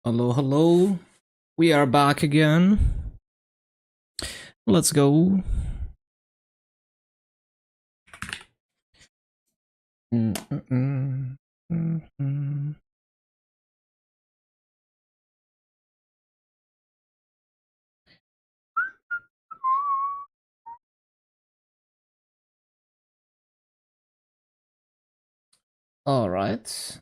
Hello, hello. We are back again. Let's go. All right.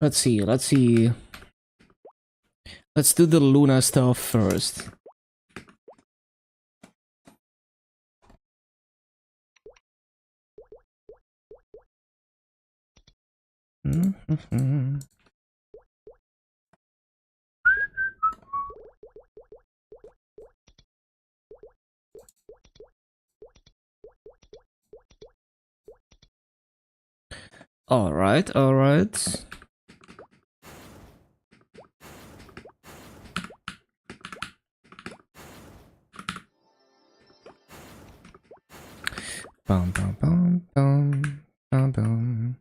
Let's see. Let's do the Luna stuff first. All right, all right. Bum bum bum bum bum bum.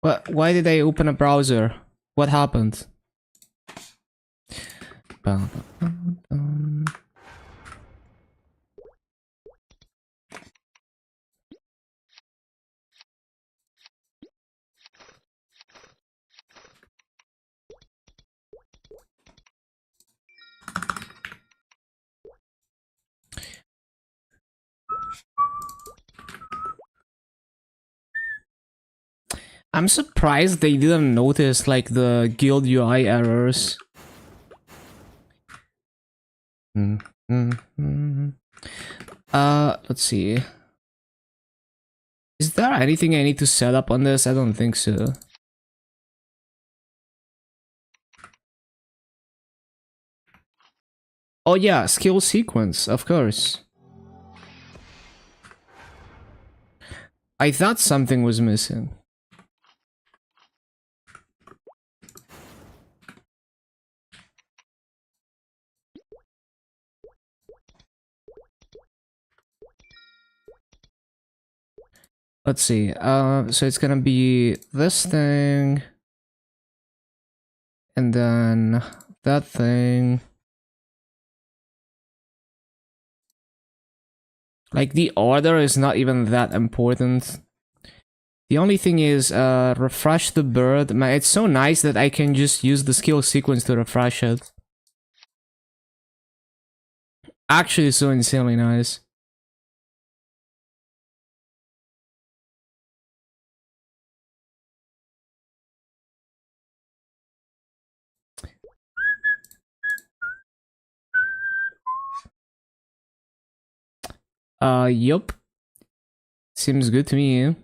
What? Why did I open a browser? What happened? Bum, bum, bum. I'm surprised they didn't notice like the guild UI errors. Let's see. Is there anything I need to set up on this? I don't think so. Oh yeah, skill sequence, of course. I thought something was missing. Let's see. So it's gonna be this thing, and then that thing. Like the order is not even that important. The only thing is, refresh the bird. Man, it's so nice that I can just use the skill sequence to refresh it. Actually, so insanely nice. Yup. Seems good to me.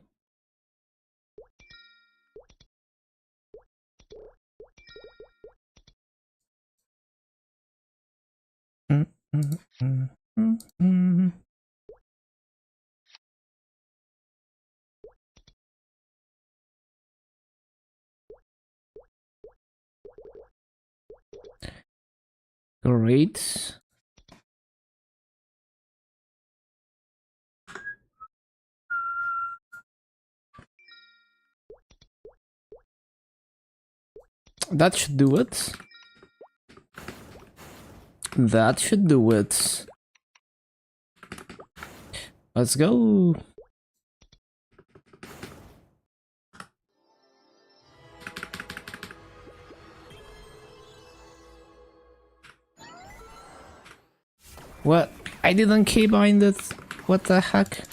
Great. That should do it. That should do it. Let's go. What? I didn't keybind it. What the heck?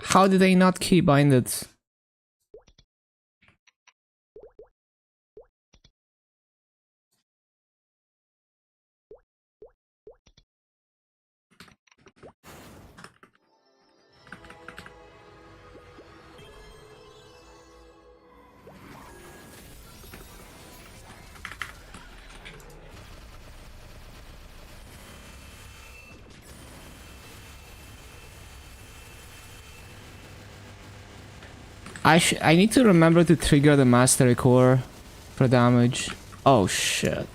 How did I not keybind it? I need to remember to trigger the mastery core for damage. Oh shit.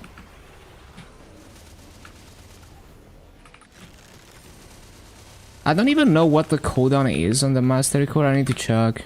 I don't even know what the cooldown is on the mastery core. I need to check.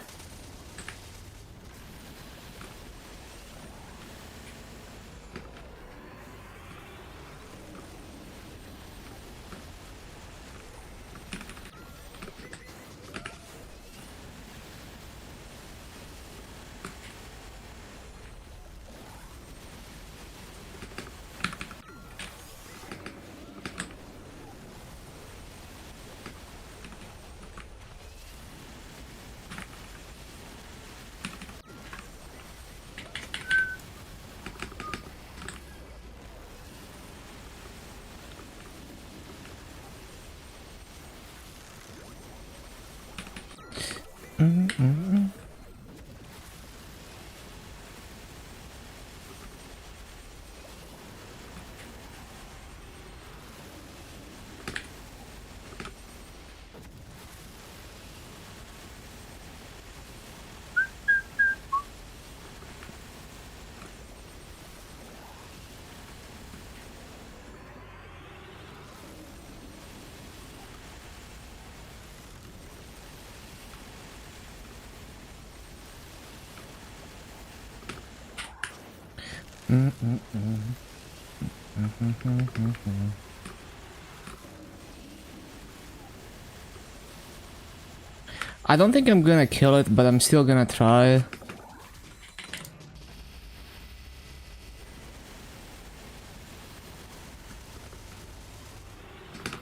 I don't think I'm gonna kill it, but I'm still gonna try.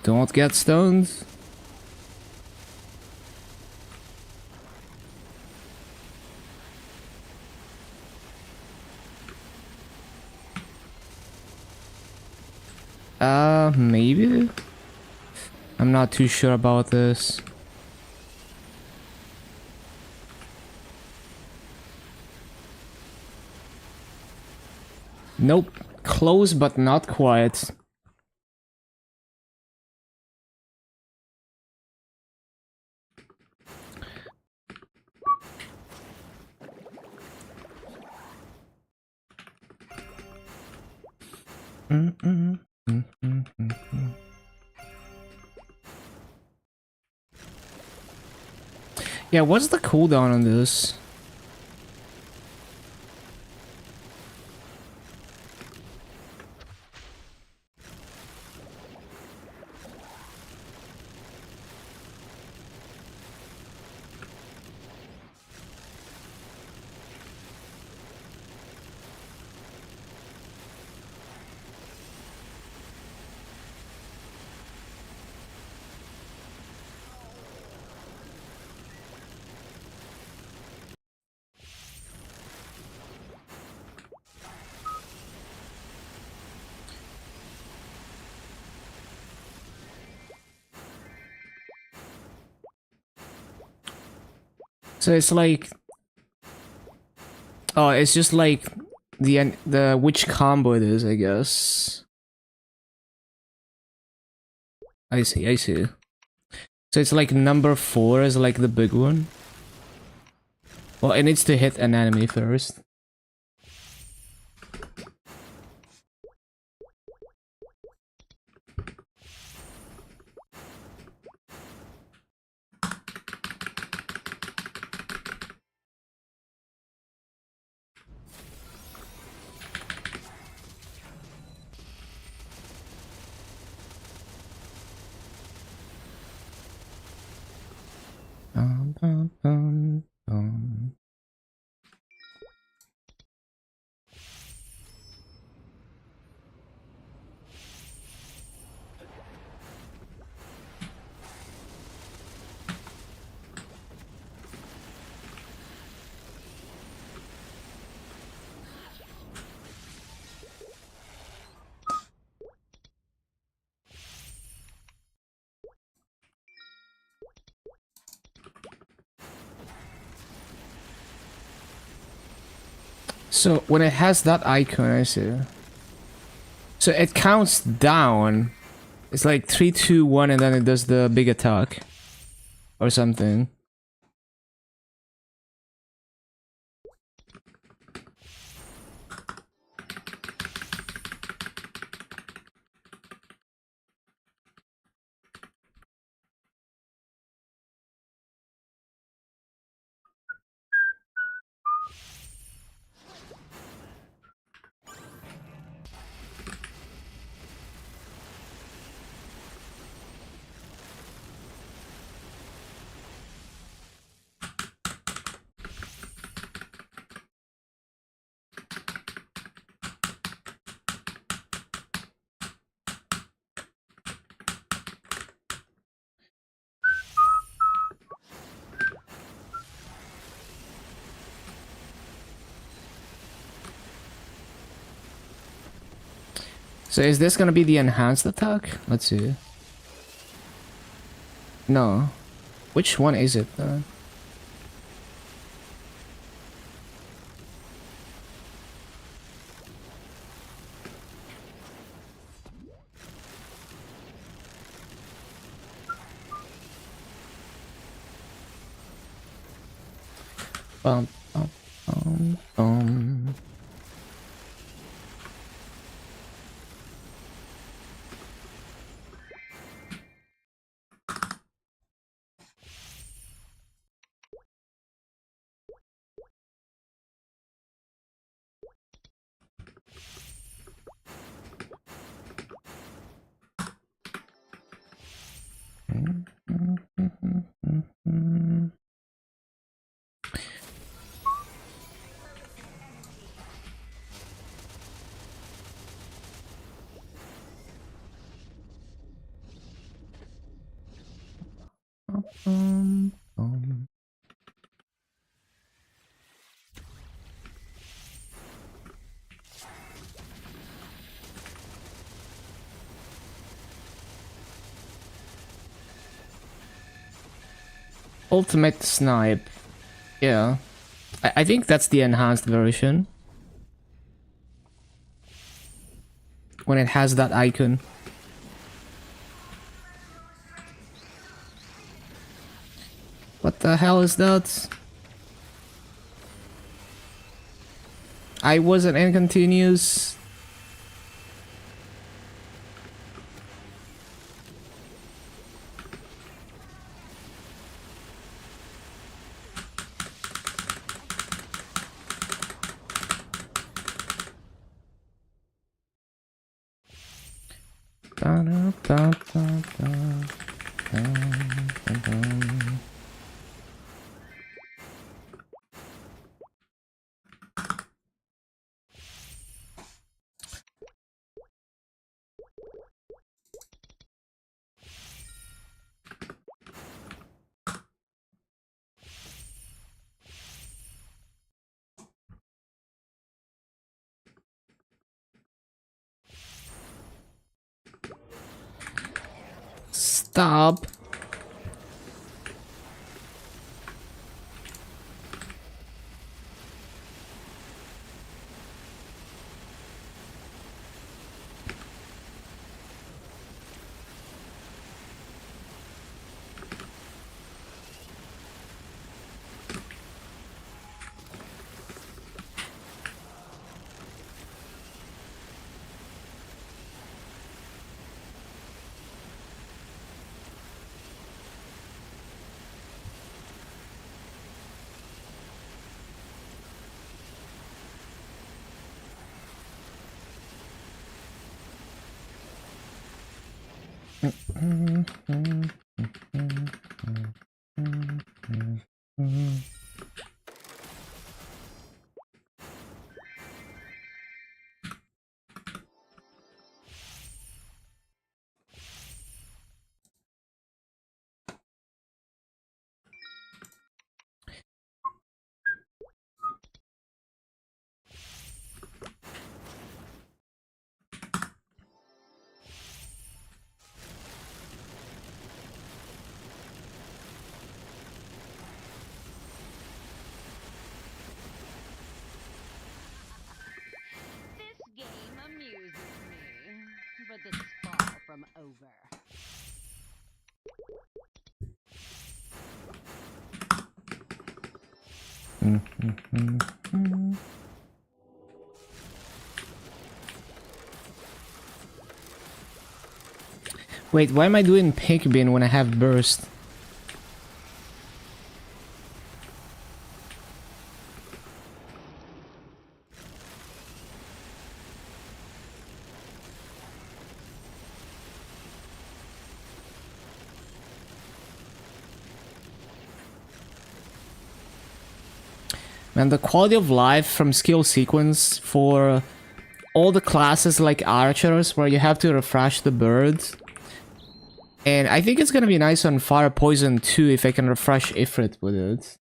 Don't get stoned. Maybe? I'm not too sure about this. Nope. Close, but not quite. Yeah, what's the cooldown on this? So it's like... Oh, it's just like the which combo it is, I guess. I see, I see. So it's like number 4 is like the big one. Well, it needs to hit an enemy first. Bum, bum, bum, bum. So when it has that icon, I see. So it counts down. It's like 3, 2, 1, and then it does the big attack. Or something. So is this gonna be the enhanced attack? Let's see. No. Which one is it? Bum, bum, bum, bum. Ultimate snipe. Yeah. I think that's the enhanced version. When it has that icon. What the hell is that? I wasn't in continuous. Stop. But it's far from over. Wait, why am I doing pink bin when I have burst? Man, the quality of life from skill sequence for all the classes like archers where you have to refresh the birds. And I think it's gonna be nice on Fire Poison too if I can refresh Ifrit with it.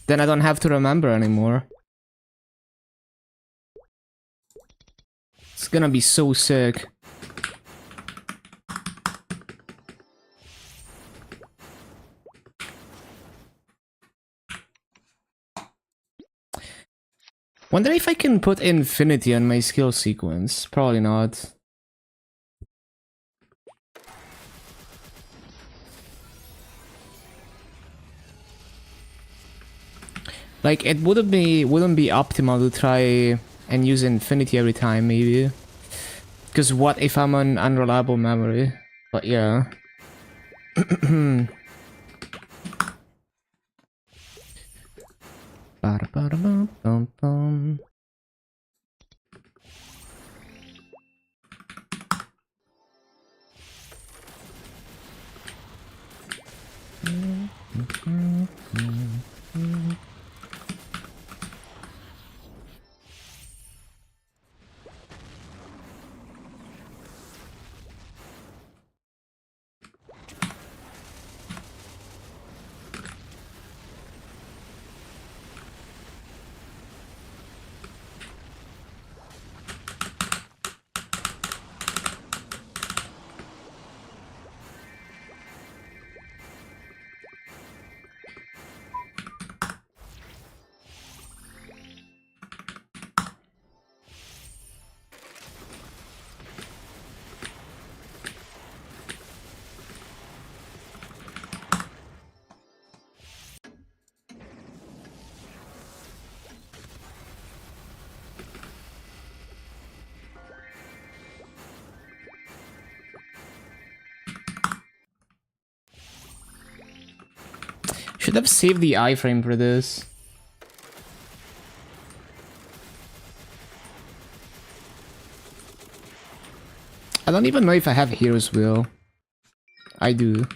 Then I don't have to remember anymore. It's gonna be so sick. Wonder if I can put infinity on my skill sequence. Probably not. Like, it wouldn't be optimal to try and use infinity every time, maybe. Because what if I'm on unreliable memory? But yeah. Ba-da-ba-da-bum-bum-bum. Should have saved the iframe for this. I don't even know if I have Hero's Will. I do.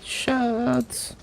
Shut.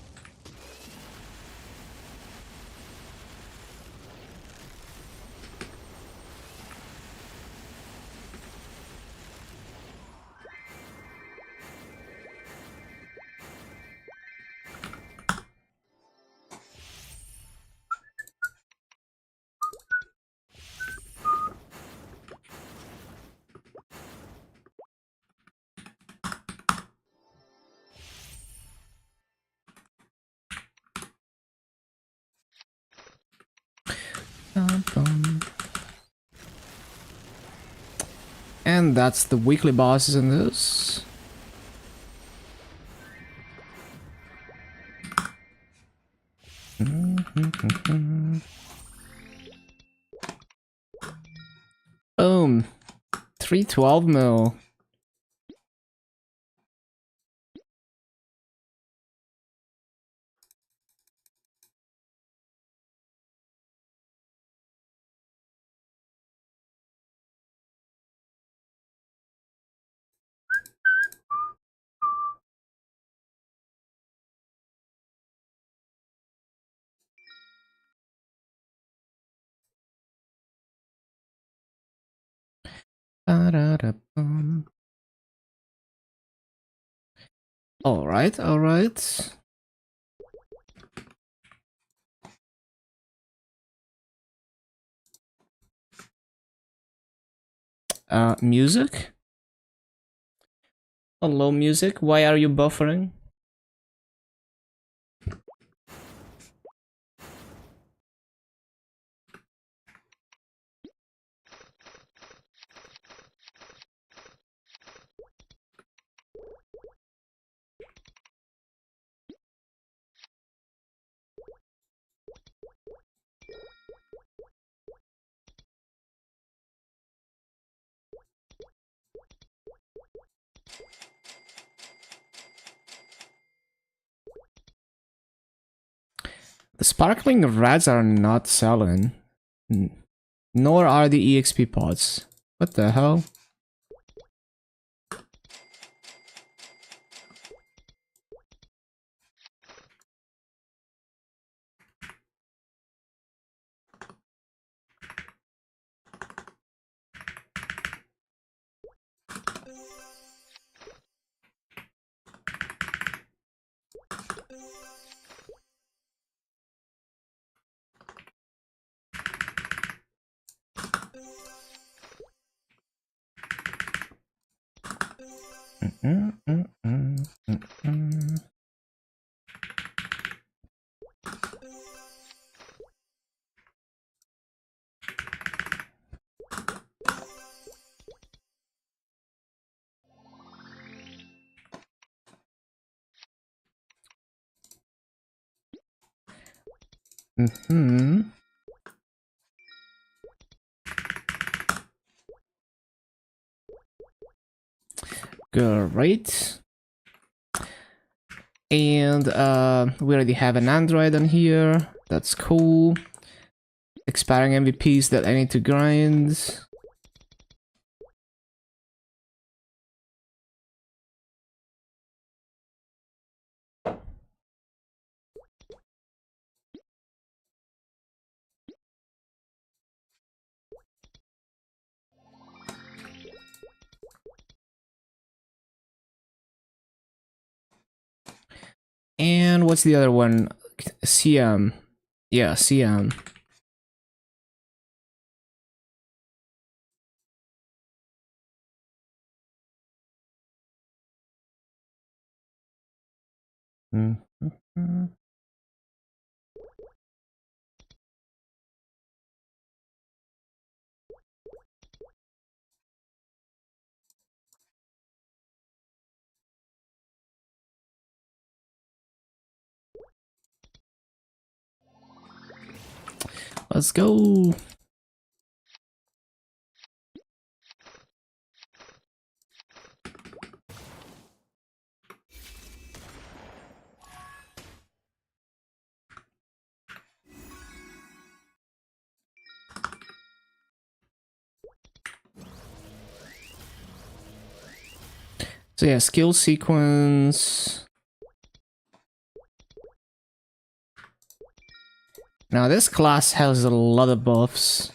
And that's the weekly bosses in this. Boom. 312 mil. Ba-da-da-bum. All right, all right. Music? Hello, music. Why are you buffering? The sparkling reds are not selling. Nor are the EXP pods. What the hell? Great. And we already have an android on here. That's cool. Expiring MVPs that I need to grind. And what's the other one? CM. Yeah, CM. Let's go. So yeah, skill sequence. Now this class has a lot of buffs.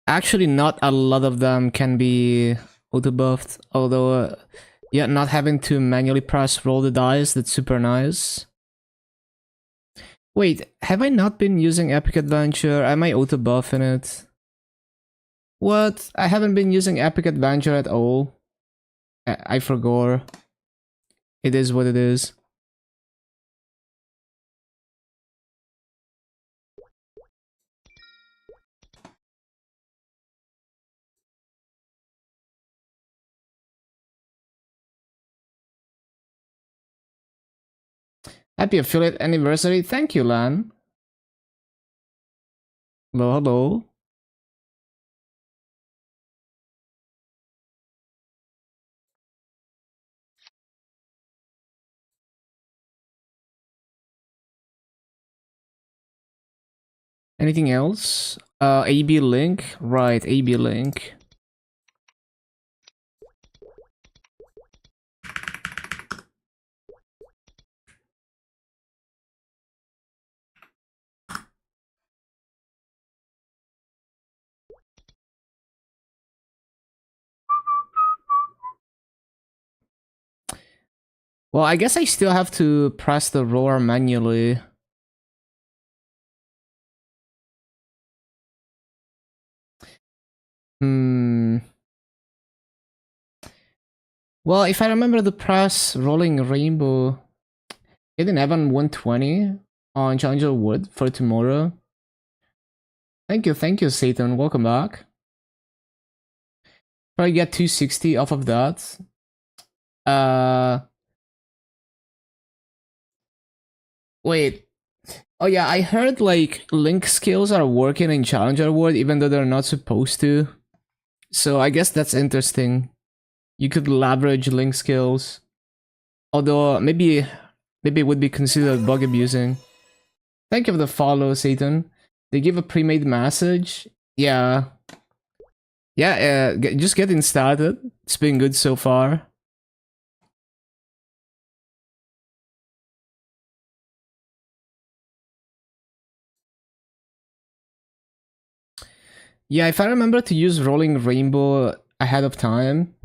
Actually, not a lot of them can be auto-buffed, although yeah, not having to manually press roll the dice, that's super nice. Wait, have I not been using Epic Adventure? Am I auto-buffing it? What? I haven't been using Epic Adventure at all. I forgot. It is what it is. Happy affiliate anniversary. Thank you, Lan. Hello, hello. Anything else? AB link. Right, AB link. Well, I guess I still have to press the roar manually. Well, if I remember the press Rolling Rainbow, getting Evan 120 on Challenger Wood for tomorrow. Thank you, Satan. Welcome back. Probably get 260 off of that. Wait. Oh yeah, I heard like link skills are working in Challenger World even though they're not supposed to. So I guess that's interesting. You could leverage link skills. Although maybe it would be considered bug abusing. Thank you for the follow, Satan. They give a pre-made message. Yeah. Yeah, just getting started. It's been good so far. Yeah, if I remember to use Rolling Rainbow ahead of time.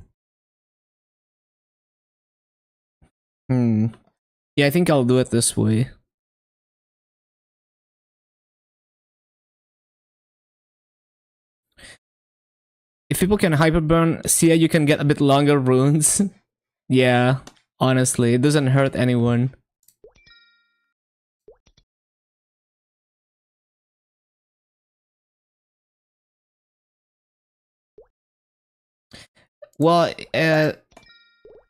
Yeah, I think I'll do it this way. If people can hyperburn, see you can get a bit longer runes. Yeah, honestly, it doesn't hurt anyone. Well,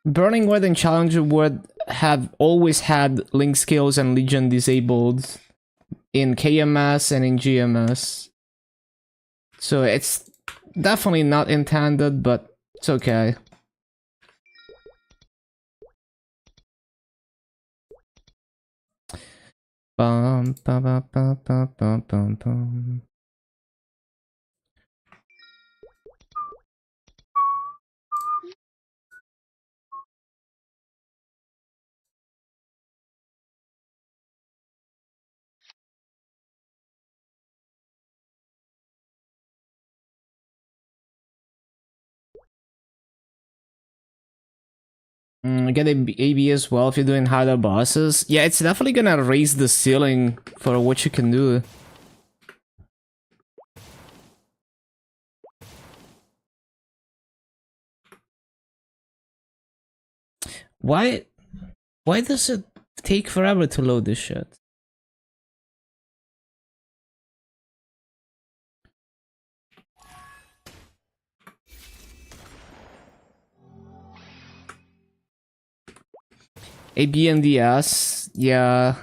Burning Word and Challenger Word have always had Link skills and Legion disabled in KMS and in GMS. So it's definitely not intended, but it's okay. Bum, bum, bum, bum, bum, bum, bum, bum. Get AB as well if you're doing harder bosses. Yeah, it's definitely gonna raise the ceiling for what you can do. Why does it take forever to load this shit? AB and DS, yeah.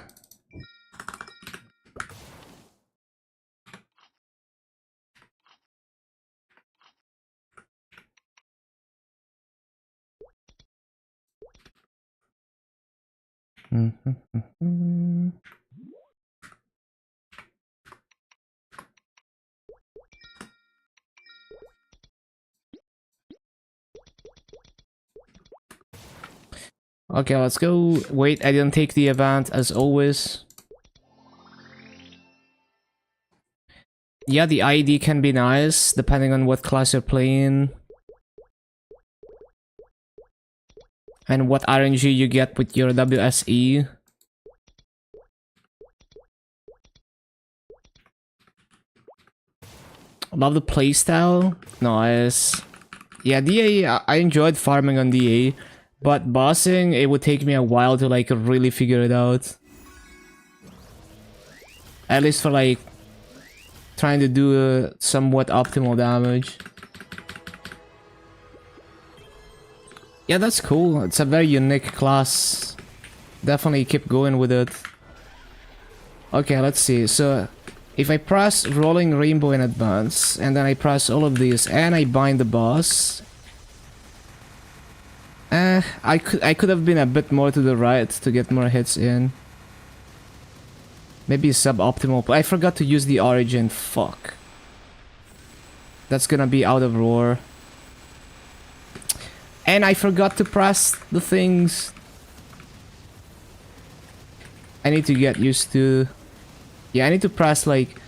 Okay, let's go. Wait, I didn't take the event as always. Yeah, the ID can be nice depending on what class you're playing. And what RNG you get with your WSE. Love the playstyle. Nice. Yeah, DA, I enjoyed farming on DA. But bossing, it would take me a while to like really figure it out. At least for like trying to do somewhat optimal damage. Yeah, that's cool. It's a very unique class. Definitely keep going with it. Okay, let's see. So, if I press Rolling Rainbow in advance, and then I press all of these, and I bind the boss... I could have been a bit more to the right to get more hits in. Maybe suboptimal. I forgot to use the origin. Fuck. That's gonna be out of roar. And I forgot to press the things. I need to get used to... Yeah, I need to press like...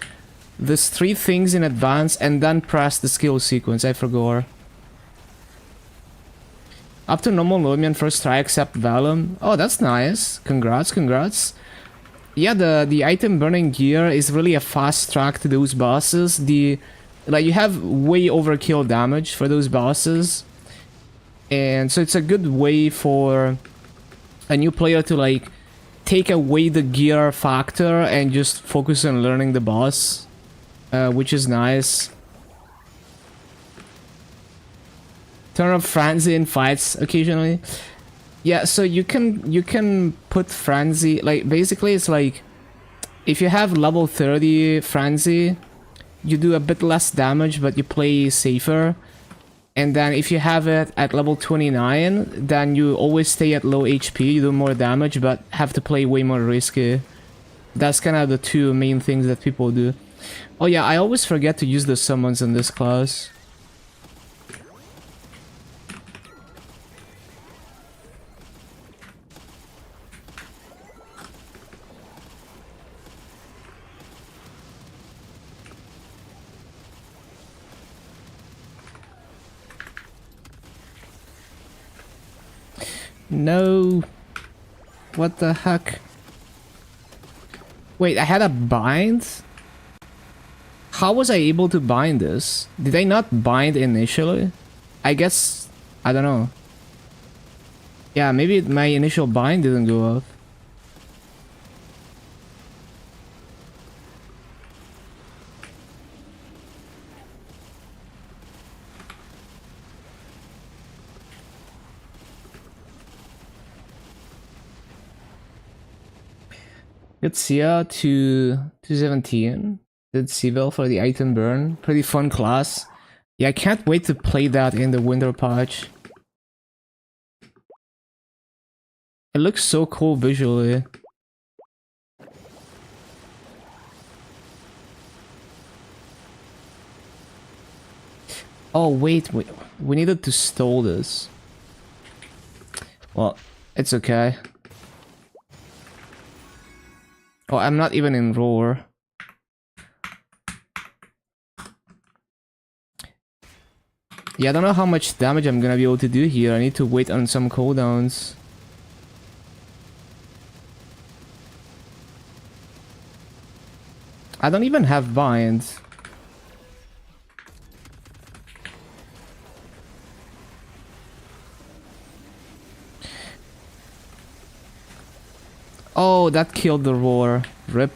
There's 3 things in advance and then press the skill sequence. I forgot. Up to normal Lumion first try except Vellum. Oh, that's nice. Congrats, congrats. Yeah, the item burning gear is really a fast track to those bosses. Like, you have way overkill damage for those bosses. And so it's a good way for a new player to like take away the gear factor and just focus on learning the boss. Which is nice. Turn up Frenzy in fights occasionally. Yeah, so you can put Frenzy, like basically it's like if you have level 30 Frenzy, you do a bit less damage but you play safer. And then if you have it at level 29, then you always stay at low HP, you do more damage but have to play way more risky. That's kind of the 2 main things that people do. Oh yeah, I always forget to use the summons in this class. No. What the heck? Wait, I had a bind? How was I able to bind this? Did I not bind initially? I guess... I don't know. Yeah, maybe my initial bind didn't go up. Good Sia to 217. Did Sibyl for the item burn. Pretty fun class. Yeah, I can't wait to play that in the winter patch. It looks so cool visually. Oh wait, we needed to stall this. Well, it's okay. Oh, I'm not even in roar. Yeah, I don't know how much damage I'm gonna be able to do here. I need to wait on some cooldowns. I don't even have bind. Oh, that killed the roar. Rip.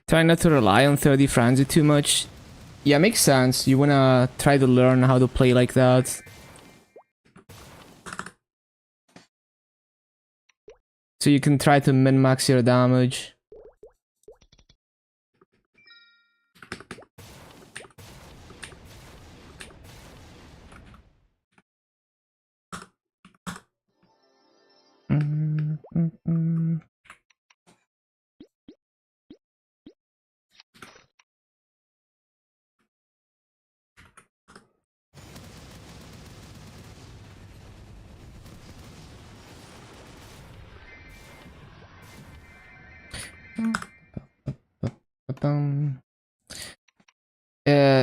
Try not to rely on 30 frenzy too much. Yeah, makes sense. You wanna try to learn how to play like that. So you can try to min-max your damage.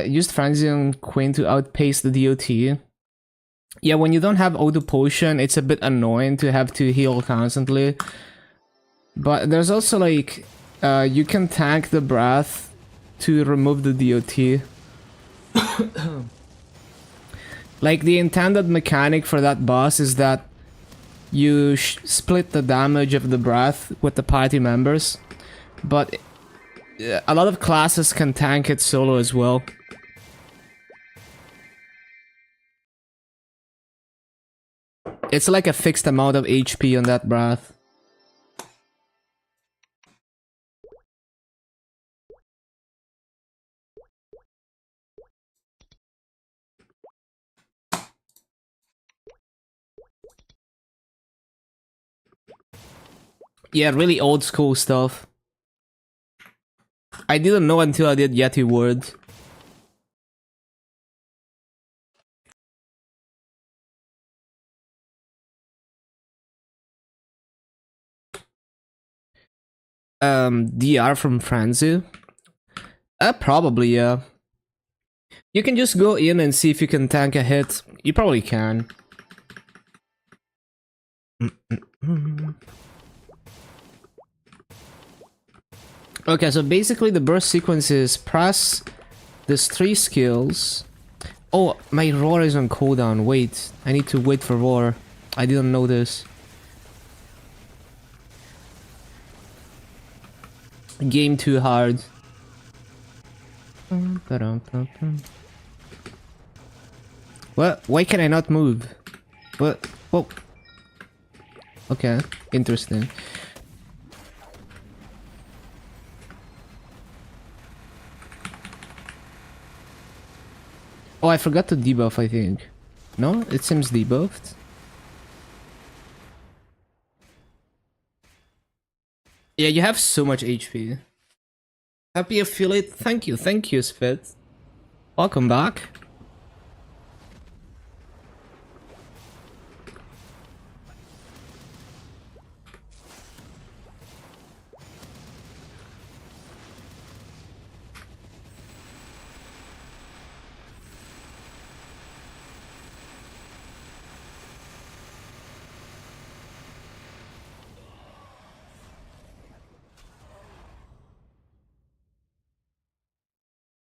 Used Frenzy on Queen to outpace the DOT. Yeah, when you don't have auto potion, it's a bit annoying to have to heal constantly. But there's also like, you can tank the breath to remove the DOT. Like, the intended mechanic for that boss is that you split the damage of the breath with the party members. But a lot of classes can tank it solo as well. It's like a fixed amount of HP on that breath. Yeah, really old school stuff. I didn't know until I did Yeti Word. DR from Frenzy? Probably, yeah. You can just go in and see if you can tank a hit. You probably can. Okay, so basically the burst sequence is press these 3 skills. Oh, my roar is on cooldown. Wait, I need to wait for roar. I didn't know this. Game too hard. What? Why can I not move? What? Whoa. Okay, interesting. Oh, I forgot to debuff, I think. No? It seems debuffed. Yeah, you have so much HP. Happy affiliate. Thank you, Spit. Welcome back.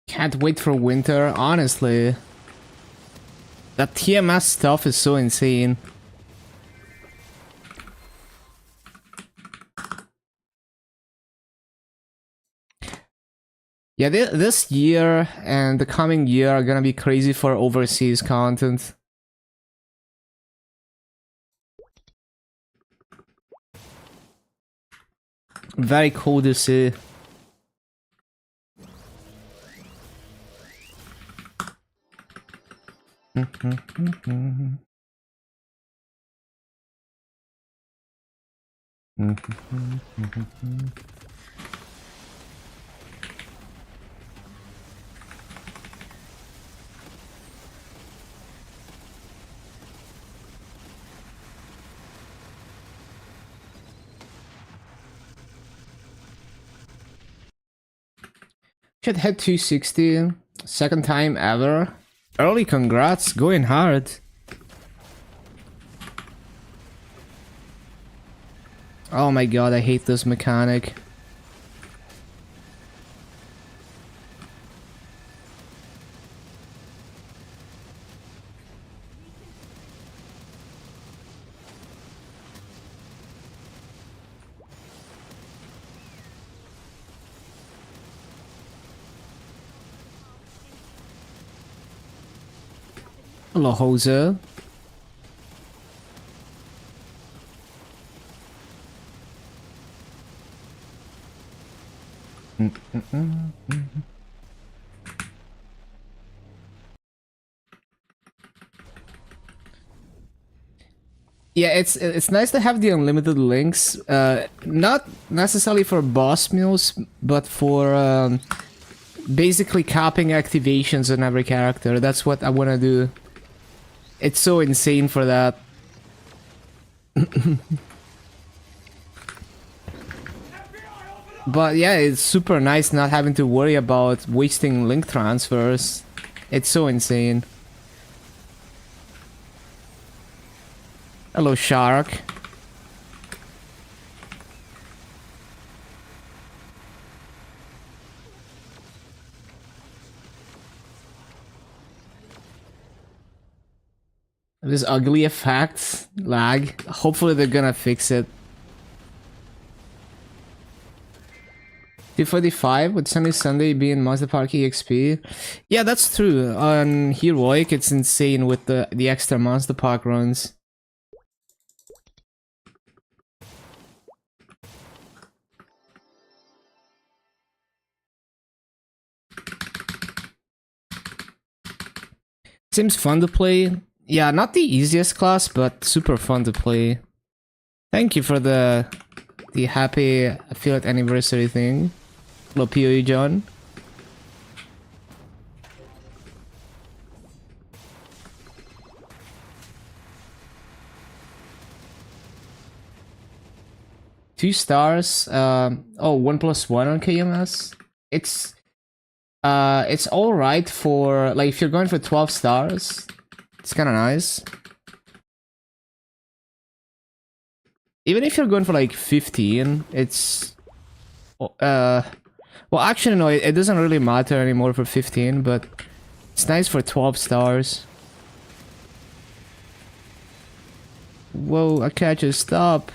Can't wait for winter, honestly. That TMS stuff is so insane. Yeah, this year and the coming year are gonna be crazy for overseas content. Very cool to see. Should hit 260, second time ever. Early congrats, going hard. Oh my god, I hate this mechanic. Hello, Jose. Yeah, it's nice to have the unlimited links. Not necessarily for boss meals, but for basically capping activations on every character. That's what I want to do. It's so insane for that. But yeah, it's super nice not having to worry about wasting link transfers. It's so insane. Hello, Shark. This ugly effect, lag. Hopefully they're gonna fix it. 245 would Sunday be in Mazda Park EXP? Yeah, that's true. On Heroic, it's insane with the extra Monster Park runs. Seems fun to play. Yeah, not the easiest class, but super fun to play. Thank you for the the happy affiliate anniversary thing. Hello, POE John. Two stars. Oh, 1+1 on KMS. It's all right for like if you're going for 12 stars. It's kind of nice. Even if you're going for like 15, it's well, actually no, it doesn't really matter anymore for 15, but it's nice for 12 stars. Whoa, I can't just stop.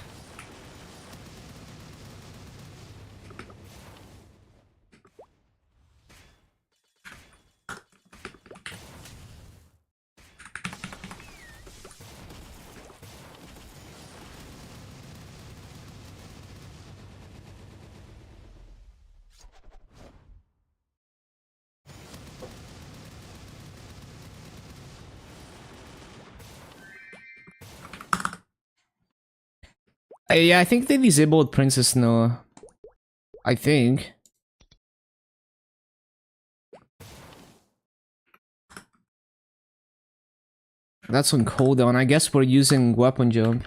Yeah, I think they disabled Princess Noah. I think. That's on cooldown. I guess we're using weapon jump.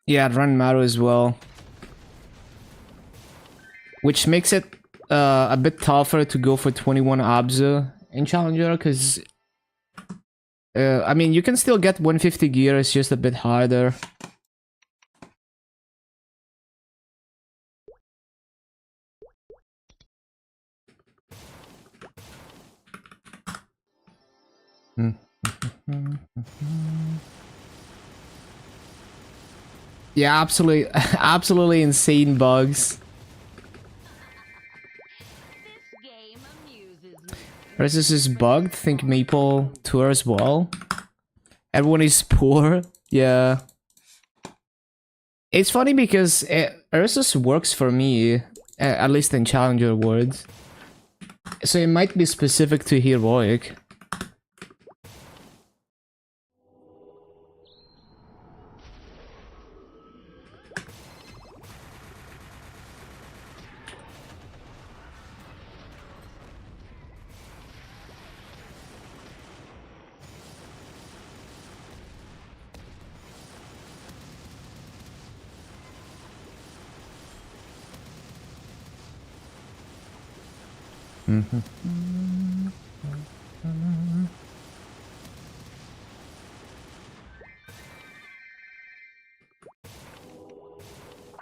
Yeah, I'd run Maru as well. Which makes it a bit tougher to go for 21 Abzu in Challenger, because I mean, you can still get 150 gear, it's just a bit harder. Yeah, absolutely, absolutely insane bugs. This game amuses me. Versus is bugged, think Maple Tour as well. Everyone is poor, yeah. It's funny because Ursus works for me, at least in Challenger words. So it might be specific to Heroic.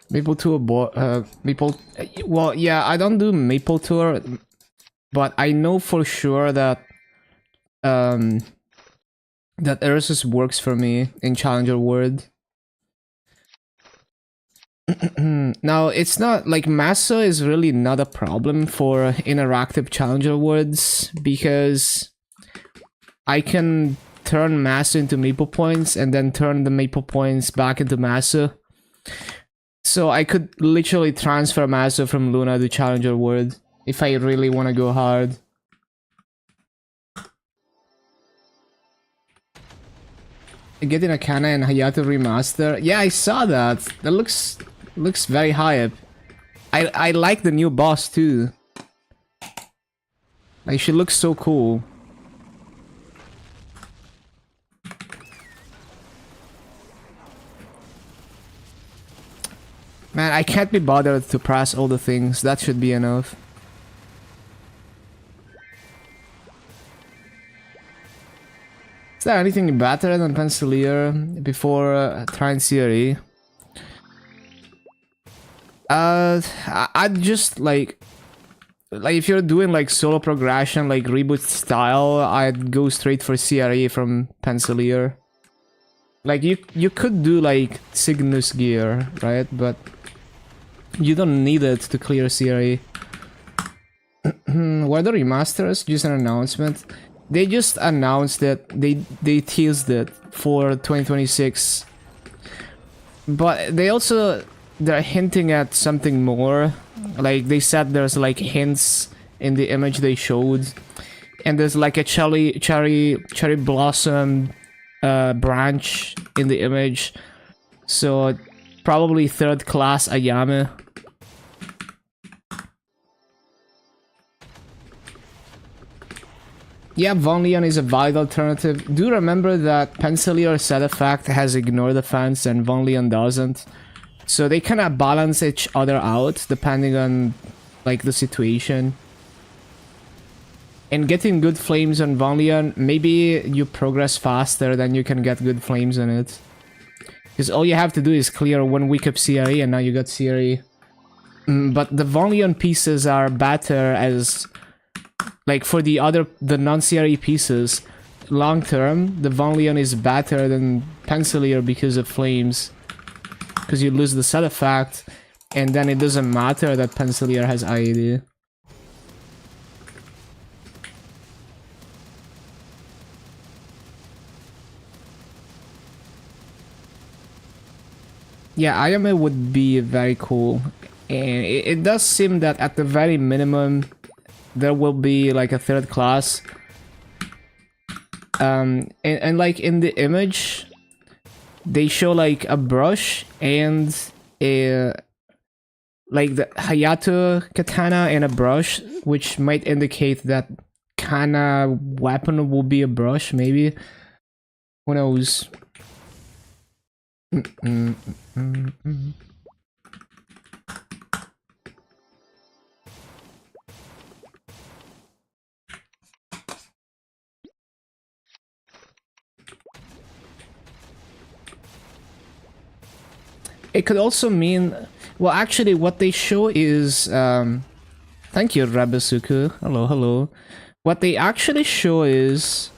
Maple Tour, Maple. Well, yeah, I don't do Maple Tour, but I know for sure that that Ursus works for me in Challenger World. Now, it's not like Massa is really not a problem for interactive Challenger Worlds because I can turn Massa into Maple Points and then turn the Maple Points back into Massa. So I could literally transfer Massa from Luna to Challenger World if I really want to go hard. Getting a Kana and Hayato remaster. Yeah, I saw that. That looks very hype. I like the new boss too. Like, she looks so cool. Man, I can't be bothered to press all the things. That should be enough. Is there anything better than Pencilier before trying Siri? I'd just like if you're doing like solo progression, like reboot style, I'd go straight for CRE from Pencilier. Like you could do like Cygnus gear, right? But You don't need it to clear CRE. Were the remasters just an announcement? They just announced that they teased it for 2026. But they're hinting at something more. Like they said there's like hints in the image they showed. And there's like a cherry blossom branch in the image. So probably third class Ayame. Yeah, Von Leon is a valid alternative. Do remember that Pencilier Set Effect has Ignore Defense and Von Leon doesn't. So they kind of balance each other out depending on like the situation. And getting good flames on Von Leon, maybe you progress faster than you can get good flames on it. Because all you have to do is clear 1 week of CRE and now you got CRE. But the Von Leon pieces are better as... Like for the non-CRE pieces, long term, the Von Leon is better than Pencilier because of flames. Because you lose the set effect, and then it doesn't matter that Pencilier has IED. Yeah, Ayame would be very cool. And it does seem that at the very minimum, there will be like a third class. And like in the image, they show like a brush and a like the Hayato katana and a brush, which might indicate that Kana weapon will be a brush, maybe. Who knows? It could also mean... Well, actually, what they show is... Thank you, Rabasuku. Hello, hello. What they actually show is...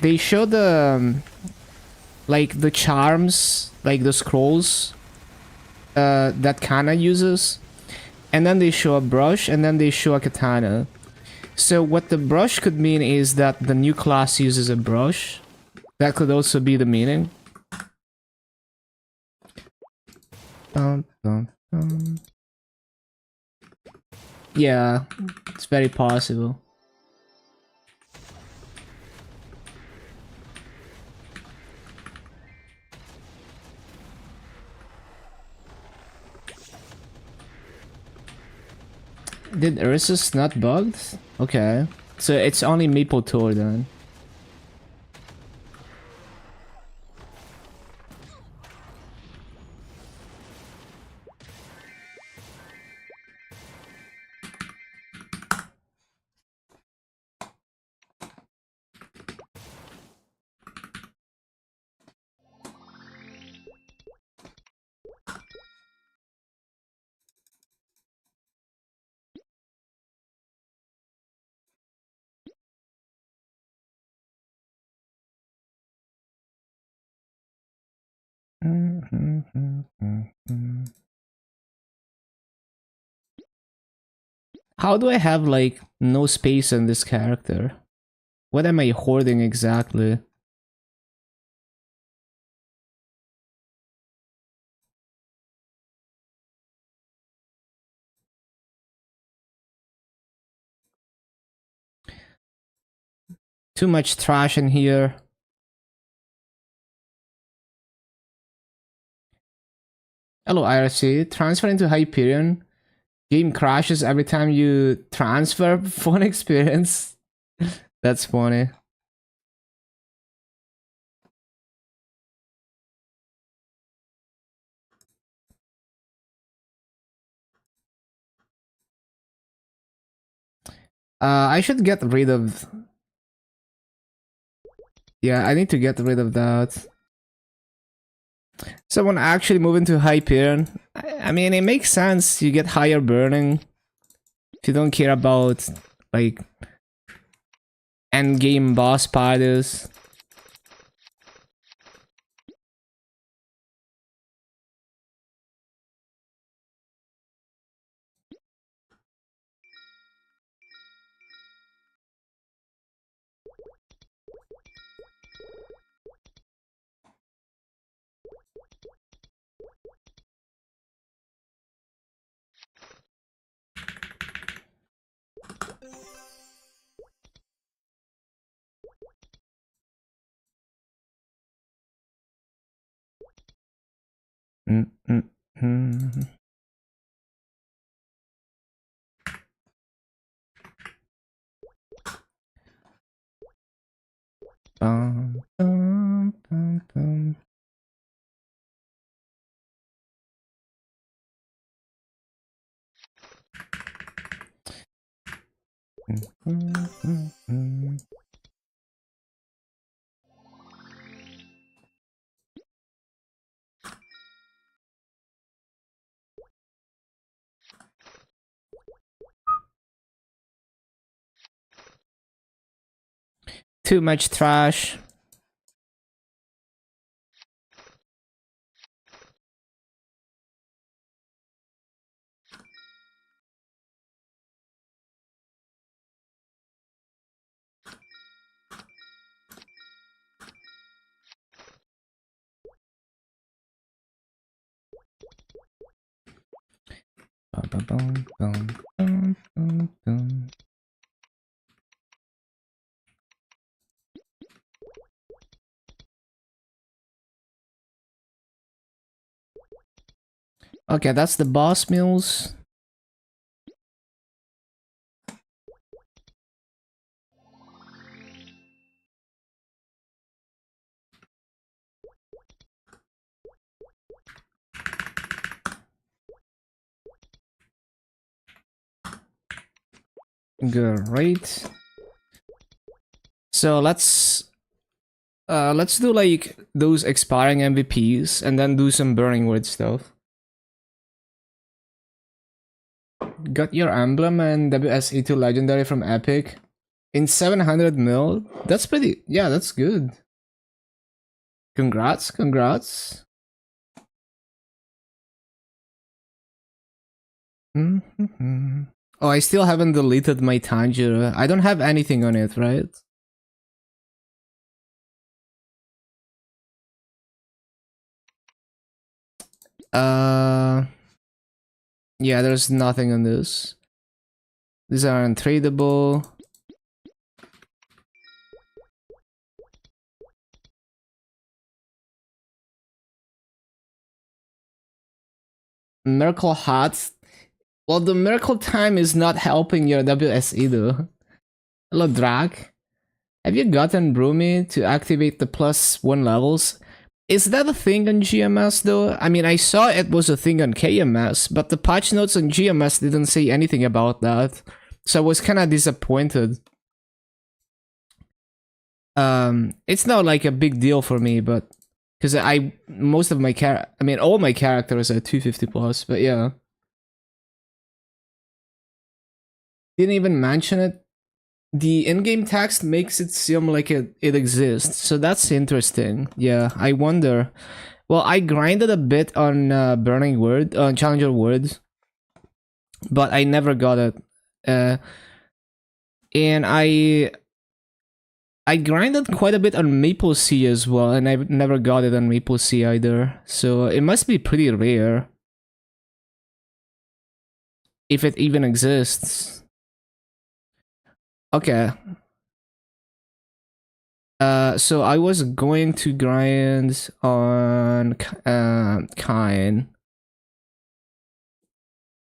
They show the... like, the charms, like the scrolls... that Kana uses. And then they show a brush, and then they show a katana. So what the brush could mean is that the new class uses a brush. That could also be the meaning. Yeah, it's very possible. Did Ursus not bugged? Okay. So it's only MapleStory then. How do I have, like, no space in this character? What am I hoarding exactly? Too much trash in here. Hello, IRC. Transfer into Hyperion. Game crashes every time you transfer. Fun experience. That's funny. I should get rid of... Yeah, I need to get rid of that. Someone actually move into Hyperion. I mean, it makes sense. You get higher burning. If you don't care about, like, endgame boss parties. Mm. Bum, bum, bum, bum. Mm. Too much trash. Bum, bum, bum, bum, bum, bum. Okay, that's the boss meals. Great. So let's do like those expiring MVPs and then do some burning wood stuff. Got your emblem and WSE2 legendary from Epic in 700 mil. That's pretty. Yeah, that's good. Congrats, congrats. Mm-hmm. Oh, I still haven't deleted my Tanjiro. I don't have anything on it, right? Uh, yeah, there's nothing on this. These are untradeable. Miracle Hats. Well, the Miracle Time is not helping your WSE though. Hello, Drag. Have you gotten Broomy to activate the +1 levels? Is that a thing on GMS though? I mean, I saw it was a thing on KMS, but the patch notes on GMS didn't say anything about that. So I was kind of disappointed. It's not like a big deal for me, but because most of my all my characters are 250 plus, but yeah. Didn't even mention it. The in-game text makes it seem like it exists, so that's interesting. Yeah, I wonder. Well, I grinded a bit on Burning Word, on Challenger Words, but I never got it. And I grinded quite a bit on Maple Sea as well, and I never got it on Maple Sea either. So it must be pretty rare. If it even exists. Okay. So I was going to grind on Kine.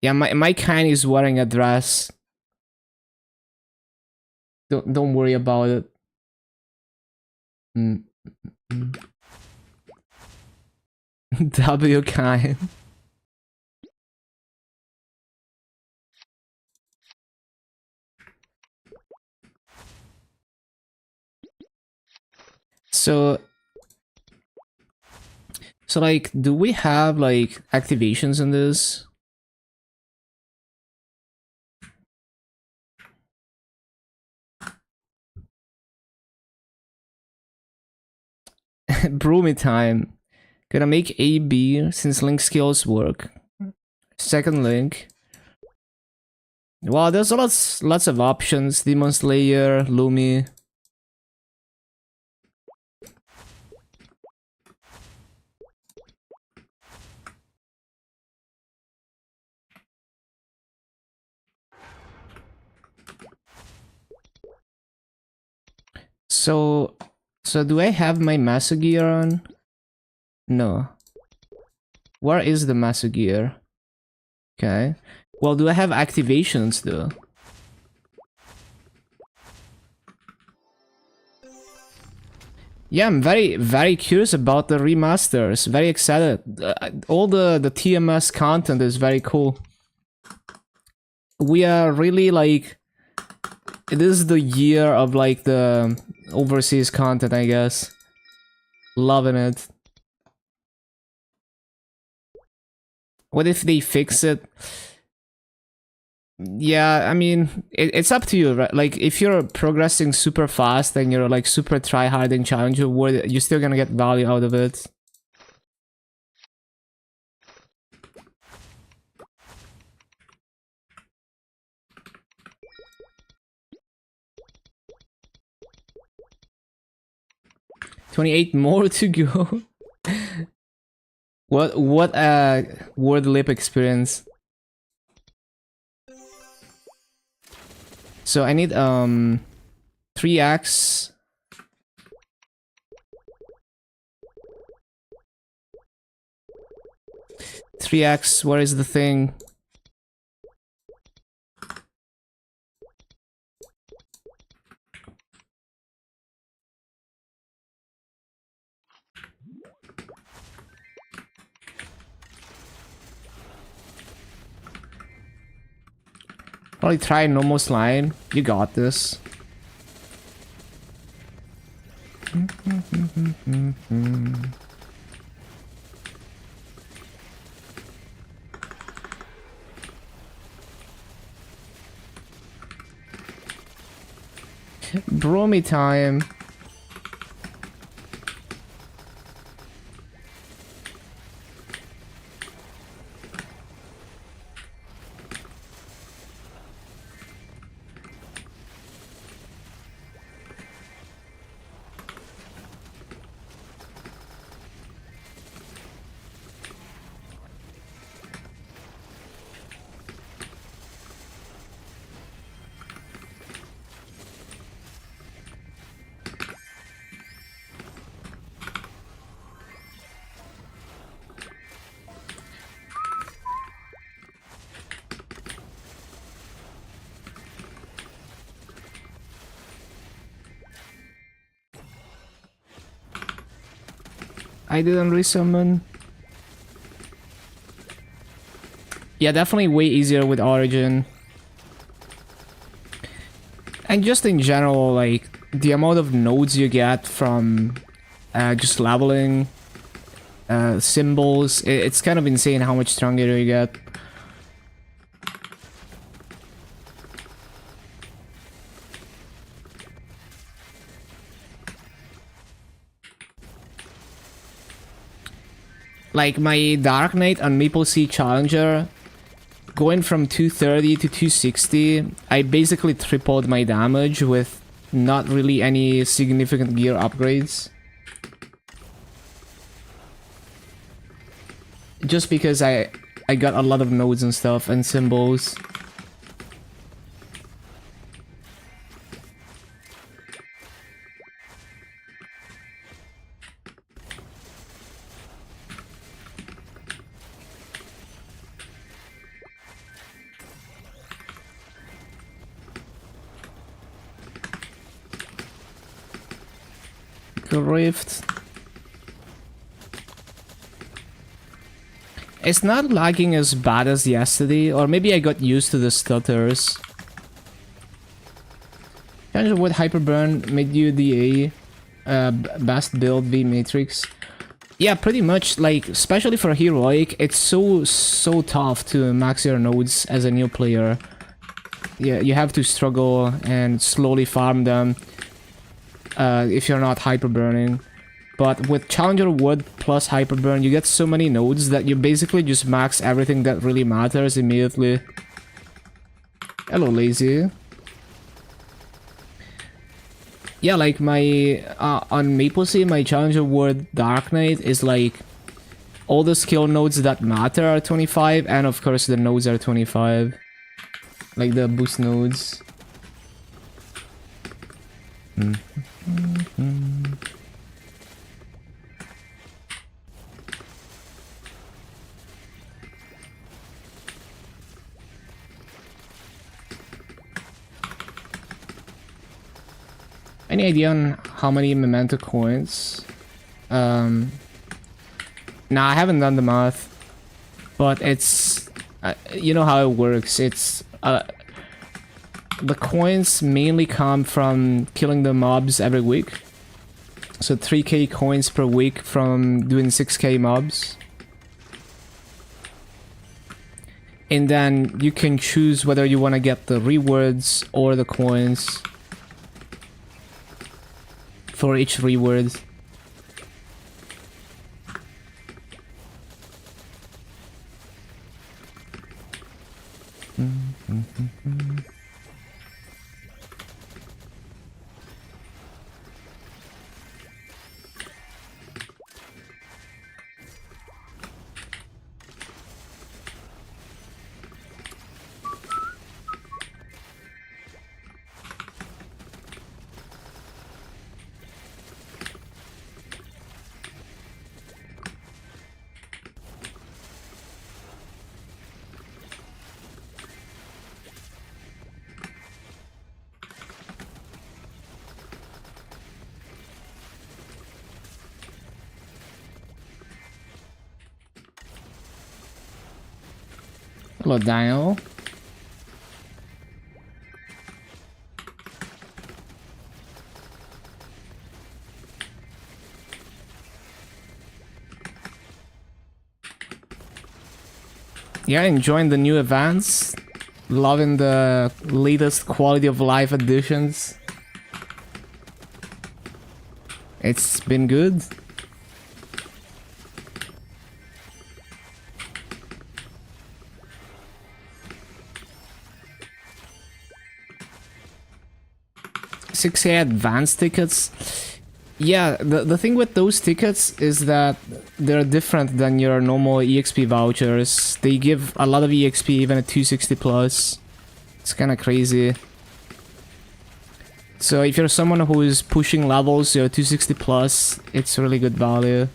Yeah, my Kine is wearing a dress. Don't worry about it. Mm. W Kine. So like, do we have like activations in this? Broomy time. Gonna make A B since link skills work. Second link. Wow, there's lots of options. Demon Slayer, Lumi. So do I have my Master gear on? No. Where is the Master gear? Okay. Well, do I have activations though? Yeah, I'm very curious about the remasters. Very excited. All the TMS content is very cool. We are really like, it is the year of like the overseas content, I guess. Loving it. What if they fix it? Yeah, I mean, it's up to you, right? Like, if you're progressing super fast and you're like super try-harding Challenger World, you're still gonna get value out of it. $28 more to go. What word lip experience. So I need 3x. Where is the thing? Probably try normal slime. You got this. Bromy time. I didn't resummon. Yeah, definitely way easier with Origin. And just in general, like, the amount of nodes you get from just leveling symbols, it's kind of insane how much stronger you get. Like my Dark Knight on MapleStory Challenger, going from 230 to 260, I basically tripled my damage with not really any significant gear upgrades. Just because I got a lot of nodes and stuff and symbols. Rift. It's not lagging as bad as yesterday, or maybe I got used to the stutters. Kind of what Hyperburn made you the best build v Matrix. Yeah, pretty much, like, especially for Heroic, it's so tough to max your nodes as a new player. Yeah, you have to struggle and slowly farm them. If you're not hyperburning. But with Challenger Wood plus Hyperburn, you get so many nodes that you basically just max everything that really matters immediately. Hello, Lazy. Yeah, like my... on MapleStory, my Challenger Wood Dark Knight is like... all the skill nodes that matter are 25, and of course the nodes are 25. Like the boost nodes. Any idea on how many memento coins? Nah, I haven't done the math, but it's you know how it works. It's the coins mainly come from killing the mobs every week. So 3k coins per week from doing 6k mobs. And then you can choose whether you want to get the rewards or the coins for each reward. Hello, Daniel. Yeah, enjoying the new events. Loving the latest quality of life additions. It's been good. $6K advance tickets. Yeah, the thing with those tickets is that they're different than your normal EXP vouchers. They give a lot of EXP even at 260 plus. It's kind of crazy. So if you're someone who is pushing levels, you're 260 plus, it's really good value.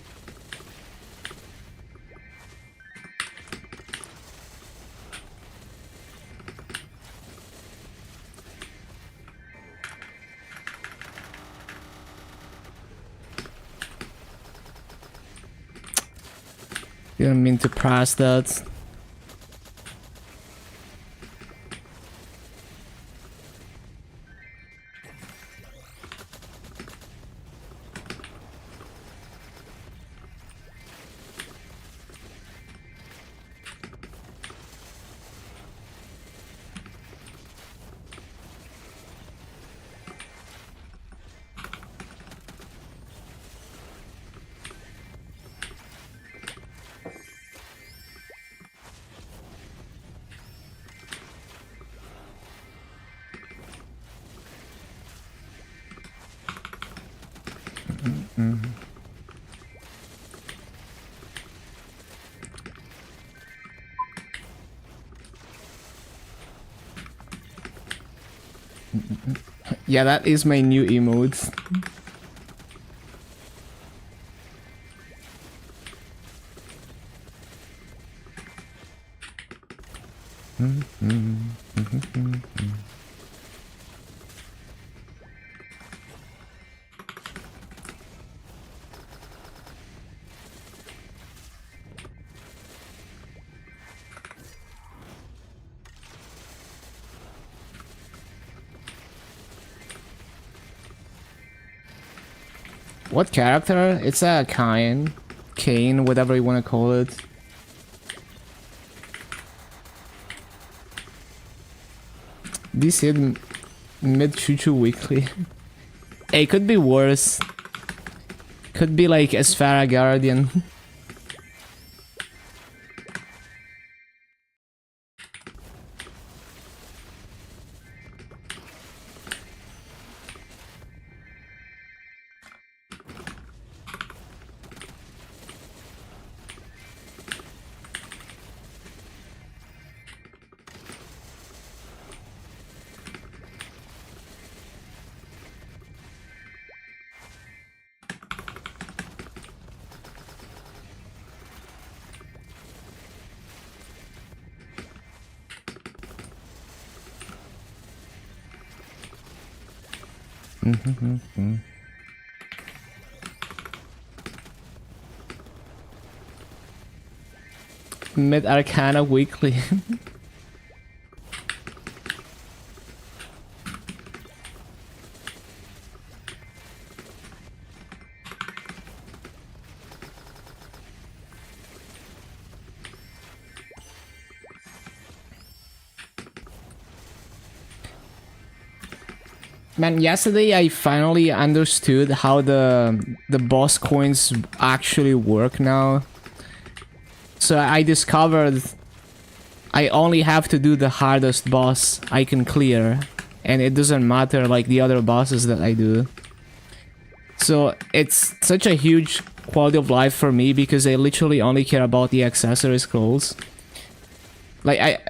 Didn't mean to press that. Yeah, that is my new emote. What character? It's a Kane, whatever you want to call it. This hit mid Chuchu weekly. Hey, could be worse. Could be like Esfera Guardian. Mid Arcana Weekly. Man, yesterday I finally understood how the boss coins actually work now. So I discovered I only have to do the hardest boss I can clear, and it doesn't matter like the other bosses that I do. So it's such a huge quality of life for me because I literally only care about the accessory scrolls. Like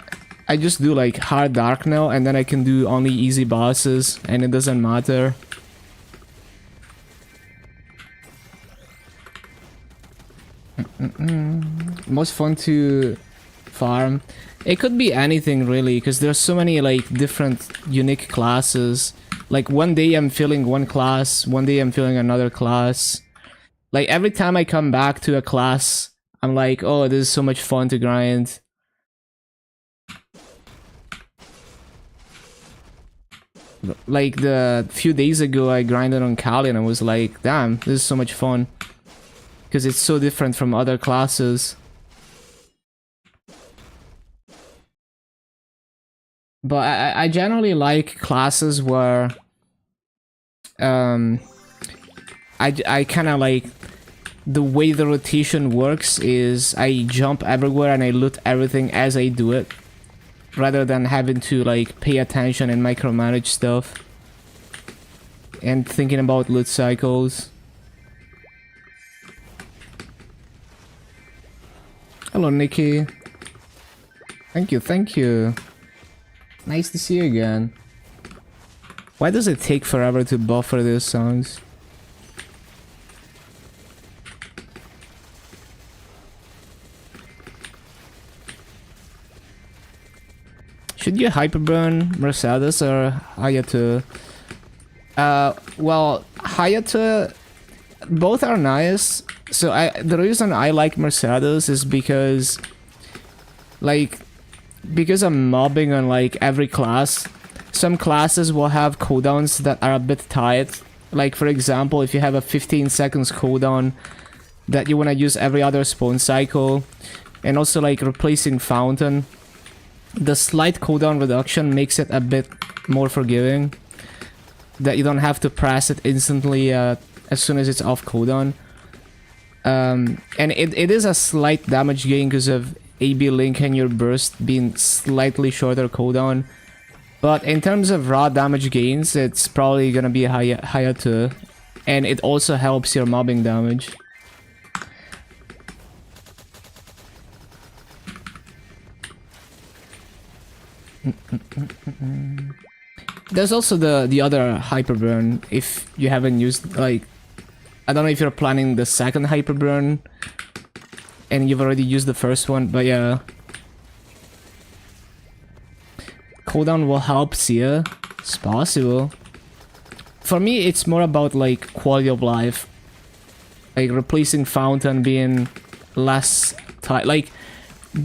I just do like hard dark now, and then I can do only easy bosses, and it doesn't matter. Most fun to farm. It could be anything really, because there's so many like different unique classes. Like one day I'm feeling one class, one day I'm feeling another class. Like every time I come back to a class, I'm like, oh, this is so much fun to grind. Like the few days ago I grinded on Kali and I was like, damn, this is so much fun. Because it's so different from other classes. But I generally like classes where I kind of like the way the rotation works is I jump everywhere and I loot everything as I do it, rather than having to like pay attention and micromanage stuff and thinking about loot cycles. Hello, Nikki. Thank you, thank you. Nice to see you again. Why does it take forever to buffer these songs? Should you hyperburn Mercedes or Hayato? Well, Hayato, both are nice. So the reason I like Mercedes is because, like, because I'm mobbing on like every class. Some classes will have cooldowns that are a bit tight. Like for example, if you have a 15 seconds cooldown that you want to use every other spawn cycle, and also like replacing Fountain, the slight cooldown reduction makes it a bit more forgiving. That you don't have to press it instantly as soon as it's off cooldown. And it is a slight damage gain because of AB Link and your burst being slightly shorter cooldown. But in terms of raw damage gains, it's probably gonna be higher too. And it also helps your mobbing damage. There's also the other hyperburn if you haven't used, like, I don't know if you're planning the second hyperburn and you've already used the first one, but yeah. Cooldown will help Sia. It's possible. For me, it's more about like quality of life. Like replacing Fountain being less tight. Like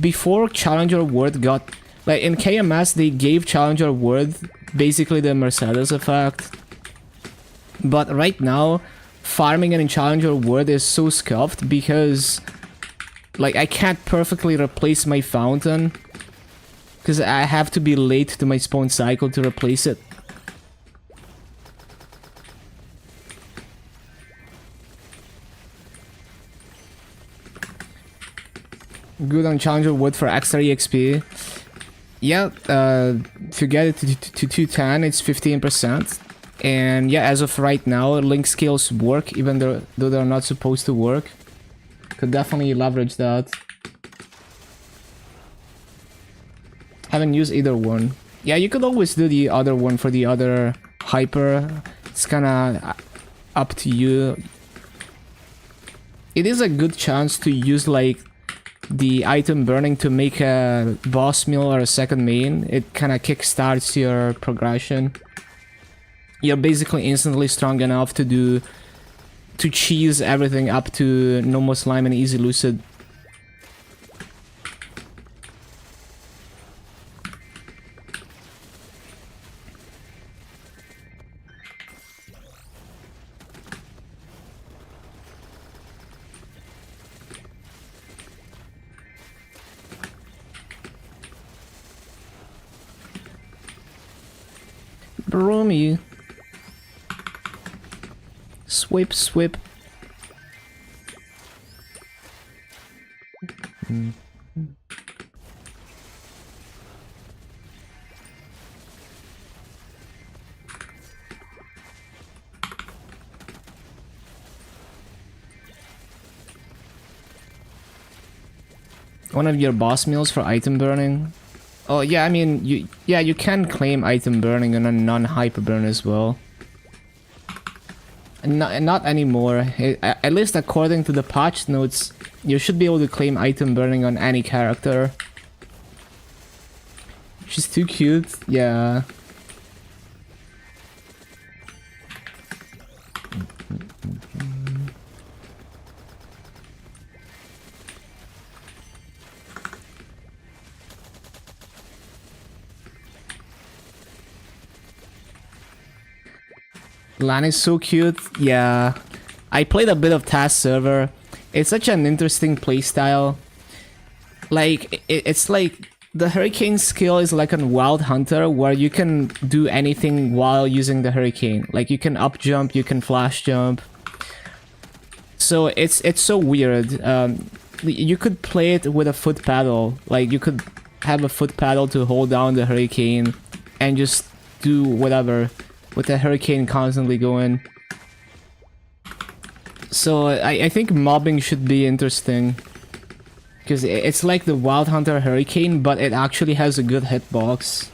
before Challenger Word got, like in KMS they gave Challenger Word basically the Mercedes effect. But right now, farming in Challenger Word is so scuffed because like I can't perfectly replace my Fountain. Because I have to be late to my spawn cycle to replace it. Good on Challenger Wood for extra EXP. Yeah, if you get it to 210, it's 15%. And yeah, as of right now, link skills work, even though they're not supposed to work. Could definitely leverage that. Haven't used either one. Yeah, you could always do the other one for the other hyper. It's kinda up to you. It is a good chance to use like the item burning to make a boss meal or a second main. It kinda kickstarts your progression. you're basically instantly strong enough to cheese everything up to normal slime and easy lucid. Broomy. Sweep, sweep. One of your boss meals for item burning. Oh yeah, I mean you can claim item burning on a non-hyper burn as well. Not anymore. At least according to the patch notes, you should be able to claim item burning on any character. She's too cute. Yeah. Lan is so cute. Yeah. I played a bit of Task Server. It's such an interesting playstyle. Like, it's like the Hurricane skill is like on Wild Hunter, where you can do anything while using the Hurricane. Like, you can up jump, you can flash jump. So it's so weird. You could play it with a foot paddle. Like, you could have a foot paddle to hold down the Hurricane and just do whatever with the Hurricane constantly going. So I think mobbing should be interesting, because it's like the Wild Hunter Hurricane, but it actually has a good hitbox.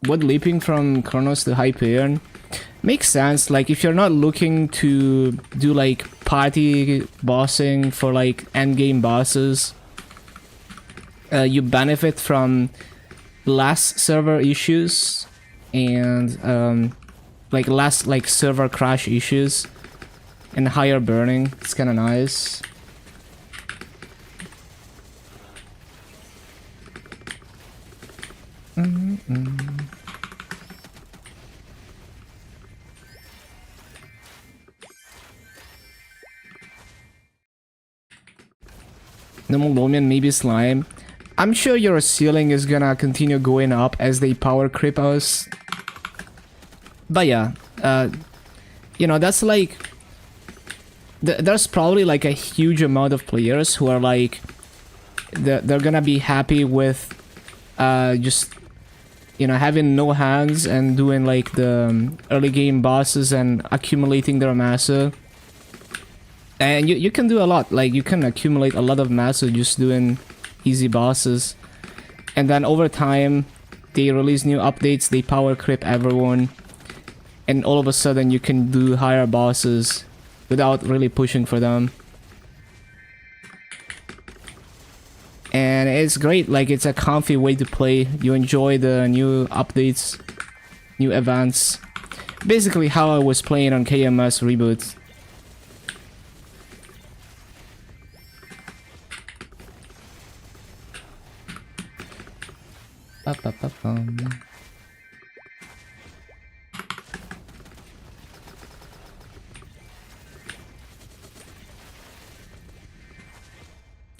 Would leaping from Chronos to Hyperion makes sense? Like, if you're not looking to do like party bossing for like endgame bosses, you benefit from less server issues and like less like server crash issues and higher burning. It's kind of nice. Normal Lomian, maybe slime. I'm sure your ceiling is gonna continue going up as they power creep us. But yeah, you know, that's like... there's probably like a huge amount of players who are like... they're gonna be happy with just, you know, having no hands and doing like the early game bosses and accumulating their massa. And you can do a lot, like you can accumulate a lot of massa just doing easy bosses. And then over time, they release new updates, they power creep everyone. And all of a sudden you can do higher bosses without really pushing for them. And it's great, like it's a comfy way to play. You enjoy the new updates, new events. Basically how I was playing on KMS Reboot.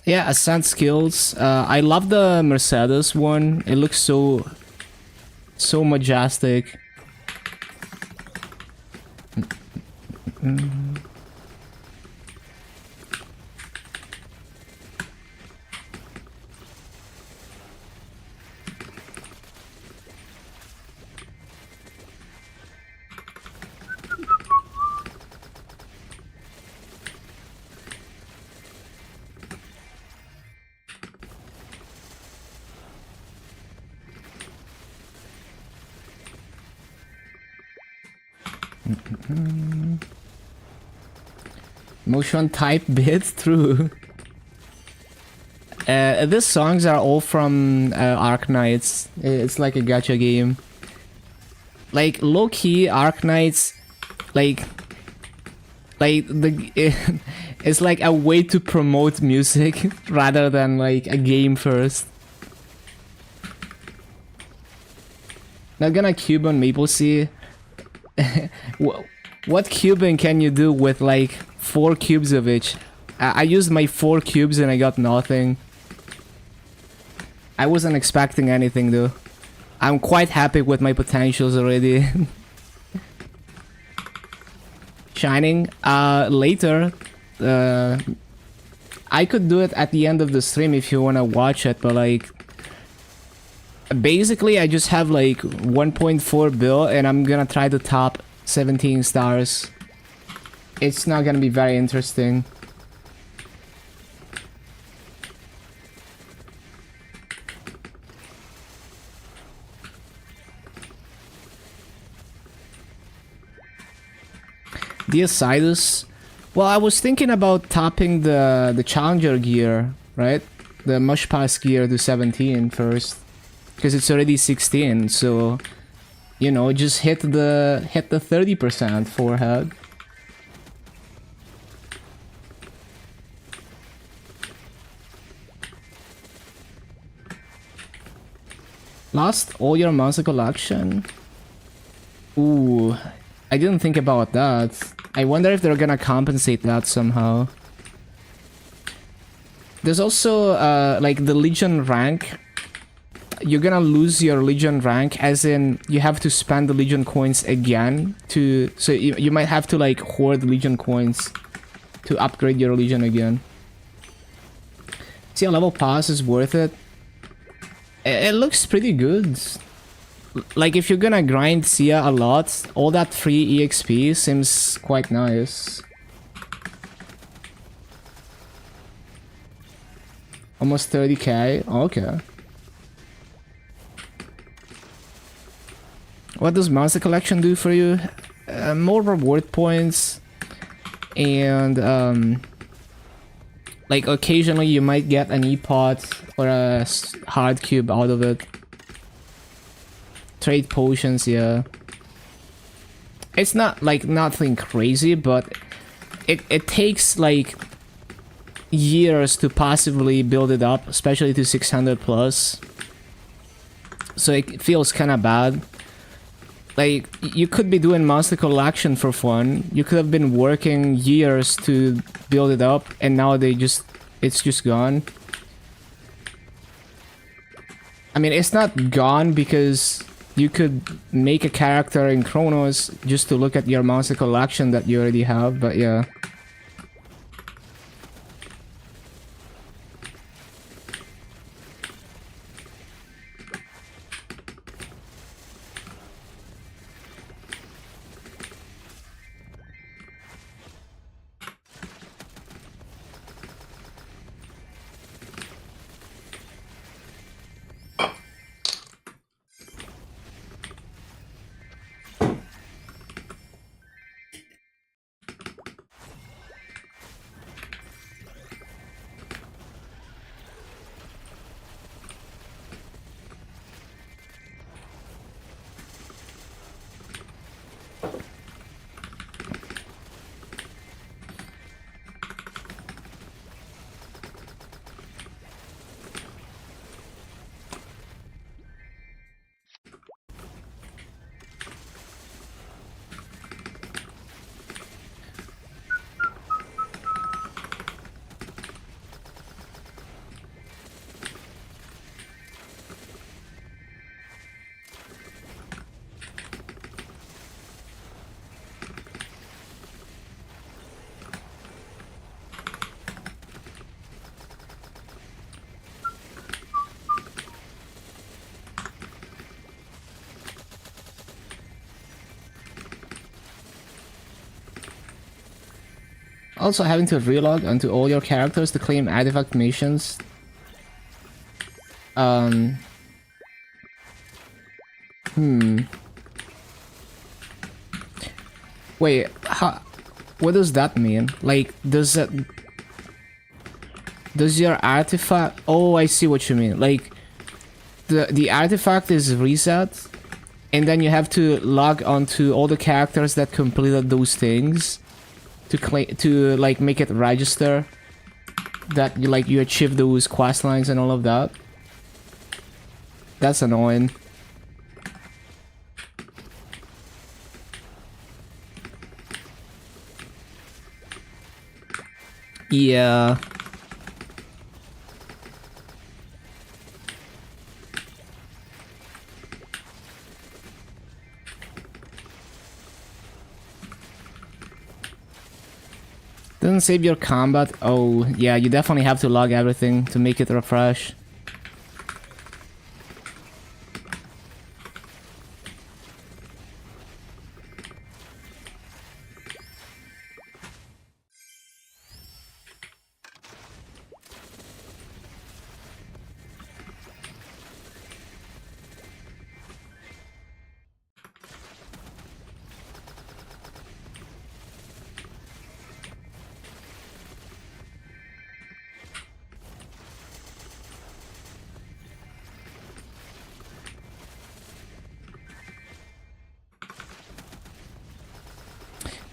Yeah, Ascent skills. I love the Mercedes one. It looks so majestic. Motion type bit through. These songs are all from Ark Knights. It's like a gacha game. Like low-key Ark Knights, like the it's like a way to promote music rather than like a game first. Not gonna cube on MapleStory. What cubing can you do with like 4 cubes of each? I used my 4 cubes and I got nothing. I wasn't expecting anything though. I'm quite happy with my potentials already. Shining, later. I could do it at the end of the stream if you wanna watch it, but like... Basically, I just have like 1.4 bill and I'm gonna try to top 17 stars. It's not gonna be very interesting. Deocidus. Well, I was thinking about topping the challenger gear, right? The mush pass gear to 17 first, because it's already 16. So, you know, just hit the 30% forehead. Lost all your monster collection. Ooh, I didn't think about that. I wonder if they're gonna compensate that somehow. There's also like the Legion rank. You're gonna lose your Legion rank, as in you have to spend the Legion coins again to... So you might have to like hoard Legion coins to upgrade your Legion again. See, a level pass is worth it. It looks pretty good. Like, if you're gonna grind Sia a lot, all that free EXP seems quite nice. Almost 30k? Okay. What does Monster Collection do for you? More reward points. And, like, occasionally you might get an E-pot or a hard cube out of it. Trade potions, yeah. It's not like nothing crazy, but it takes like years to passively build it up, especially to 600 plus. So it feels kind of bad. Like, you could be doing monster collection for fun. You could have been working years to build it up, and now it's just gone. I mean, it's not gone because you could make a character in Chronos just to look at your monster collection that you already have, but yeah. Also, having to relog onto all your characters to claim artifact missions. Wait, what does that mean? Like, does that... Does your artifact... Oh, I see what you mean. Like, the artifact is reset, and then you have to log onto all the characters that completed those things to like make it register that you achieve those quest lines and all of that. That's annoying. Yeah. Doesn't save your combat. Oh, yeah, you definitely have to log everything to make it refresh.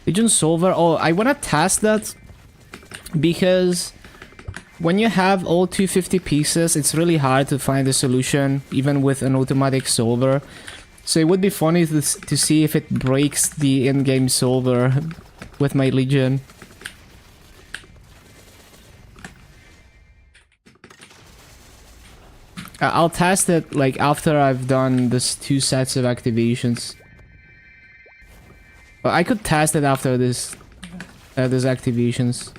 Legion Solver. Oh, I want to test that because when you have all 250 pieces, it's really hard to find a solution, even with an automatic solver. So it would be funny to see if it breaks the in-game solver with my Legion. I'll test it like after I've done this 2 sets of activations. Well, I could test it after these activations.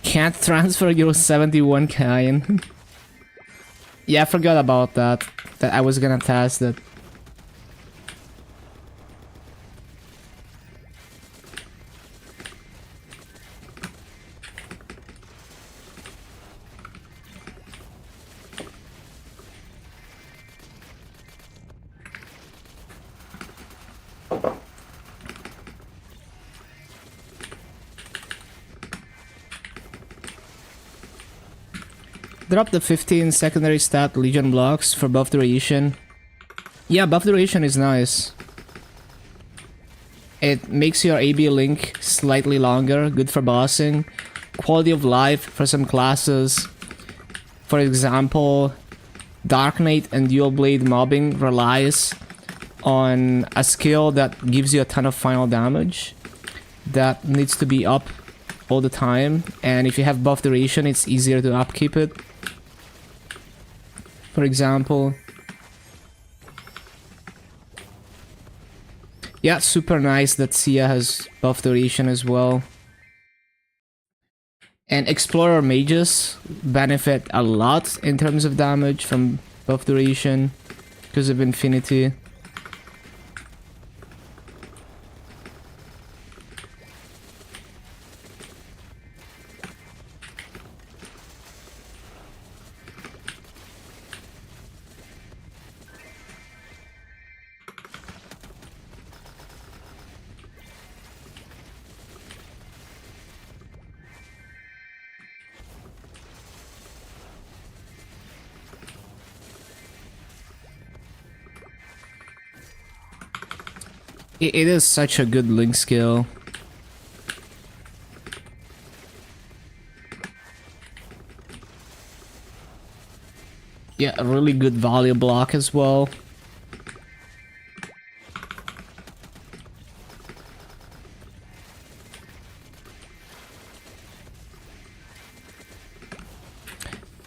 Can't transfer your 71 kind. Yeah, I forgot about that. That I was gonna test it. Drop the 15 secondary stat Legion blocks for buff duration. Yeah, buff duration is nice. It makes your AB link slightly longer, good for bossing. Quality of life for some classes. For example, Dark Knight and Dual Blade mobbing relies on a skill that gives you a ton of final damage. That needs to be up all the time, and if you have buff duration, it's easier to upkeep it. For example. Yeah, super nice that Sia has buff duration as well. And Explorer mages benefit a lot in terms of damage from buff duration because of Infinity. It is such a good link skill. Yeah, a really good volley block as well.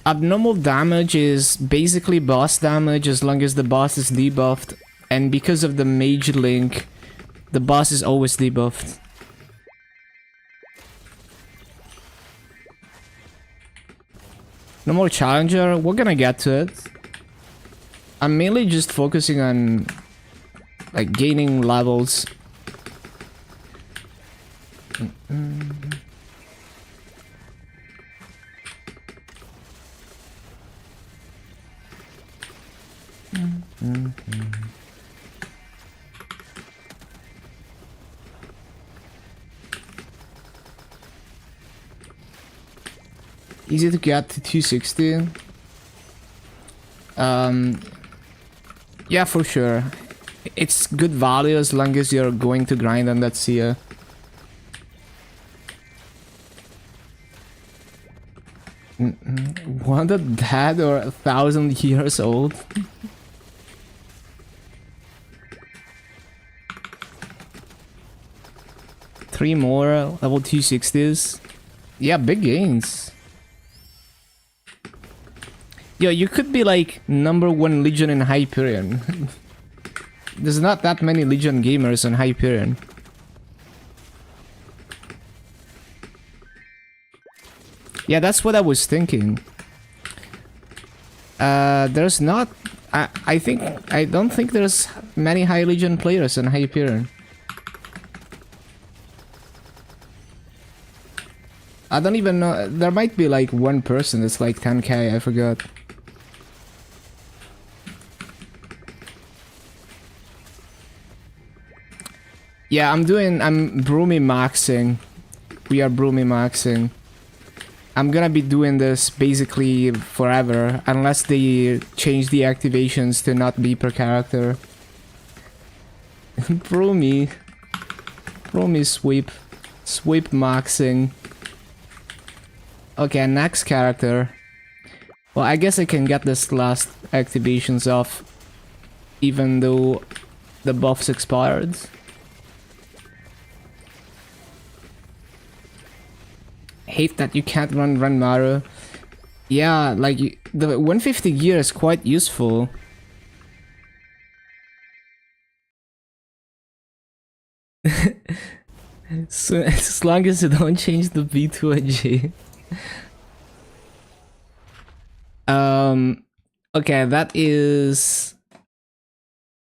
Abnormal damage is basically boss damage as long as the boss is debuffed, and because of the mage link, the boss is always debuffed. No more challenger, we're gonna get to it. I'm mainly just focusing on like gaining levels. Easy to get to 260. Yeah, for sure. It's good value as long as you're going to grind on that Sia. Wonder dead or 1,000 years old? Three more level 260s. Yeah, big gains. Yo, you could be like #1 Legion in Hyperion. There's not that many Legion gamers on Hyperion. Yeah, that's what I was thinking. There's not... I don't think there's many High Legion players on Hyperion. I don't even know... There might be like one person that's like 10k, I forgot. Yeah, I'm broomy maxing. We are broomy maxing. I'm gonna be doing this basically forever, unless they change the activations to not be per character. Broomy. Broomy sweep. Sweep maxing. Okay, next character. Well, I guess I can get this last activations off, even though the buff's expired. Hate that you can't run Maru. Yeah, like the 150 gear is quite useful. So as long as you don't change the B to a J. Okay, that is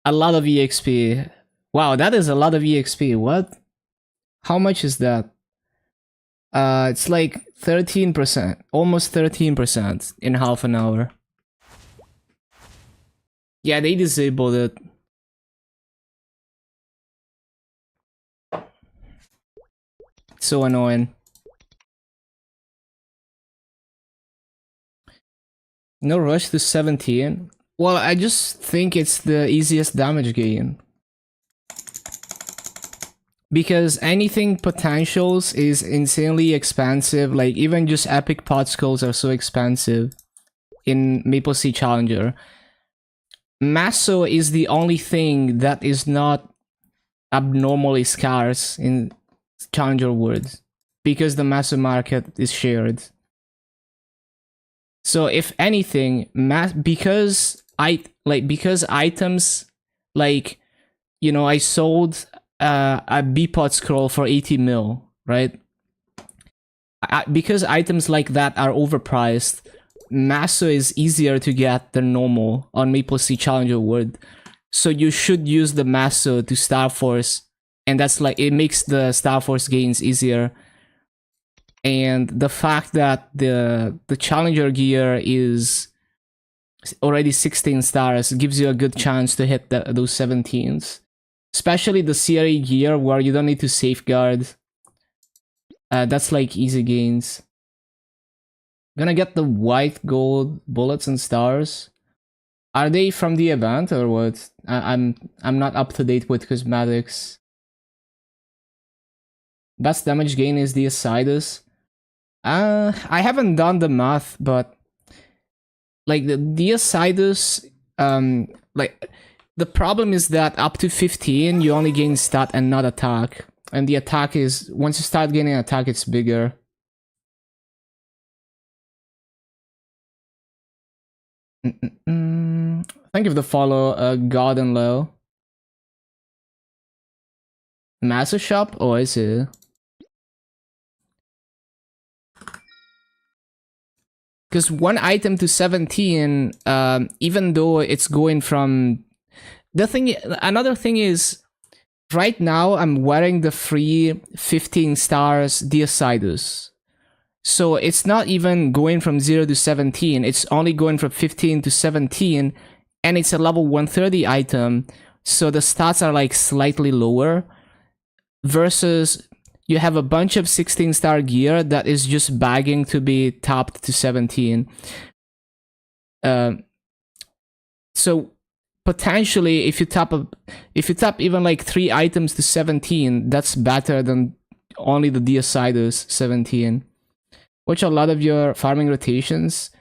a lot of EXP. Wow, that is a lot of EXP. What? How much is that? It's like 13%, almost 13% in half an hour. Yeah, they disabled it. So annoying. No rush to 17. Well, I just think it's the easiest damage gain. Because anything potentials is insanely expensive, like even just epic pot skulls are so expensive in MapleStory Challenger. Masso is the only thing that is not abnormally scarce in Challenger Worlds, because the Masso market is shared. So if anything, because items, like, you know, I sold a B-pot scroll for 80 mil, right? Because items like that are overpriced, Masso is easier to get than normal on MapleStory Challenger World. So you should use the Masso to Star Force, and that's like, it makes the Star Force gains easier. And the fact that the Challenger gear is already 16 stars gives you a good chance to hit those 17s. Especially the CRE gear where you don't need to safeguard. That's like easy gains. Gonna get the white gold bullets and stars. Are they from the event or what? I'm not up to date with cosmetics. Best damage gain is the Asidus. I haven't done the math, but like the Asidus, like the problem is that up to 15 you only gain stat and not attack, and the attack is, once you start gaining attack, it's bigger. Thank you for the follow, God and Low. Master shop? Oh, I see. Because one item to 17, even though it's going from... Another thing is, right now I'm wearing the free 15 stars Deocidus. So it's not even going from 0 to 17, it's only going from 15 to 17, and it's a level 130 item, so the stats are like slightly lower, versus you have a bunch of 16-star gear that is just begging to be topped to 17. So potentially, if you top even like 3 items to 17, that's better than only the Deocidus 17. Watch a lot of your farming rotations.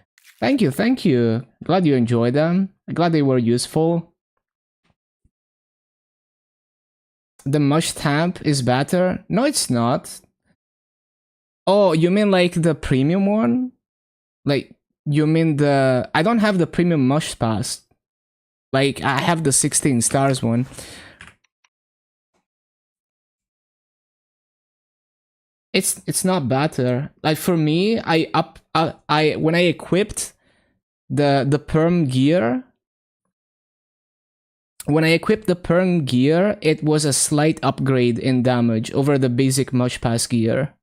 Thank you, thank you. Glad you enjoyed them. Glad they were useful. The mush tamp is better. No, it's not. Oh, you mean like the premium one? Like, you mean the... I don't have the premium mush pass. Like, I have the 16 stars one. It's not better. Like, for me, when I equipped the perm gear, it was a slight upgrade in damage over the basic mush pass gear.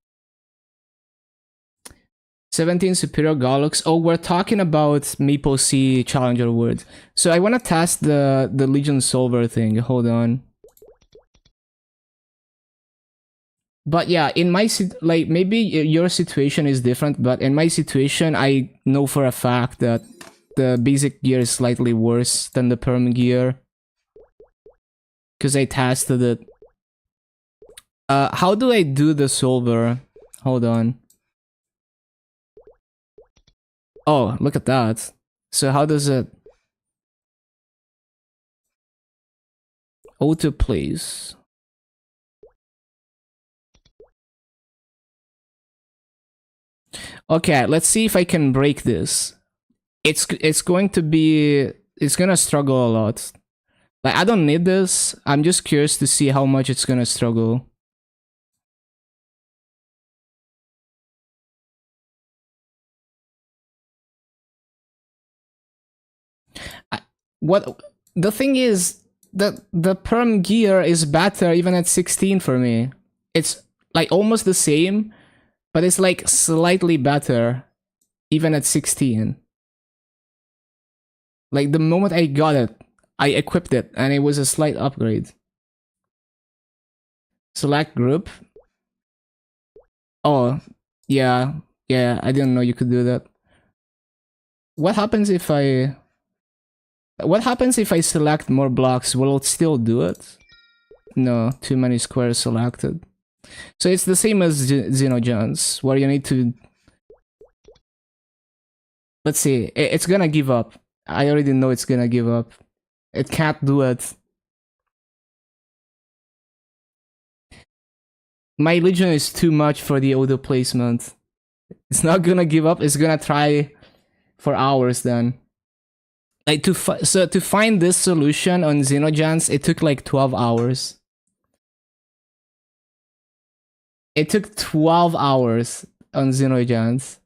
17 superior Gollux. Oh, we're talking about Maple Sea Challenger Wood. So I want to test the Legion Solver thing. Hold on. But yeah, in my like, maybe your situation is different, but in my situation, I know for a fact that the basic gear is slightly worse than the perm gear. Because I tested it. How do I do the solver? Hold on. Oh, look at that. So how does it... Auto place. Okay, let's see if I can break this. It's gonna struggle a lot. Like, I don't need this. I'm just curious to see how much it's gonna struggle. What the thing is, the perm gear is better even at 16 for me. It's like almost the same, but it's like slightly better even at 16. Like, the moment I got it, I equipped it and it was a slight upgrade. Select group. Oh, yeah, I didn't know you could do that. What happens if I select more blocks? Will it still do it? No, too many squares selected. So it's the same as Xenogems, where you need to... Let's see, it's gonna give up. I already know it's gonna give up. It can't do it. My Legion is too much for the auto placement. It's not gonna give up, it's gonna try for hours then. Like, to find this solution on Xenogems, it took like 12 hours. It took 12 hours on Xenogems.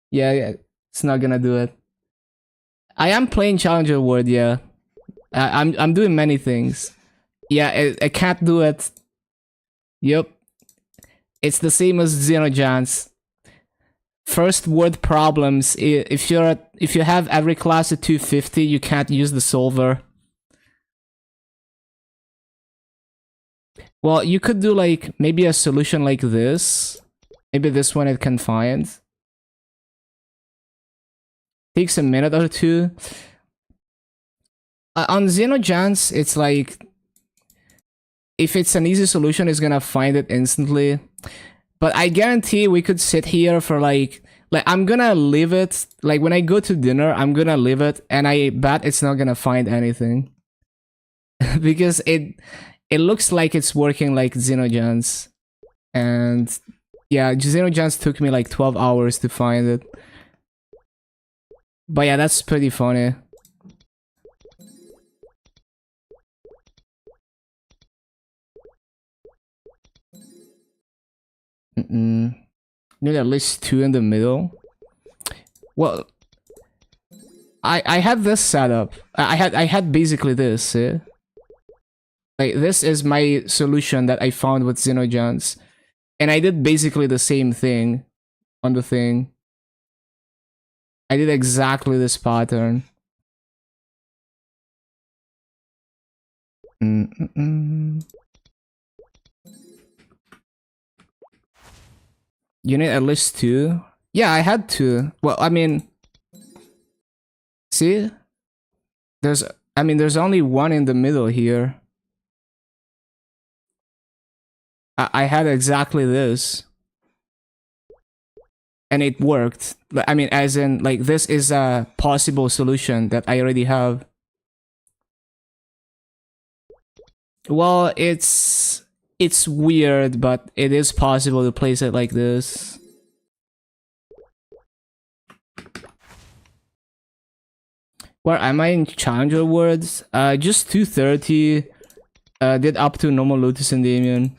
Yeah, it's not gonna do it. I am playing Challenger World, yeah. I'm doing many things. Yeah, I can't do it. Yep. It's the same as Xenogems. First world problems. If you have every class at 250, you can't use the solver. Well, you could do like maybe a solution like this. Maybe this one it can find. Takes a minute or two. On Xenogems, it's like, if it's an easy solution, it's gonna find it instantly. But I guarantee we could sit here for like I'm gonna leave it. Like, when I go to dinner, I'm gonna leave it, and I bet it's not gonna find anything. Because it looks like it's working like Xenogems. And yeah, Xenogems took me like 12 hours to find it. But yeah, that's pretty funny. Need at least 2 in the middle. Well, I had this setup. I had basically this. See? Like, this is my solution that I found with Xenogems, and I did basically the same thing on the thing. I did exactly this pattern. Mm-mm-mm. You need at least 2? Yeah, I had 2. Well, I mean, see? There's, I mean, there's only 1 in the middle here. I had exactly this. And it worked. I mean, as in, like, this is a possible solution that I already have. Well, it's weird, but it is possible to place it like this. Where am I in Challenger Words? Just 230. Did up to normal Lotus and Damien.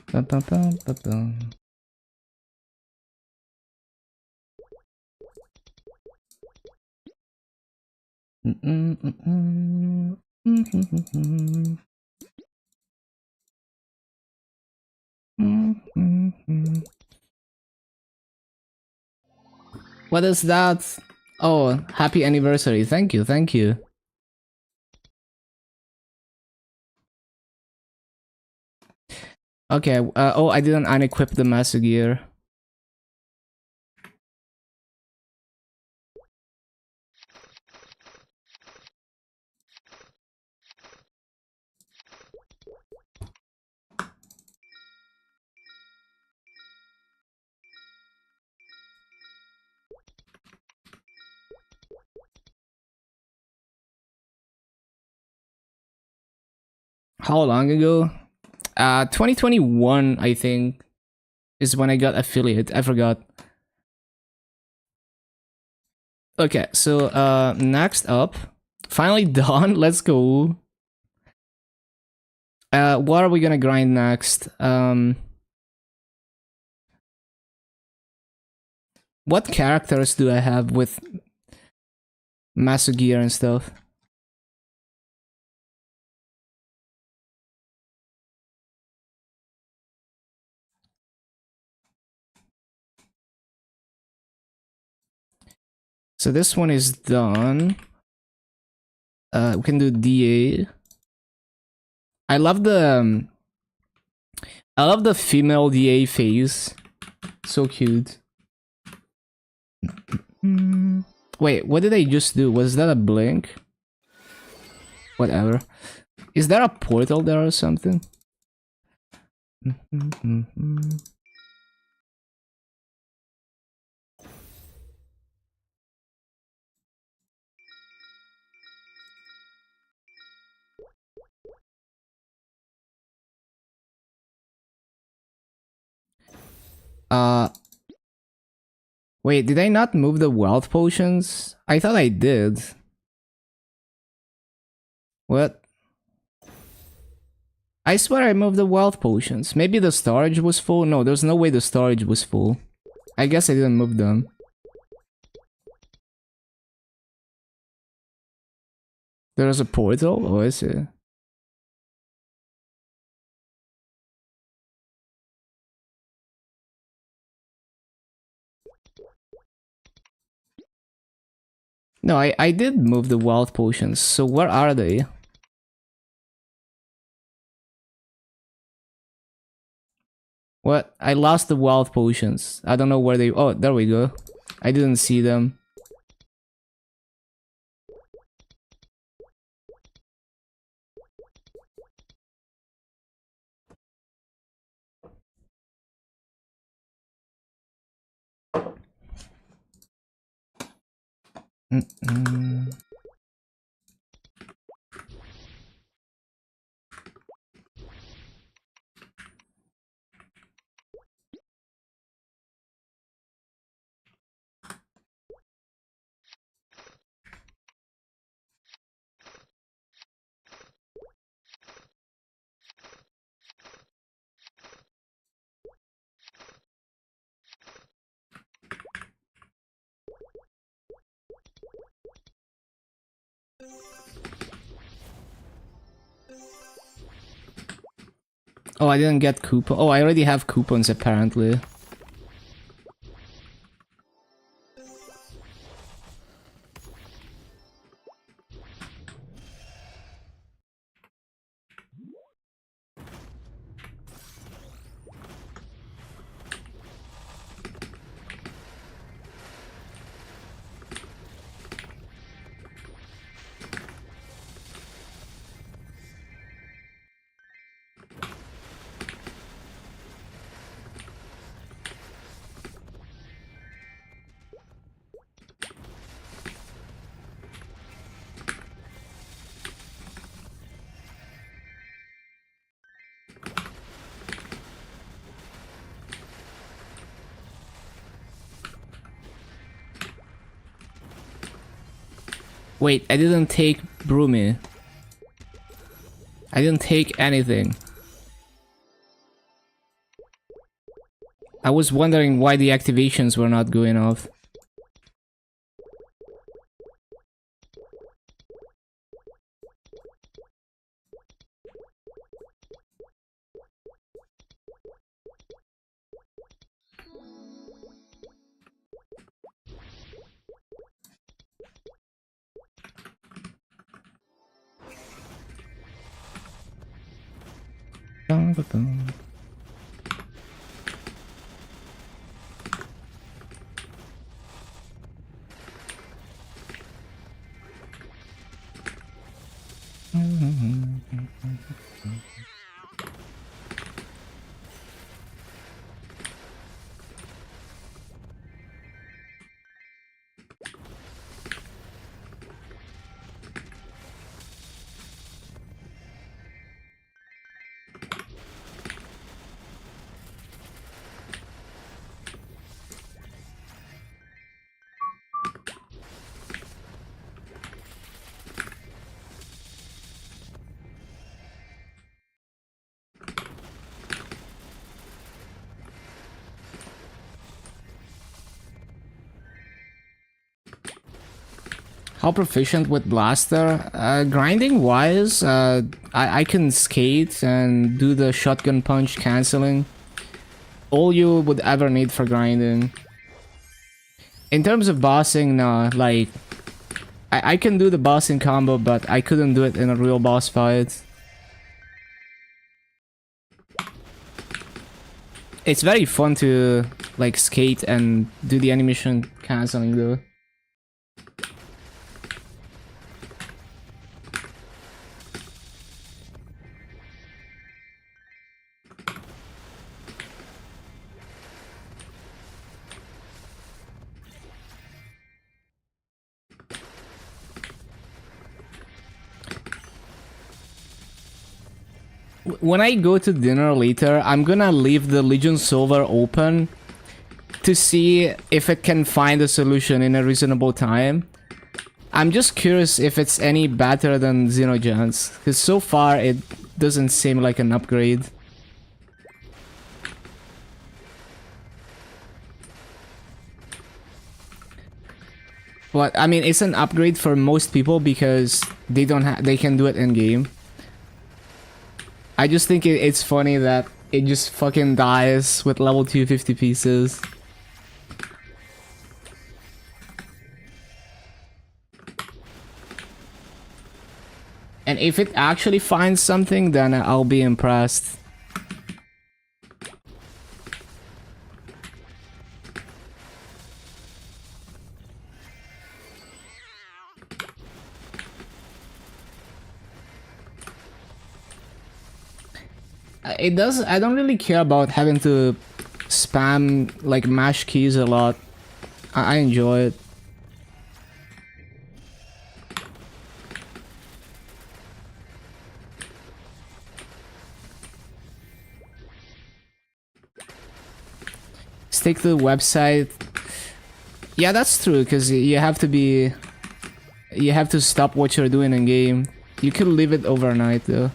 Bum, bum, bum, bum, bum. What is that? Oh, happy anniversary. Thank you, thank you. Okay, oh, I didn't unequip the master gear. How long ago? 2021, I think, is when I got affiliate. I forgot. Okay, so next up, finally done. Let's go. What are we gonna grind next? What characters do I have with master gear and stuff? So this one is done. We can do DA. I love the female DA phase. So cute. Wait, what did I just do? Was that a blink? Whatever. Is there a portal there or something? Uh, wait, did I not move the wealth potions? I thought I did. What? I swear I moved the wealth potions. Maybe the storage was full? No, there's no way the storage was full. I guess I didn't move them. There's a portal? Oh, I see. No, I did move the wealth potions. So where are they? What? I lost the wealth potions. I don't know where they... Oh, there we go. I didn't see them. Oh, I didn't get coupon. Oh, I already have coupons apparently. Wait, I didn't take Broomy. I didn't take anything. I was wondering why the activations were not going off. How proficient with Blaster? Grinding wise, I can skate and do the shotgun punch canceling. All you would ever need for grinding. In terms of bossing, no, like... I can do the bossing combo, but I couldn't do it in a real boss fight. It's very fun to, like, skate and do the animation canceling though. When I go to dinner later, I'm gonna leave the Legion server open to see if it can find a solution in a reasonable time. I'm just curious if it's any better than Xenogems, because so far it doesn't seem like an upgrade. But I mean, it's an upgrade for most people because they can do it in game. I just think it's funny that it just fucking dies with level 250 pieces. And if it actually finds something, then I'll be impressed. It does. I don't really care about having to spam like mash keys a lot. I enjoy it. Stick to the website. Yeah, that's true, because you have to be... You have to stop what you're doing in game. You could leave it overnight though.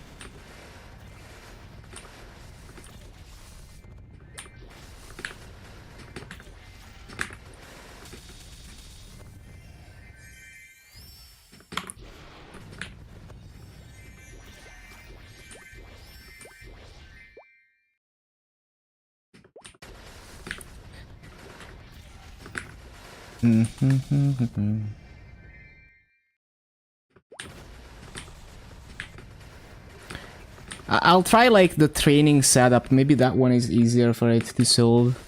I'll try like the training setup. Maybe that one is easier for it to solve.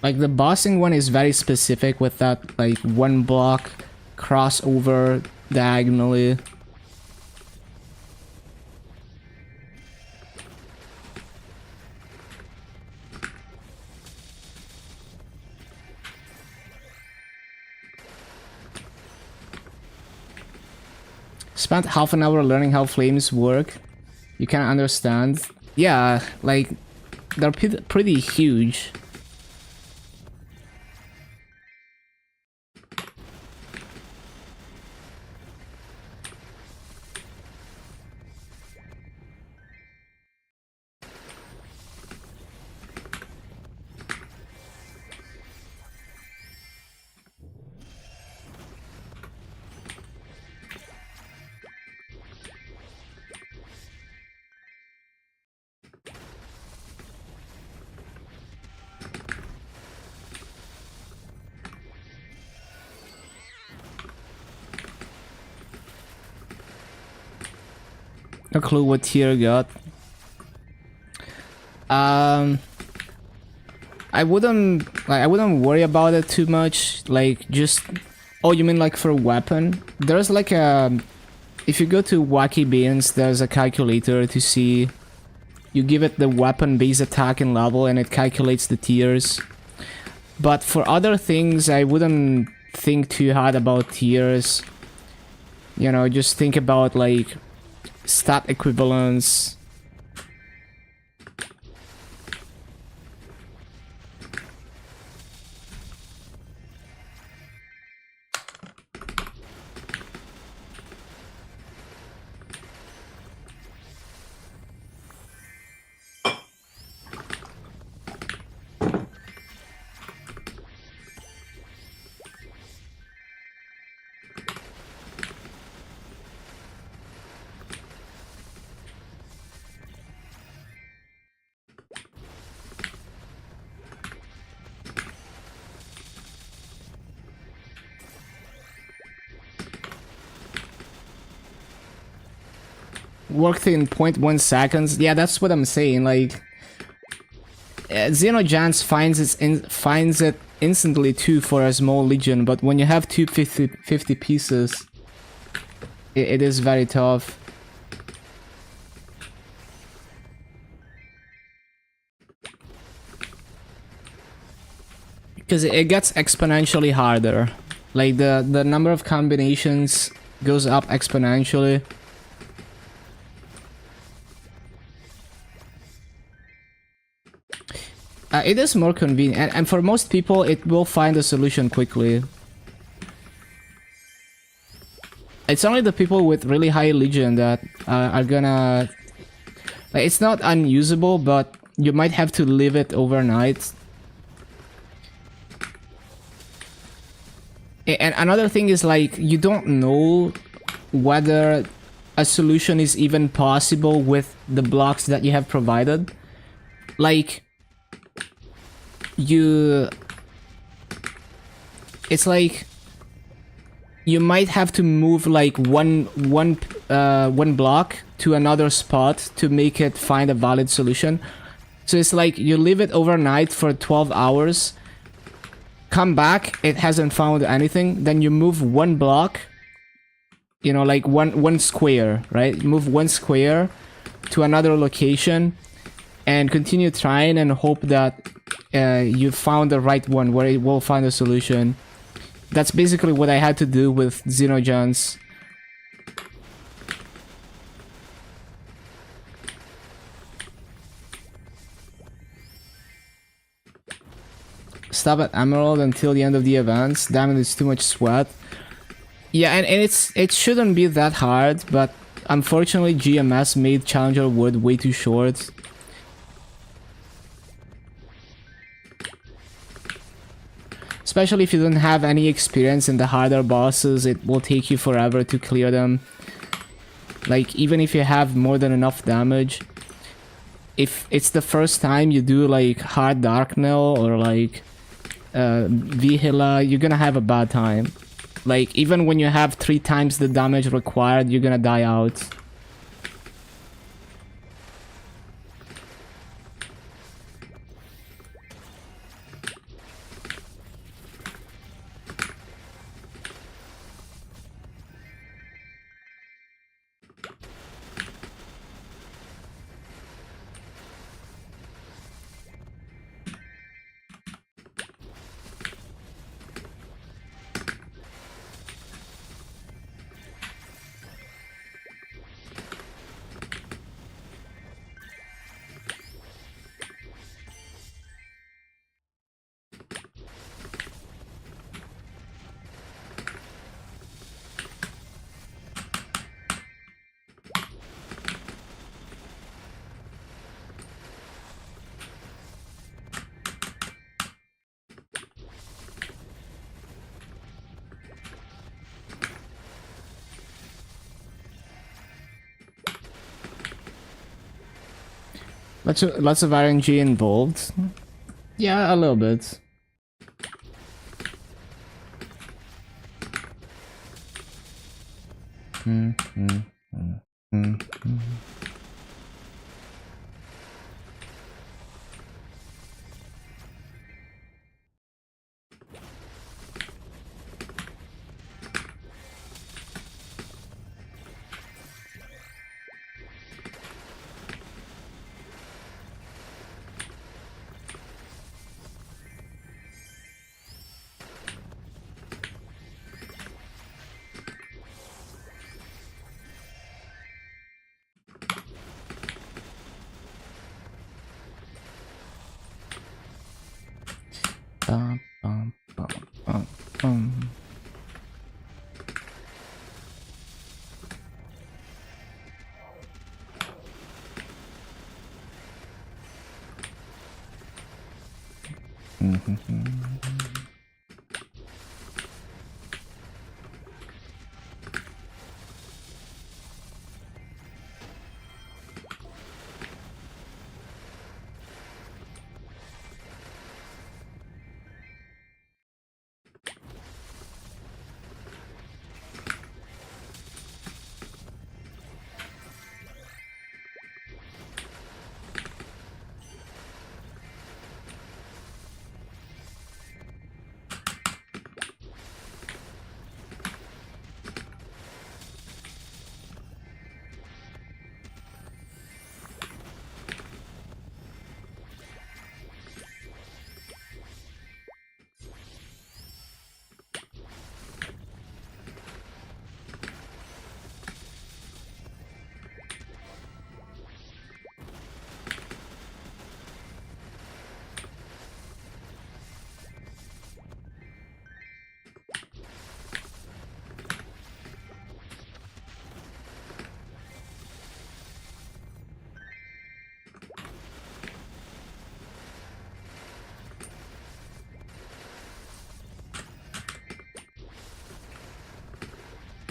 Like the bossing one is very specific with that like one block crossover diagonally. Spent half an hour learning how flames work. You can understand. Yeah, like they're pretty huge. No clue what tier got. I wouldn't worry about it too much. Like just, oh, you mean like for weapon? There's like a, if you go to Wacky Beans, there's a calculator to see. You give it the weapon base attack and level, and it calculates the tiers. But for other things, I wouldn't think too hard about tiers. You know, just think about like stat equivalence. Worked in 0.1 seconds. Yeah, that's what I'm saying. Like, Xenogence finds it instantly too for a small legion, but when you have 250 pieces, it is very tough. Because it gets exponentially harder. Like the number of combinations goes up exponentially. It is more convenient, and for most people, it will find a solution quickly. It's only the people with really high legion that are gonna... Like, it's not unusable, but you might have to leave it overnight. And another thing is, like, you don't know whether a solution is even possible with the blocks that you have provided. Like... It's like you might have to move like one block to another spot to make it find a valid solution. So it's like you leave it overnight for 12 hours, come back, it hasn't found anything, then you move one block, you know, like one square, right? You move one square to another location and continue trying and hope that you found the right one where it will find a solution. That's basically what I had to do with Xenogence. Stop at Emerald until the end of the events. Damn it, it's too much sweat. Yeah, and it shouldn't be that hard, but unfortunately GMS made Challenger Wood way too short. Especially if you don't have any experience in the harder bosses, it will take you forever to clear them. Like, even if you have more than enough damage. if it's the first time you do like hard Darknell or like Vihila, you're gonna have a bad time. Like even when you have 3 times the damage required, you're gonna die out. Lots of RNG involved. Yeah, a little bit. Bum, bum, bum, bum, bum.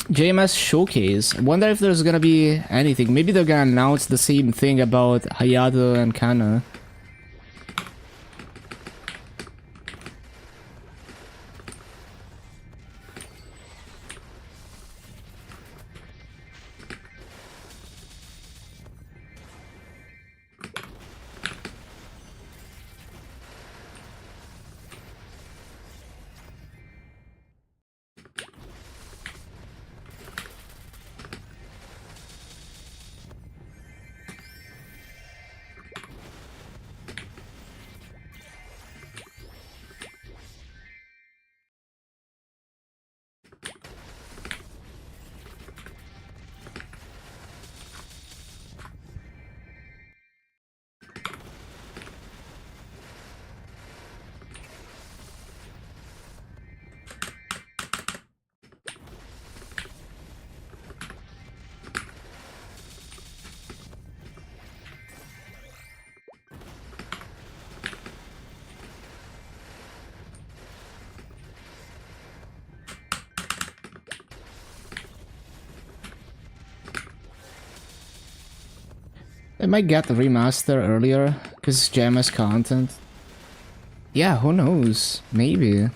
JMS Showcase. Wonder if there's gonna be anything. Maybe they're gonna announce the same thing about Hayato and Kana. It might get the remaster earlier, because it's JMS content. Yeah, who knows? Maybe.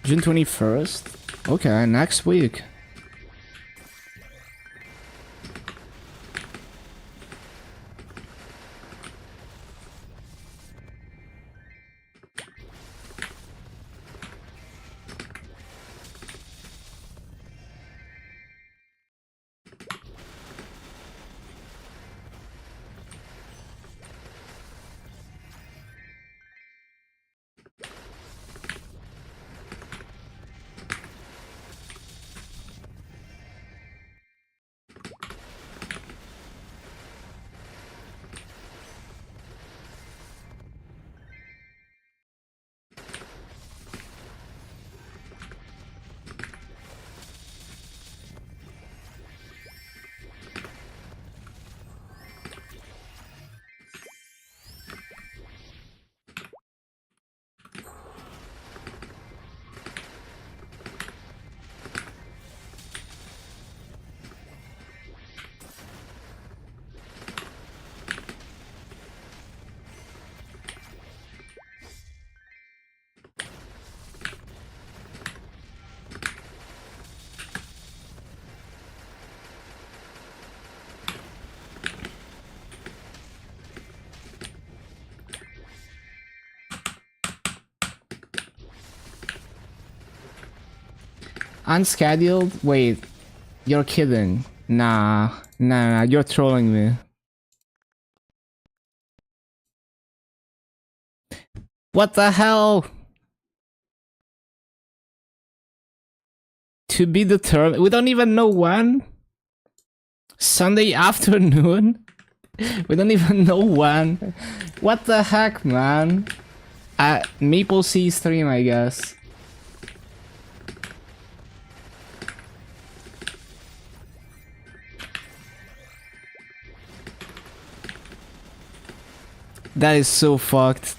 June 21st? Okay, next week. Unscheduled? Wait, you're kidding. Nah, you're trolling me. What the hell? To be determined. We don't even know when? Sunday afternoon? We don't even know when. What the heck, man? MapleStory stream, I guess. That is so fucked.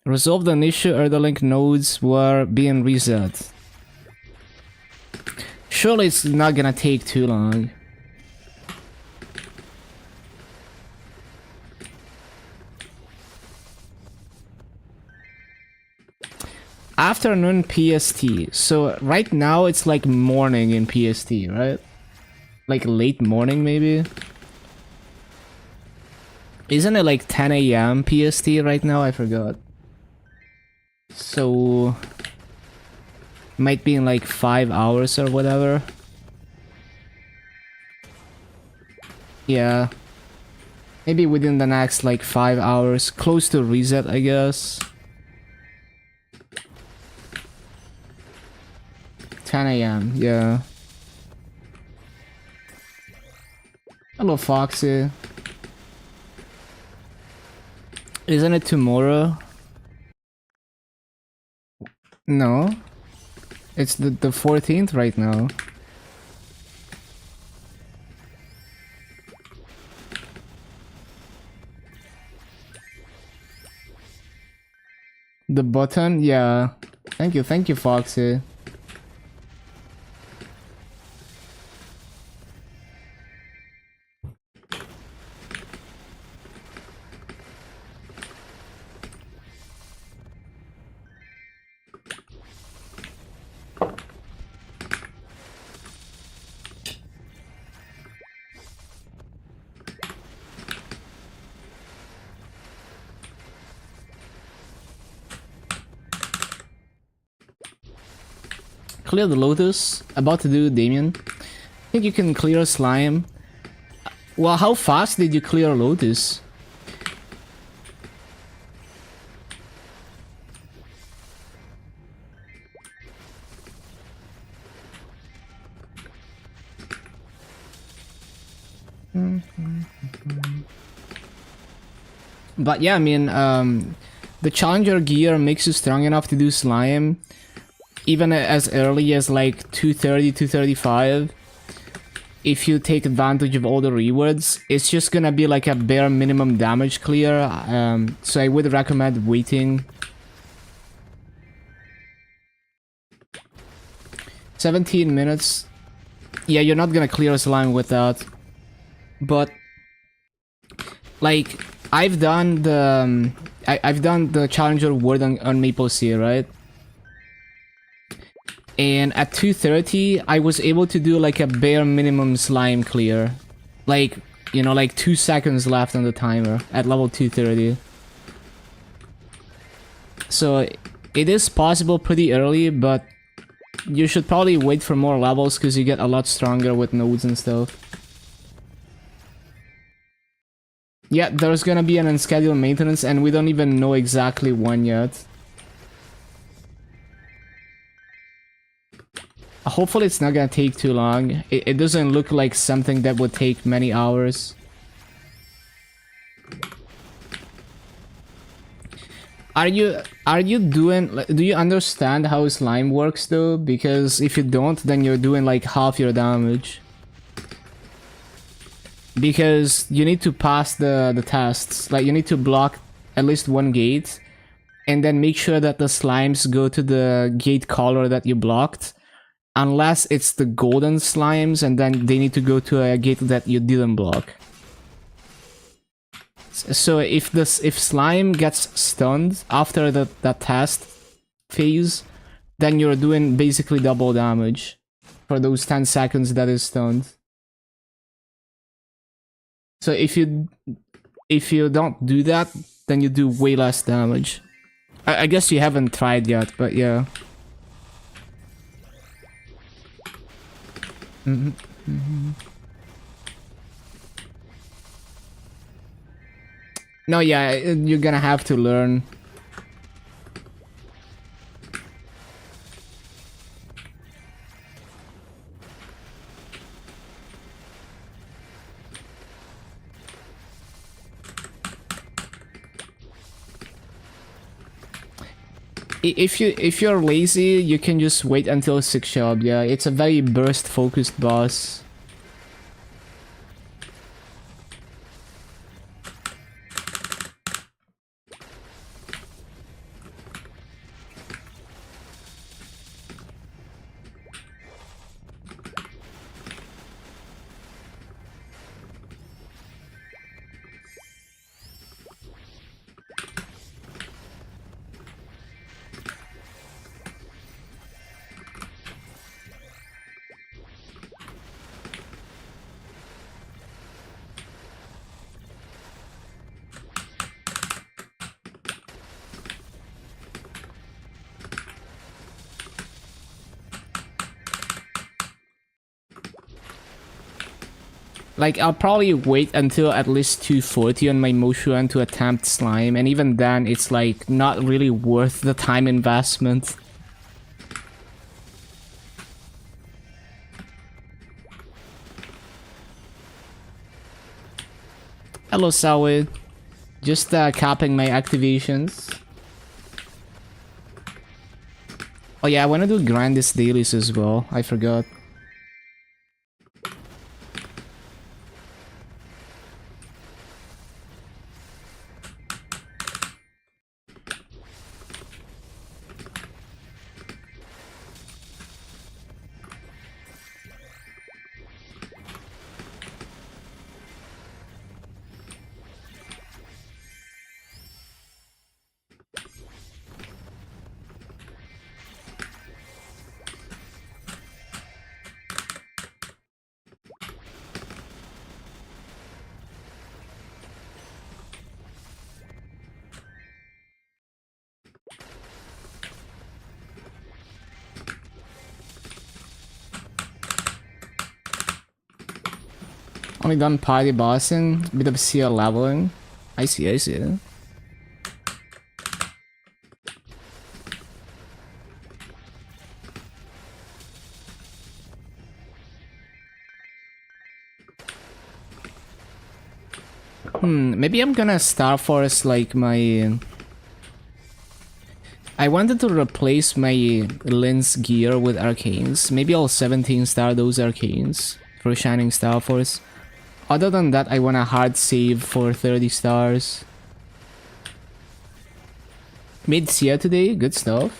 Resolved an issue, Erdlink nodes were being reset. Surely it's not gonna take too long. Afternoon PST. So right now it's like morning in PST, right? Like late morning maybe? Isn't it like 10 AM PST right now? I forgot. So might be in like 5 hours or whatever. Yeah. Maybe within the next like 5 hours. Close to reset, I guess. 10 AM, yeah. Hello, Foxy. Isn't it tomorrow? No. It's the 14th right now. The button? Yeah. Thank you, Foxy. Clear the Lotus. About to do, Damien. I think you can clear Slime. Well, how fast did you clear Lotus? But yeah, I mean, the Challenger gear makes you strong enough to do slime even as early as like 230, 235. If you take advantage of all the rewards, it's just gonna be like a bare minimum damage clear. So I would recommend waiting. 17 minutes. Yeah, you're not gonna clear slime with that. But like, I've done the I've done the Challenger Ward on MapleStory, right? And at 230, I was able to do like a bare minimum slime clear. Like, you know, like 2 seconds left on the timer at level 230. So it is possible pretty early, but you should probably wait for more levels because you get a lot stronger with nodes and stuff. Yeah, there's gonna be an unscheduled maintenance and we don't even know exactly when yet. Hopefully it's not gonna take too long. It doesn't look like something that would take many hours. Do you understand how slime works though? Because if you don't, then you're doing like half your damage. Because you need to pass the tests. Like you need to block at least one gate and then make sure that the slimes go to the gate color that you blocked. Unless it's the golden slimes and then they need to go to a gate that you didn't block. So if slime gets stunned after that test phase, then you're doing basically double damage for those 10 seconds that is stunned. So if you don't do that, then you do way less damage. I guess you haven't tried yet, but yeah. No, yeah, you're gonna have to learn. If you're lazy, you can just wait until 6 job. Yeah, it's a very burst focused boss. Like, I'll probably wait until at least 240 on my Moshuan to attempt slime, and even then, it's like not really worth the time investment. Hello, Sawid. Just capping my activations. Oh yeah, I wanna do Grandest dailies as well. I forgot. Only done party bossing, bit of CR leveling. I see, I see. Maybe I'm gonna Star Force like my... I wanted to replace my Lens gear with Arcanes. Maybe I'll 17 star those Arcanes for Shining Star Force. Other than that, I want a hard save for 30 stars. Made Sia today, good stuff.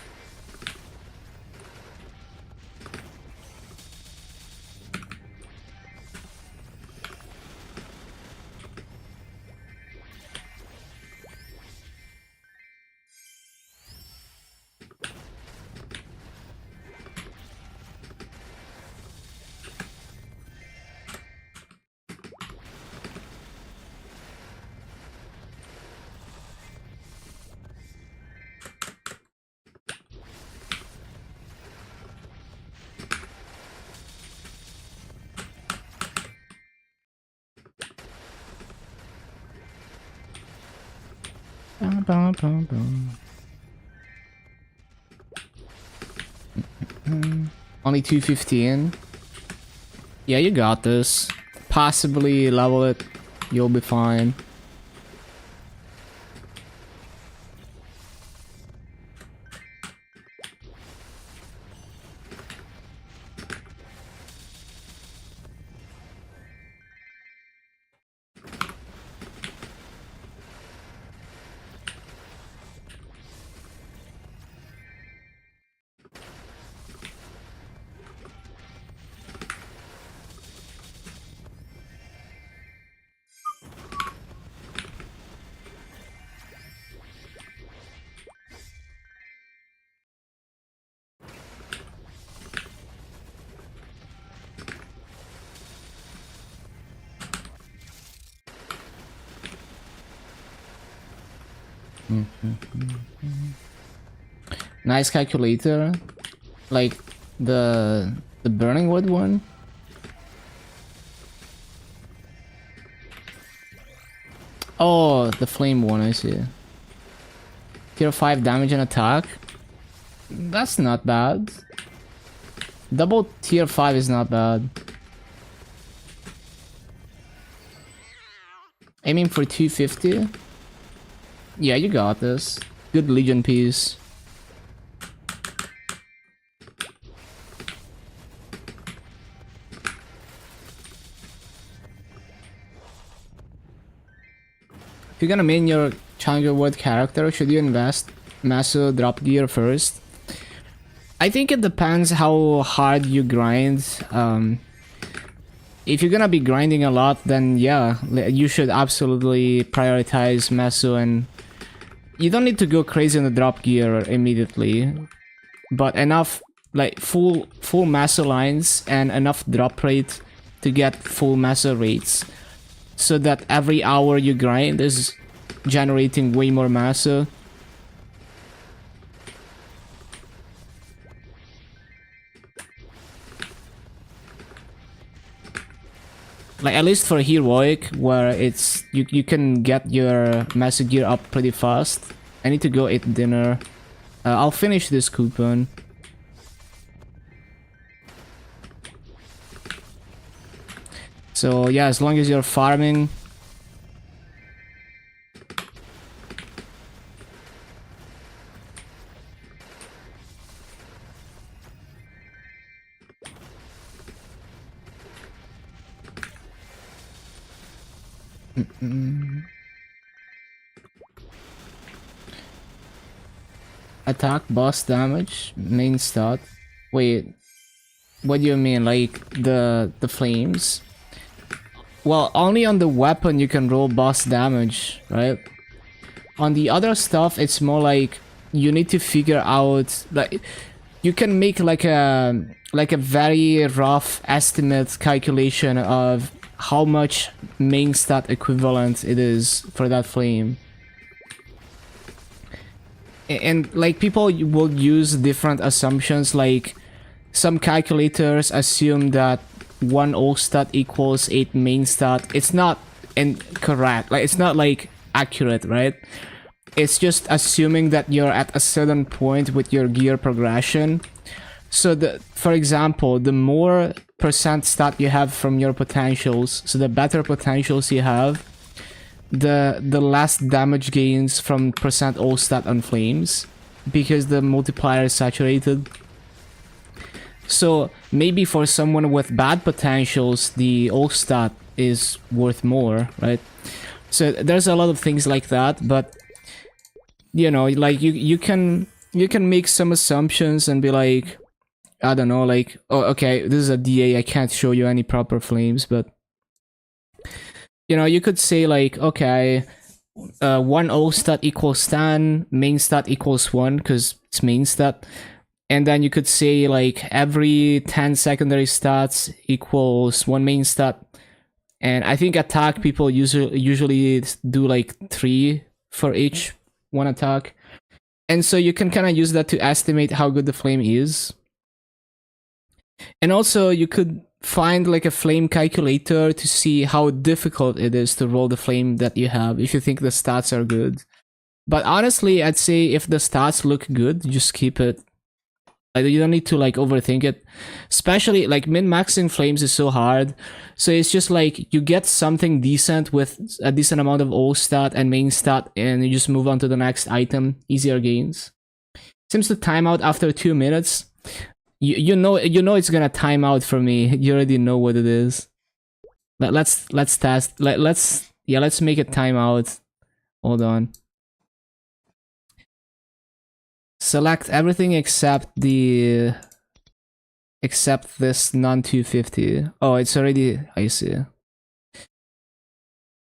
Only 215. Yeah, you got this. Possibly level it. You'll be fine. Nice calculator, like the burning wood one. Oh, the flame one, I see. Tier 5 damage and attack. That's not bad. Double tier 5 is not bad. Aiming for 250. Yeah, you got this. Good Legion piece. If you're gonna main your Challenger World character, should you invest Maso drop gear first? I think it depends how hard you grind. If you're gonna be grinding a lot, then yeah, you should absolutely prioritize Maso, and you don't need to go crazy on the drop gear immediately, but enough, like full Maso lines and enough drop rate to get full Maso rates, so that every hour you grind is generating way more Maso. Like at least for heroic, where it's you can get your Maso gear up pretty fast. I need to go eat dinner. I'll finish this coupon. So yeah, as long as you're farming. Attack, boss damage, main stat. Wait, what do you mean? Like the flames? Well, only on the weapon you can roll boss damage, right? On the other stuff, it's more like you need to figure out, like you can make like a very rough estimate calculation of how much main stat equivalent it is for that flame. And like people will use different assumptions, like some calculators assume that 1 ult stat equals 8 main stat. It's not correct, like it's not like accurate, right? It's just assuming that you're at a certain point with your gear progression. So for example, the more percent stat you have from your potentials, so the better potentials you have, the less damage gains from percent all stat on flames because the multiplier is saturated. So maybe for someone with bad potentials, the all stat is worth more, right? So there's a lot of things like that, but you know, like you can make some assumptions and be like, I don't know, like, oh, okay, this is a DA, I can't show you any proper flames, but you know, you could say like, okay, 1 all stat equals 10, main stat equals 1 because it's main stat. And then you could say like every 10 secondary stats equals 1 main stat. And I think attack people usually do like 3 for each one attack. And so you can kind of use that to estimate how good the flame is. And also you could find like a flame calculator to see how difficult it is to roll the flame that you have if you think the stats are good. But honestly, I'd say if the stats look good, just keep it. Like, you don't need to like overthink it. Especially like min-maxing flames is so hard. So it's just like you get something decent with a decent amount of all stat and main stat and you just move on to the next item. Easier gains. Seems to time out after 2 minutes. You know it's gonna time out for me. You already know what it is. Let's test. Let's make it time out. Hold on. Select everything except this non-250. Oh, it's already, I see.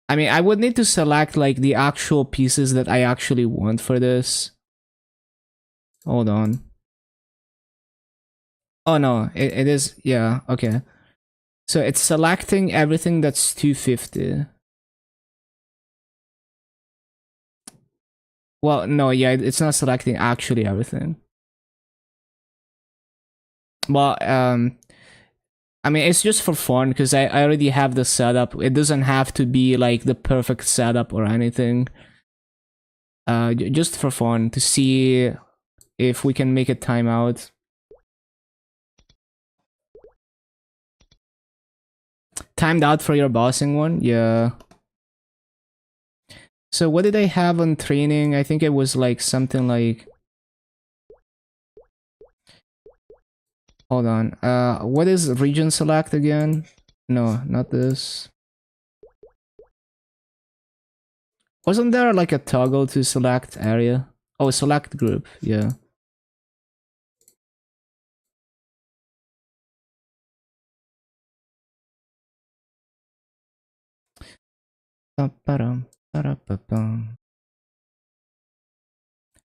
I mean, I would need to select like the actual pieces that I actually want for this. Hold on. Oh no, it is, yeah, okay. So it's selecting everything that's 250. Well, no, yeah, it's not selecting actually everything. Well, I mean, it's just for fun because I already have the setup. It doesn't have to be like the perfect setup or anything. Just for fun to see if we can make it time out. Timed out for your bossing one? Yeah. So what did I have on training? I think it was like something like... Hold on. What is region select again? No, not this. Wasn't there like a toggle to select area? Oh, select group, yeah.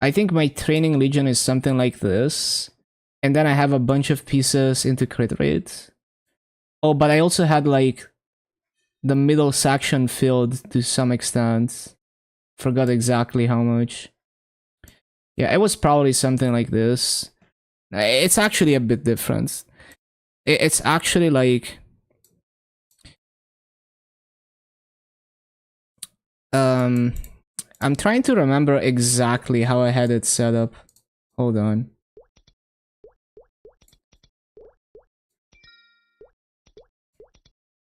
I think my training legion is something like this. And then I have a bunch of pieces into crit rate. Oh, but I also had like the middle section filled to some extent. Forgot exactly how much. Yeah, it was probably something like this. It's actually a bit different. It's actually like... I'm trying to remember exactly how I had it set up. Hold on.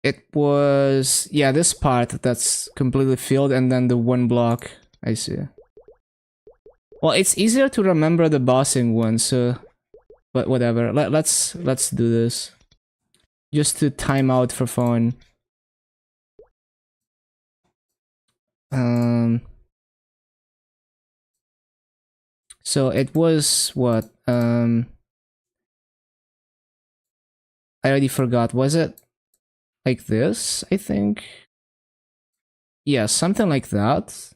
It was... yeah, this part that's completely filled and then the one block. I see. Well, it's easier to remember the bossing one, so... but whatever. Let's do this. Just to time out for fun. So it was what? I already forgot. Was it like this? I think. Yeah, something like that.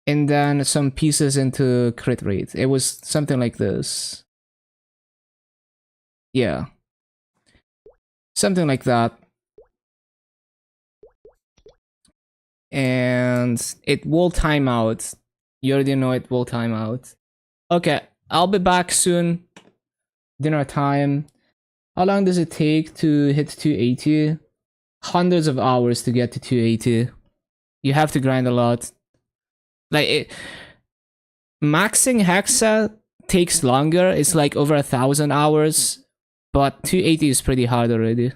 And then some pieces into crit rate. It was something like this. Yeah. Something like that. And it will time out. You already know it will time out. Okay, I'll be back soon. Dinner time. How long does it take to hit 280? Hundreds of hours to get to 280. You have to grind a lot. Like, maxing Hexa takes longer. It's like over 1,000 hours. But 280 is pretty hard already.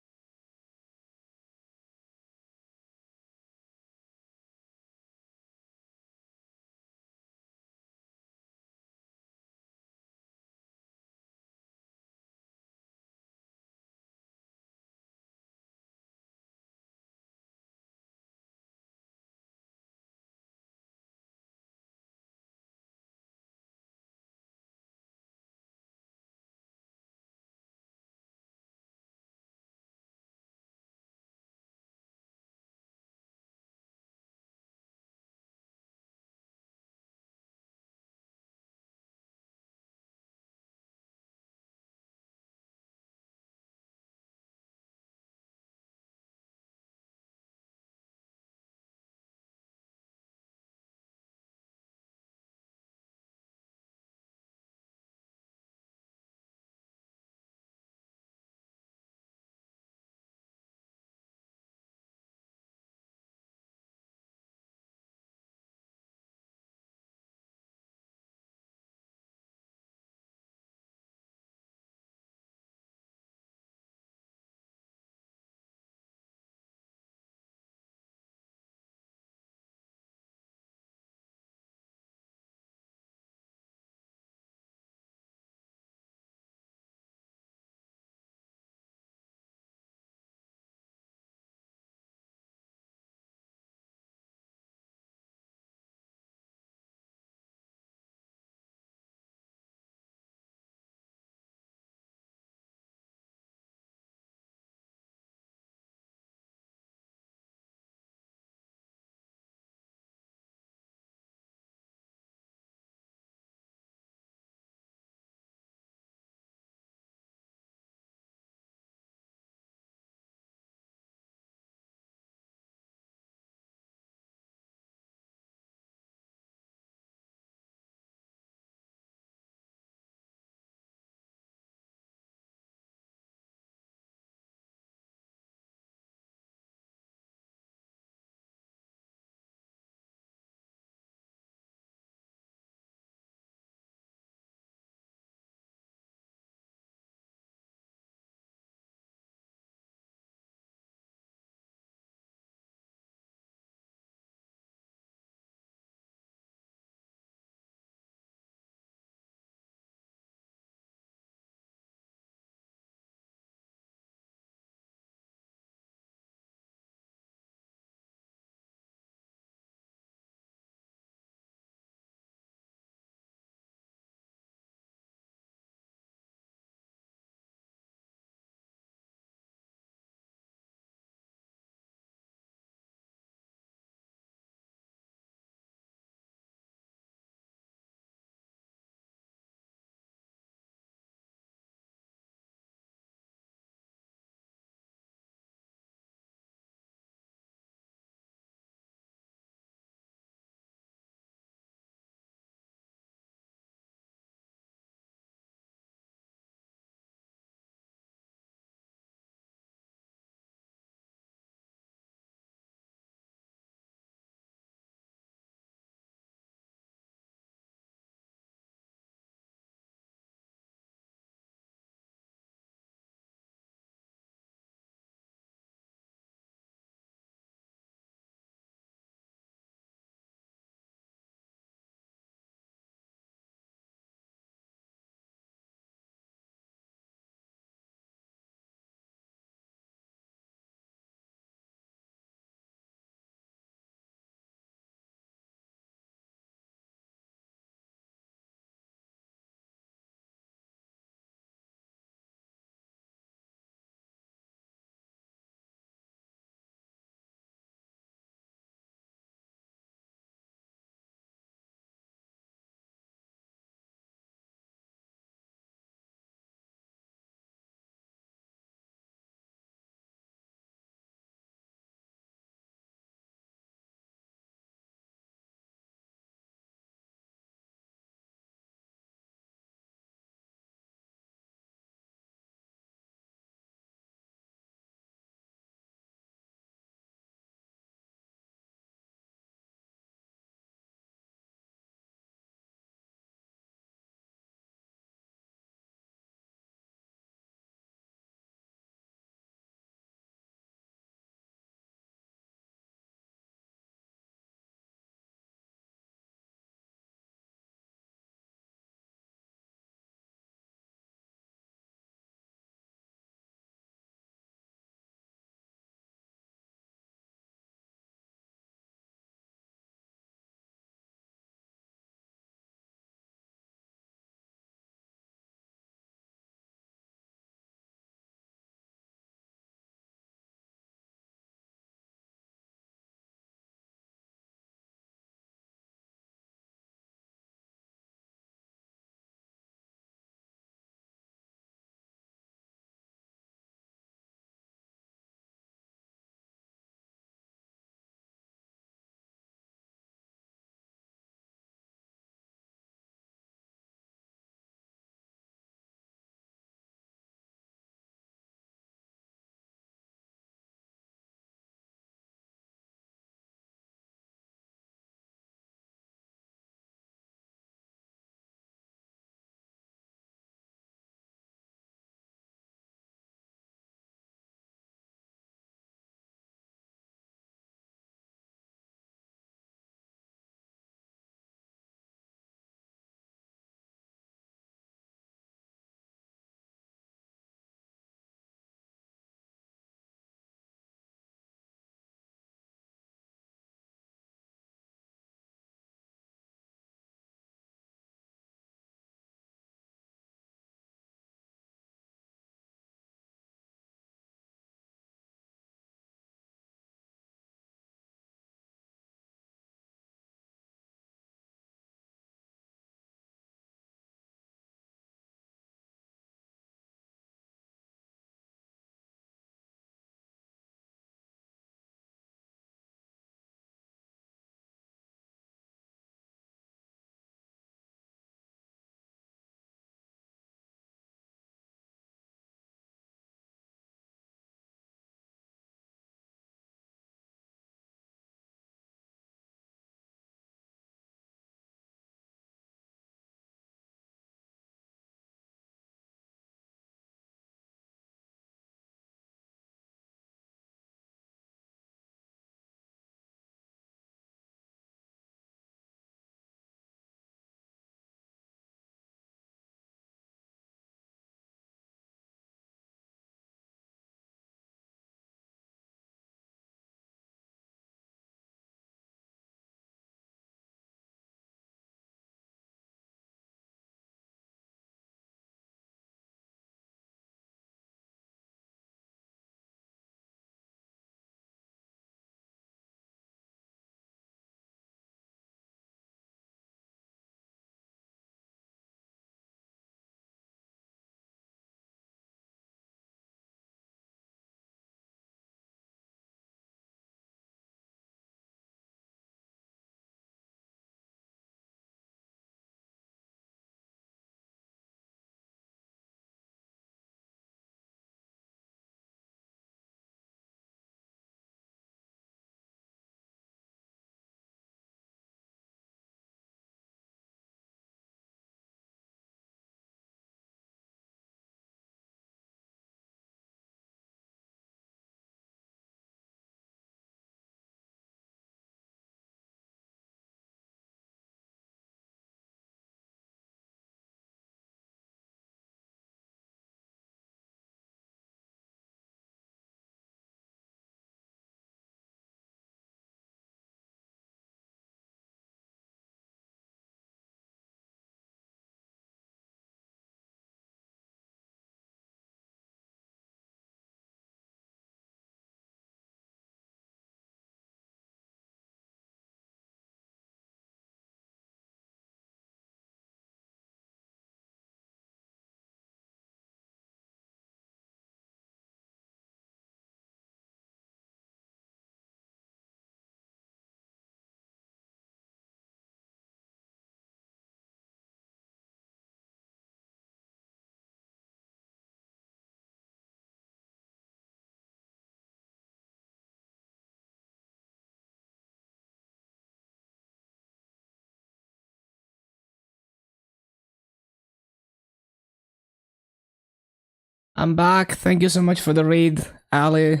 I'm back. Thank you so much for the raid, Ali.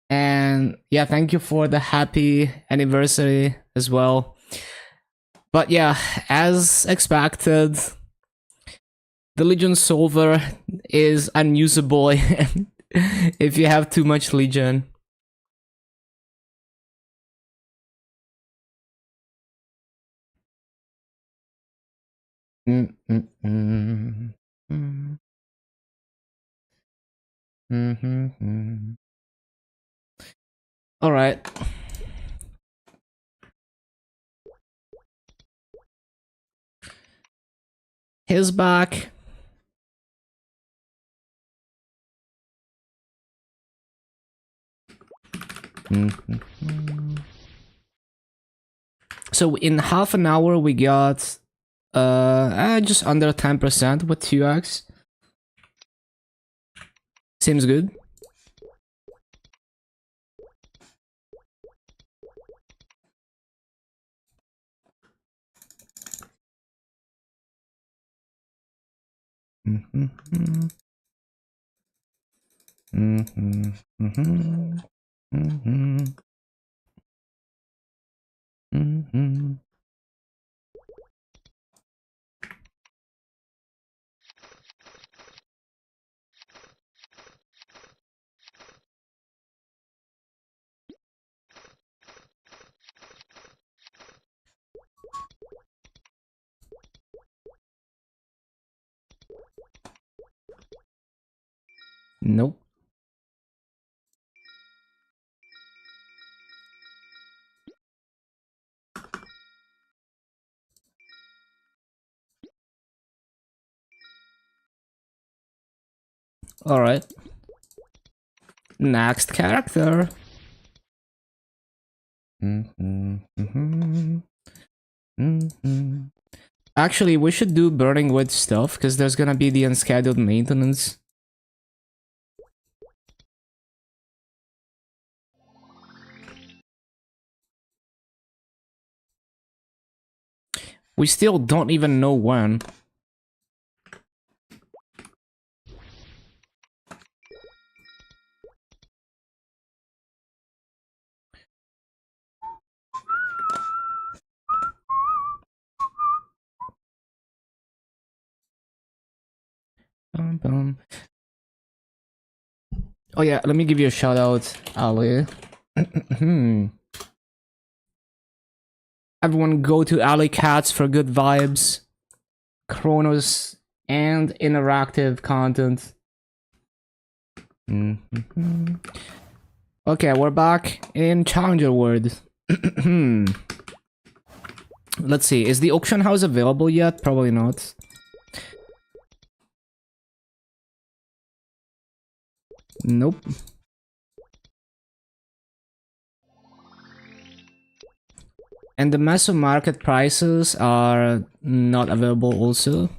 And yeah, thank you for the happy anniversary as well. But yeah, as expected, the Legion solver is unusable if you have too much Legion. All right. He's back. So in half an hour we got just under 10% with 2x. Seems good. Nope. All right. Next character. Actually, we should do burning wood stuff because there's gonna be the unscheduled maintenance. We still don't even know when. Oh yeah, let me give you a shout out, Ali. Everyone go to Alley Cats for good vibes, Chronos, and interactive content. Okay, we're back in Challenger World. Let's see, is the auction house available yet? Probably not. Nope. And the Meso market prices are not available also.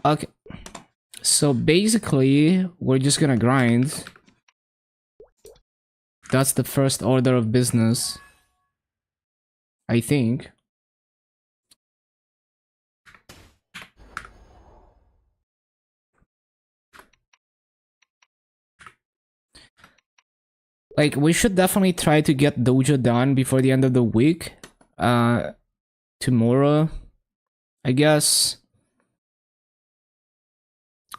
Okay. So basically, we're just gonna grind. That's the first order of business, I think. Like, we should definitely try to get Dojo done before the end of the week. Tomorrow, I guess.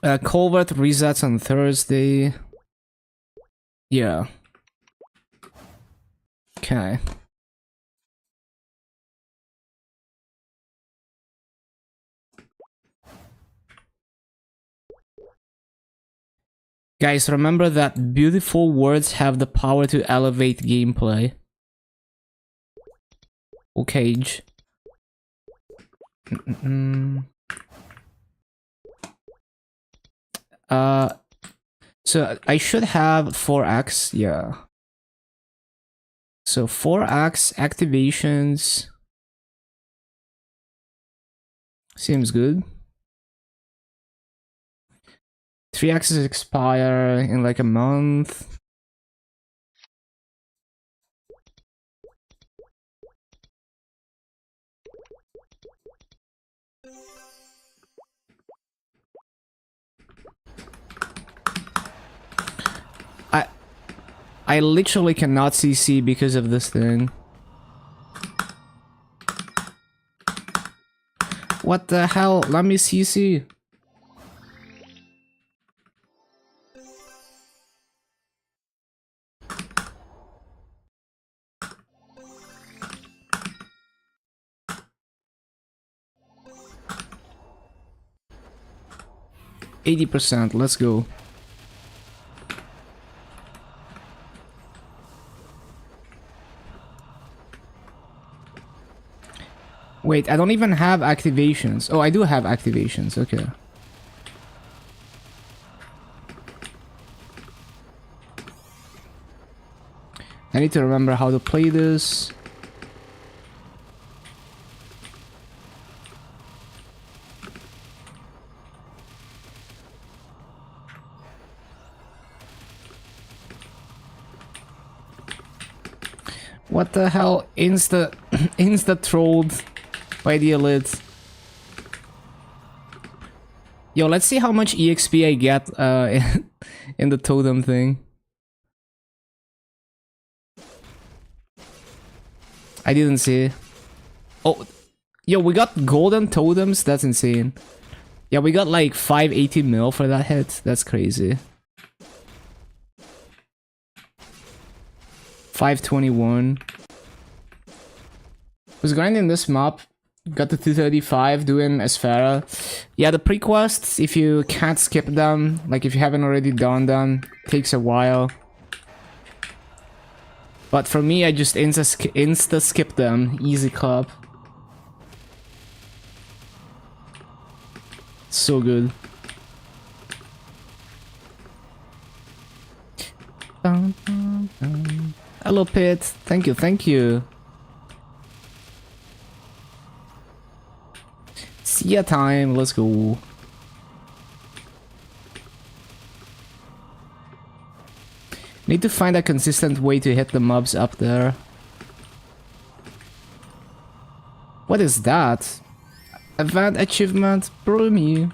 Culvert resets on Thursday. Yeah. Okay. Guys, remember that beautiful words have the power to elevate gameplay. Okay. So I should have 4x, yeah. So 4x activations seems good. 3x's expire in like a month. I literally cannot CC because of this thing. What the hell? Let me CC. %, let's go. Wait, I don't even have activations. Oh, I do have activations, okay. I need to remember how to play this. What the hell? Insta trolled by the elite. Yo, let's see how much EXP I get in the totem thing. I didn't see. Oh, yo, we got golden totems? That's insane. Yeah, we got like 580 mil for that hit. That's crazy. 521. Was grinding this map. Got to 235 doing Esfera. Yeah, the pre-quests, if you can't skip them, like if you haven't already done them, takes a while. But for me, I just insta skip them. Easy club. So good. Hello, Pit. Thank you, thank you. See ya time, let's go. Need to find a consistent way to hit the mobs up there. What is that? Event achievement, bro me.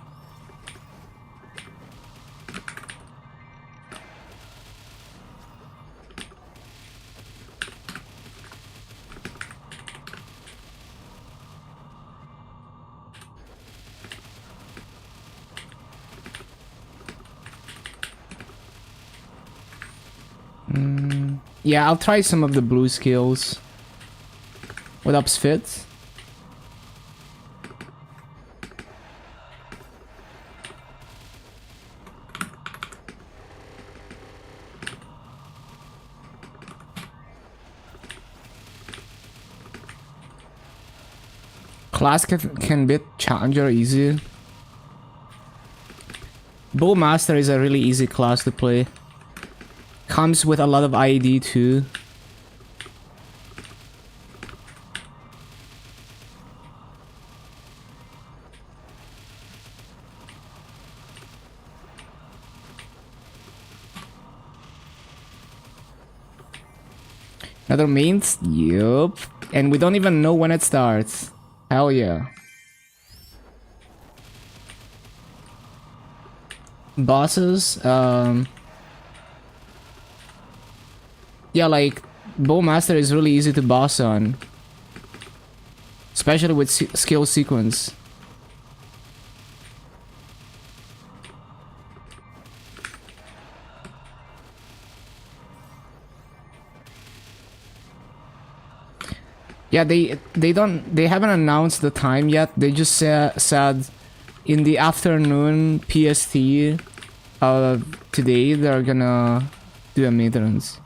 Yeah, I'll try some of the blue skills. What up's fit? Class can beat Challenger easy. Bowmaster is a really easy class to play. Comes with a lot of ID too. Another mains? Yup. And we don't even know when it starts. Hell yeah. Bosses, yeah, like, Bowmaster is really easy to boss on. Especially with skill sequence. Yeah, they haven't announced the time yet. They just said in the afternoon PST today they're gonna do a maintenance.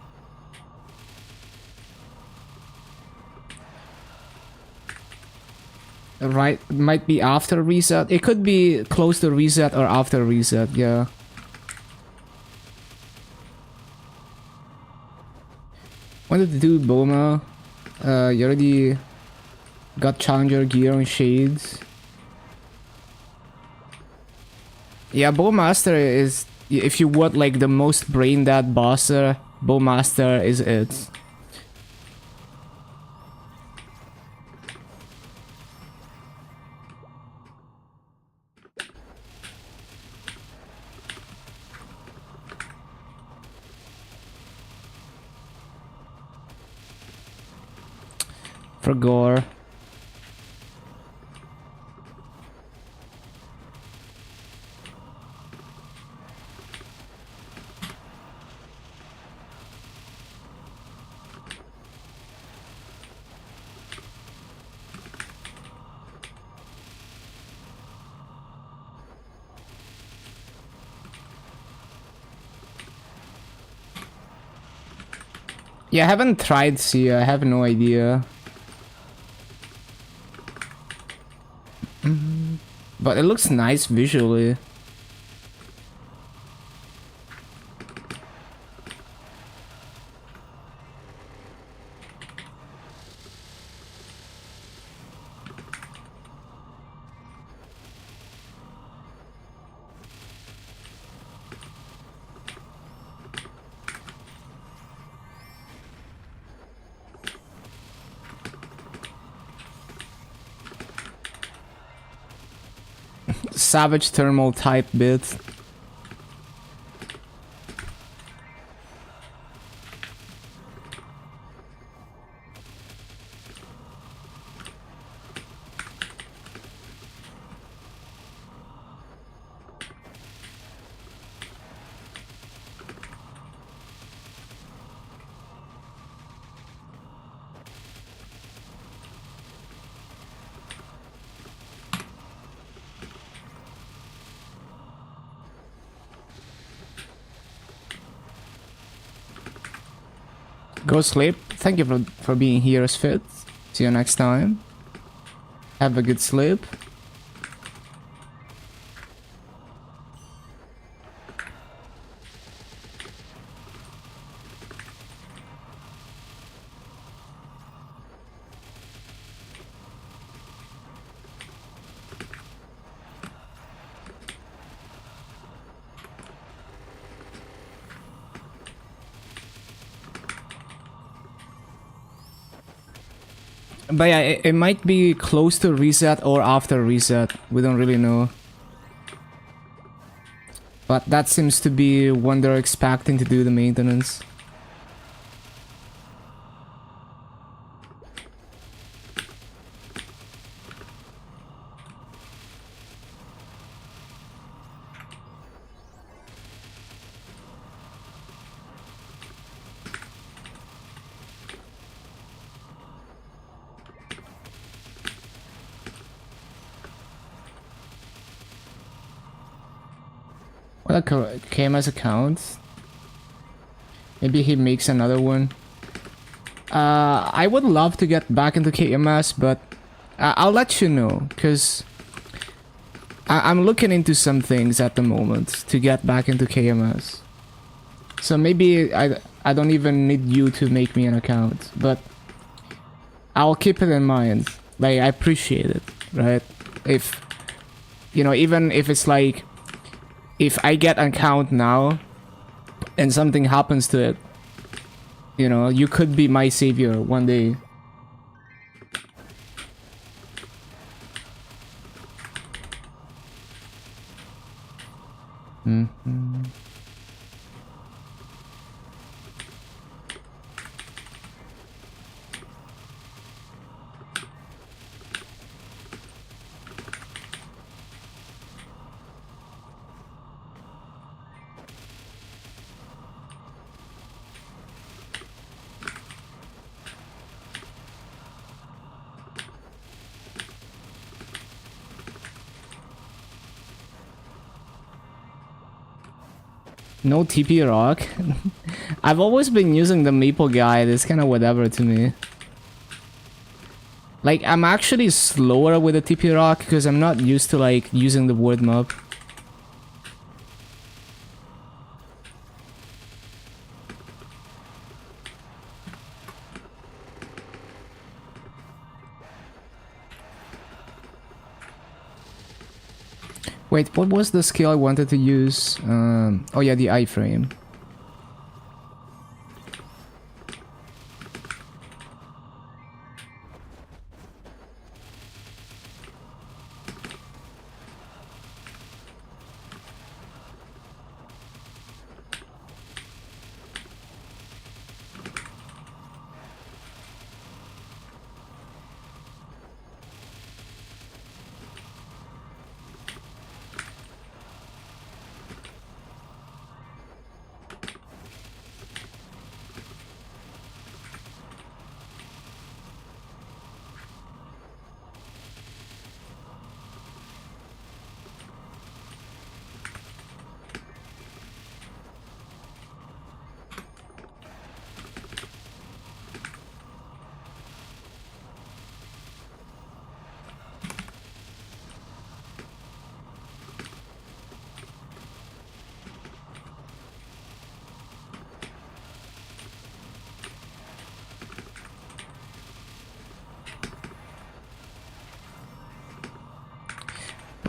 Right, might be after reset. It could be close to reset or after reset, yeah. Wanted to do Boma. You already got Challenger gear and shades. Yeah, Bowmaster is, if you want like the most brain dead bosser, Bowmaster is it. for gore. Yeah, I haven't tried C. I have no idea. But it looks nice visually. Savage thermal type bit. Go sleep. Thank you for being here as fit. See you next time. Have a good sleep. But yeah, it might be close to reset or after reset. We don't really know. But that seems to be when they're expecting to do the maintenance. Well, KMS account. Maybe he makes another one. I would love to get back into KMS, but I'll let you know, because I'm looking into some things at the moment to get back into KMS. So maybe I don't even need you to make me an account, but I'll keep it in mind. Like, I appreciate it, right? If, you know, even if it's like, if I get an account now and something happens to it, you know, you could be my savior one day. Mm-hmm. No TP rock. I've always been using the maple guide. It's kind of whatever to me. Like, I'm actually slower with the TP rock because I'm not used to like using the wood mob. Wait, what was the skill I wanted to use? Oh yeah, the iframe.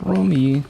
Roll me.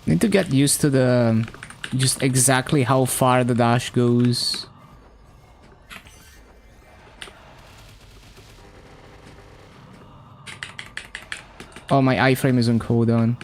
Need to get used to the just exactly how far the dash goes. Oh, my iframe is on cooldown.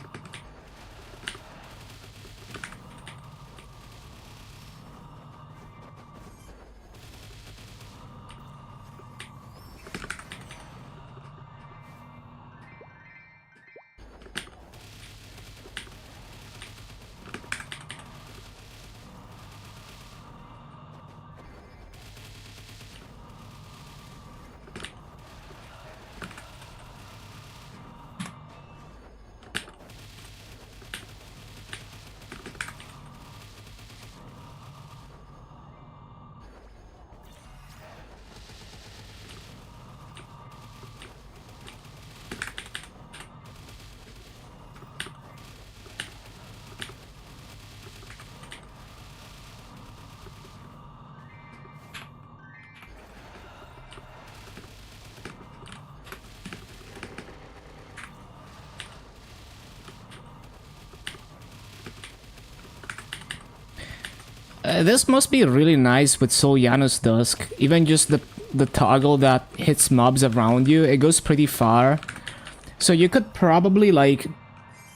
This must be really nice with Solyanus Dusk. Even just the toggle that hits mobs around you, it goes pretty far. So you could probably, like,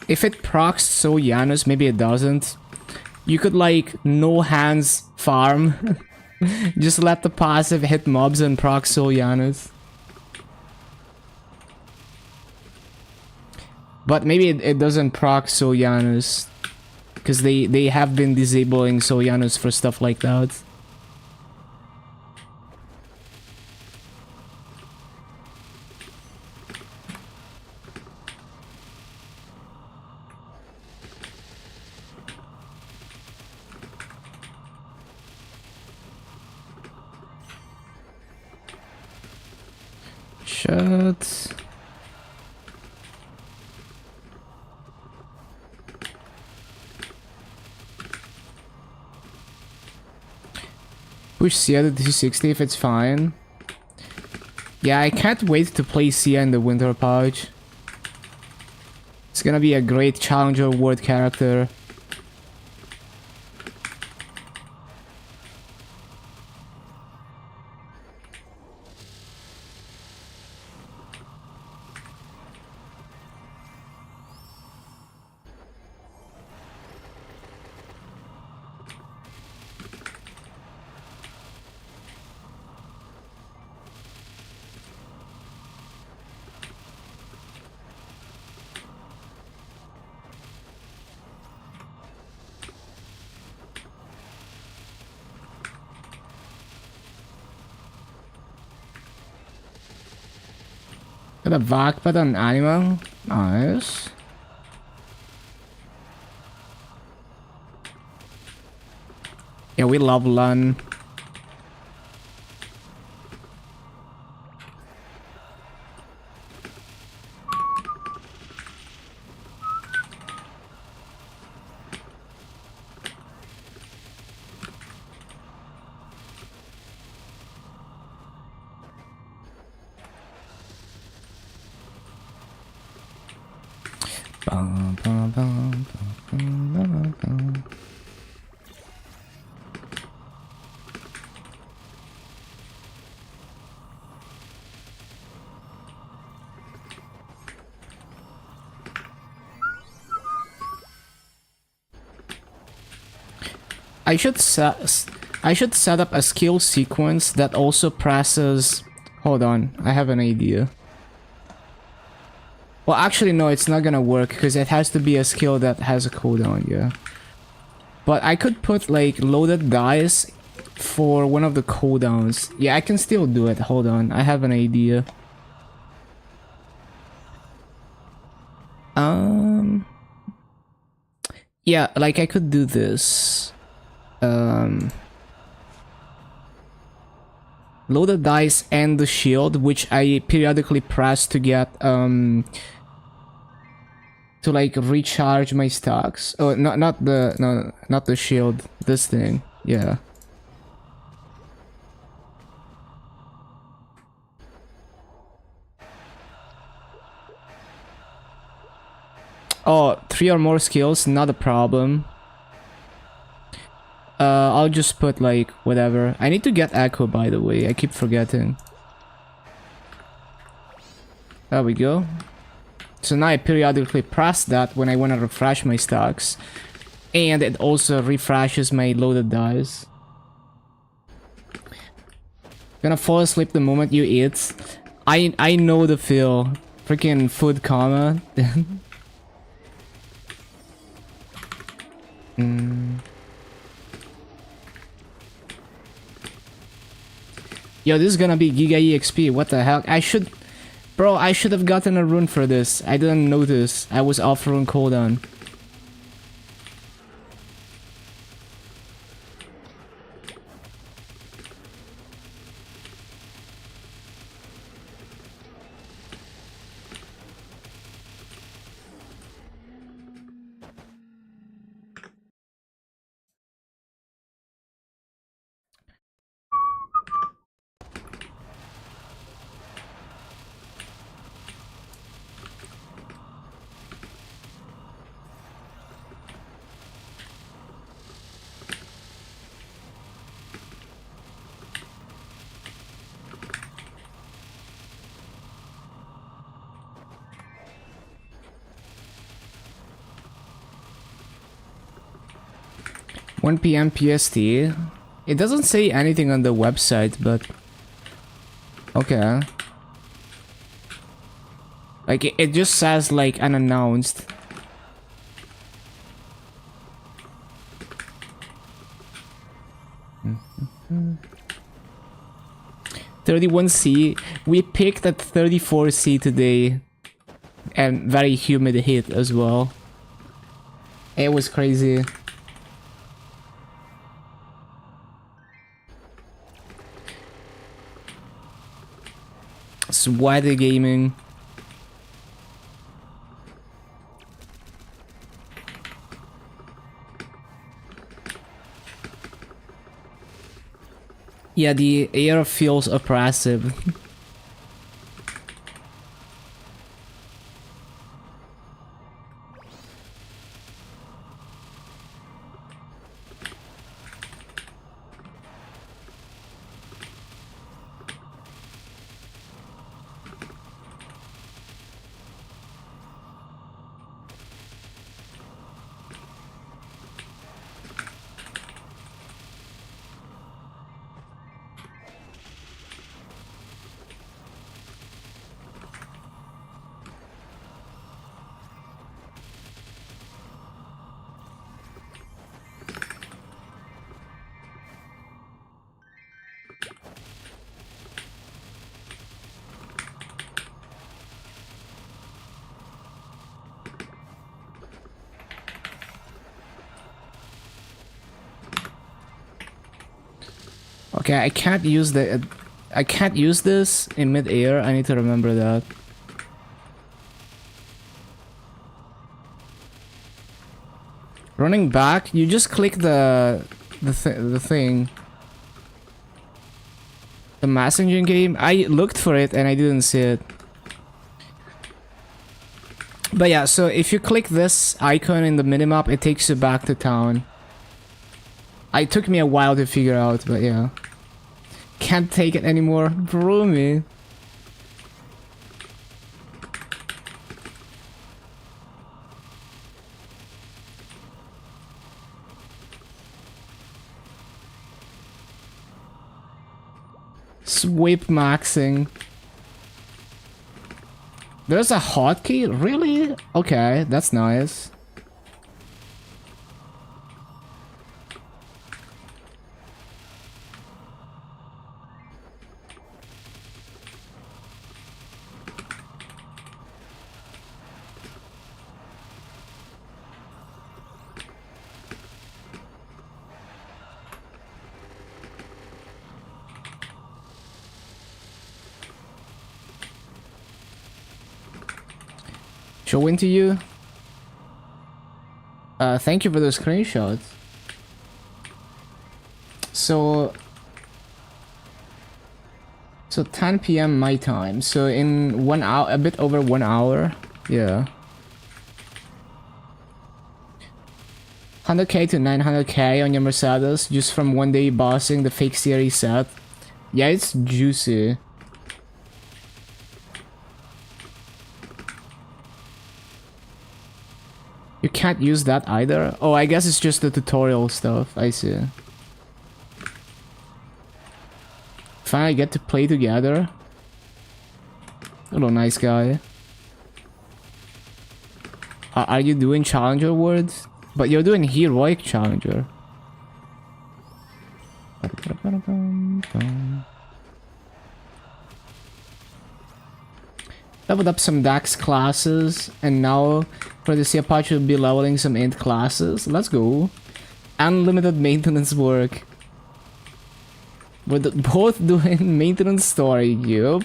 if it procs Solyanus, maybe it doesn't. You could, like, no hands farm. Just let the passive hit mobs and proc Solyanus. But maybe it doesn't proc Solyanus. Because they have been disabling Solyanus for stuff like that. Shut. Push Sia to 260 if it's fine. Yeah, I can't wait to play Sia in the Winter Pouch. It's gonna be a great Challenger Award character. Got a Vakpat on animal. Nice. Yeah, we love Lun. I should I should set up a skill sequence that also presses... Hold on, I have an idea. Well, actually, no, it's not gonna work because it has to be a skill that has a cooldown, yeah. But I could put, like, loaded dice for one of the cooldowns. Yeah, I can still do it. Hold on, I have an idea. Yeah, like, I could do this. Loaded dice and the shield, which I periodically press to get, to like recharge my stocks. Oh, not the shield. This thing, yeah. Oh, 3 or more skills, not a problem. I'll just put like whatever. I need to get echo, by the way. I keep forgetting. There we go. So now I periodically press that when I want to refresh my stocks. And it also refreshes my loaded dice. Gonna fall asleep the moment you eat. I know the feel. Freaking food coma. Yo, this is gonna be Giga EXP. What the hell? Bro, I should have gotten a rune for this. I didn't notice. I was off rune cooldown. One PM PST. It doesn't say anything on the website, but okay. Like it just says like unannounced. Mm-hmm. 31C. We picked at 34C today, and very humid heat as well. It was crazy. Sweaty gaming. Yeah, the air feels oppressive. Okay, I can't use this in mid-air. I need to remember that. Running back, you just click the thing. The messaging game. I looked for it and I didn't see it. But yeah, so if you click this icon in the minimap, it takes you back to town. It took me a while to figure out, but yeah. Can't take it anymore. Brew me. Sweep maxing. There's a hotkey? Really? Okay, that's nice. Showing to you. Thank you for the screenshot. So 10 p.m. my time. So in 1 hour, a bit over 1 hour. Yeah. 100k to 900k on your Mercedes just from one day bossing the fake series set. Yeah, it's juicy. You can't use that either? Oh, I guess it's just the tutorial stuff. I see. Finally get to play together. Hello, nice guy. Are you doing Challenger words? But you're doing Heroic Challenger. Leveled up some Dax classes, and now for the Apache will be leveling some Int classes. Let's go. Unlimited maintenance work. We're both doing maintenance story, yup.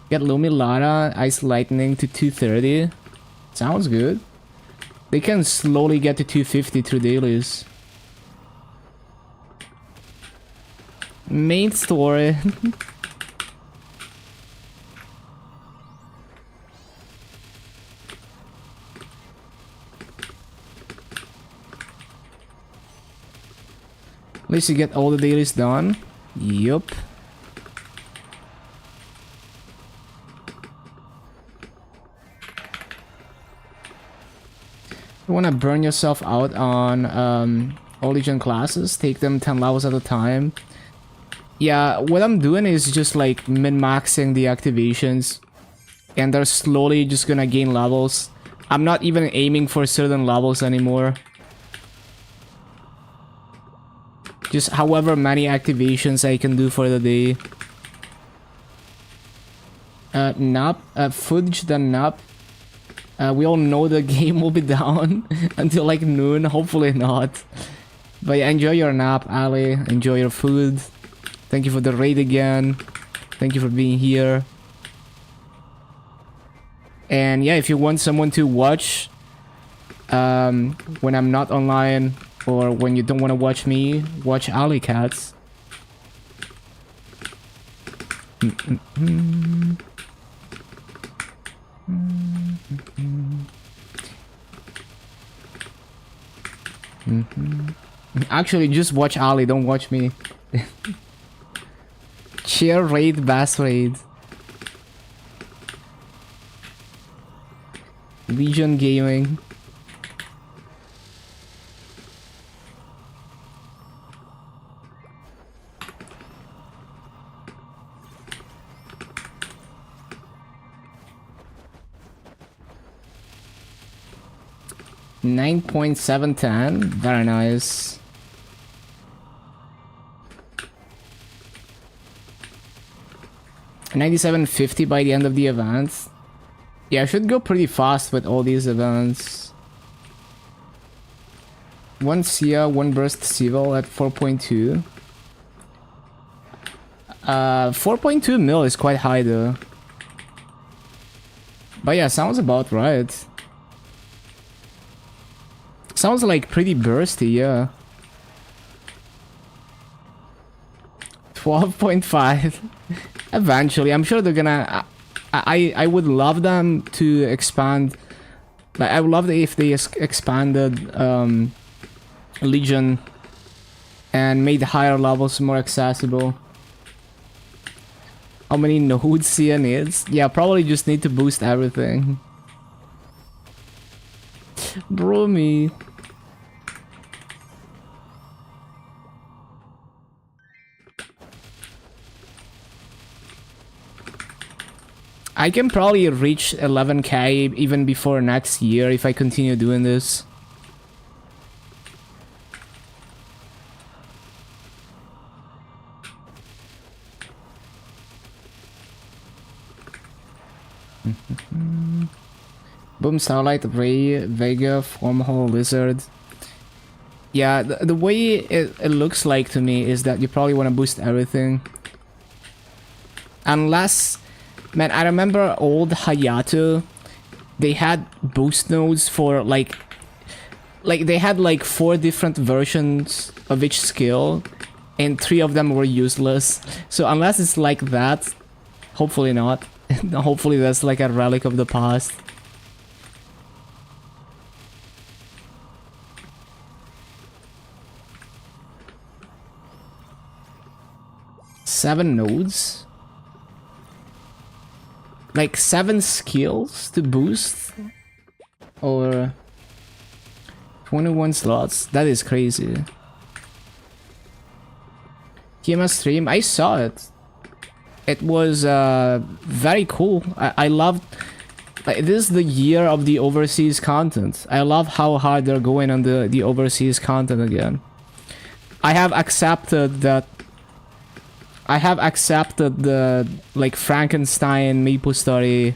Get Lumi Lara, Ice Lightning to 230. Sounds good. They can slowly get to 250 through dailies. Main story. At least you get all the dailies done. Yup. You wanna burn yourself out on all Legion classes, take them 10 levels at a time. Yeah, what I'm doing is just like min-maxing the activations, and they're slowly just gonna gain levels. I'm not even aiming for certain levels anymore. Just however many activations I can do for the day. Nap, footage the nap. We all know the game will be down until like noon, hopefully not. But yeah, enjoy your nap, Ali. Enjoy your food. Thank you for the raid again. Thank you for being here. And yeah, if you want someone to watch when I'm not online, or when you don't want to watch me, watch Ali Cats. Actually, just watch Ali, don't watch me. Cheer raid, bass raid. Legion Gaming. $9.710, very nice. $97.50 by the end of the event. Yeah, I should go pretty fast with all these events. One Sia, one Burst Civil at 4.2. 4.2 mil is quite high though. But yeah, sounds about right. Sounds like pretty bursty, yeah. 12.5. Eventually, I'm sure they're gonna... I would love them to expand... Like, I would love it if they expanded Legion and made higher levels more accessible. How many nodes Sia needs? Yeah, probably just need to boost everything. Bro me. I can probably reach 11k even before next year if I continue doing this. Boom, Starlight, Ray, Vega, Formhole, Lizard. Yeah, the way it looks like to me is that you probably want to boost everything. Unless... Man, I remember old Hayato. They had boost nodes for like they had like 4 different versions of each skill. And 3 of them were useless. So unless it's like that... Hopefully not. Hopefully that's like a relic of the past. Seven nodes? Like 7 skills to boost? Or 21 slots? That is crazy. TMS stream, I saw it. It was very cool. I loved... Like, this is the year of the overseas content. I love how hard they're going on the overseas content again. I have accepted that... I have accepted the, like, Frankenstein MapleStory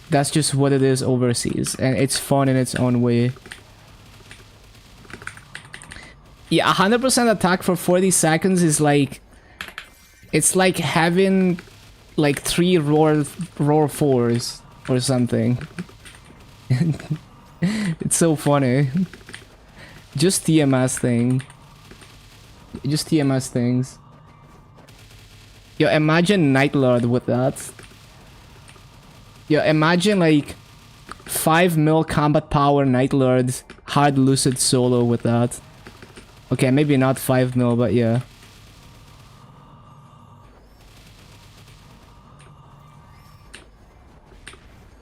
that's just what it is overseas, and it's fun in its own way. Yeah, 100% attack for 40 seconds is like... It's like having like 3 roar 4s or something. It's so funny. Just TMS thing. Just TMS things. Yo, imagine Night Lord with that. Yo, imagine like 5 mil combat power Night Lord hard lucid solo with that. Okay, maybe not 5 mil, but yeah.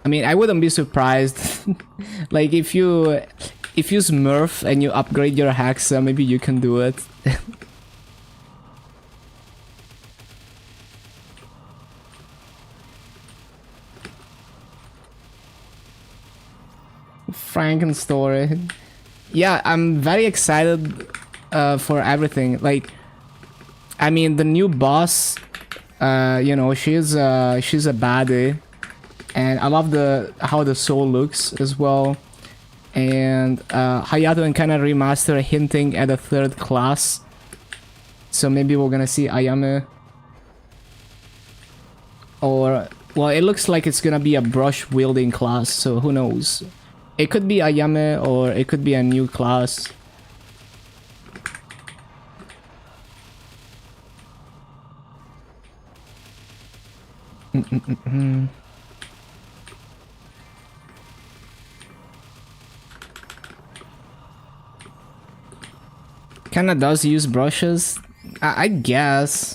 I mean, I wouldn't be surprised. Like, if you smurf and you upgrade your Hexa, maybe you can do it. Frankenstory. Yeah, I'm very excited for everything. Like, I mean, the new boss, you know, she's a baddie. And I love how the soul looks as well. And Hayato and Kana remaster hinting at a 3rd class. So maybe we're gonna see Ayame. Or, well, it looks like it's gonna be a brush wielding class, so who knows. It could be Ayame or it could be a new class. Kinda does use brushes? I guess.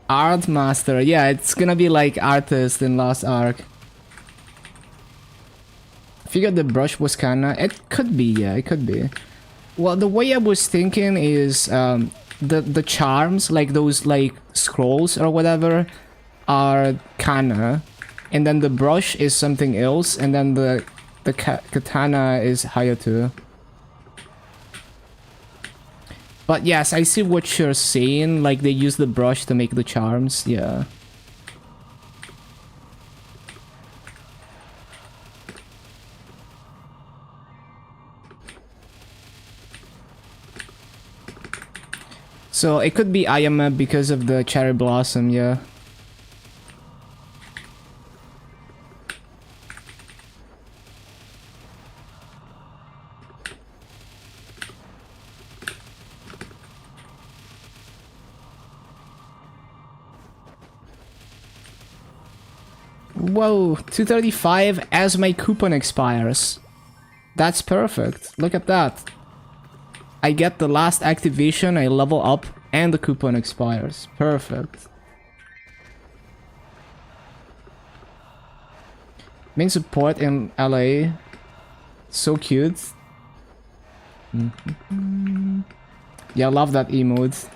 Art Master, yeah, it's gonna be like Artist in Lost Ark. Figured the brush was kinda... It could be, yeah, it could be. Well, the way I was thinking is the charms, like those like scrolls or whatever, are Kana. And then the brush is something else, and then the katana is Hayato. But yes, I see what you're saying, like they use the brush to make the charms, yeah. So it could be Ayame because of the cherry blossom, yeah. Whoa, 235 as my coupon expires. That's perfect. Look at that. I get the last activation, I level up, and the coupon expires. Perfect. Main support in LA. So cute. Yeah, I love that emote.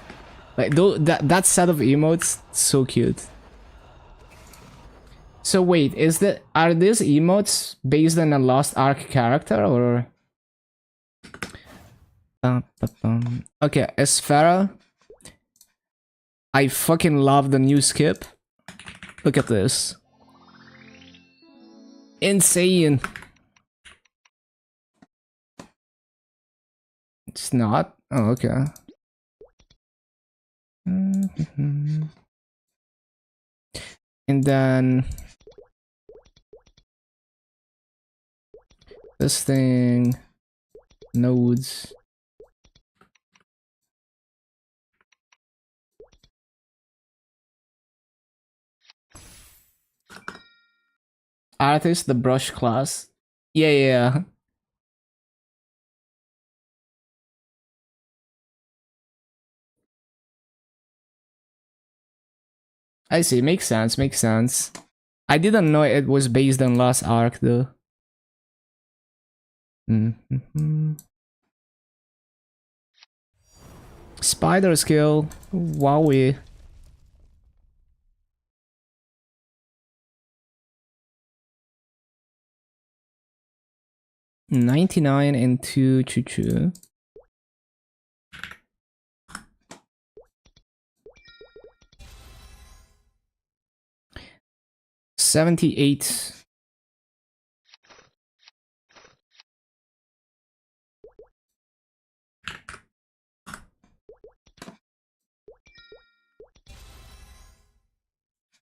Like, that set of emotes, so cute. So wait, are these emotes based on a Lost Ark character or? Okay, Esfera. I fucking love the new skip. Look at this. Insane. It's not? Oh, okay. And then this thing, nodes. Artist, the brush class. Yeah, yeah, yeah. I see. Makes sense. Makes sense. I didn't know it was based on Lost Ark though. Spider skill. Wowie. $99 and 2 choo choo. $78.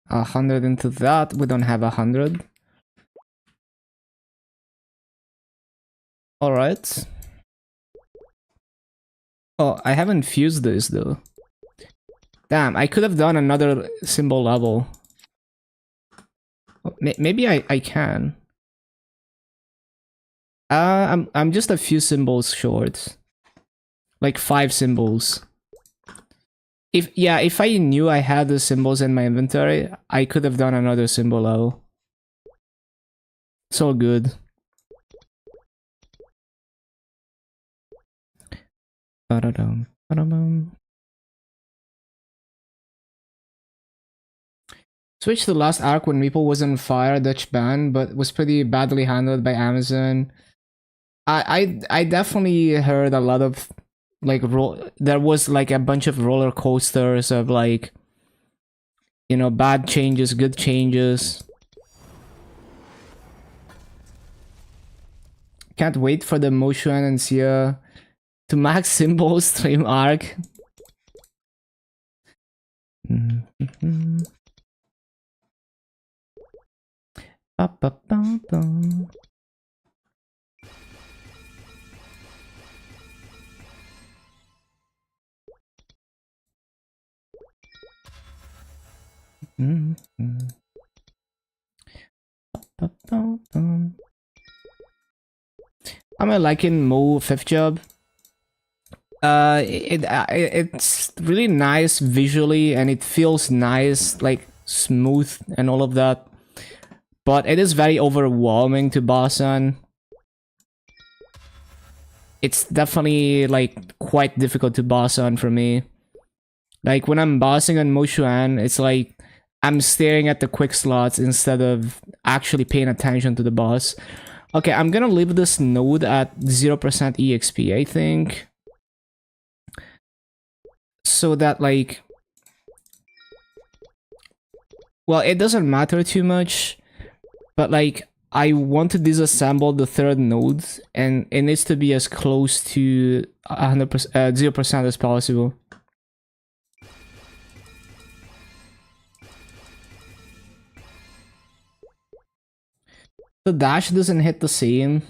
$100 into that. We don't have 100. Alright. Oh, I haven't fused this though. Damn, I could have done another symbol level. Maybe I can. I'm just a few symbols short. Like 5 symbols. If I knew I had the symbols in my inventory, I could have done another symbol level. It's all good. Ba-da-dum, ba-da-bum. Switched to the last arc when Maple was on fire, Dutch ban, but was pretty badly handled by Amazon. I definitely heard a lot of like there was like a bunch of roller coasters of like, you know, bad changes, good changes. Can't wait for the Moshuan and Sia to max symbol stream arc. Ba-ba-ba-bum. Ba-ba-bum. I'm liking Mo 5th job. It's really nice visually and it feels nice, like smooth and all of that. But it is very overwhelming to boss on. It's definitely like quite difficult to boss on for me. Like when I'm bossing on Moshuan, it's like I'm staring at the quick slots instead of actually paying attention to the boss. Okay, I'm gonna leave this node at 0% EXP, I think. So that like... Well, it doesn't matter too much. But like, I want to disassemble the 3rd node, and it needs to be as close to 100%, 0% as possible. The dash doesn't hit the same.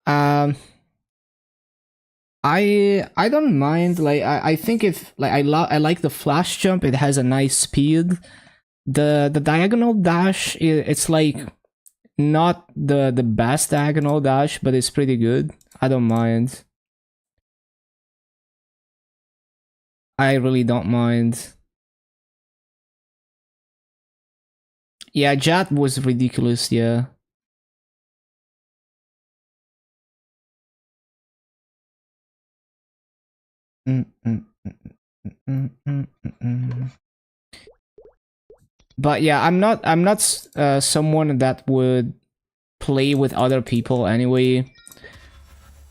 I don't mind. Like I think if like I like the flash jump, it has a nice speed. The diagonal dash, it's like not the best diagonal dash, but it's pretty good. I don't mind. I really don't mind. Yeah, Jat was ridiculous, yeah. But yeah, I'm not someone that would play with other people anyway.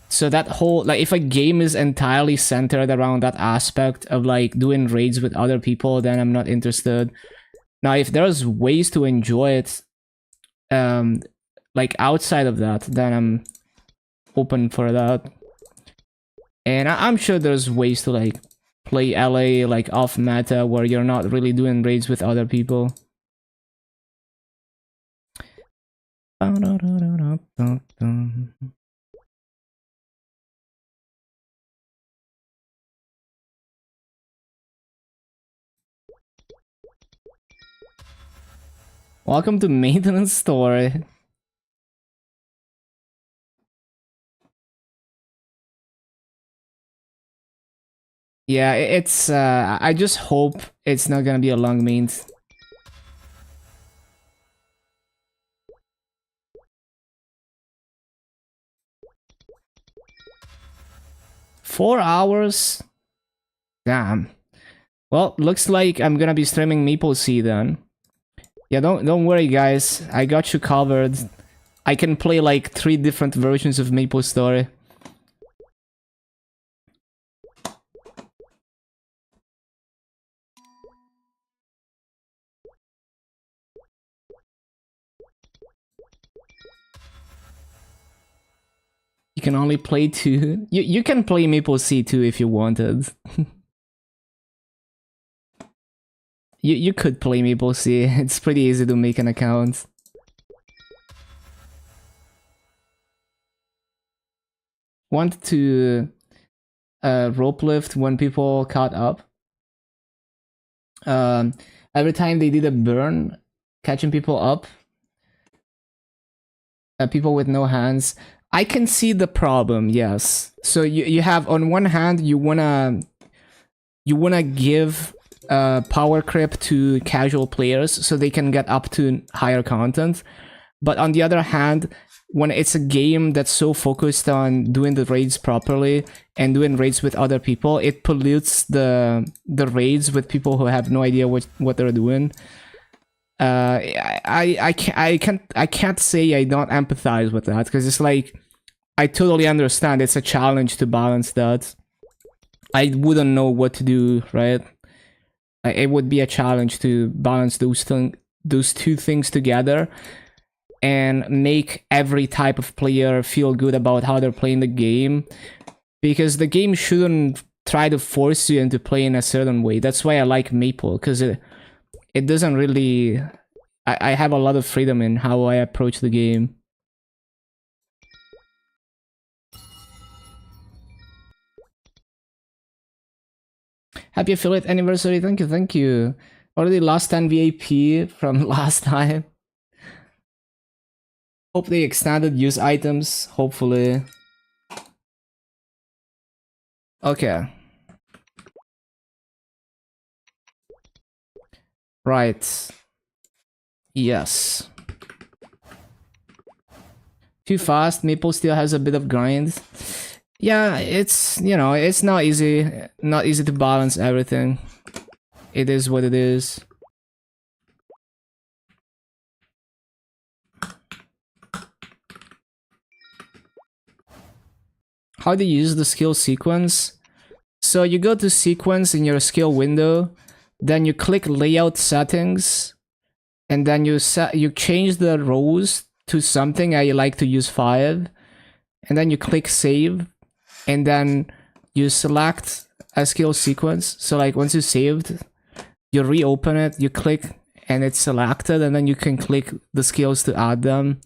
So that whole, like, if a game is entirely centered around that aspect of like doing raids with other people, then I'm not interested. Now, if there's ways to enjoy it, like outside of that, then I'm open for that. And I'm sure there's ways to like play LA like off meta where you're not really doing raids with other people. Welcome to Maintenance Story. Yeah, it's I just hope it's not gonna be a long maint. $4? Damn. Well, looks like I'm gonna be streaming MapleStory then. Yeah, don't worry guys, I got you covered. I can play like 3 different versions of MapleStory. You can only play 2. You can play MapleStory too if you wanted. You could play MapleStory. It's pretty easy to make an account. Want to rope lift when people caught up. Every time they did a burn, catching people up, people with no hands. I can see the problem, yes. So you have, on one hand, you wanna give power creep to casual players so they can get up to higher content. But on the other hand, when it's a game that's so focused on doing the raids properly and doing raids with other people, it pollutes the raids with people who have no idea what they're doing. I can't say I don't empathize with that, because it's like, I totally understand it's a challenge to balance that. I wouldn't know what to do, right? It would be a challenge to balance those two things together and make every type of player feel good about how they're playing the game, because the game shouldn't try to force you into playing a certain way. That's why I like Maple, because it doesn't really... I have a lot of freedom in how I approach the game. Happy affiliate anniversary, thank you. Already lost 10 VAP from last time. Hope they extended use items, hopefully. Okay. Right. Yes. Too fast, Maple still has a bit of grind. Yeah, it's, you know, it's not easy to balance everything. It is what it is. How do you use the skill sequence? So you go to sequence in your skill window, then you click layout settings, and then you change the rows to something. I like to use 5, and then you click save, and then you select a skill sequence. So like once you saved, you reopen it, you click, and it's selected, and then you can click the skills to add them,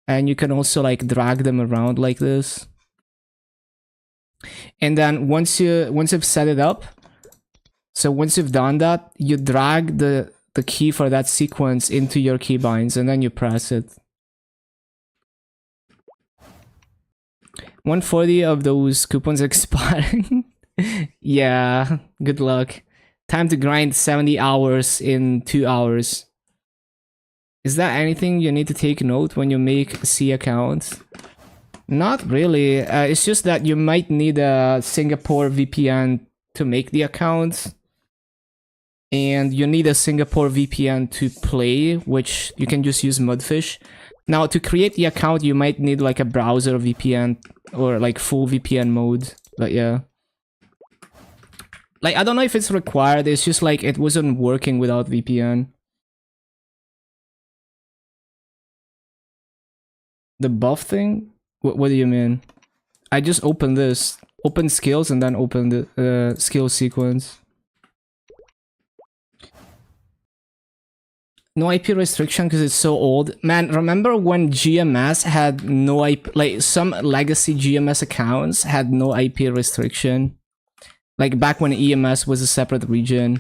and you can also like drag them around like this. And then once you've set it up, so once you've done that, you drag the key for that sequence into your keybinds, and then you press it. 140 of those coupons expiring. Yeah, good luck. Time to grind 70 hours in 2 hours. Is that anything you need to take note when you make a C account? Not really. It's just that you might need a Singapore VPN to make the account. and you need a Singapore VPN to play, which you can just use Mudfish. Now, to create the account, you might need like a browser VPN or like full VPN mode, but yeah. Like, I don't know if it's required, it's just like it wasn't working without VPN. The buff thing? What do you mean? I just opened this. Open skills and then open the skill sequence. No IP restriction because it's so old. Man, remember when GMS had no IP, like some legacy GMS accounts had no IP restriction? Like back when EMS was a separate region.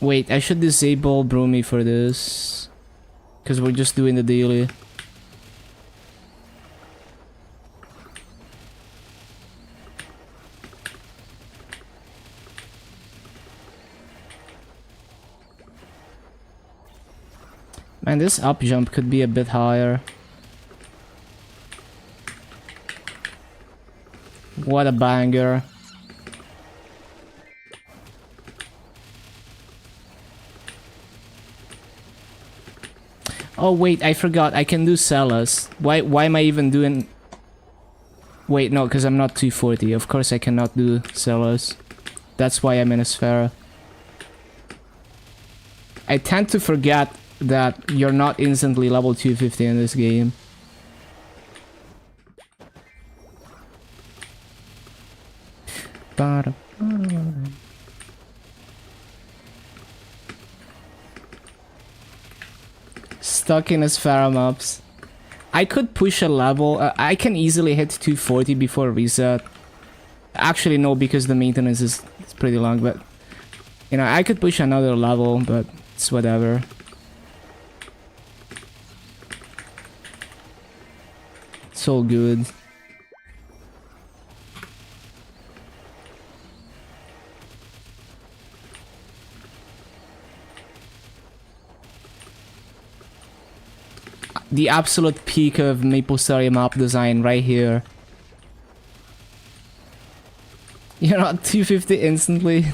Wait, I should disable Broomy for this. Because we're just doing the daily. Man, this up jump could be a bit higher. What a banger. Oh wait, I forgot, I can do Celas. Why am I even doing... Wait, no, because I'm not 240. Of course I cannot do Celas. That's why I'm in a Sphera. I tend to forget that you're not instantly level 250 in this game. Stuck in a Sphera maps. I could push a level. I can easily hit 240 before reset. Actually, no, because the maintenance is pretty long, but... You know, I could push another level, but it's whatever. It's all good. The absolute peak of MapleStory map design right here. You're not 250 instantly.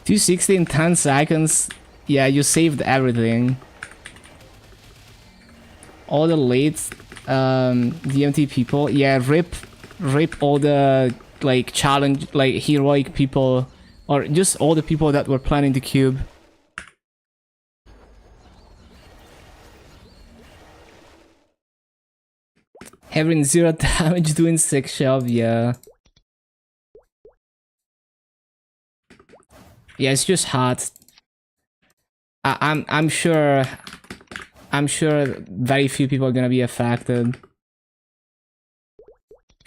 $260 in 10 seconds. Yeah, you saved everything. All the late DMT people. Yeah, rip all the like challenge, like heroic people, or just all the people that were planning the cube. Having 0 damage doing 6 shove, yeah. Yeah, it's just hot. I'm sure very few people are gonna be affected.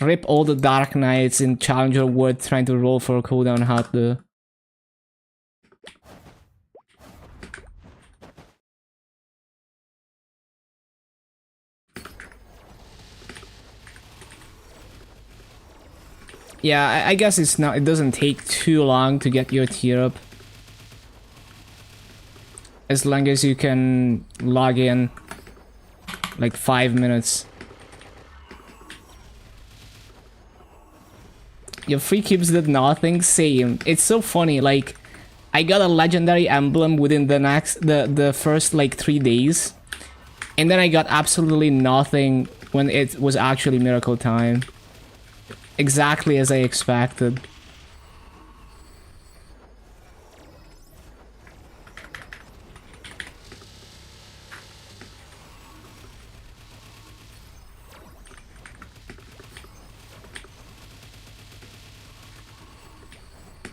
Rip all the Dark Knights in Challenger Wood trying to roll for a cooldown hot though. Yeah, I guess it's not. It doesn't take too long to get your tier up. As long as you can log in, like 5 minutes. Your free cubes did nothing. Same. It's so funny. Like, I got a legendary emblem within the first like 3 days, and then I got absolutely nothing when it was actually miracle time. Exactly as I expected.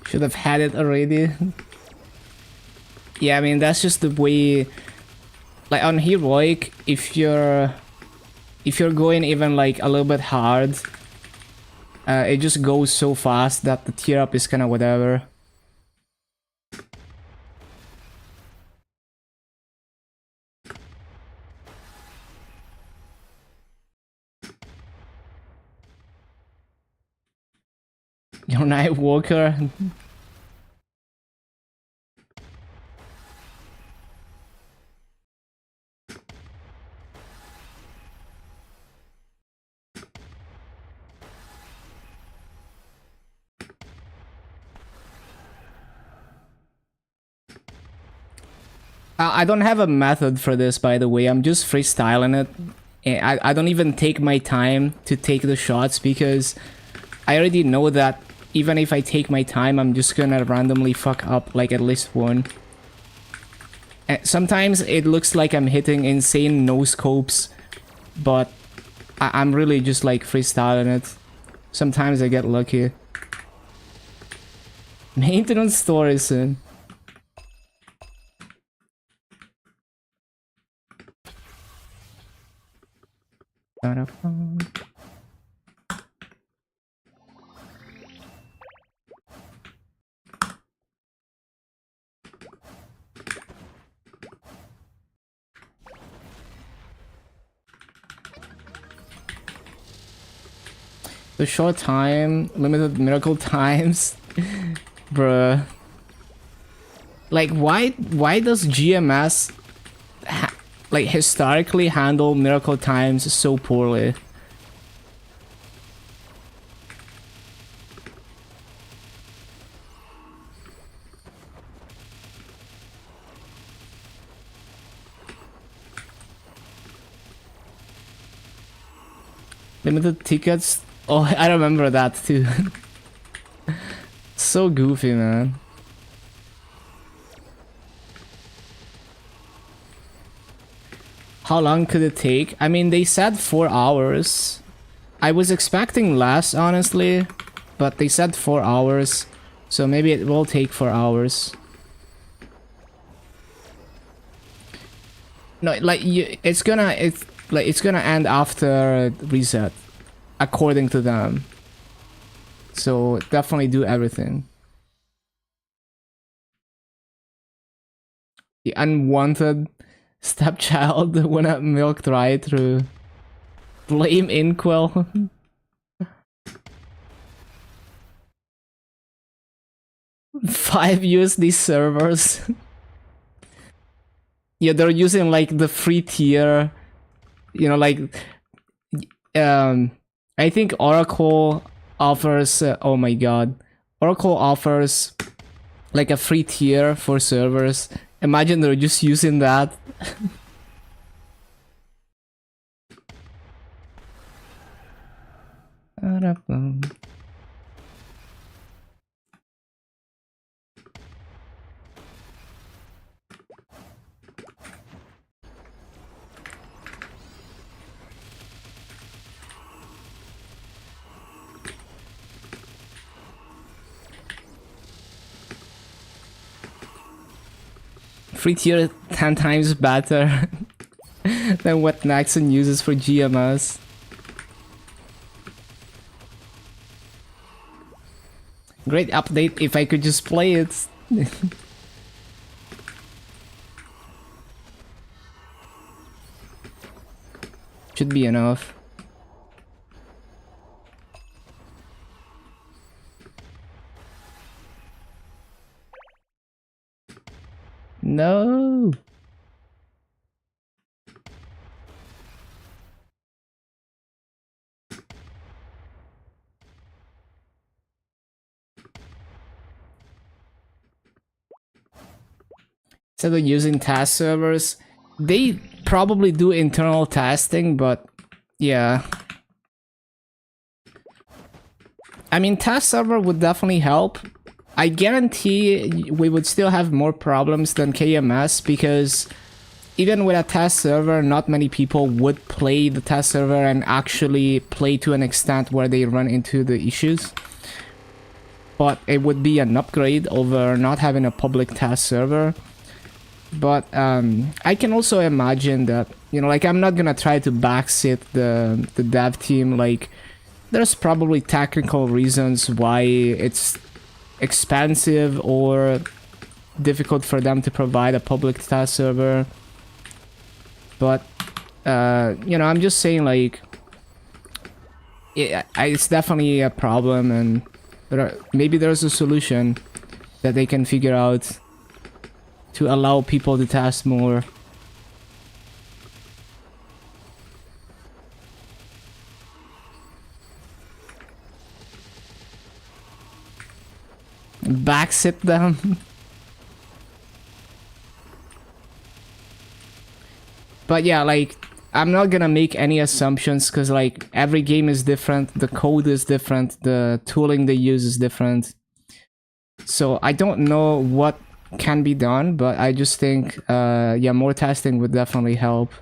Should have had it already. Yeah, I mean, that's just the way... Like, on Heroic, if you're... if you're going even like a little bit hard, it just goes so fast that the tier up is kind of whatever. You're Night Walker. I don't have a method for this, by the way. I'm just freestyling it. And I don't even take my time to take the shots because I already know that even if I take my time, I'm just gonna randomly fuck up like at least one. And sometimes it looks like I'm hitting insane no-scopes, but I'm really just like freestyling it. Sometimes I get lucky. Maintenance story soon. The short time, limited miracle times, bruh. Like, why does GMS like historically handle miracle times so poorly? Limited tickets. Oh, I remember that too. So goofy, man. How long could it take? I mean, they said 4 hours. I was expecting less, honestly, but they said 4 hours, so maybe it will take 4 hours. No, like it's gonna end after reset, according to them. So definitely do everything. The unwanted stepchild when I milked right through. Blame Inkwell. $5 USD servers. Yeah, they're using like the free tier. You know, like I think Oracle offers oh my god. Oracle offers like a free tier for servers. Imagine they're just using that. Free tier 10 times better than what Naxon uses for GMS. Great update if I could just play it. Should be enough. No. Instead of using test servers, they probably do internal testing, but yeah. I mean, test server would definitely help. I guarantee we would still have more problems than KMS because even with a test server, not many people would play the test server and actually play to an extent where they run into the issues. But it would be an upgrade over not having a public test server. But I can also imagine that, you know, like I'm not gonna try to backseat the dev team. Like there's probably technical reasons why it's expensive or difficult for them to provide a public test server. But you know, I'm just saying, like, it's definitely a problem, and maybe there's a solution that they can figure out to allow people to test more. Backsit them. But yeah, like, I'm not gonna make any assumptions because, like, every game is different, the code is different, the tooling they use is different. So I don't know what can be done, but I just think, yeah, more testing would definitely help.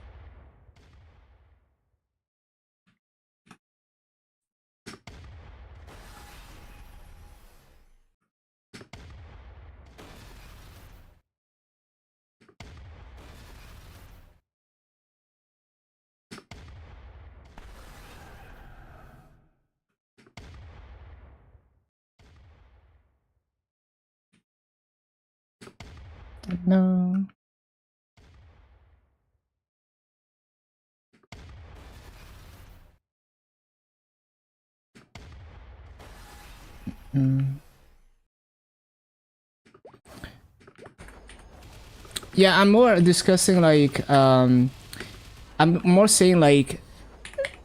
No. Yeah, I'm more discussing, like, I'm more saying, like,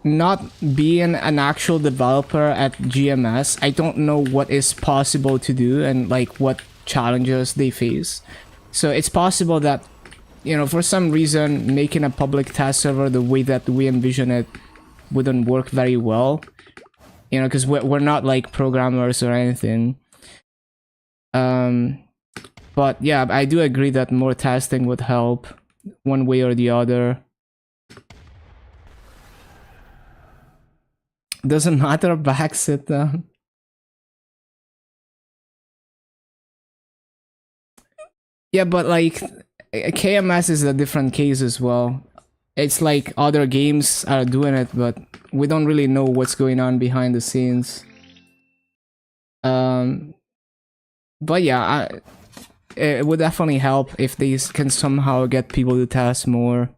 not being an actual developer at GMS, I don't know what is possible to do and, like, what challenges they face. So it's possible that, you know, for some reason, making a public test server the way that we envision it wouldn't work very well. You know, because we're not, like, programmers or anything. But yeah, I do agree that more testing would help one way or the other. Doesn't matter, backsit them. Yeah, but, like, KMS is a different case as well. It's like other games are doing it, but we don't really know what's going on behind the scenes. But yeah, it would definitely help if they can somehow get people to test more.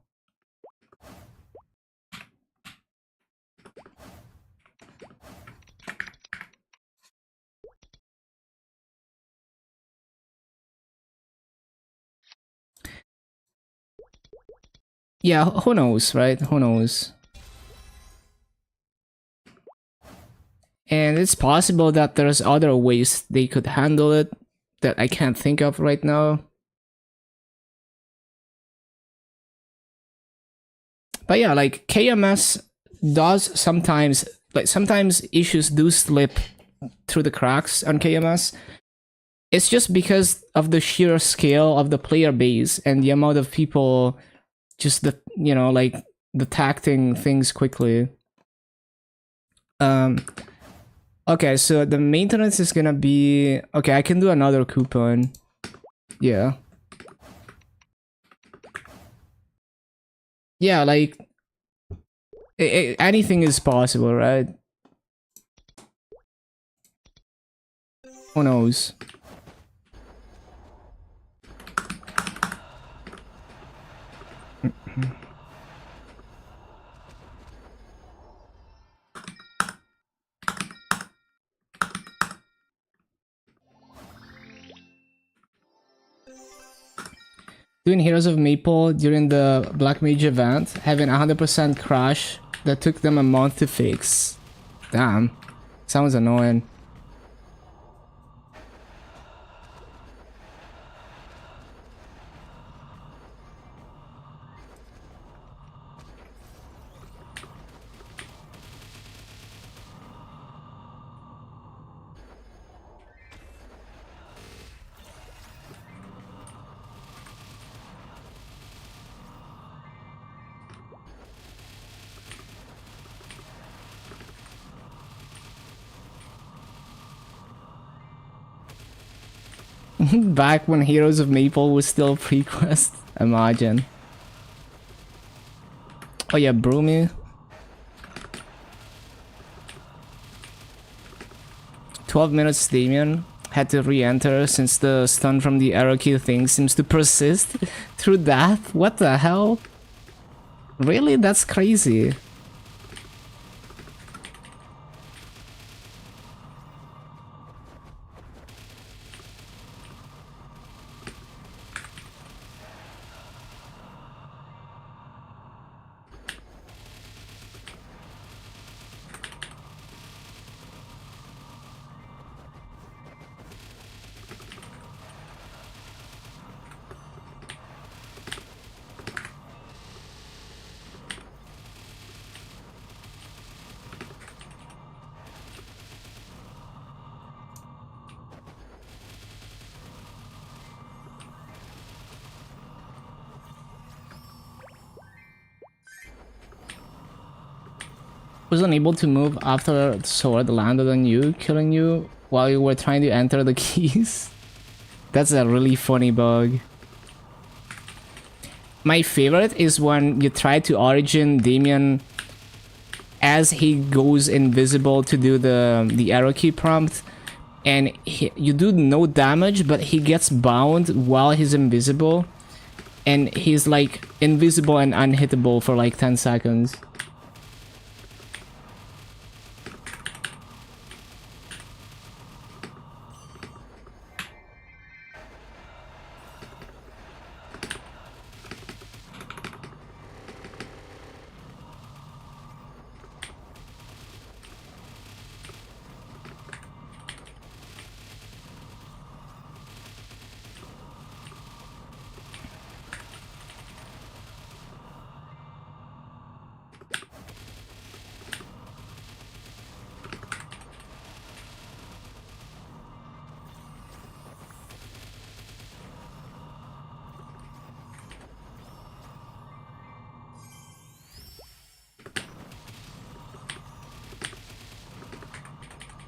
Yeah, who knows, right? Who knows? And it's possible that there's other ways they could handle it that I can't think of right now. But yeah, like, KMS does sometimes, like, sometimes issues do slip through the cracks on KMS. It's just because of the sheer scale of the player base and the amount of people just, the, you know, like, detecting things quickly. Okay, so the maintenance is gonna be... Okay, I can do another coupon. Yeah. Yeah, like... anything is possible, right? Who knows? Doing Heroes of Maple during the Black Mage event, having 100% crash that took them a month to fix. Damn. Sounds annoying. Back when Heroes of Maple was still pre-quest. Imagine. Oh yeah, Broomy. 12 minutes Damien had to re-enter since the stun from the arrow key thing seems to persist through that. What the hell? Really? That's crazy. Was unable to move after the sword landed on you, killing you while you were trying to enter the keys. That's a really funny bug. My favorite is when you try to origin Damien as he goes invisible to do the arrow key prompt, and you do no damage, but he gets bound while he's invisible, and he's like invisible and unhittable for like 10 seconds.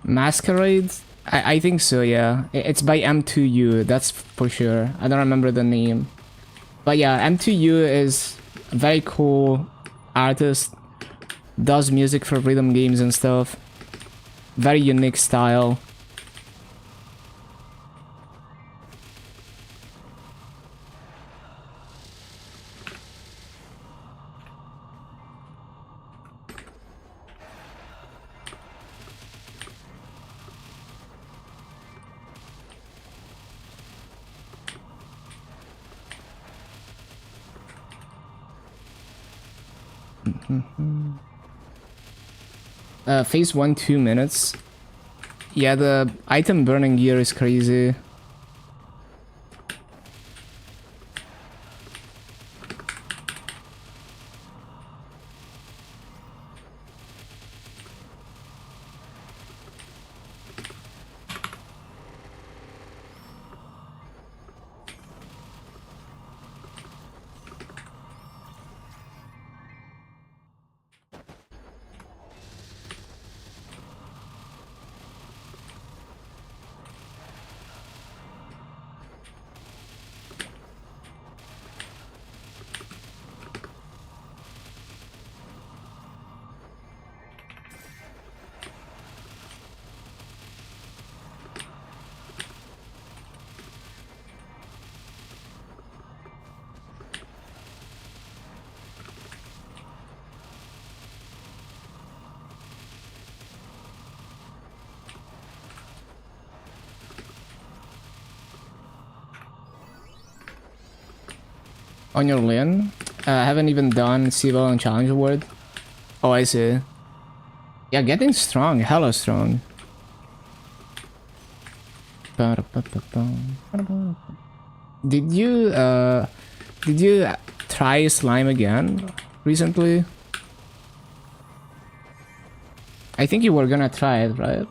Masquerade? I think so, yeah. It's by M2U, that's for sure. I don't remember the name. But yeah, M2U is a very cool artist. Does music for rhythm games and stuff. Very unique style. Phase 1, 2 minutes. Yeah, the item burning gear is crazy. On your lane? I haven't even done Civil and Challenge Award. Oh, I see. Yeah, getting strong, hella strong. Did you try slime again recently? I think you were gonna try it, right?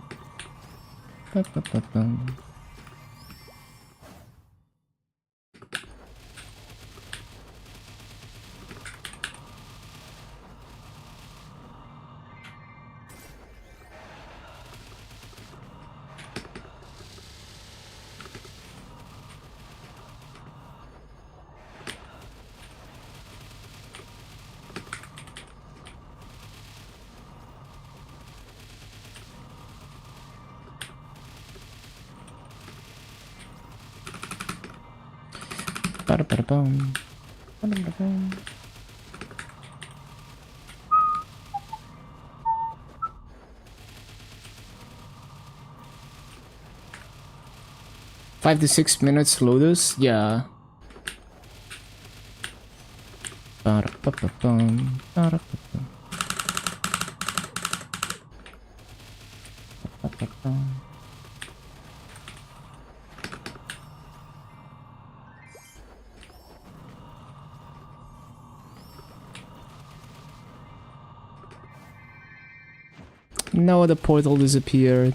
Ba-da-ba-da-boom. Ba-da-ba-da-boom. Five to 6 minutes, Lotus? Yeah. Ba-da-ba-ba-bum. Ba-da-ba-bum. Ba-da-ba-bum. No, the portal disappeared.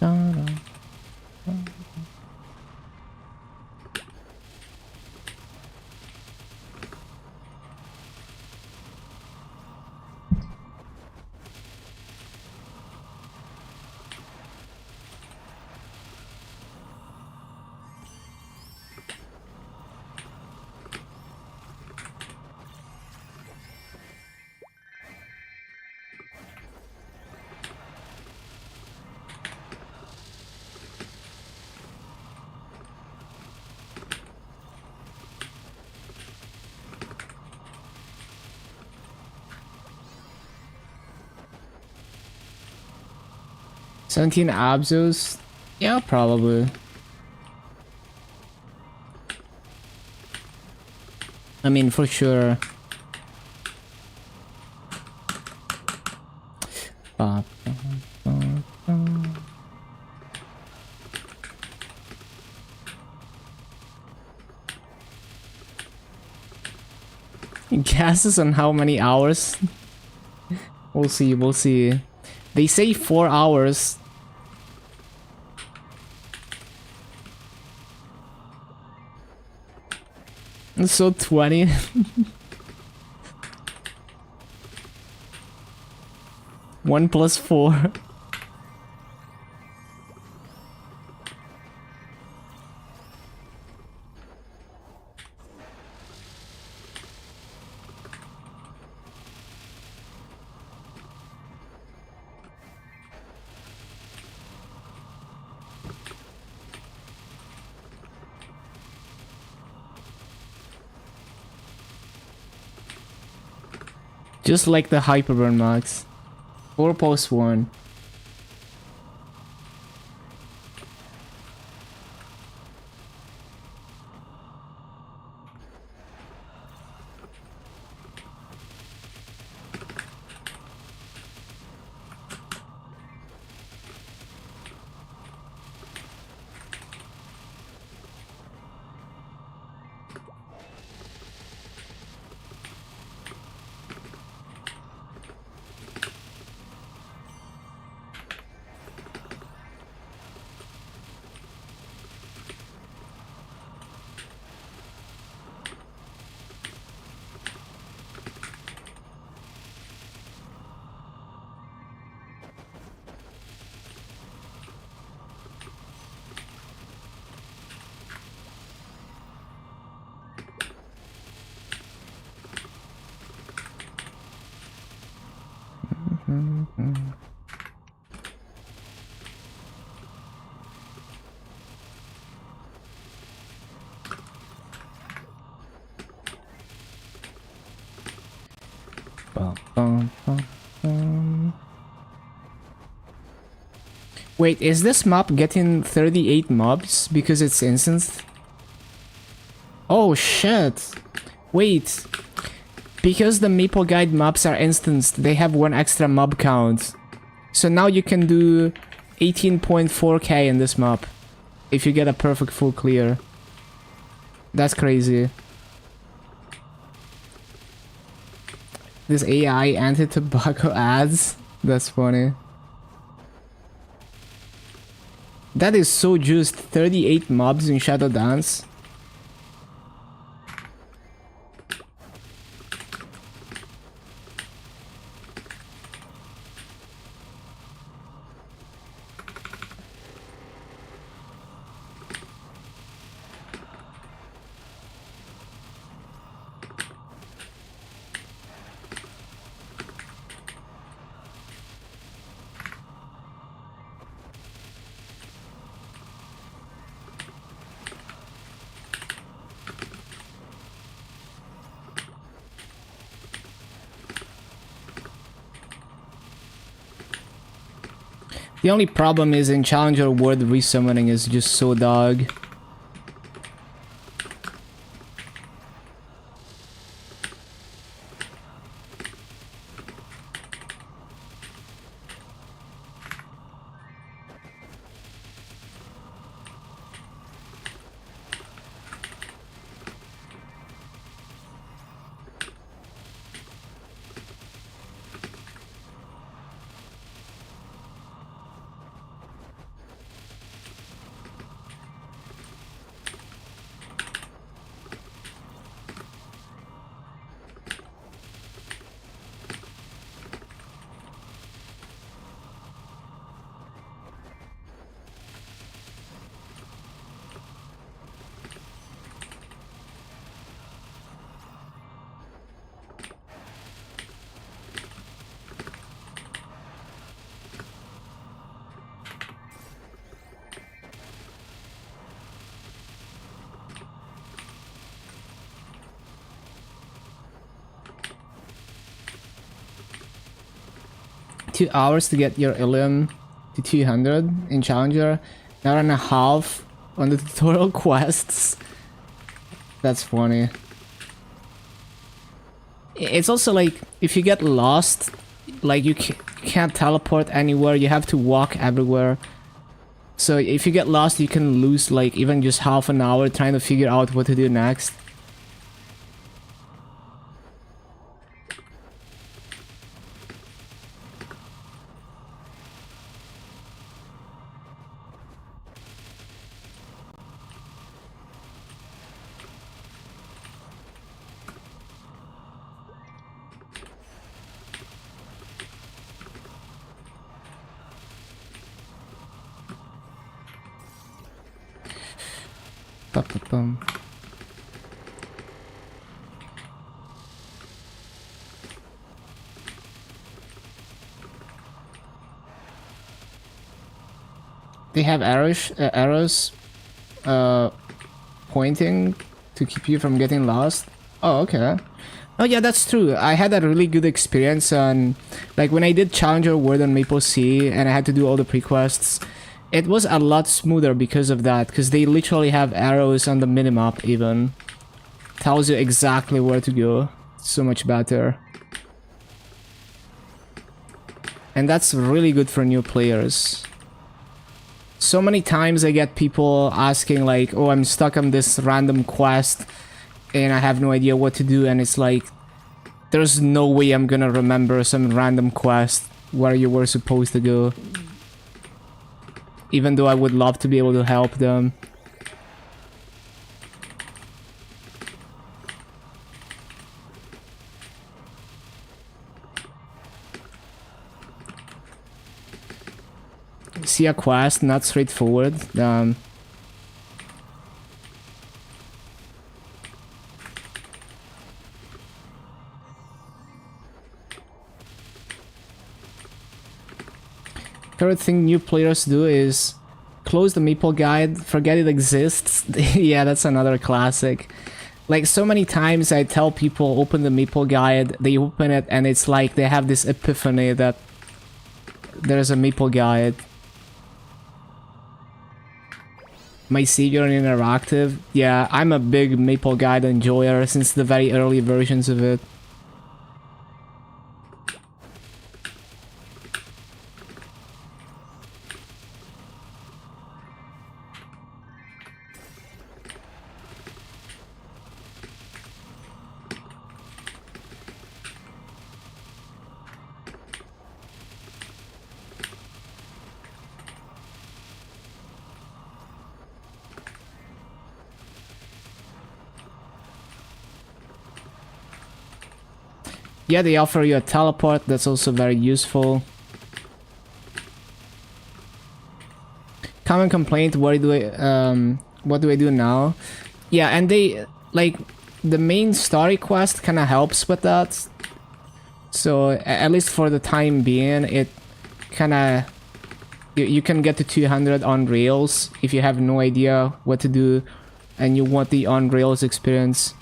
Da-da. 17 Abzus? Yeah, probably. I mean, for sure. Guesses on how many hours? We'll see, we'll see. They say 4 hours. So 20. 1 plus 4. Just like the Hyperburn Max. 4 plus 1. Wait, is this map getting 38 mobs because it's instanced? Oh shit! Wait, because the Maple Guide maps are instanced, they have 1 extra mob count. So now you can do 18.4k in this map if you get a perfect full clear. That's crazy. this AI anti-tobacco ads. That's funny. That is so juiced. 38 mobs in Shadow Dance. The only problem is in Challenger World resummoning is just so dog. $2 to get your Ilium to 200 in Challenger. An hour and a half on the tutorial quests. That's funny. It's also like, if you get lost, like you can't teleport anywhere, you have to walk everywhere. So if you get lost, you can lose like even just half an hour trying to figure out what to do next. Bum. They have arrows pointing to keep you from getting lost. Oh, okay. Oh yeah, that's true. I had a really good experience on, like, when I did Challenger World on MapleStory and I had to do all the pre-quests. It was a lot smoother because of that, because they literally have arrows on the minimap even. Tells you exactly where to go. So much better. And that's really good for new players. So many times I get people asking like, oh, I'm stuck on this random quest and I have no idea what to do, and it's like, there's no way I'm gonna remember some random quest where you were supposed to go. Even though I would love to be able to help them. See a quest, not straightforward. Third thing new players do is close the Maple guide, forget it exists. Yeah, that's another classic. Like, so many times I tell people open the Maple guide, they open it and it's like they have this epiphany that there's a Maple guide. My Savior in Interactive. Yeah, I'm a big Maple guide enjoyer since the very early versions of it. Yeah, they offer you a teleport, that's also very useful. Common complaint, what do I do now? Yeah, and they, like, the main story quest kind of helps with that. So, at least for the time being, it kind of... You can get to 200 on rails if you have no idea what to do and you want the on rails experience.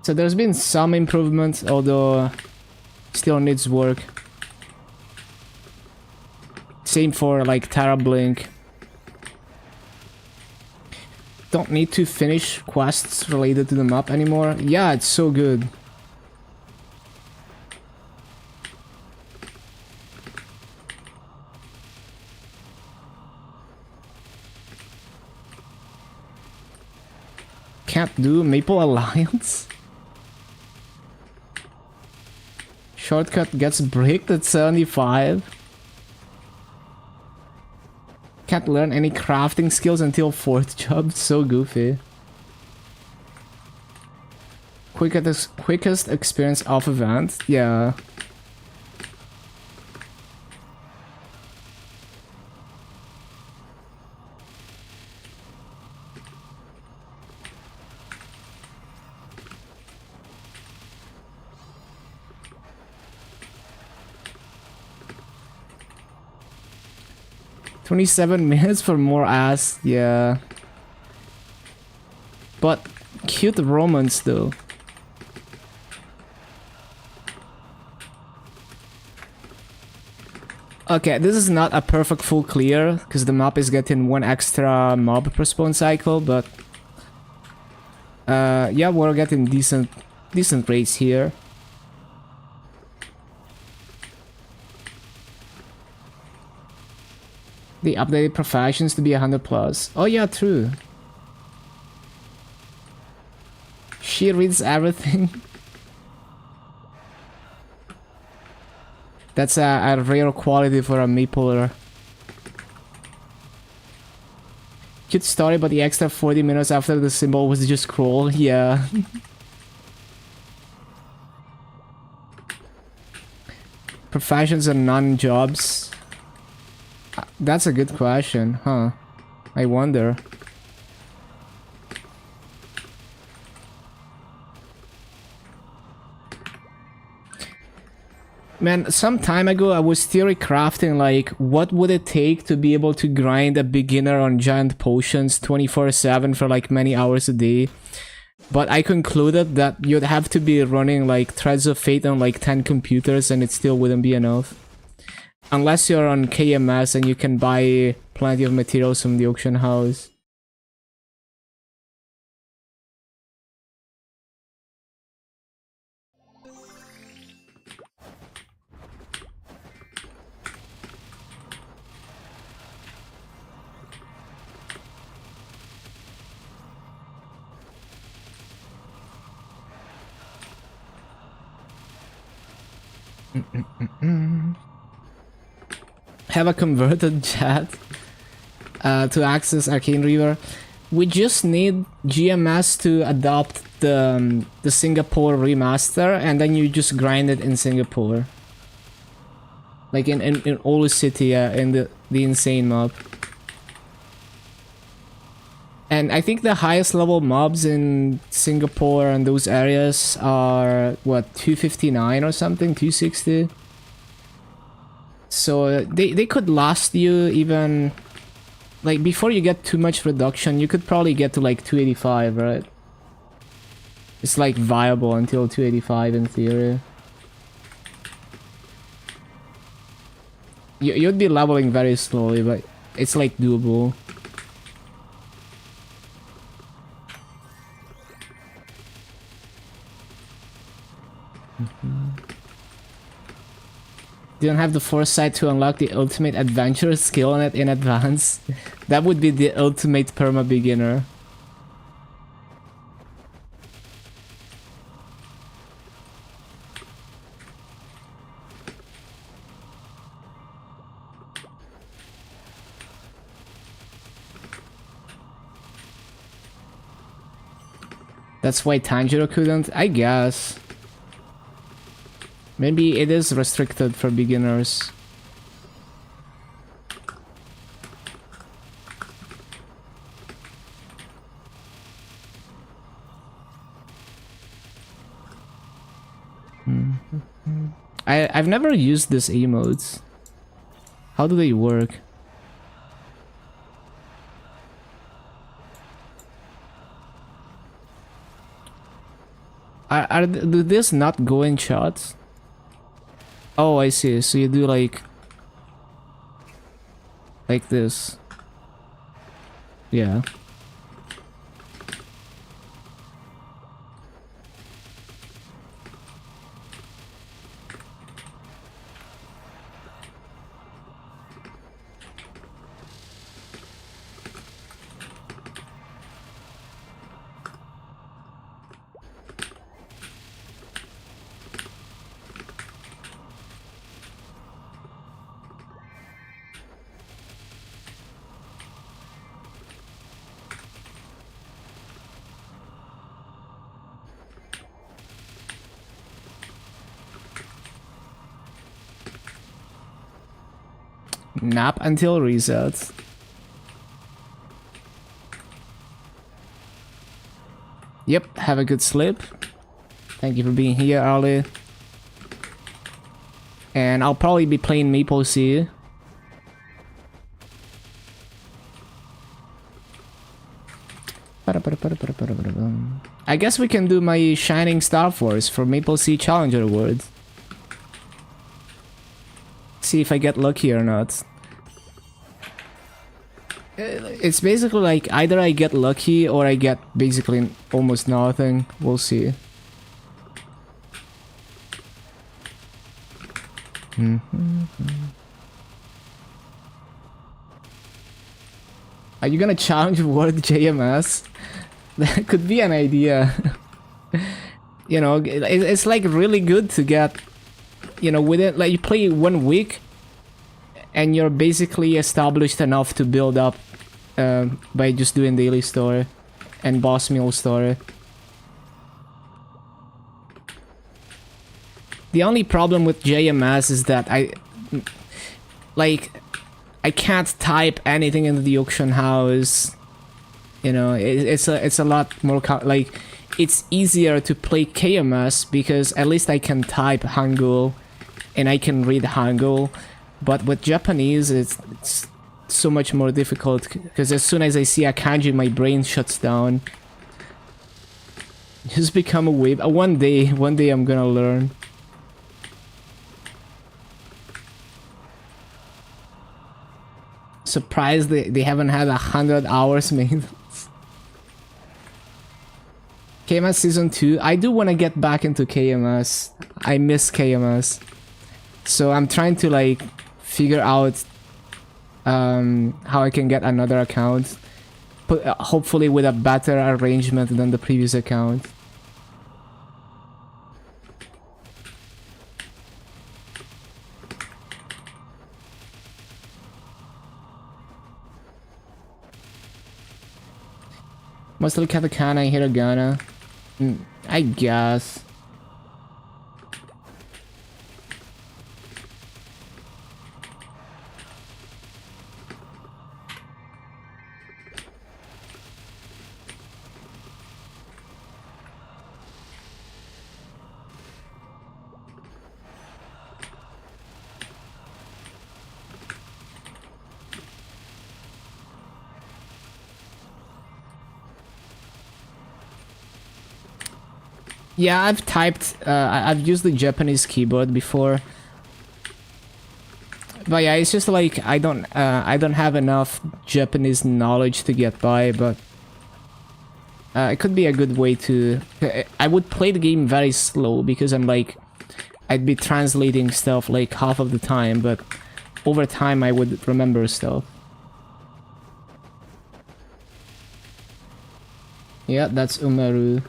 So there's been some improvement, although still needs work. Same for like Terrablink. Don't need to finish quests related to the map anymore. Yeah, it's so good. Can't do Maple Alliance? Shortcut gets bricked at 75. Can't learn any crafting skills until 4th job. So goofy. Quickest experience off event? Yeah. $27 for more ass, yeah. But cute romance though. Okay, this is not a perfect full clear because the map is getting 1 extra mob per spawn cycle, but yeah, we're getting decent rates here. They updated professions to be 100+. Oh yeah, true. She reads everything. That's a rare quality for a Mapler. Cute story, but the extra 40 minutes after the symbol was just cruel. Yeah. Professions and non-jobs. That's a good question, huh? I wonder. Man, some time ago I was theory crafting like what would it take to be able to grind a beginner on giant potions 24/7 for like many hours a day. But I concluded that you'd have to be running like Threads of Fate on like 10 computers and it still wouldn't be enough. Unless you're on KMS and you can buy plenty of materials from the auction house. Have a converted chat to access Arcane River. We just need GMS to adopt the Singapore remaster, and then you just grind it in Singapore, like in Olu City, in the insane mob. And I think the highest level mobs in Singapore and those areas are what, 259 or something, 260. So they could last you even, like, before you get too much reduction, you could probably get to like 285, right? It's like viable until 285 in theory. You'd be leveling very slowly, but it's like doable. Didn't have the foresight to unlock the ultimate adventure skill on it in advance. That would be the ultimate perma beginner. That's why Tanjiro couldn't? I guess. Maybe it is restricted for beginners. I've never used these emotes. How do they work? Do this not go in shots? Oh, I see. So you do like this. Yeah. Nap until reset. Yep, have a good sleep. Thank you for being here, Ali. And I'll probably be playing MapleStory. I guess we can do my Shining Star Force for MapleStory Challenger Awards. See if I get lucky or not. It's basically like either I get lucky or I get basically almost nothing. We'll see. Are you gonna challenge Word JMS? That could be an idea. You know, it's like really good to get, you know, within, like, you play 1 week and you're basically established enough to build up by just doing daily story and boss meal story. The only problem with JMS is that I can't type anything into the auction house. You know, it's a lot more like, it's easier to play KMS because at least I can type Hangul and I can read Hangul. But with Japanese, it's so much more difficult because as soon as I see a kanji, my brain shuts down. Just become a wave. One day I'm gonna learn. Surprised they haven't had 100 hours made. KMS Season 2. I do want to get back into KMS. I miss KMS. So I'm trying to like figure out how I can get another account. Hopefully with a better arrangement than the previous account. Mostly katakana, hiragana. I guess. Yeah, I've typed, I've used the Japanese keyboard before. But yeah, it's just like, I don't have enough Japanese knowledge to get by, but it could be a good way to... I would play the game very slow, because I'm like, I'd be translating stuff like half of the time, but over time I would remember stuff. Yeah, that's Umaru.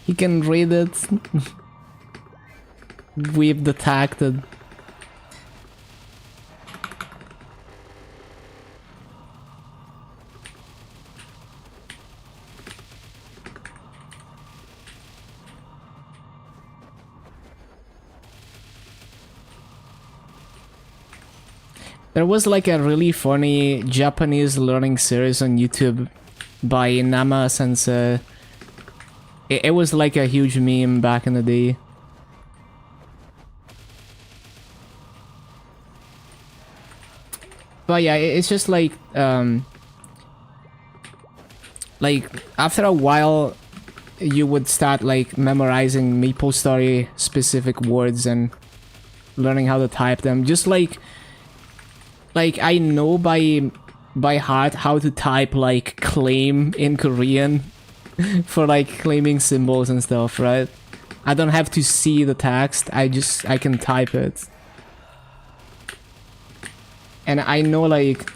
He can read it. We've detected. There was like a really funny Japanese learning series on YouTube by Nama Sensei. It was like a huge meme back in the day. But yeah, it's just like after a while you would start like memorizing MapleStory specific words and learning how to type them. Just like I know by heart how to type like claim in Korean for like claiming symbols and stuff, right? I don't have to see the text, I can type it. And I know like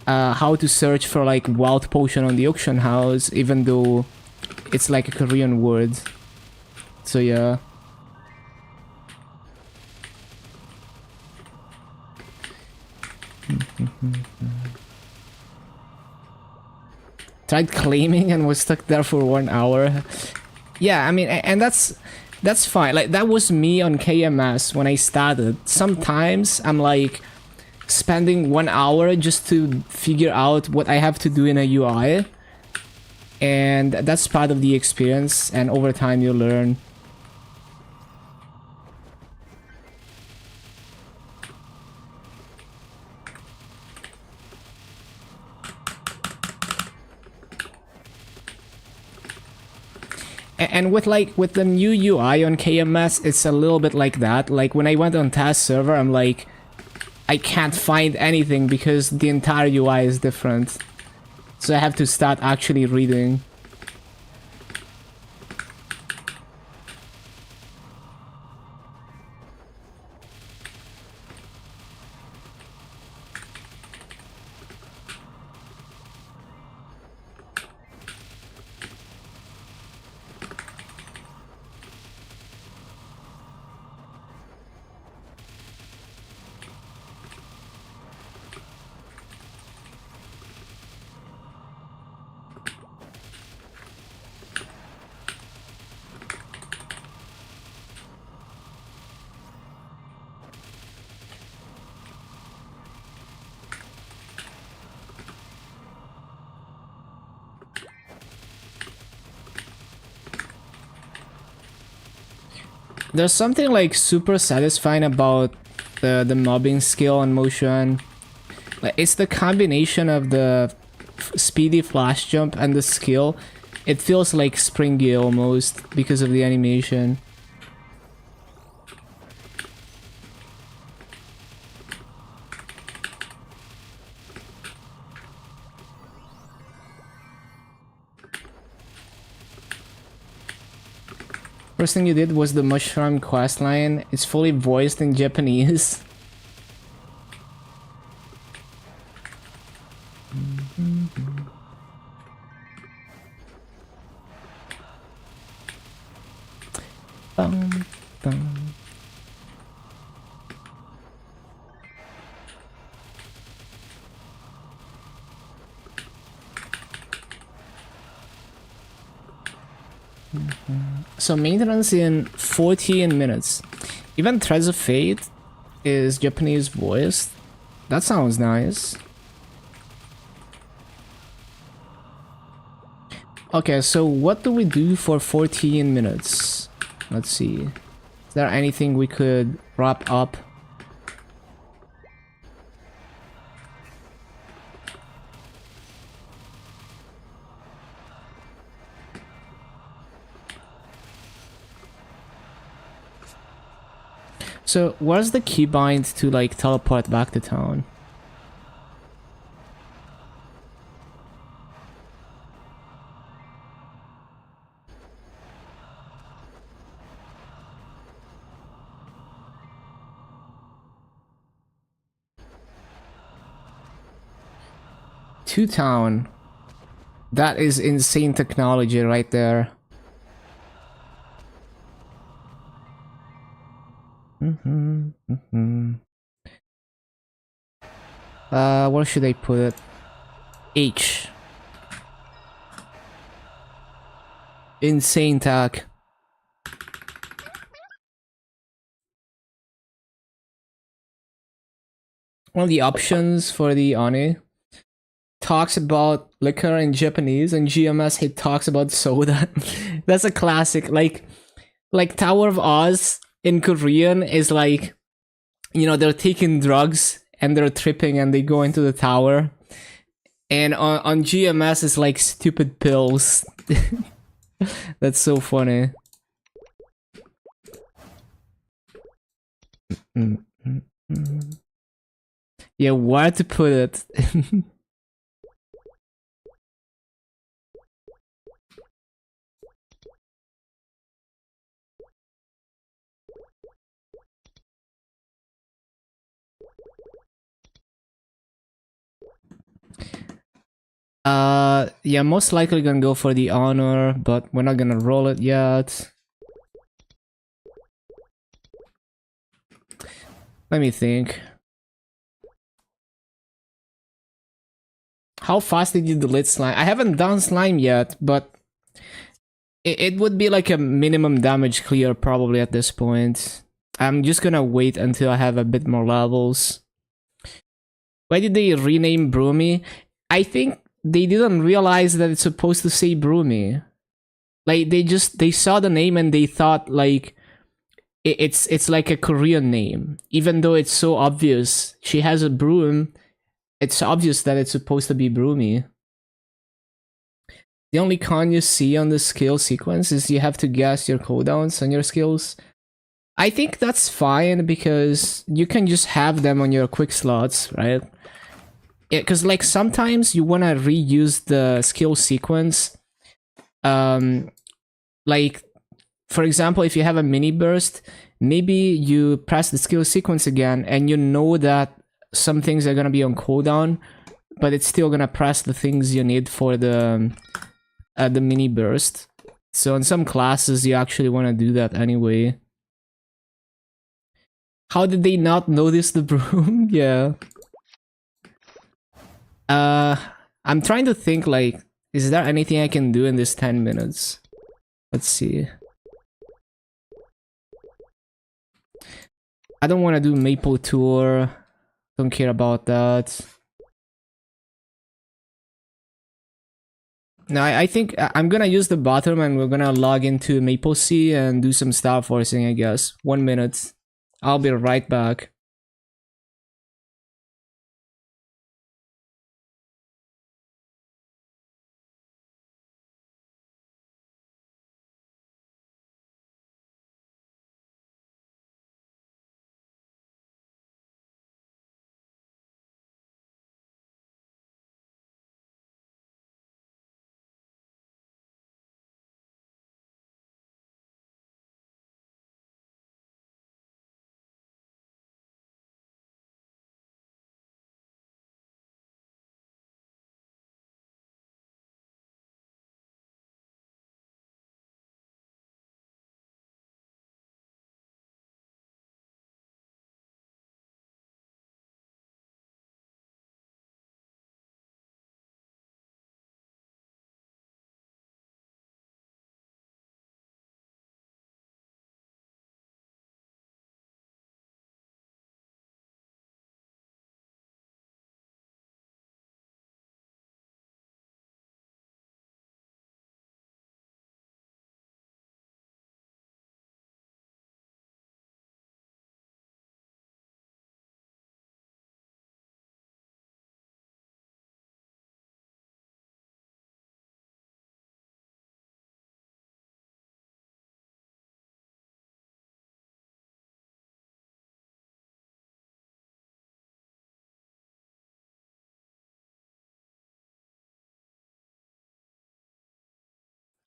how to search for like wild potion on the auction house, even though it's like a Korean word. So yeah. Tried claiming and was stuck there for 1 hour. Yeah, I mean, and that's fine. Like that was me on KMS when I started. Sometimes I'm like spending 1 hour just to figure out what I have to do in a UI, and that's part of the experience, and over time you learn. And with the new UI on KMS, it's a little bit like that. Like when I went on test server, I'm like, I can't find anything because the entire UI is different. So I have to start actually reading. There's something like super satisfying about the mobbing skill and motion. Like it's the combination of the speedy flash jump and the skill. It feels like springy almost because of the animation. First thing you did was the mushroom questline. It's fully voiced in Japanese. Bum, bum. So maintenance in 14 minutes. Even Threads of Fate is Japanese voiced. That sounds nice. Okay, so what do we do for 14 minutes? Let's see. Is there anything we could wrap up? So, where's the keybind to like teleport back to town? To town. That is insane technology right there. Where should I put it? H. Insane tag. One of the options for the Oni talks about liquor in Japanese, and GMS he talks about soda. That's a classic. Like Tower of Oz in Korean is like, you know, they're taking drugs and they're tripping and they go into the tower. And on GMS it's like stupid pills. That's so funny. Yeah, where to put it? Yeah, most likely gonna go for the honor, but we're not gonna roll it yet. Let me think. How fast did you delete slime? I haven't done slime yet, but it would be like a minimum damage clear probably at this point. I'm just gonna wait until I have a bit more levels. Why did they rename Broomy? I think they didn't realize that it's supposed to say Broomy. Like they saw the name and they thought like it's like a Korean name, even though it's so obvious. She has a broom. It's obvious that it's supposed to be Broomy. The only con you see on the skill sequence is you have to guess your cooldowns on your skills. I think that's fine because you can just have them on your quick slots, right? Because like sometimes you want to reuse the skill sequence. Like for example, if you have a mini burst, maybe you press the skill sequence again and you know that some things are gonna be on cooldown, but it's still gonna press the things you need for the mini burst. So in some classes you actually want to do that anyway. How did they not notice the broom? Yeah. I'm trying to think like, is there anything I can do in this 10 minutes? Let's see. I don't want to do Maple Tour. Don't care about that. No, I think I'm gonna use the bottom and we're gonna log into Maple Sea and do some star forcing, I guess. 1 minute. I'll be right back.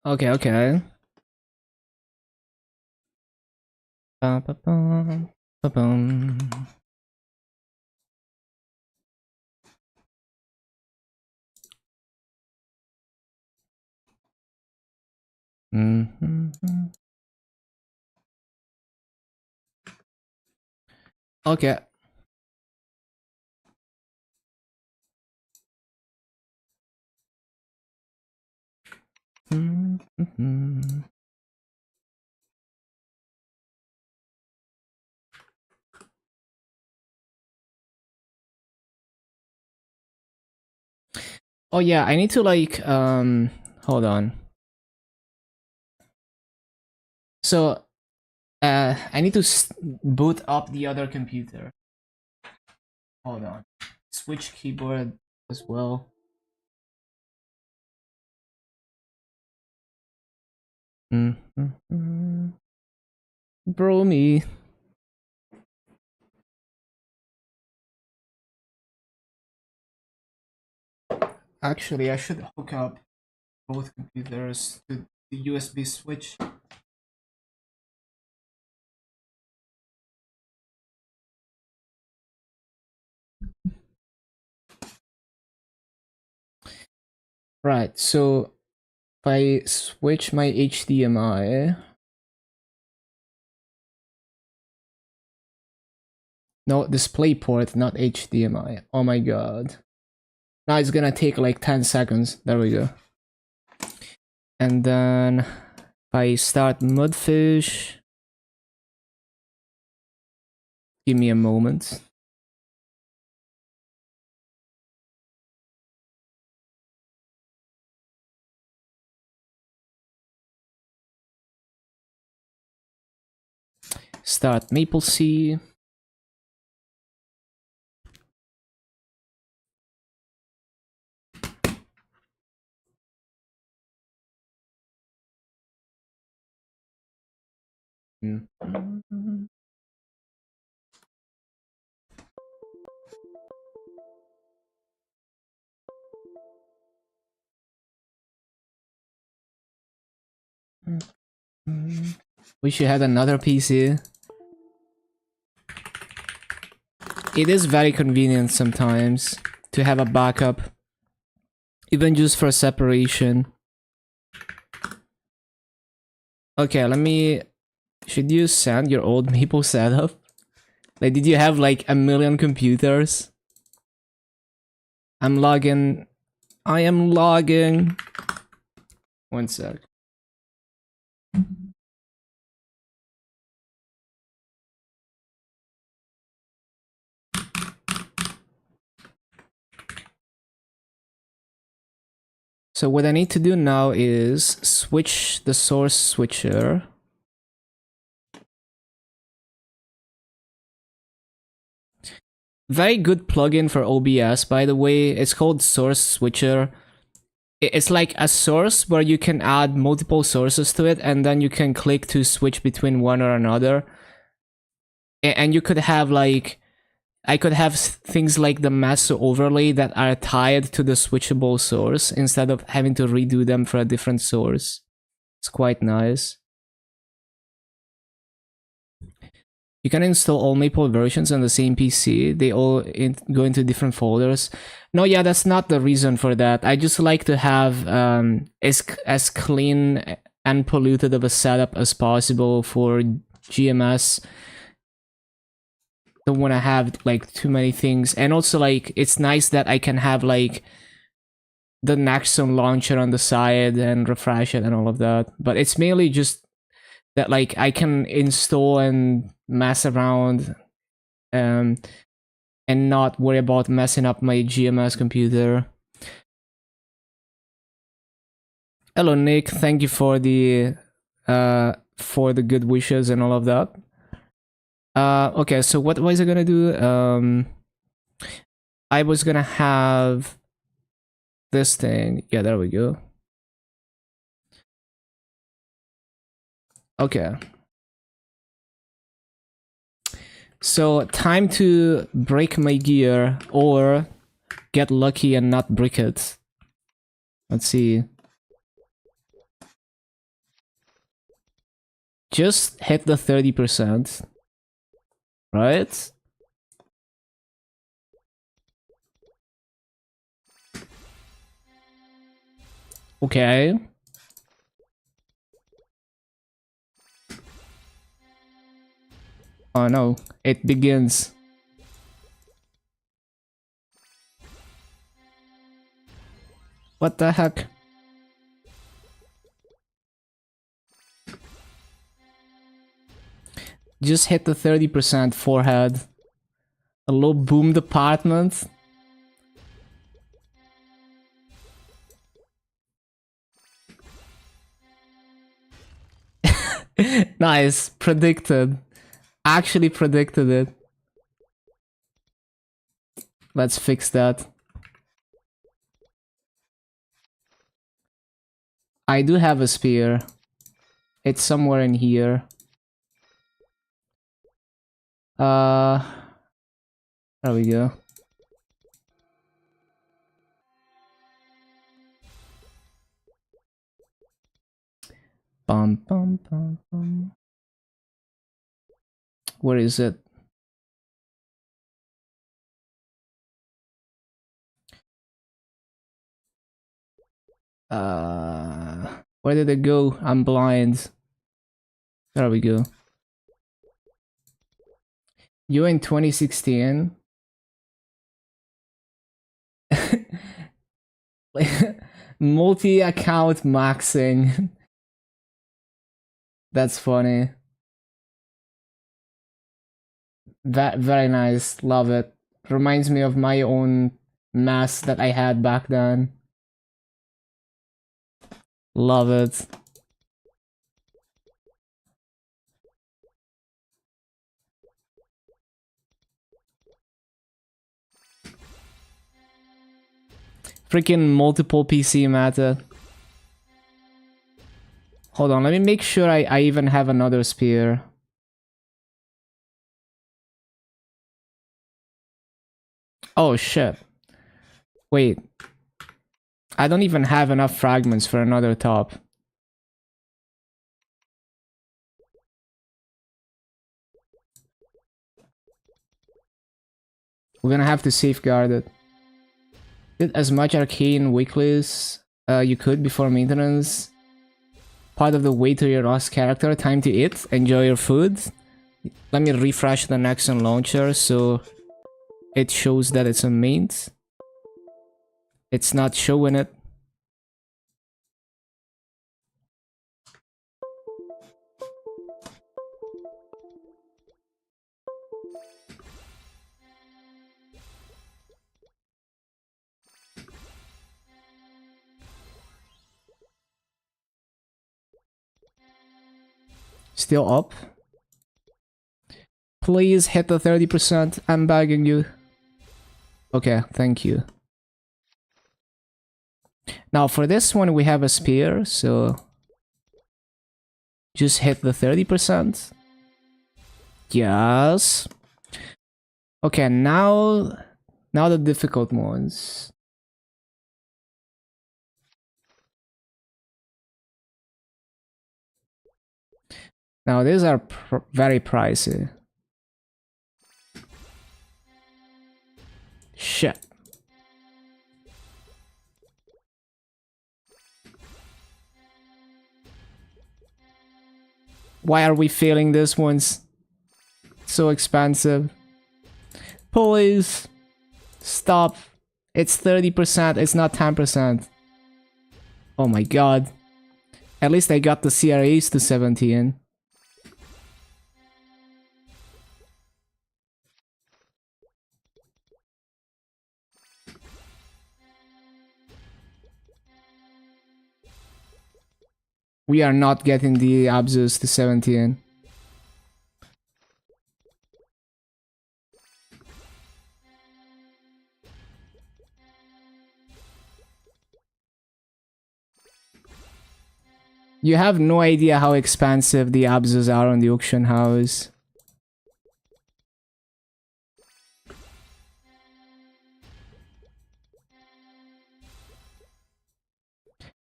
Okay, okay. Ba-ba-bum, ba-bum. Mhm. Okay. Mm-hmm. Oh yeah, I need to like hold on. So I need to boot up the other computer. Hold on. Switch keyboard as well. Mm-hmm. Bro me. Actually, I should hook up both computers to the USB switch. Right, so if I switch my HDMI. No, DisplayPort, not HDMI. Oh my god. Now it's gonna take like 10 seconds. There we go. And then if I start Mudfish. Give me a moment. Start MapleStory. Wish you had another PC. It is very convenient sometimes to have a backup, even just for separation. Okay, let me. Should you send your old Maple setup? Like, did you have like a million computers? I'm logging. I am logging. One sec. So what I need to do now is switch the source switcher. Very good plugin for OBS, by the way. It's called Source Switcher. It's like a source where you can add multiple sources to it, and then you can click to switch between one or another. And you could have like, I could have things like the master overlay that are tied to the switchable source instead of having to redo them for a different source. It's quite nice. You can install all Maple versions on the same PC. They all go into different folders. No, yeah, that's not the reason for that. I just like to have as clean and polluted of a setup as possible for GMS. Don't want to have like too many things. And also like it's nice that I can have like the Nexon launcher on the side and refresh it and all of that. But it's mainly just that like I can install and mess around and not worry about messing up my GMS computer. Hello Nick, thank you for the good wishes and all of that. Okay, so what was I gonna do? I was gonna have this thing. Yeah, there we go. Okay. So time to break my gear or get lucky and not break it. Let's see. Just hit the 30%. Right? Okay. Oh no, it begins. What the heck? Just hit the 30% forehead. A low boom department. Nice, predicted. Actually predicted it. Let's fix that. I do have a spear. It's somewhere in here. There we go. Bum bum bum bum. Where is it? Where did it go? I'm blind. There we go. You in 2016? Multi-account maxing. That's funny. Very nice. Love it. Reminds me of my own mess that I had back then. Love it. Freaking multiple PC meta. Hold on, let me make sure I even have another spear. Oh shit. Wait. I don't even have enough fragments for another top. We're gonna have to safeguard it. Did as much arcane weeklies you could before maintenance. Part of the way to your Ross character. Time to eat. Enjoy your food. Let me refresh the Nexon launcher so it shows that it's a maint. It's not showing it. Still up. Please hit the 30%. I'm begging you. Okay, thank you. Now for this one we have a spear, so just hit the 30%. Yes. Okay, now the difficult ones. Now these are very pricey. Shit. Why are we failing this ones? So expensive. Please. Stop. It's 30%, it's not 10%. Oh my god. At least I got the CRAs to 17. We are not getting the Abzus to 17. You have no idea how expensive the Abzus are on the auction house.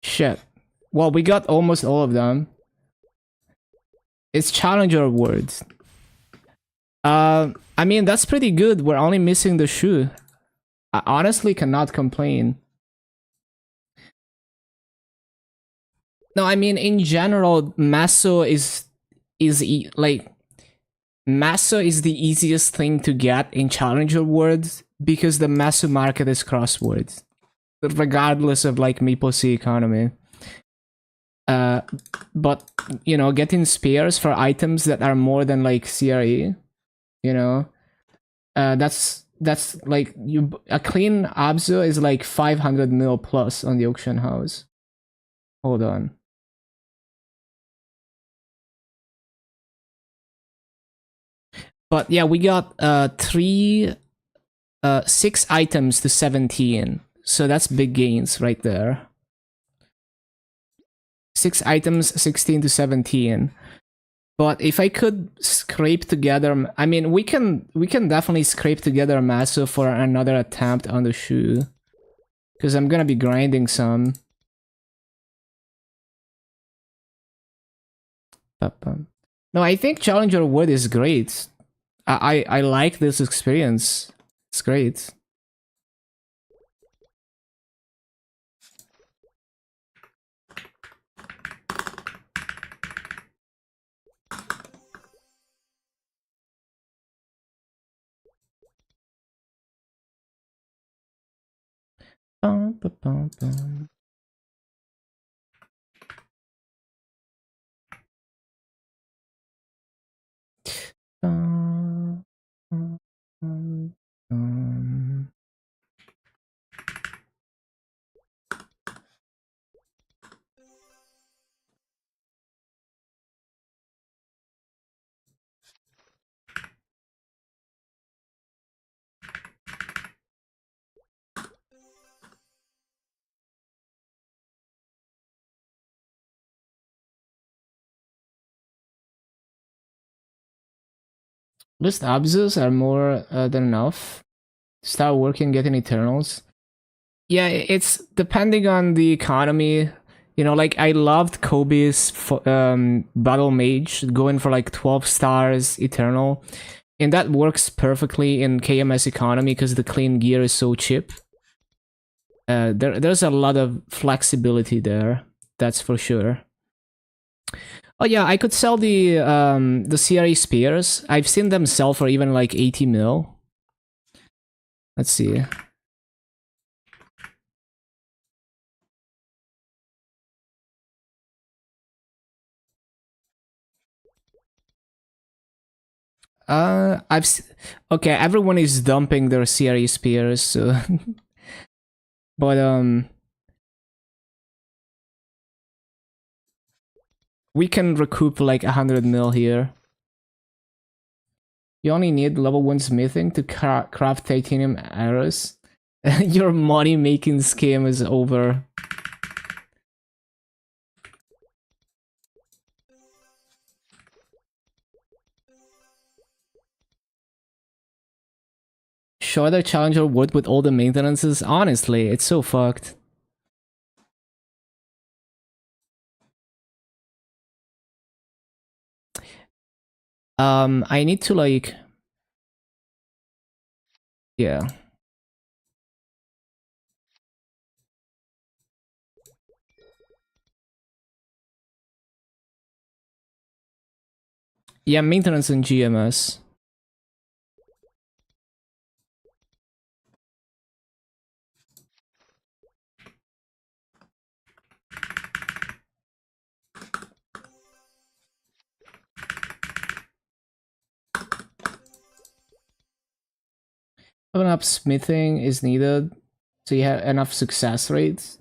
Shit. Well, we got almost all of them. It's Challenger Awards. I mean, that's pretty good. We're only missing the shoe. I honestly cannot complain. No, I mean, in general, Maso is like... Maso is the easiest thing to get in Challenger World because the Maso market is crossword, regardless of like MapleStory economy. But you know, getting spares for items that are more than like CRE, you know, that's like a clean Abzu is like 500 mil plus on the auction house. Hold on. But yeah, we got 6 items to 17. So that's big gains right there. 6 items, 16 to 17. But if I could scrape together, I mean, we can definitely scrape together Maso for another attempt on the shoe. Because I'm gonna be grinding some. No, I think Challenger Wood is great. I like this experience. It's great. Bum, bum, bum, bum. Bum, bum, bum, bum. Just Abzus are more than enough. Start working, getting Eternals. Yeah, it's depending on the economy. You know, like I loved Kobe's Battle Mage going for like 12 stars Eternal. And that works perfectly in KMS economy because the clean gear is so cheap. There's a lot of flexibility there, that's for sure. Oh yeah, I could sell the CRE spears. I've seen them sell for even like 80 mil. Let's see. Okay, everyone is dumping their CRE spears, so but we can recoup like 100 mil here. You only need level 1 smithing to craft titanium arrows. Your money making scheme is over. Shorter Challenger Wood with all the maintenances. Honestly, it's so fucked. I need to like... Yeah. Yeah, maintenance and GMS. Enough smithing is needed, so you have enough success rates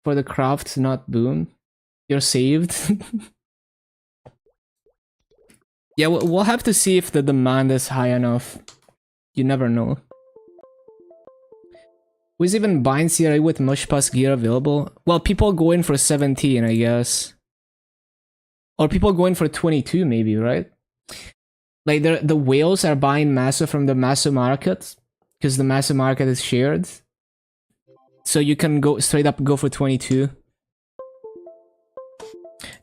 for the craft to not boom. You're saved. Yeah, we'll have to see if the demand is high enough. You never know. Who's even buying CRA with Mushpass gear available? Well, people go in for 17, I guess. Or people go in for 22 maybe, right? Like the whales are buying Maso from the Maso market because the Maso market is shared. So you can go straight up go for 22.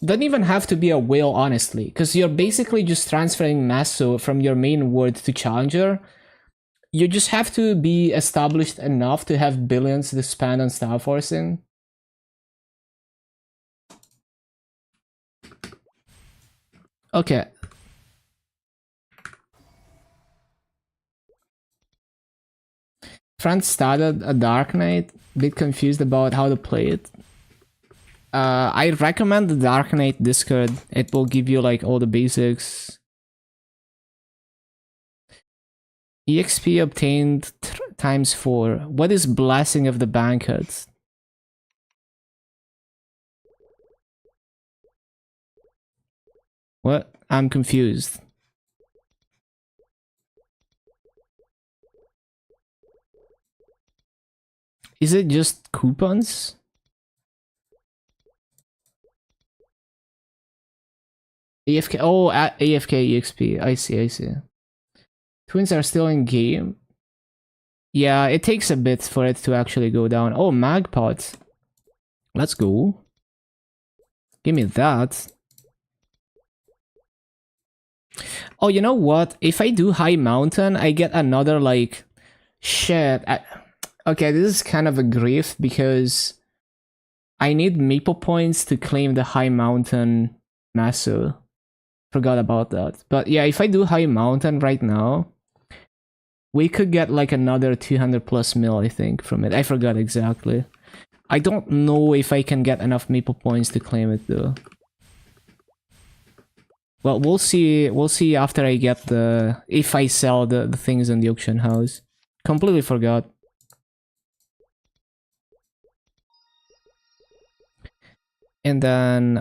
Doesn't even have to be a whale, honestly, because you're basically just transferring Maso from your main word to Challenger. You just have to be established enough to have billions to spend on star forcing. Okay. Friend started a Dark Knight, bit confused about how to play it. I recommend the Dark Knight Discord. It will give you like all the basics. EXP obtained times 4. What is Blessing of the Banquet? What? I'm confused. Is it just coupons? AFK. Oh, AFK EXP. I see, I see. Twins are still in game. Yeah, it takes a bit for it to actually go down. Oh, Magpot. Let's go. Give me that. Oh, you know what? If I do High Mountain, I get another, like... Shit. Okay, this is kind of a grief because... I need Maple points to claim the High Mountain Maso. Forgot about that. But yeah, if I do High Mountain right now... We could get like another 200 plus mil, I think, from it. I forgot exactly. I don't know if I can get enough Maple points to claim it though. Well, we'll see. We'll see after I get the... If I sell the things in the auction house. Completely forgot. And then...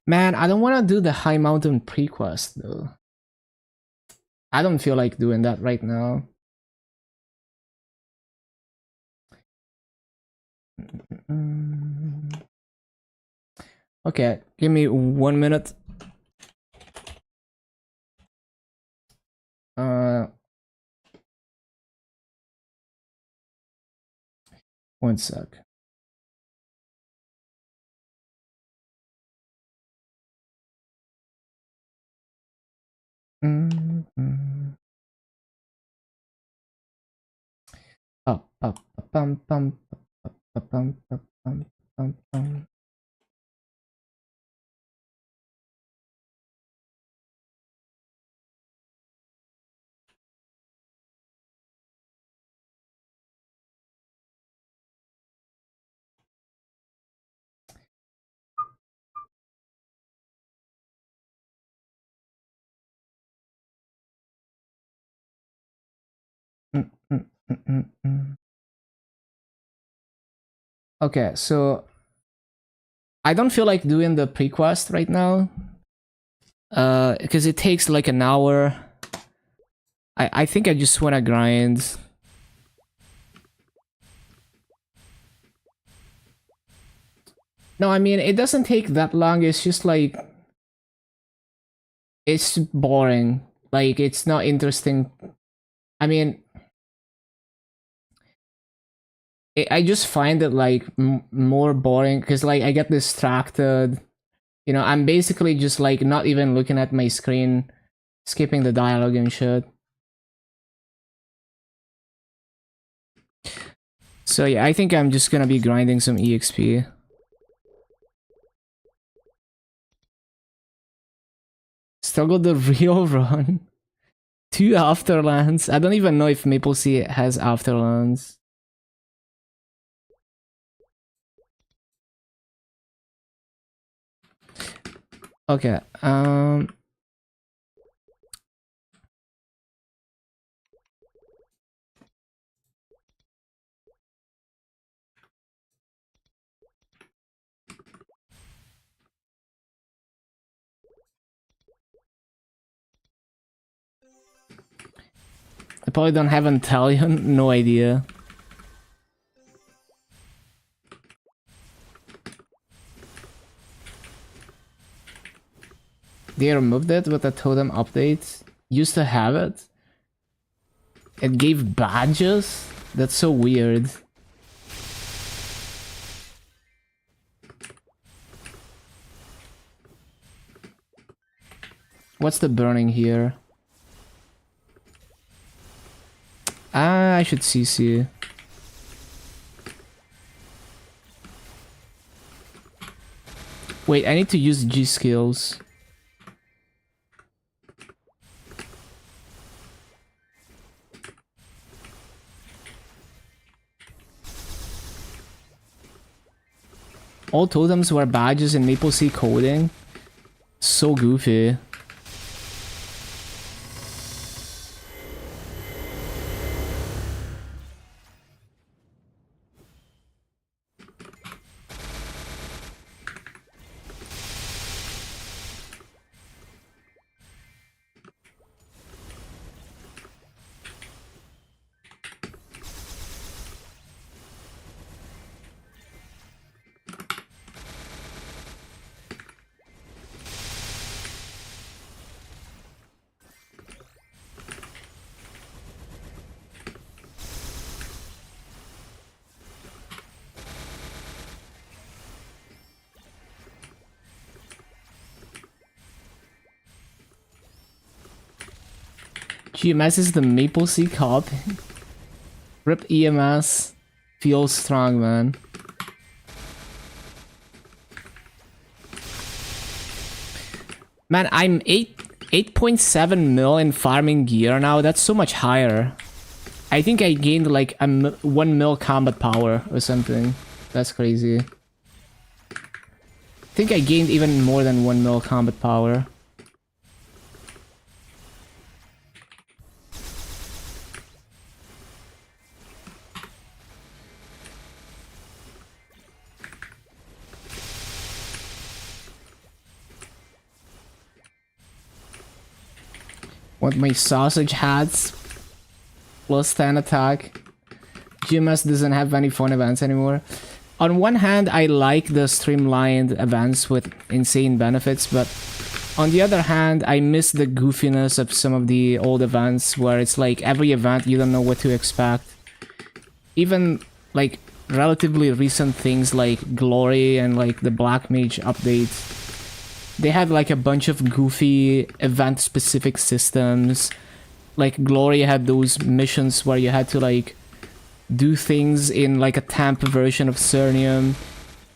Man, I don't want to do the High Mountain pre-quest though. I don't feel like doing that right now. Okay, give me 1 minute. One sec. Okay, so I don't feel like doing the pre-quest right now. Because it takes like an hour. I think I just wanna grind. No, I mean, it doesn't take that long, it's just like... It's boring. Like, it's not interesting. I mean... I just find it like more boring because like I get distracted. You know, I'm basically just like not even looking at my screen, skipping the dialogue and shit. So yeah, I think I'm just gonna be grinding some EXP. Struggle the real run. 2 afterlands. I don't even know if MapleStory has afterlands. Okay, I probably don't have Italian, no idea. They removed it with the totem update. Used to have it. It gave badges? That's so weird. What's the burning here? Ah, I should CC. Wait, I need to use G skills. All totems were badges in MapleStory coding. So goofy. GMS is the MapleStory cop. Rip EMS. Feels strong, man. Man, I'm 8.7 mil in farming gear now. That's so much higher. I think I gained like 1 mil combat power or something. That's crazy. I think I gained even more than 1 mil combat power. Want my sausage hats? Plus 10 attack. GMS doesn't have any fun events anymore. On one hand, I like the streamlined events with insane benefits, but on the other hand, I miss the goofiness of some of the old events where it's like every event you don't know what to expect. Even like relatively recent things like Glory and like the Black Mage updates. They had like a bunch of goofy event-specific systems. Like Glory had those missions where you had to like do things in like a temp version of Cernium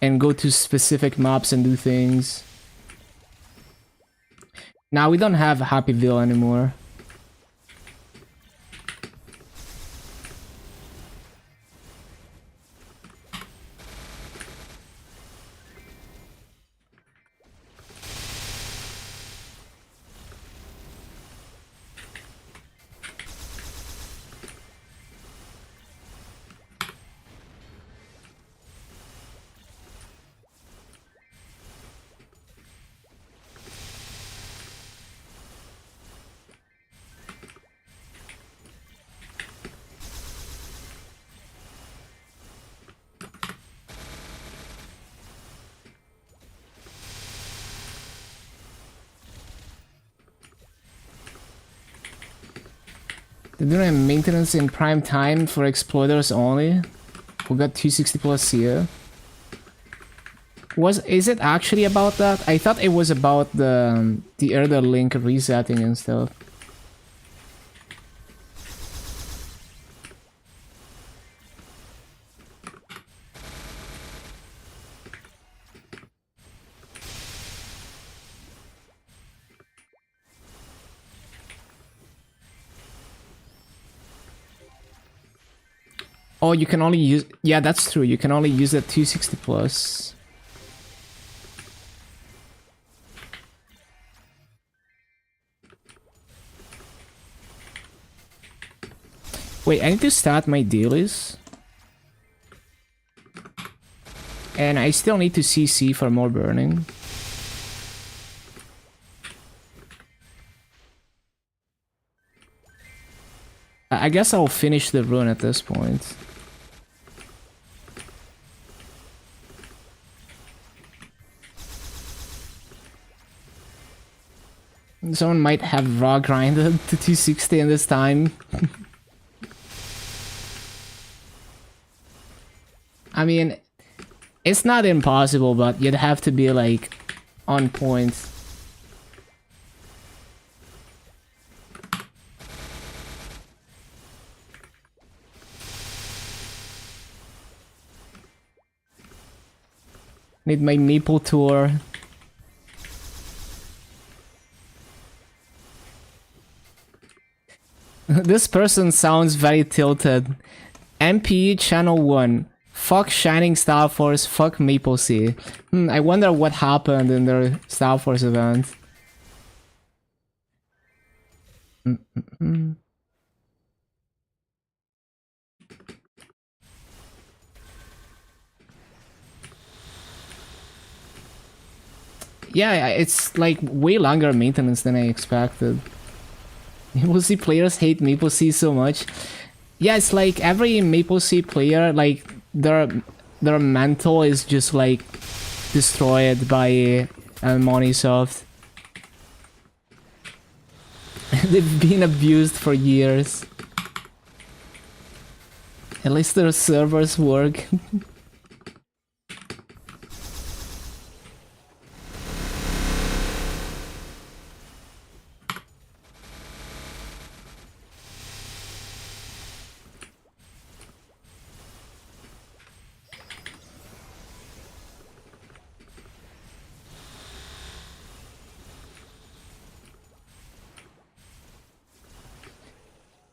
and go to specific maps and do things. Now we don't have Happyville anymore. They're doing maintenance in prime time for exploiters only. Who got 260 plus here. Is it actually about that? I thought it was about the Elder Link resetting and stuff. Oh, you can only use... Yeah, that's true. You can only use that 260 plus. Wait, I need to start my dailies. And I still need to CC for more burning. I guess I'll finish the run at this point. Someone might have raw grinded to 260 in this time. I mean, it's not impossible, but you'd have to be like on point. Need my Maple tour. This person sounds very tilted. MP channel 1. Fuck Shining Star Force, fuck Maple Sea. I wonder what happened in their Star Force event. Yeah, it's like way longer maintenance than I expected. Maple Sea players hate Maple Sea so much. Yeah, it's like every Maple Sea player, like their mental is just like destroyed by Monisoft. They've been abused for years. At least their servers work.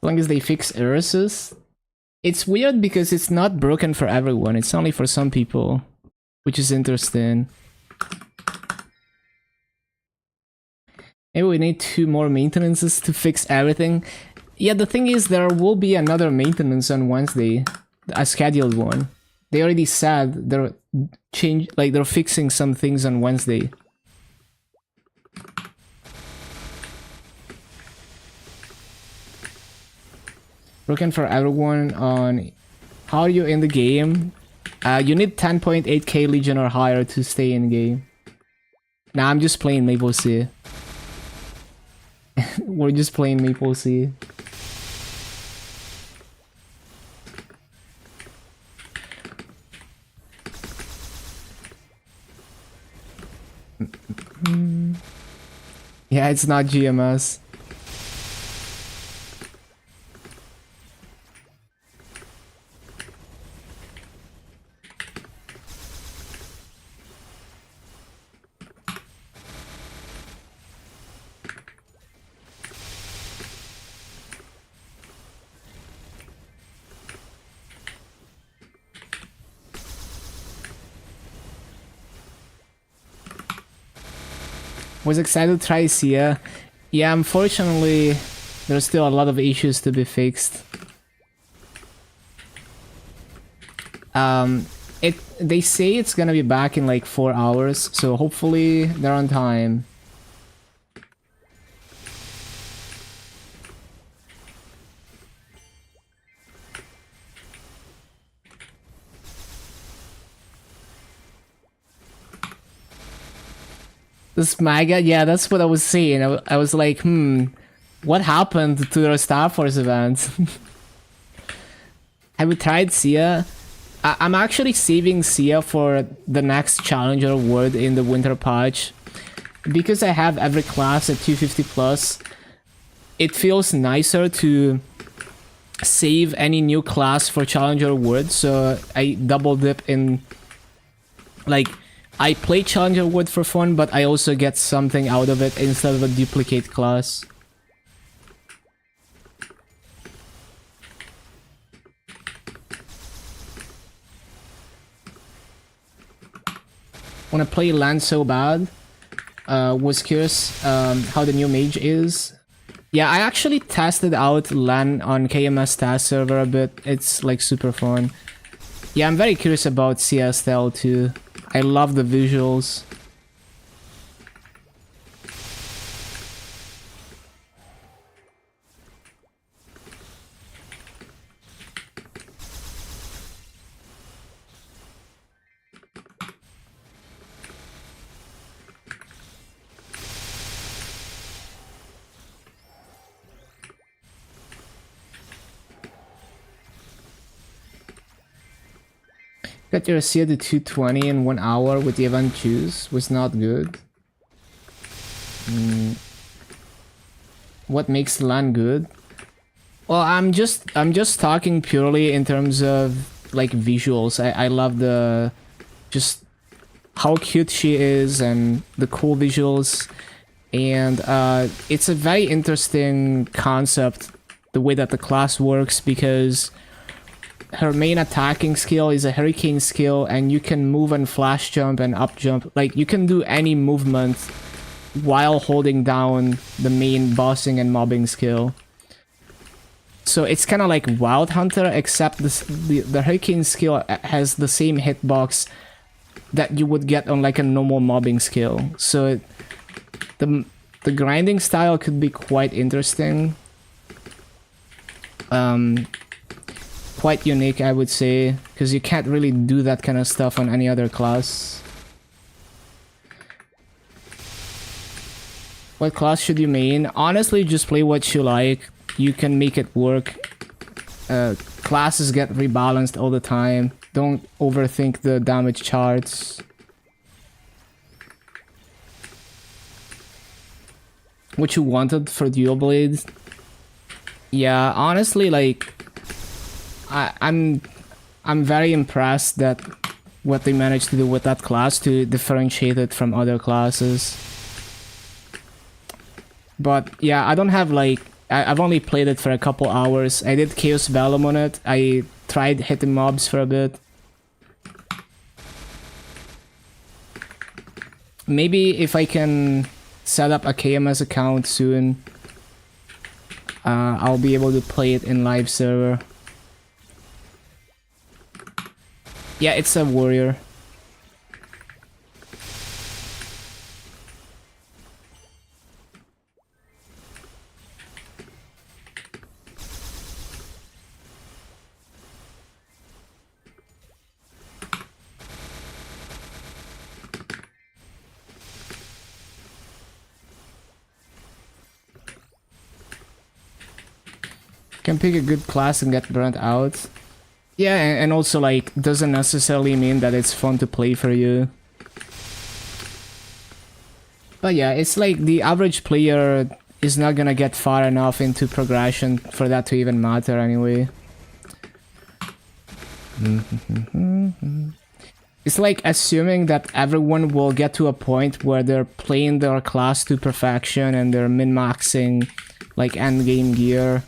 As long as they fix Ursus. It's weird because it's not broken for everyone, it's only for some people. Which is interesting. Maybe we need 2 more maintenances to fix everything. Yeah, the thing is there will be another maintenance on Wednesday. A scheduled one. They already said they're they're fixing some things on Wednesday. Broken for everyone on how are you in the game? You need 10.8k Legion or higher to stay in game. Nah, I'm just playing Maple Sea. We're just playing Maple Sea. Yeah, it's not GMS. Was excited to try Sia. Yeah, unfortunately, there's still a lot of issues to be fixed. They say it's gonna be back in like 4 hours, so hopefully they're on time. This MAGA, yeah, that's what I was saying. I was like, what happened to their Star Force event? Have you tried Sia? I'm actually saving Sia for the next Challenger Award in the Winter Patch. Because I have every class at 250 plus, it feels nicer to save any new class for Challenger Award, so I double dip in, like, I play Challenger Award for fun, but I also get something out of it instead of a duplicate class. Wanna play LAN so bad. Was curious how the new mage is. Yeah, I actually tested out LAN on KMS test server a bit. It's like super fun. Yeah, I'm very curious about CSL too. I love the visuals. Got your Sia to 220 in 1 hour with the event choose was not good. What makes LAN good? Well, I'm just talking purely in terms of like visuals. I love the just how cute she is and the cool visuals, and it's a very interesting concept the way that the class works, because her main attacking skill is a hurricane skill, and you can move and flash jump and up jump. Like, you can do any movement while holding down the main bossing and mobbing skill. So it's kind of like Wild Hunter, except the hurricane skill has the same hitbox that you would get on like a normal mobbing skill. So the grinding style could be quite interesting. Quite unique, I would say, because you can't really do that kind of stuff on any other class. What class should you main? Honestly, just play what you like. You can make it work. Classes get rebalanced all the time. Don't overthink the damage charts. What you wanted for Dual Blade? Yeah, honestly, like, I'm very impressed that what they managed to do with that class to differentiate it from other classes. But yeah, I don't have like, I've only played it for a couple hours. I did Chaos Vellum on it. I tried hitting mobs for a bit. Maybe if I can set up a KMS account soon, I'll be able to play it in live server. Yeah, it's a warrior. Can pick a good class and get burnt out. Yeah, and also like doesn't necessarily mean that it's fun to play for you. But yeah, it's like the average player is not gonna get far enough into progression for that to even matter anyway. It's like assuming that everyone will get to a point where they're playing their class to perfection and they're min-maxing like endgame gear.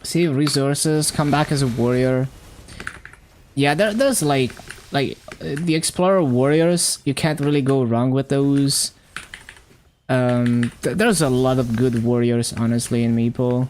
Save resources, come back as a warrior. Yeah, there's like the explorer warriors, you can't really go wrong with those. There's a lot of good warriors honestly in Maple.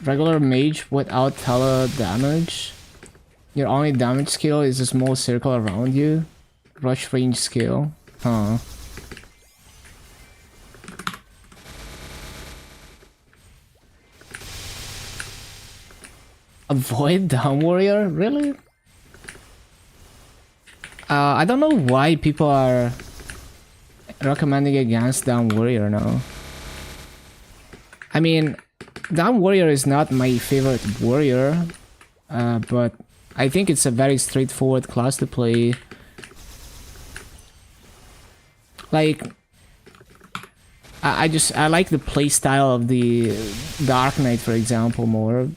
Regular mage without tele damage. Your only damage skill is a small circle around you. Rush range skill. Huh. Avoid down warrior? Really? I don't know why people are recommending against down warrior now. I mean, down warrior is not my favorite warrior, but I think it's a very straightforward class to play. Like, I like the playstyle of the Dark Knight, for example, more.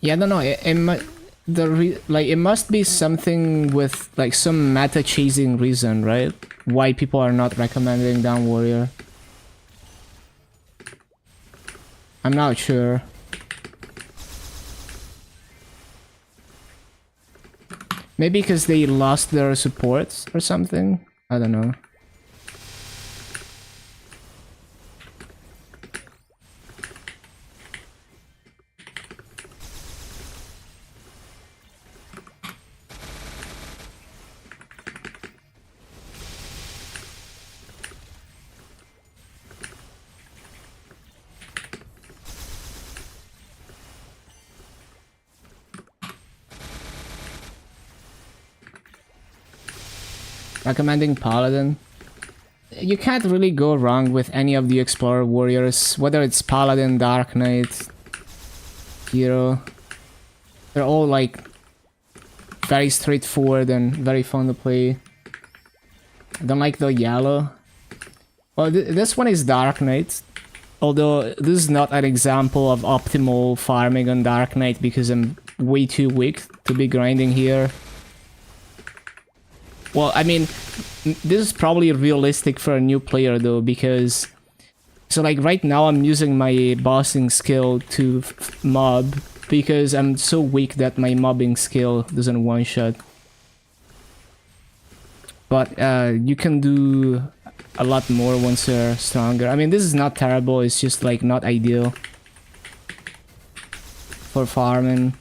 Yeah, I don't know. It must be something with like some meta chasing reason, right? Why people are not recommending Down Warrior. I'm not sure. Maybe because they lost their support or something? I don't know. Recommending Paladin. You can't really go wrong with any of the Explorer Warriors, whether it's Paladin, Dark Knight, Hero. They're all like very straightforward and very fun to play. I don't like the yellow. Well, this one is Dark Knight. Although this is not an example of optimal farming on Dark Knight because I'm way too weak to be grinding here. Well, I mean, this is probably realistic for a new player though, because... So like right now I'm using my bossing skill to mob, because I'm so weak that my mobbing skill doesn't one-shot. But you can do a lot more once you're stronger. I mean, this is not terrible, it's just like not ideal for farming.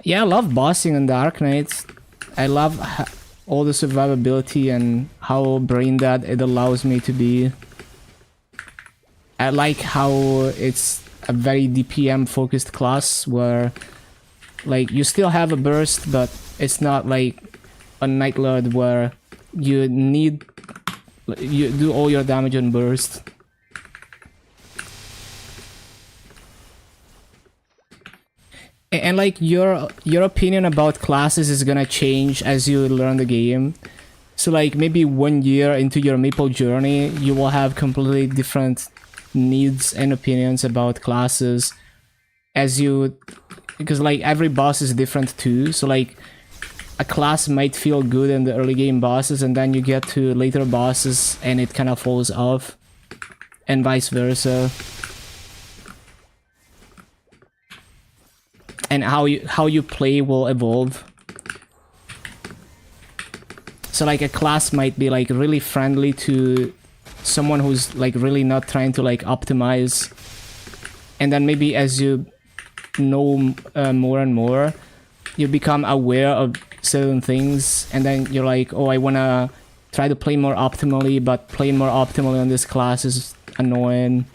Yeah, I love bossing on Dark Knight. I love all the survivability and how brain dead it allows me to be. I like how it's a very DPM focused class where like you still have a burst, but it's not like a Night Lord where you do all your damage on burst. And like your opinion about classes is gonna change as you learn the game. So like maybe 1 year into your Maple journey, you will have completely different needs and opinions about classes because like every boss is different too. So like a class might feel good in the early game bosses and then you get to later bosses and it kind of falls off, and vice versa. And how you play will evolve. So like a class might be like really friendly to someone who's like really not trying to like optimize, and then maybe as you know more and more, you become aware of certain things, and then you're like, oh, I wanna try to play more optimally, but playing more optimally on this class is annoying.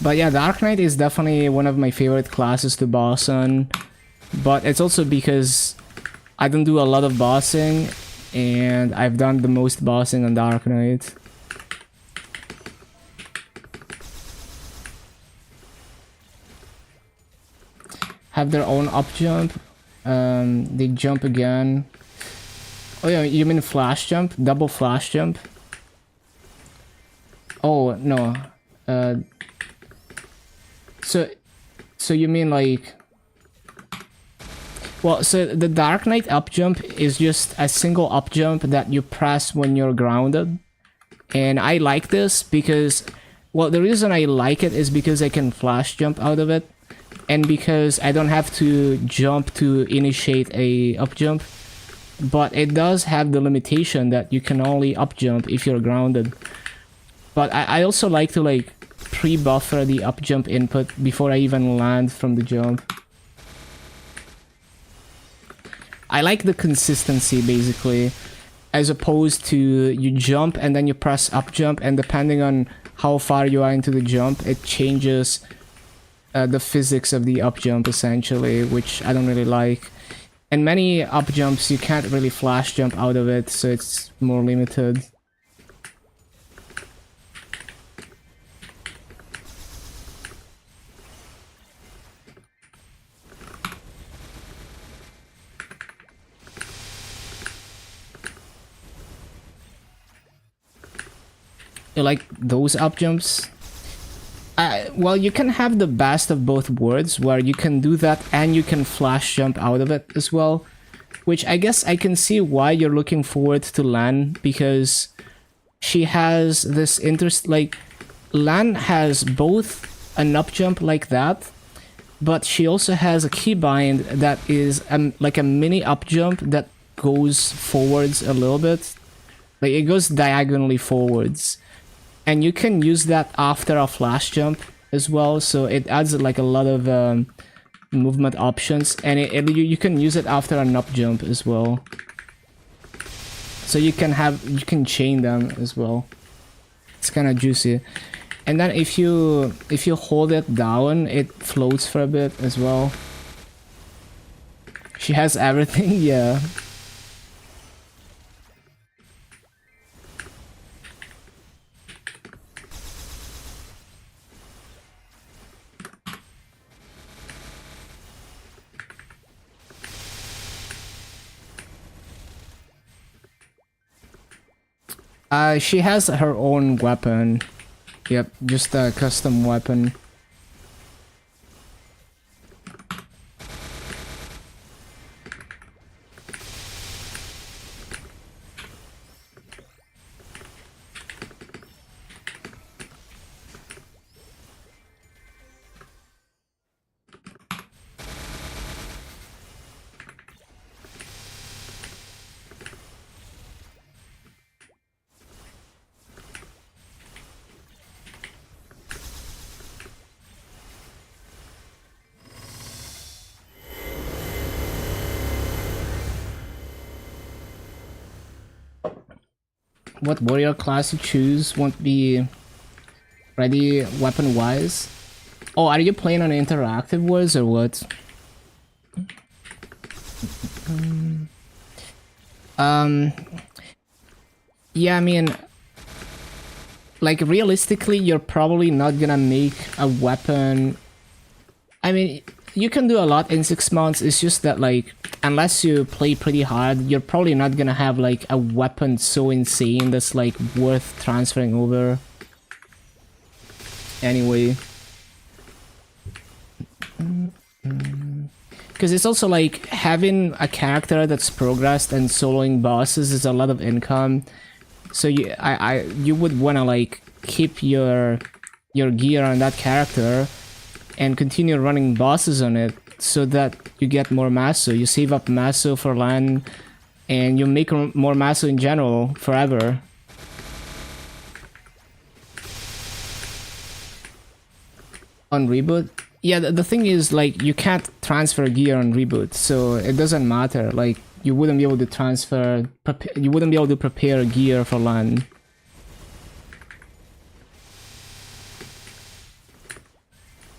But yeah, Dark Knight is definitely one of my favorite classes to boss on. But it's also because I don't do a lot of bossing, and I've done the most bossing on Dark Knight. Have their own up jump. They jump again. Oh yeah, you mean flash jump? Double flash jump? Oh, no. So you mean like... Well, so the Dark Knight up jump is just a single up jump that you press when you're grounded. And I like this because... Well, the reason I like it is because I can flash jump out of it. And because I don't have to jump to initiate a up jump. But it does have the limitation that you can only up jump if you're grounded. But I also like to like pre-buffer the up jump input before I even land from the jump. I like the consistency basically, as opposed to you jump and then you press up jump, and depending on how far you are into the jump, it changes the physics of the up jump essentially, which I don't really like. And many up jumps you can't really flash jump out of it, so it's more limited. You like those up jumps? Well, you can have the best of both worlds, where you can do that and you can flash jump out of it as well. Which I guess I can see why you're looking forward to Lan, because she has this interest, like, Lan has both an up jump like that, but she also has a keybind that is like a mini up jump that goes forwards a little bit. Like, it goes diagonally forwards. And you can use that after a flash jump as well, so it adds like a lot of movement options, and you can use it after an up jump as well. So you can chain them as well. It's kind of juicy. And then if you hold it down, it floats for a bit as well. She has everything, yeah. She has her own weapon. Yep, just a custom weapon. What warrior class you choose won't be ready weapon wise. Oh, are you playing on interactive wars or what? Yeah, I mean, like, realistically, you're probably not gonna make a weapon. I mean, you can do a lot in 6 months. It's just that, like, unless you play pretty hard, you're probably not gonna have like a weapon so insane that's like worth transferring over. Anyway, because it's also like having a character that's progressed and soloing bosses is a lot of income. So you would wanna like keep your gear on that character and continue running bosses on it, so that you get more maso. You save up maso for Lan, and you make more maso in general forever. On reboot? Yeah, the thing is, like, you can't transfer gear on reboot, so it doesn't matter. Like, you wouldn't be able to transfer, you wouldn't be able to prepare gear for Lan.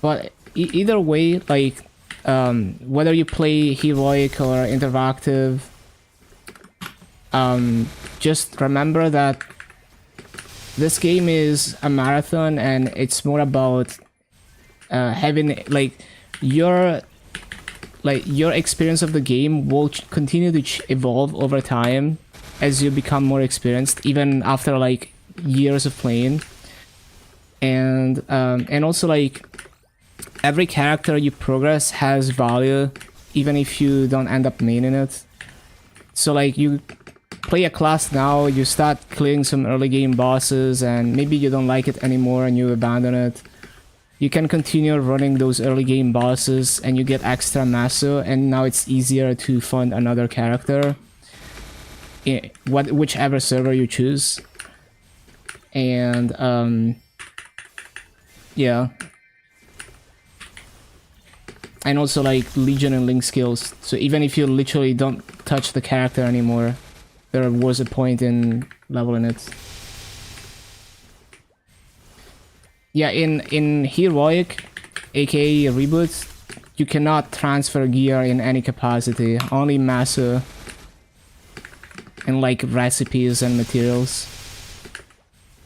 But either way, like, whether you play heroic or interactive, just remember that this game is a marathon, and it's more about having like your experience of the game will continue to evolve over time as you become more experienced, even after like years of playing. And also, like, every character you progress has value, even if you don't end up maining it. So like, you play a class now, you start clearing some early game bosses, and maybe you don't like it anymore and you abandon it. You can continue running those early game bosses and you get extra maso, and now it's easier to fund another character, whichever server you choose. And yeah. And also like Legion and Link skills. So even if you literally don't touch the character anymore, there was a point in leveling it. Yeah, in Heroic, aka Reboot, you cannot transfer gear in any capacity. Only Masu and like recipes and materials.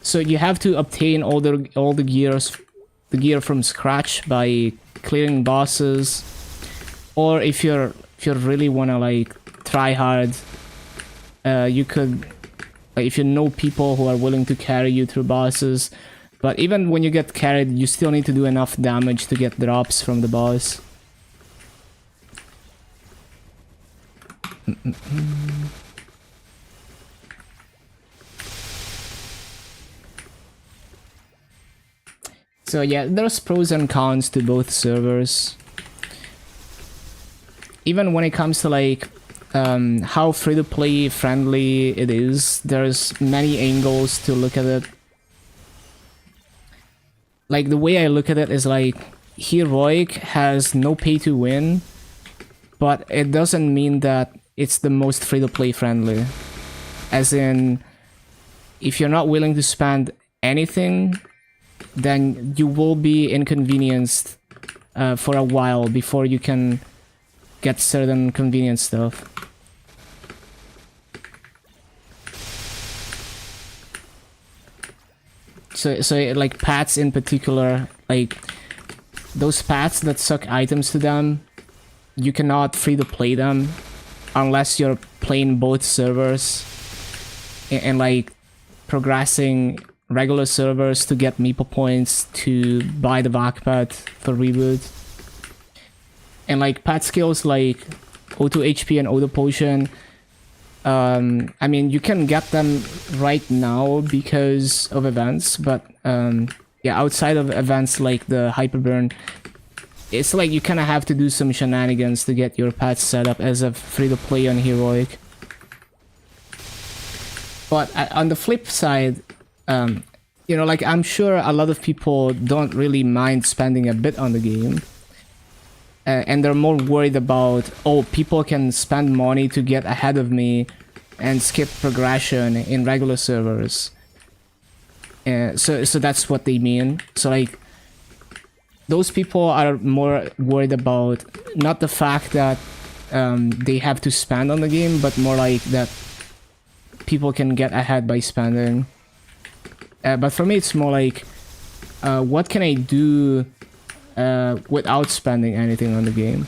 So you have to obtain all the gear from scratch by clearing bosses, or if you really wanna like try hard, you could, like, if you know people who are willing to carry you through bosses. But even when you get carried, you still need to do enough damage to get drops from the boss. So yeah, there's pros and cons to both servers. Even when it comes to like how free-to-play friendly it is, there's many angles to look at it. Like, the way I look at it is like, Heroic has no pay to win, but it doesn't mean that it's the most free-to-play friendly. As in, if you're not willing to spend anything, then you will be inconvenienced for a while before you can get certain convenient stuff. So like pets in particular, like those pets that suck items to them, you cannot free to play them unless you're playing both servers and like progressing regular servers to get meeple points to buy the back pet for Reboot. And like pet skills like auto HP and auto potion, I mean, you can get them right now because of events, but yeah, outside of events like the Hyperburn, it's like you kind of have to do some shenanigans to get your pets set up as a free-to-play on Heroic. But on the flip side, you know, like, I'm sure a lot of people don't really mind spending a bit on the game. And they're more worried about, oh, people can spend money to get ahead of me and skip progression in regular servers. So that's what they mean. So like, those people are more worried about not the fact that they have to spend on the game, but more like that people can get ahead by spending. But for me, it's more like, what can I do without spending anything on the game?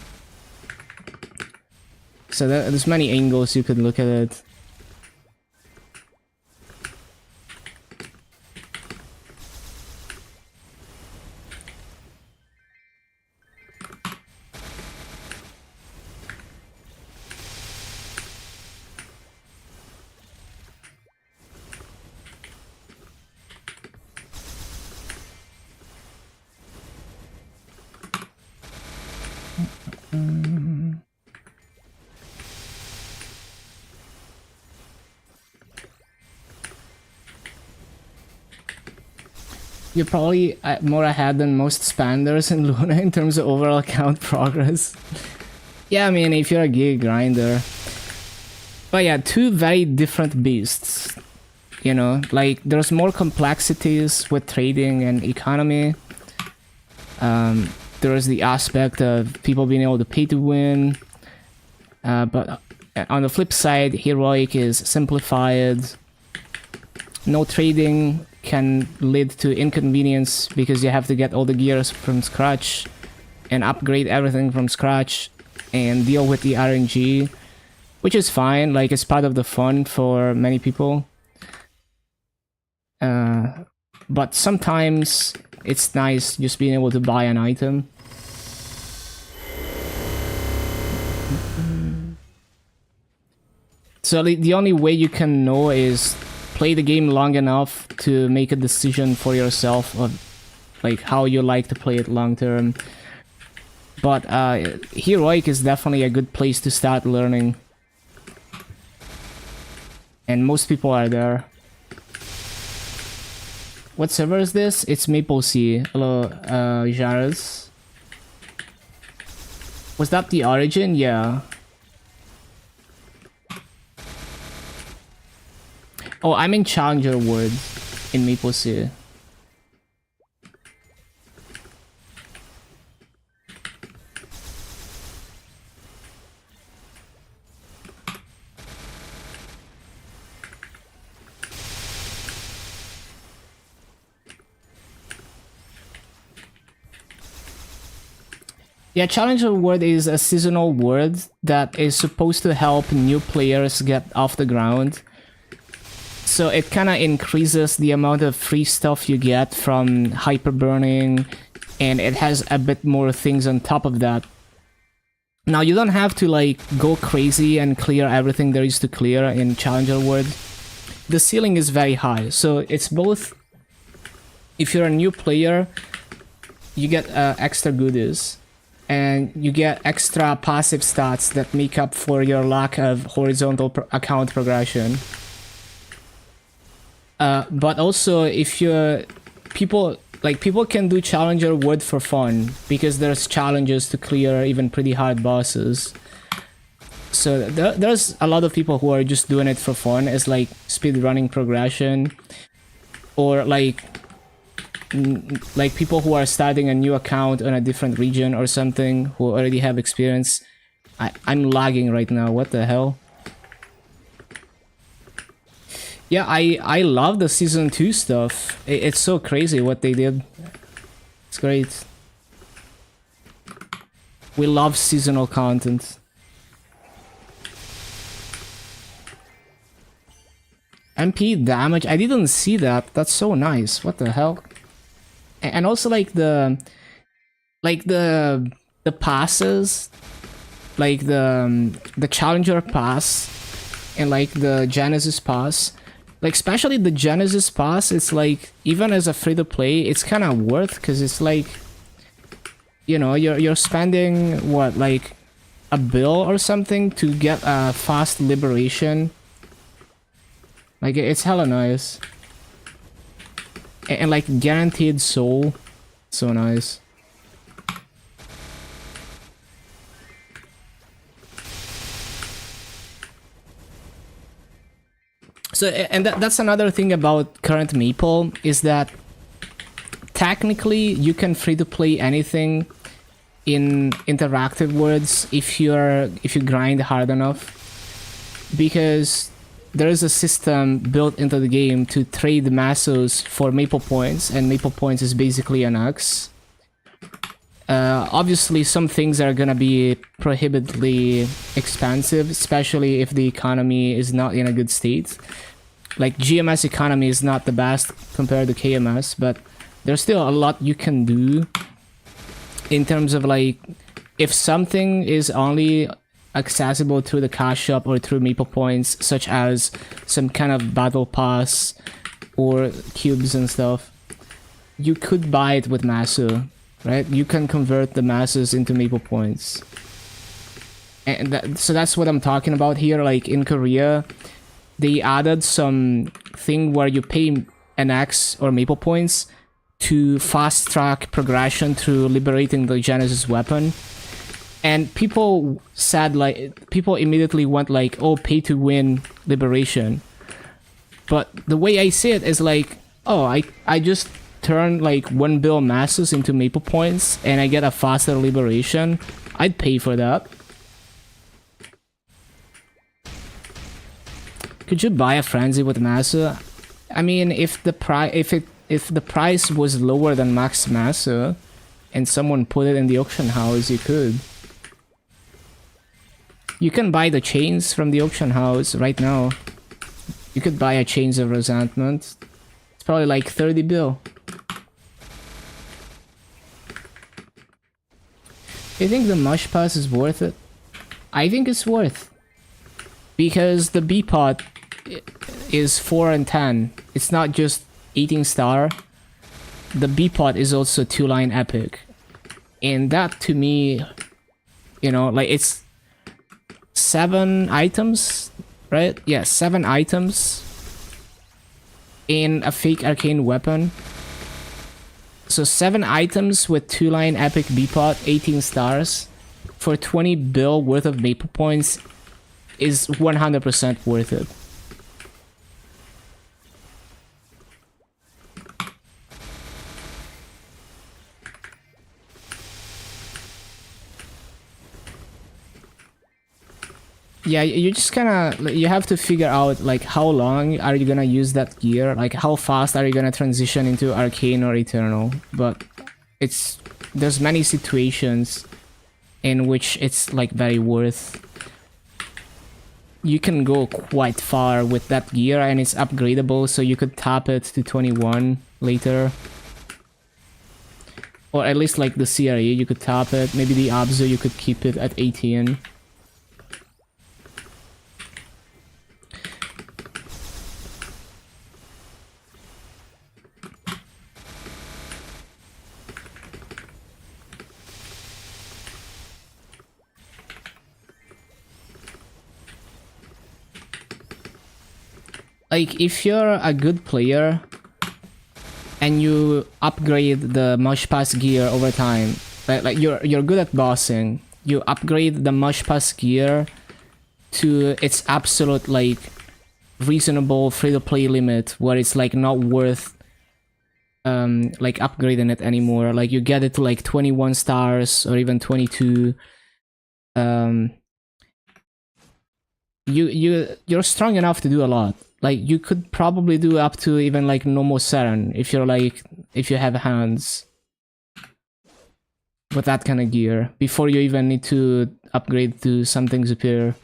So there's many angles you could look at it. You're probably more ahead than most spenders in Luna in terms of overall account progress. Yeah, I mean, if you're a gig grinder. But yeah, two very different beasts. You know, like, there's more complexities with trading and economy. There's the aspect of people being able to pay to win. But on the flip side, Heroic is simplified. No trading can lead to inconvenience because you have to get all the gears from scratch and upgrade everything from scratch and deal with the RNG, which is fine. Like, it's part of the fun for many people. But sometimes it's nice just being able to buy an item. So the only way you can know is play the game long enough to make a decision for yourself of like how you like to play it long term. But Heroic is definitely a good place to start learning. And most people are there. What server is this? It's MapleStory. Hello, Jares. Was that the origin? Yeah. Oh, I'm in Challenger World in MapleStory. Yeah, Challenger World is a seasonal world that is supposed to help new players get off the ground. So it kind of increases the amount of free stuff you get from hyper burning, and it has a bit more things on top of that. Now you don't have to like go crazy and clear everything there is to clear in Challenger World. The ceiling is very high, so it's both. If you're a new player, you get extra goodies, and you get extra passive stats that make up for your lack of horizontal account progression. But also, if you're people can do Challenger World for fun because there's challenges to clear even pretty hard bosses. So there's a lot of people who are just doing it for fun as like speedrunning progression, or like people who are starting a new account on a different region or something who already have experience. I'm lagging right now. What the hell? Yeah, I love the season 2 stuff. It's so crazy what they did. It's great. We love seasonal content. MP damage. I didn't see that. That's so nice. What the hell? And also like the passes, like the Challenger pass and like the Genesis pass. Like especially the Genesis pass, it's like even as a free to play, it's kind of worth, because it's like, you know, you're spending what, like a bill or something to get a fast liberation. Like it's hella nice. And like guaranteed soul, so nice. So, and that's another thing about current Maple, is that technically you can free to play anything in interactive worlds if you grind hard enough, because there is a system built into the game to trade Massos for Maple points, and Maple points is basically an X. Obviously, some things are gonna be prohibitively expensive, especially if the economy is not in a good state. Like, GMS economy is not the best compared to KMS, but there's still a lot you can do in terms of, like, if something is only accessible through the cash shop or through Maple points, such as some kind of battle pass or cubes and stuff, you could buy it with Masso. Right? You can convert the masses into Maple points. And so that's what I'm talking about here. Like in Korea, they added some thing where you pay an X or Maple points to fast track progression through liberating the Genesis weapon. And people said, like, people immediately went like, oh, pay to win liberation. But the way I see it is like, oh, I just turn like 1 bill masses into Maple points and I get a faster liberation. I'd pay for that. Could you buy a frenzy with Massa? I mean, if the price was lower than max Massa and someone put it in the auction house, you could. You can buy the chains from the auction house right now. You could buy a Chains of Resentment. It's probably like 30 bill. You think the Mush Pass is worth it? I think it's worth. Because the B pot is 4 and 10. It's not just 18 star. The B pot is also 2-line epic. And that to me, you know, like it's 7 items, right? Yeah, 7 items in a fake arcane weapon. So 7 items with 2-line epic B pot, 18 stars. for 20 bill worth of Maple points is 100% worth it. Yeah, you just kind of, you have to figure out like how long are you gonna use that gear, like how fast are you gonna transition into Arcane or Eternal. But there's many situations in which it's like very worth. You can go quite far with that gear and it's upgradable, so you could top it to 21 later. Or at least like the CRE, you could top it. Maybe the Abzu, you could keep it at 18. Like, if you're a good player and you upgrade the Mush Pass gear over time, like you're good at bossing, you upgrade the Mush Pass gear to its absolute like reasonable free-to-play limit where it's like not worth like upgrading it anymore. Like you get it to like 21 stars or even 22. You're strong enough to do a lot. Like you could probably do up to even like normal Seren if you have hands with that kind of gear before you even need to upgrade to something superior.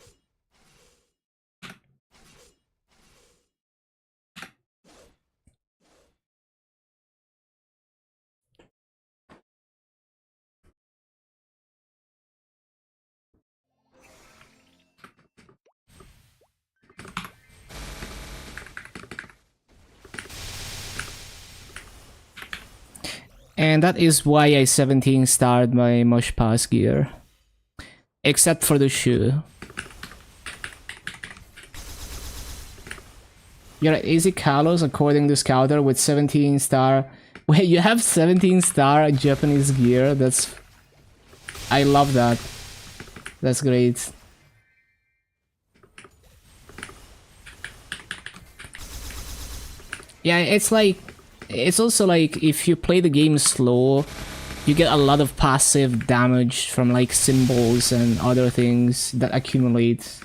And that is why I 17 starred my Mush Pass gear. Except for the shoe. You're at Easy Kalos according to Scouter with 17 star. Wait, you have 17 star Japanese gear? I love that. That's great. Yeah, it's also like if you play the game slow, you get a lot of passive damage from like symbols and other things that accumulate.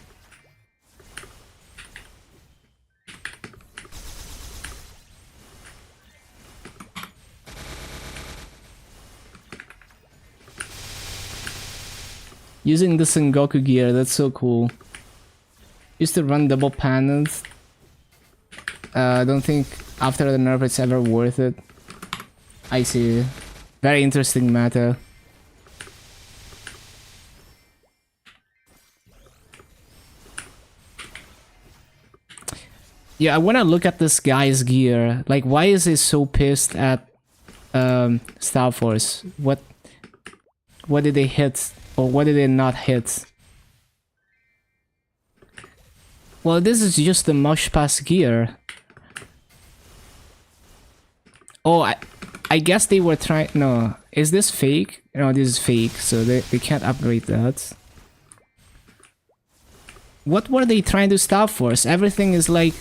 Using the Sengoku gear, that's so cool. Used to run double panels. I don't think after the nerf it's ever worth it. I see. Very interesting matter. Yeah, I wanna look at this guy's gear. Like, why is he so pissed at Star Force? What did they hit? Or what did they not hit? Well, this is just the Mush Pass gear. Oh, I guess they were trying... No, is this fake? No, this is fake, so they can't upgrade that. What were they trying to Star Force? Everything is like...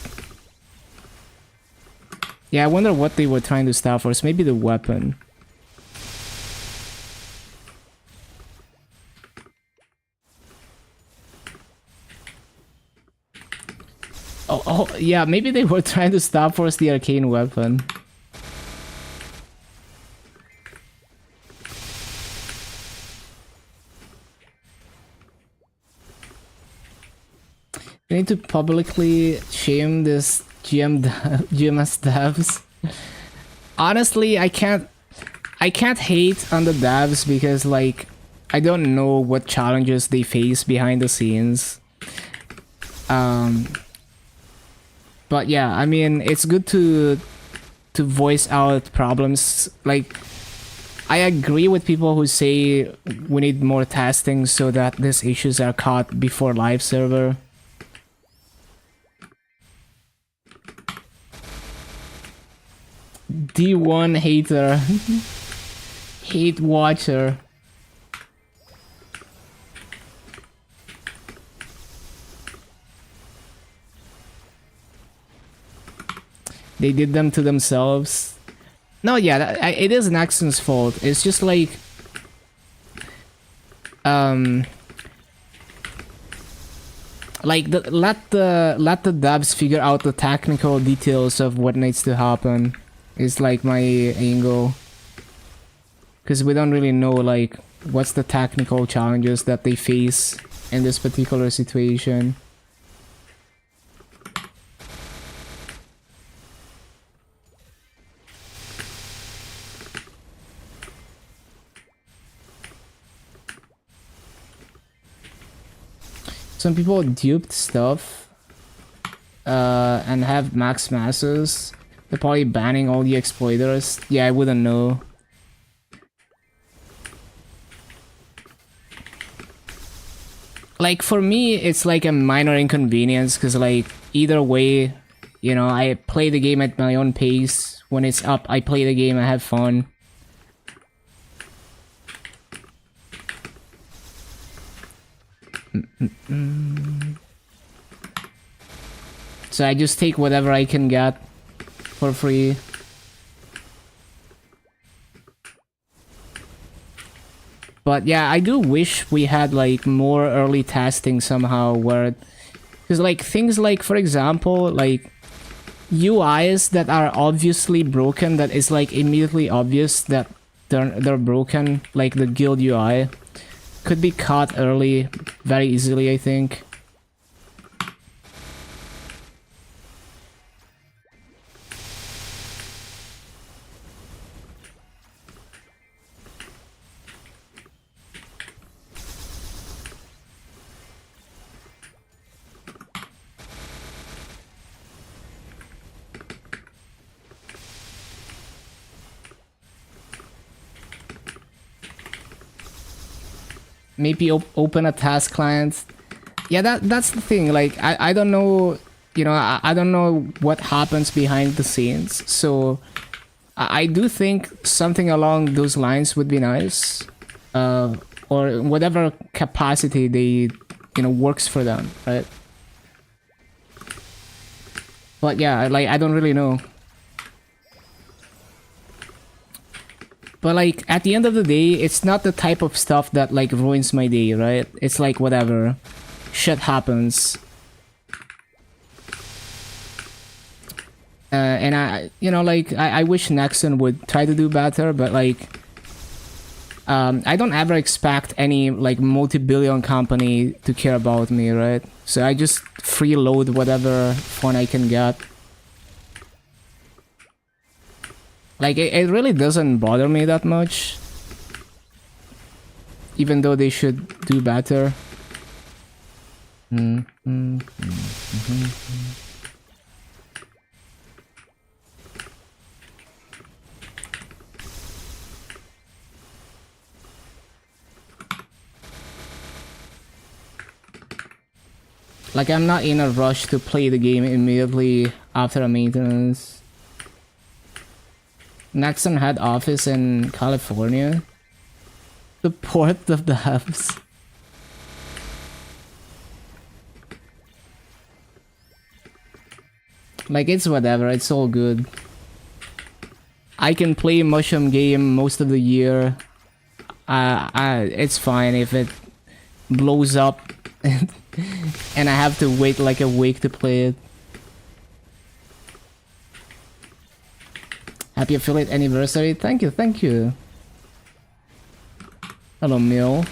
Yeah, I wonder what they were trying to Star Force. Maybe the weapon. Oh, yeah, maybe they were trying to Star Force the arcane weapon. I need to publicly shame this GMS devs. Honestly, I can't hate on the devs because like I don't know what challenges they face behind the scenes. But yeah, I mean, it's good to voice out problems. Like, I agree with people who say we need more testing so that these issues are caught before live server. D1 hater. Hate watcher. They did them to themselves. No, yeah, it is Nexon's fault. It's just like... Like, let the devs figure out the technical details of what needs to happen. Is like my angle. Because we don't really know, like, what's the technical challenges that they face in this particular situation. Some people duped stuff and have max masses. They're probably banning all the exploiters. Yeah, I wouldn't know. Like, for me, it's like a minor inconvenience, because, like, either way, you know, I play the game at my own pace. When it's up, I play the game, I have fun. So I just take whatever I can get for free. But yeah, I do wish we had like more early testing somehow where... Because like things like, for example, like UIs that are obviously broken, that is like immediately obvious that they're broken, like the guild UI, could be caught early very easily, I think. Maybe open a task client. Yeah, that's the thing. Like, I don't know, you know, I don't know what happens behind the scenes. So I do think something along those lines would be nice. Or whatever capacity they, you know, works for them, right? But yeah, like, I don't really know. But like, at the end of the day, it's not the type of stuff that like ruins my day, right? It's like whatever. Shit happens. And I, you know, like, I wish Nexon would try to do better, but like... I don't ever expect any like multi-billion company to care about me, right? So I just freeload whatever fun I can get. Like, it really doesn't bother me that much. Even though they should do better. Like, I'm not in a rush to play the game immediately after a maintenance. Nexon head office in California. The port of the devs. Like, it's whatever, it's all good. I can play Mushroom game most of the year. It's fine if it blows up and I have to wait like a week to play it. Happy affiliate anniversary. Thank you, thank you. Hello, Mill.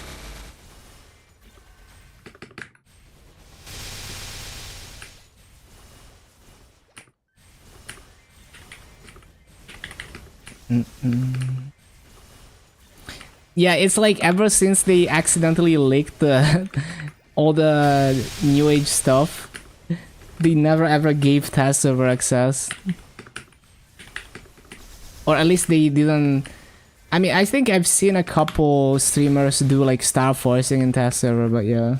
Yeah, it's like ever since they accidentally leaked the all the new age stuff, they never ever gave test server access. Or at least they didn't... I mean, I think I've seen a couple streamers do like star forcing in test server, but yeah.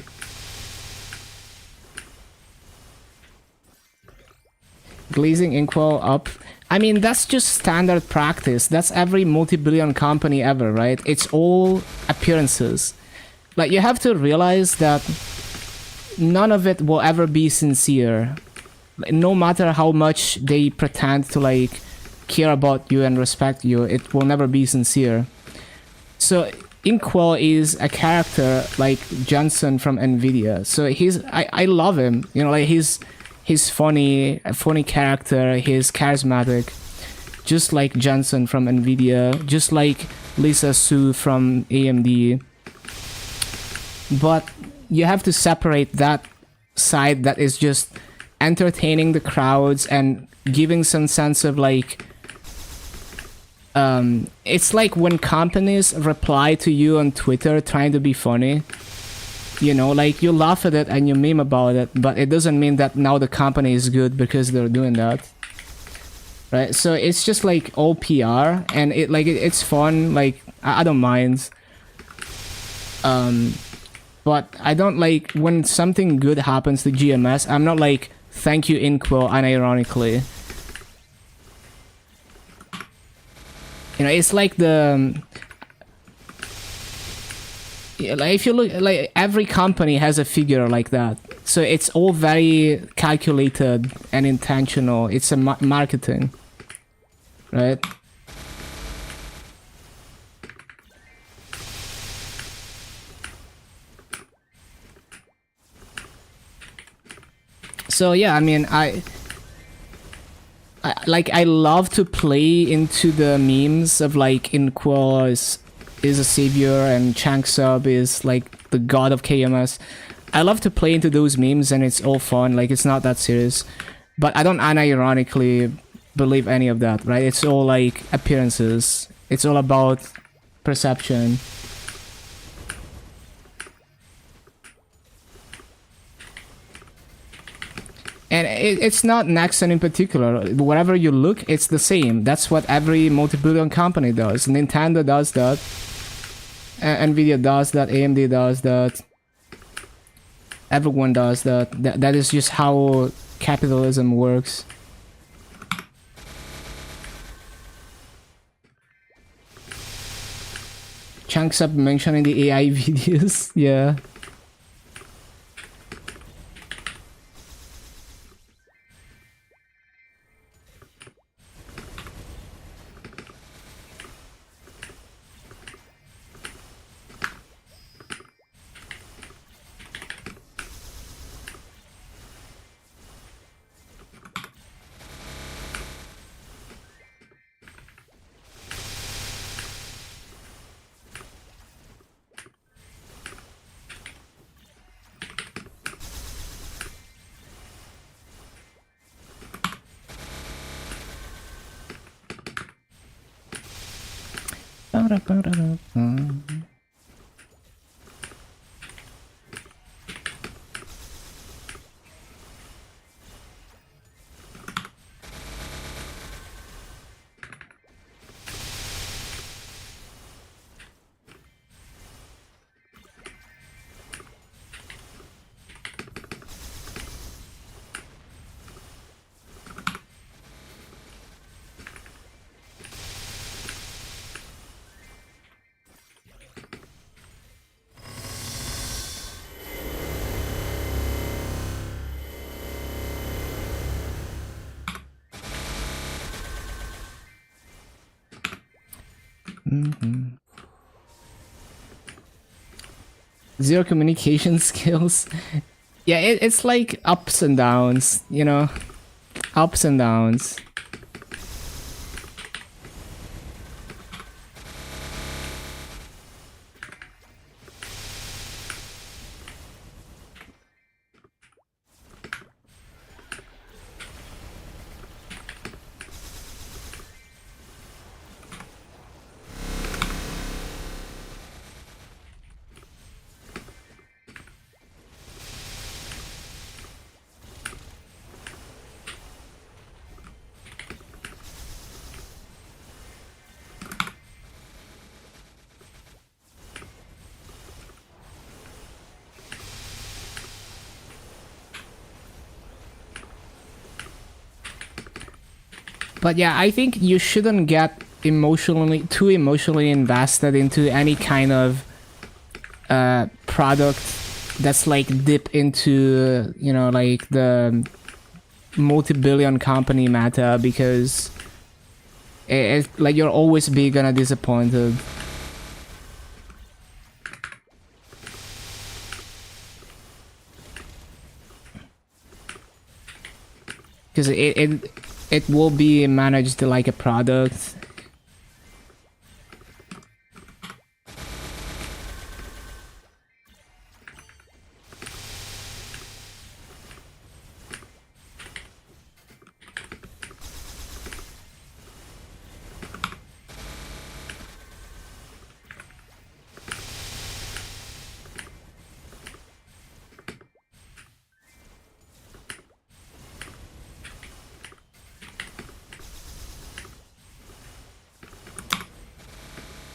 Glazing inkwell up. I mean, that's just standard practice. That's every multi-billion company ever, right? It's all appearances. Like, you have to realize that none of it will ever be sincere. no matter how much they pretend to like care about you and respect you, it will never be sincere. So Inkwell is a character like Jensen from Nvidia. So I love him. You know, like he's funny, a funny character. He's charismatic, just like Jensen from Nvidia, just like Lisa Su from AMD. But you have to separate that side that is just entertaining the crowds and giving some sense of like it's like when companies reply to you on Twitter trying to be funny, you know, like you laugh at it and you meme about it, but it doesn't mean that now the company is good because they're doing that, right? So it's just like all PR, and it's fun. Like I don't mind, but I don't like when something good happens to GMS. I'm not like thank you Inkwell unironically. You know, it's like the yeah, like if you look, like every company has a figure like that, so it's all very calculated and intentional. It's a marketing, right? So yeah, I mean, I love to play into the memes of like Inkwell is a savior and Chanksub is like the god of KMS. I love to play into those memes and it's all fun. Like it's not that serious, but I don't unironically believe any of that, right? It's all like appearances. It's all about perception. And it's not Nexon in particular. Wherever you look, it's the same. That's what every multi-billion company does. Nintendo does that. Nvidia does that. AMD does that. Everyone does that. That is just how capitalism works. Chunks up mentioning the AI videos. Yeah. Zero communication skills. Yeah, it's like ups and downs, you know? Ups and downs. But yeah, I think you shouldn't get too emotionally invested into any kind of product that's like dip into, you know, like the multi-billion company meta because like you're always be gonna disappointed. Because it will be managed like a product.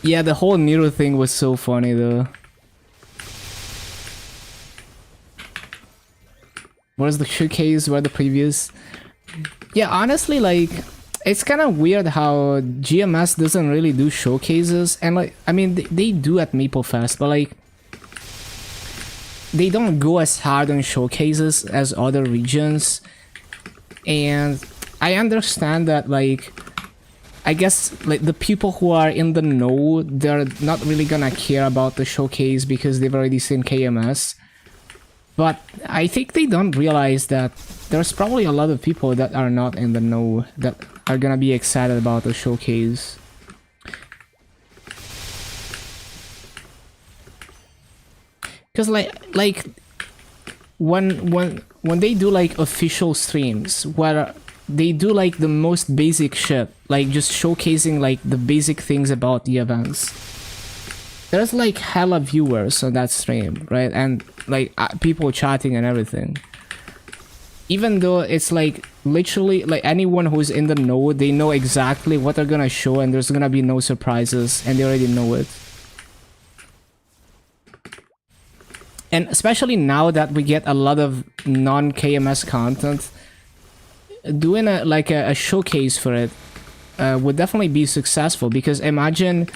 Yeah, the whole Nero thing was so funny though. Where's the showcase? Where the previews? Yeah, honestly, like, it's kind of weird how GMS doesn't really do showcases, and like, I mean, they do at MapleFest, but like, they don't go as hard on showcases as other regions, and I understand that, like, I guess like the people who are in the know, they're not really gonna care about the showcase because they've already seen KMS. But I think they don't realize that there's probably a lot of people that are not in the know that are gonna be excited about the showcase. Cause like when they do like official streams where they do like the most basic shit, like just showcasing like the basic things about the events. There's like hella viewers on that stream, right? And like people chatting and everything. Even though it's like literally like anyone who's in the know, they know exactly what they're gonna show and there's gonna be no surprises and they already know it. And especially now that we get a lot of non-KMS content, doing a showcase for it would definitely be successful, because imagine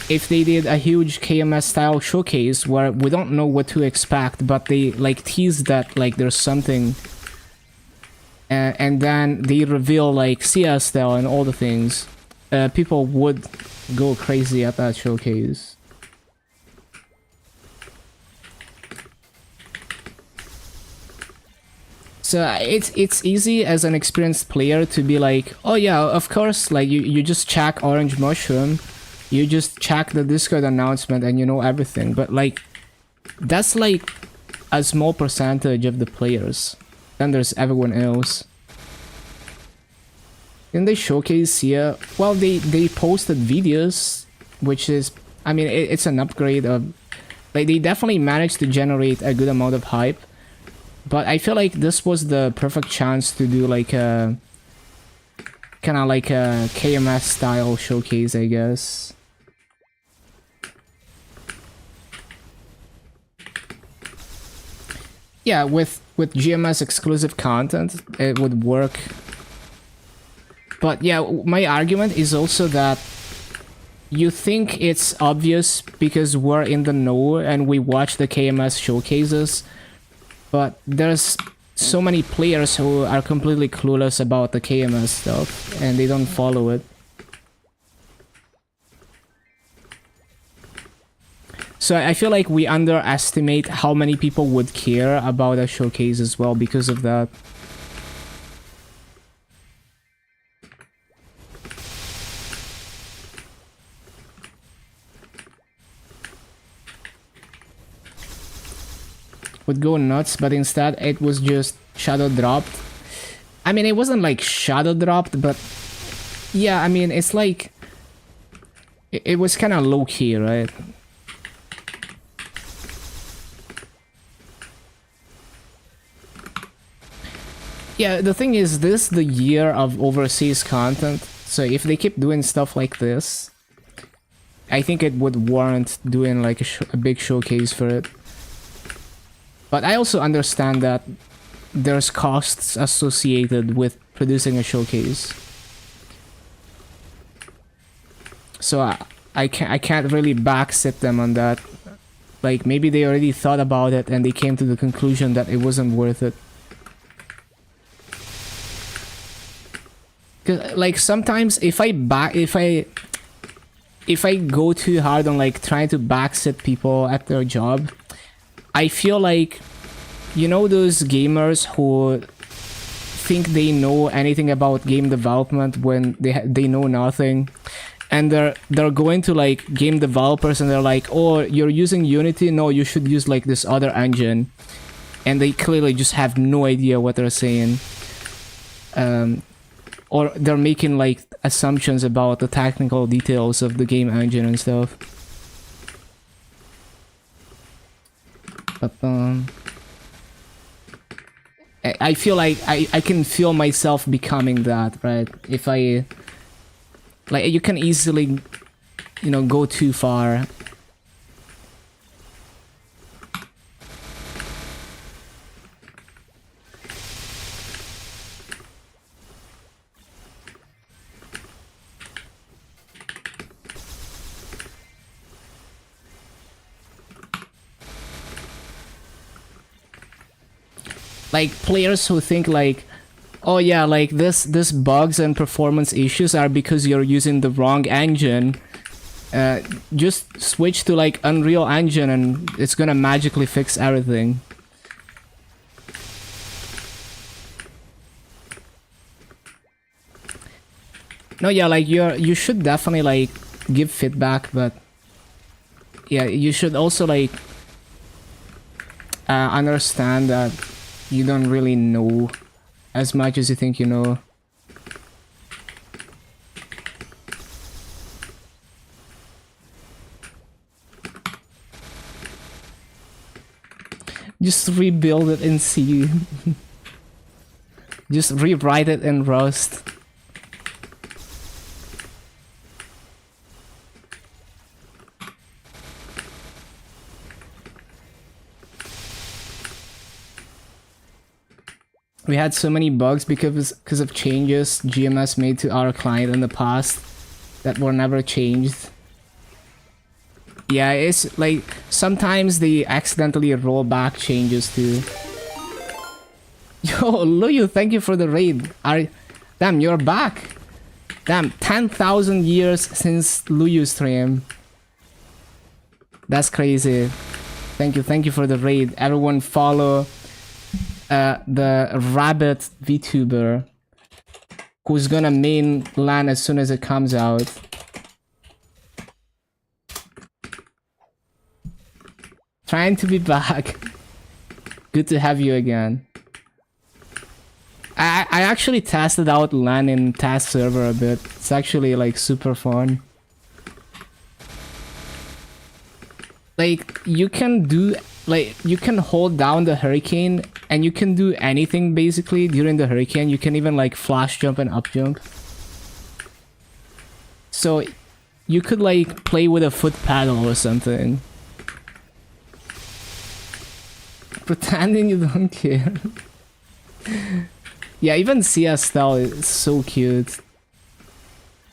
if they did a huge KMS style showcase where we don't know what to expect, but they like tease that like there's something, and then they reveal like CS style and all the things. People would go crazy at that showcase. So it's easy as an experienced player to be like, oh yeah, of course, like you just check Orange Mushroom, you just check the Discord announcement and you know everything. But like, that's like a small percentage of the players. Then there's everyone else. Then they showcase here. Well, they posted videos, which is, I mean, it's an upgrade of, like, they definitely managed to generate a good amount of hype. But I feel like this was the perfect chance to do like a kind of like a KMS style showcase, I guess. Yeah, with GMS exclusive content, it would work. But yeah, my argument is also that you think it's obvious because we're in the know and we watch the KMS showcases. But there's so many players who are completely clueless about the KMS stuff and they don't follow it. So I feel like we underestimate how many people would care about a showcase as well because of that. Would go nuts, but instead it was just shadow dropped. I mean, it wasn't like shadow dropped, but yeah, I mean, it's like it was kind of low key, right? Yeah, the thing is, this the year of overseas content, so if they keep doing stuff like this, I think it would warrant doing like a big showcase for it. But I also understand that there's costs associated with producing a showcase. So I can't really backsit them on that. Like, maybe they already thought about it and they came to the conclusion that it wasn't worth it. 'Cause, like sometimes if I go too hard on like trying to backset people at their job, I feel like, you know, those gamers who think they know anything about game development when they know nothing, and they're going to like game developers and they're like, oh, you're using Unity, no, you should use like this other engine, and they clearly just have no idea what they're saying, or they're making like assumptions about the technical details of the game engine and stuff. But I feel like I can feel myself becoming that, right? If I like, you can easily, you know, go too far. Like players who think like, oh yeah, like this bugs and performance issues are because you're using the wrong engine. Just switch to like Unreal Engine and it's gonna magically fix everything. No, yeah, like you should definitely like give feedback, but yeah, you should also like understand that you don't really know as much as you think you know. Just rebuild it in C. Just rewrite it in Rust. We had so many bugs because of changes GMS made to our client in the past that were never changed. Yeah, it's like sometimes they accidentally roll back changes too. Yo, Luyu, thank you for the raid. Damn, you're back. Damn, 10,000 years since Luyu stream. That's crazy. Thank you for the raid. Everyone follow the rabbit VTuber who's gonna main LAN as soon as it comes out. Trying to be back. Good to have you again. I actually tested out LAN in test server a bit. It's actually like super fun. Like you can do, like you can hold down the hurricane and you can do anything basically during the hurricane. You can even like flash jump and up jump. So you could like play with a foot paddle or something. Pretending you don't care. Yeah, even CS style is so cute.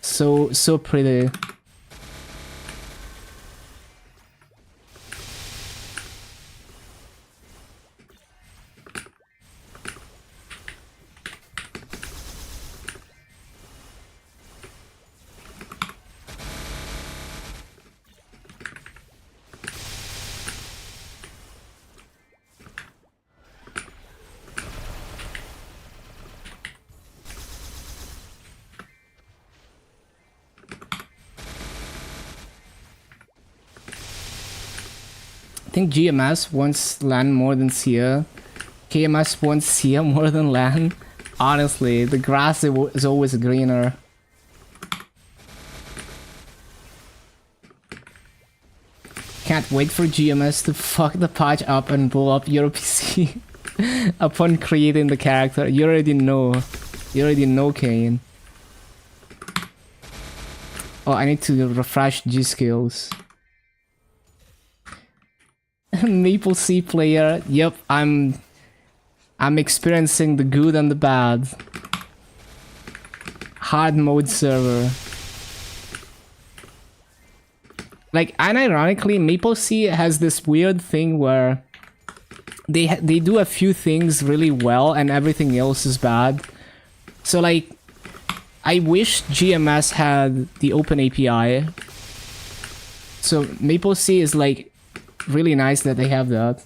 So pretty. I think GMS wants LAN more than SIA. KMS wants SIA more than LAN. Honestly, the grass is always greener. Can't wait for GMS to fuck the patch up and blow up your PC upon creating the character. You already know. You already know, Kane. Oh, I need to refresh G skills. Maple C player. Yep, I'm experiencing the good and the bad. Hard mode server. Like, unironically, Maple C has this weird thing where they do a few things really well and everything else is bad. So like, I wish GMS had the open API. So MapleStory is like really nice that they have that.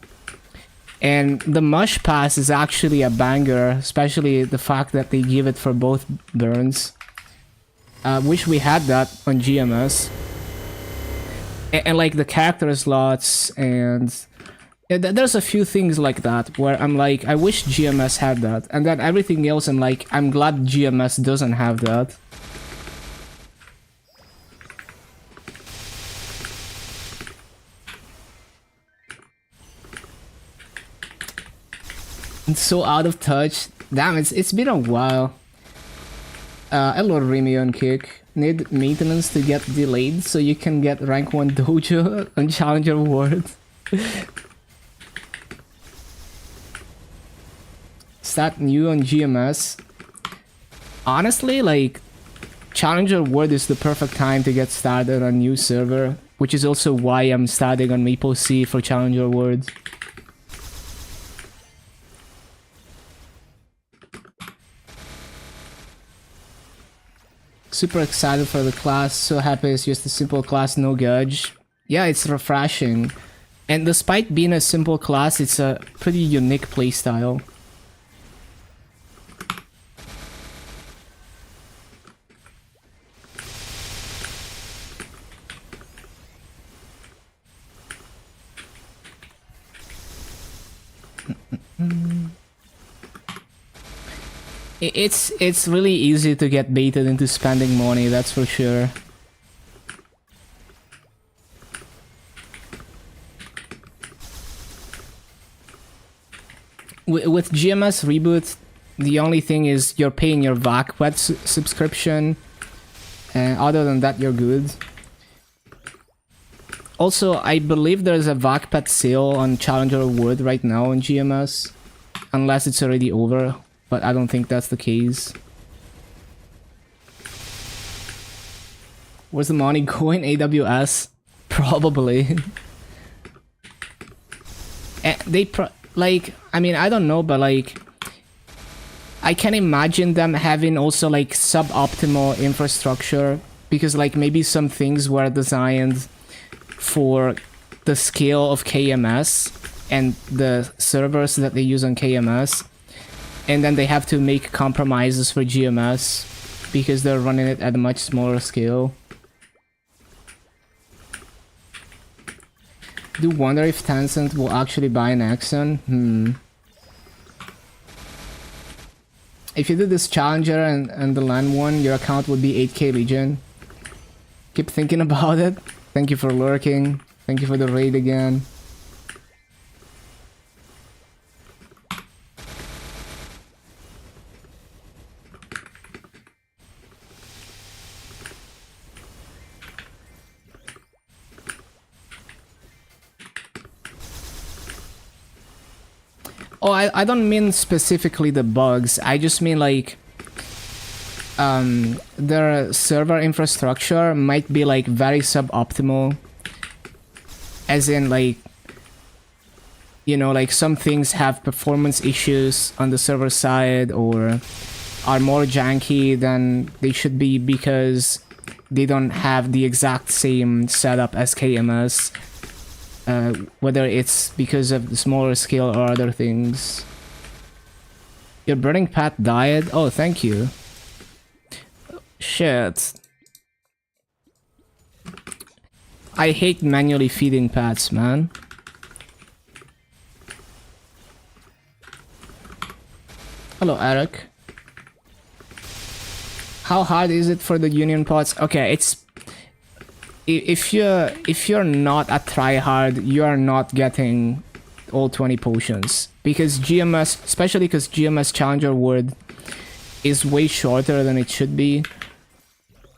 And the Mush Pass is actually a banger, especially the fact that they give it for both burns. Wish we had that on GMS. And like the character slots and there's a few things like that where I'm like, I wish GMS had that. And then everything else I'm like, I'm glad GMS doesn't have that. It's so out of touch. Damn, it's been a while. Hello Remy on Kick. Need maintenance to get delayed so you can get rank 1 dojo on Challenger World. Is that new on GMS? Honestly, like, Challenger World is the perfect time to get started on a new server, which is also why I'm starting on MapleStory for Challenger World. Super excited for the class, so happy it's just a simple class, no gauge. Yeah, it's refreshing. And despite being a simple class, it's a pretty unique playstyle. It's really easy to get baited into spending money, that's for sure. With GMS Reboot, the only thing is you're paying your VACPET subscription, and other than that you're good. Also, I believe there's a VACPET sale on Challenger World right now on GMS, unless it's already over. But I don't think that's the case. Where's the money going? AWS? Probably. Like, I mean, I don't know, but like, I can imagine them having also like suboptimal infrastructure, because like maybe some things were designed for the scale of KMS and the servers that they use on KMS. And then they have to make compromises for GMS because they're running it at a much smaller scale. Do wonder if Tencent will actually buy an Axon? If you do this Challenger and the LAN one, your account would be 8k Legion. Keep thinking about it. Thank you for lurking. Thank you for the raid again. Oh, I don't mean specifically the bugs. I just mean like their server infrastructure might be like very suboptimal. As in like, you know, like some things have performance issues on the server side or are more janky than they should be because they don't have the exact same setup as KMS. Whether it's because of the smaller scale or other things. Your burning path died? Oh, thank you. Shit. I hate manually feeding paths, man. Hello, Eric. How hard is it for the union pots? Okay, it's... If you're not a tryhard, you are not getting all 20 potions. Because GMS, especially because GMS Challenger World is way shorter than it should be.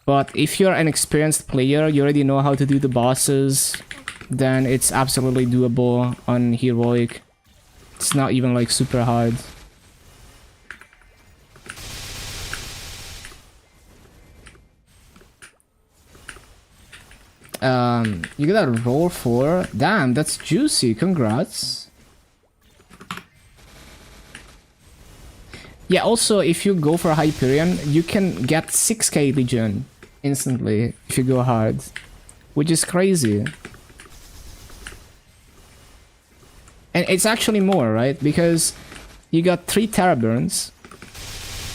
But if you're an experienced player, you already know how to do the bosses, then it's absolutely doable on Heroic. It's not even like super hard. You got a roll 4? Damn, that's juicy. Congrats. Yeah, also, if you go for Hyperion, you can get 6k Legion instantly if you go hard, which is crazy. And it's actually more, right? Because you got 3 Terra Burns,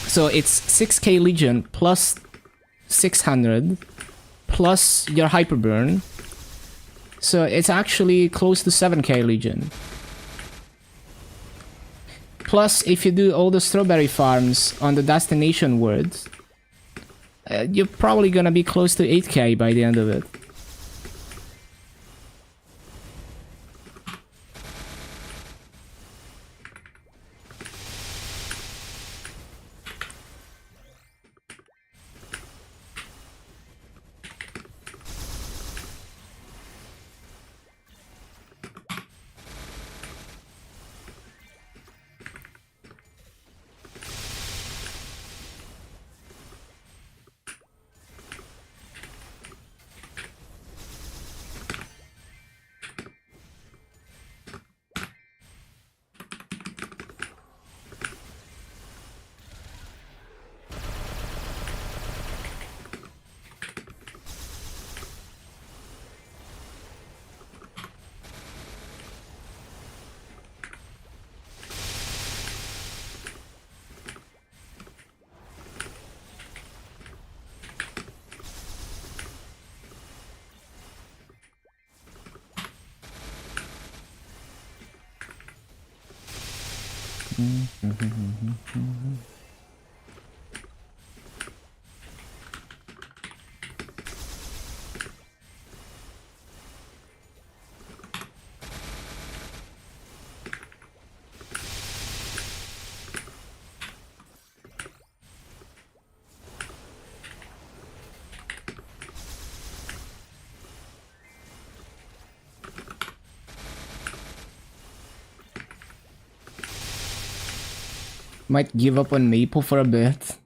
so it's 6k Legion plus 600 plus your Hyper Burn, so it's actually close to 7k Legion. Plus, if you do all the strawberry farms on the destination words, you're probably gonna be close to 8k by the end of it. Might give up on Maple for a bit.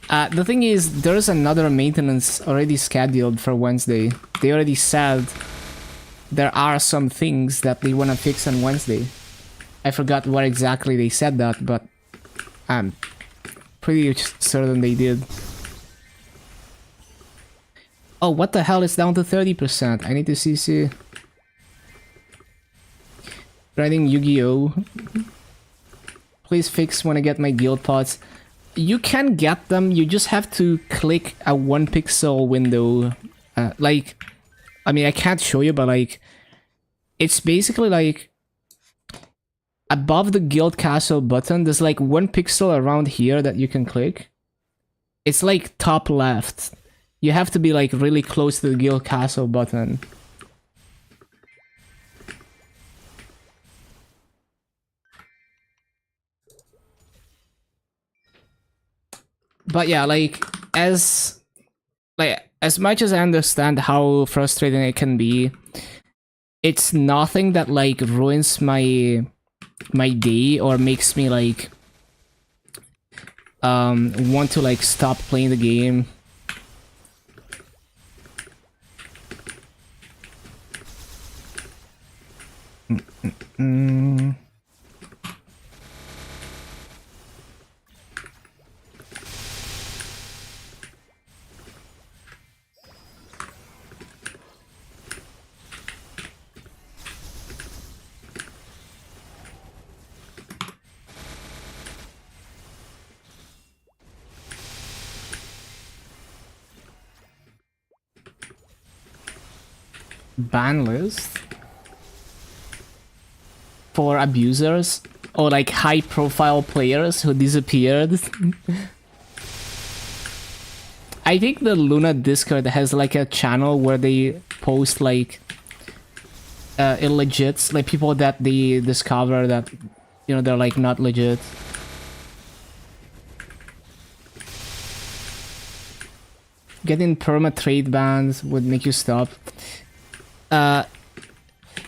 The thing is, there's another maintenance already scheduled for Wednesday. They already said there are some things that they want to fix on Wednesday. I forgot what exactly they said that, but I'm pretty certain they did. Oh, what the hell is down to 30%? I need to CC. Writing Yu-Gi-Oh! Please fix when I get my guild pots. You can get them, you just have to click a 1 pixel window. Like, I mean, I can't show you, but like, it's basically like above the guild castle button, there's like 1 pixel around here that you can click. It's like top left. You have to be like really close to the guild castle button. But yeah, like as much as I understand how frustrating it can be, it's nothing that like ruins my day or makes me like want to like stop playing the game. Ban list for abusers or like high profile players who disappeared. I think the Luna Discord has like a channel where they post like illegits, like people that they discover that, you know, they're like not legit. Getting perma trade bans would make you stop.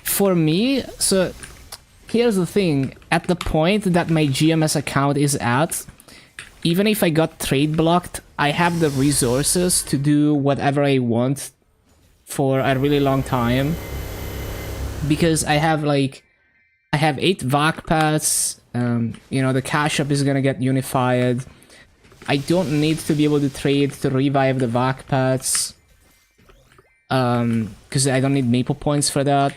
For me, so here's the thing, at the point that my GMS account is at, even if I got trade blocked, I have the resources to do whatever I want for a really long time. Because I have like I have 8 VAC paths. You know, the cash up is gonna get unified. I don't need to be able to trade to revive the VAC paths. Because I don't need maple points for that.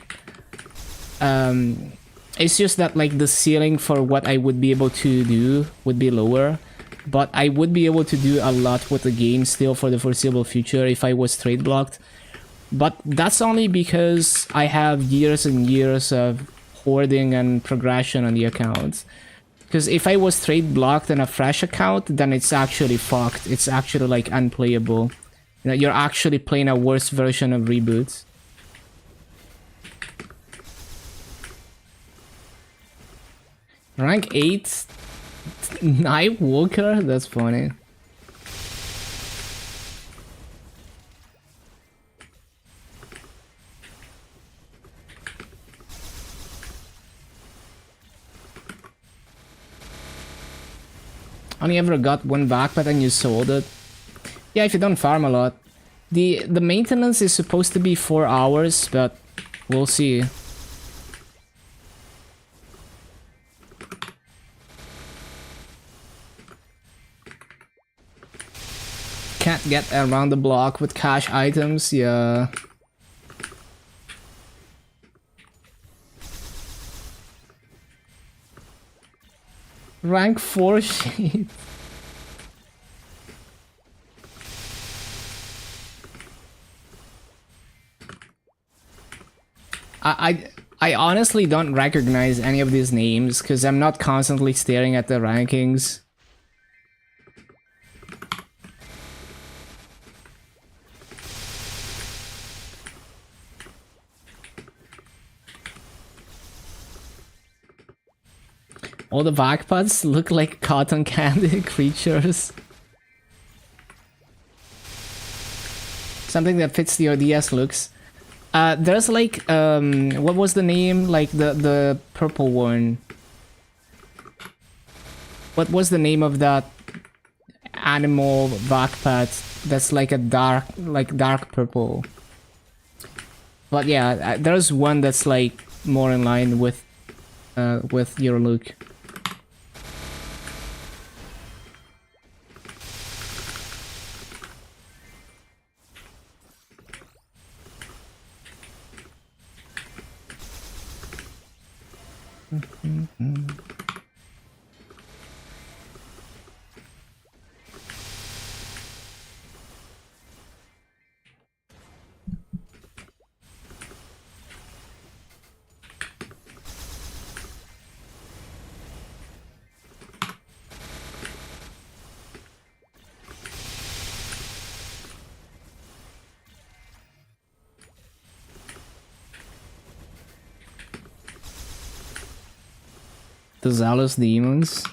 It's just that like the ceiling for what I would be able to do would be lower. But I would be able to do a lot with the game still for the foreseeable future if I was trade blocked. But that's only because I have years and years of hoarding and progression on the account. Because if I was trade blocked on a fresh account, then it's actually fucked. It's actually like unplayable. You know, you're actually playing a worse version of Reboot. Rank 8? Night Walker? That's funny. Only ever got one backpack and you sold it. Yeah, if you don't farm a lot. The maintenance is supposed to be 4 hours, but we'll see. Can't get around the block with cash items, yeah. Rank 4 shade. I honestly don't recognize any of these names because I'm not constantly staring at the rankings. All the backpots look like cotton candy creatures. Something that fits the ODS looks. There's like, what was the name? Like the purple one. What was the name of that animal backpack that's like a dark purple? But yeah, there's one that's like more in line with your look. The Zealous Demons.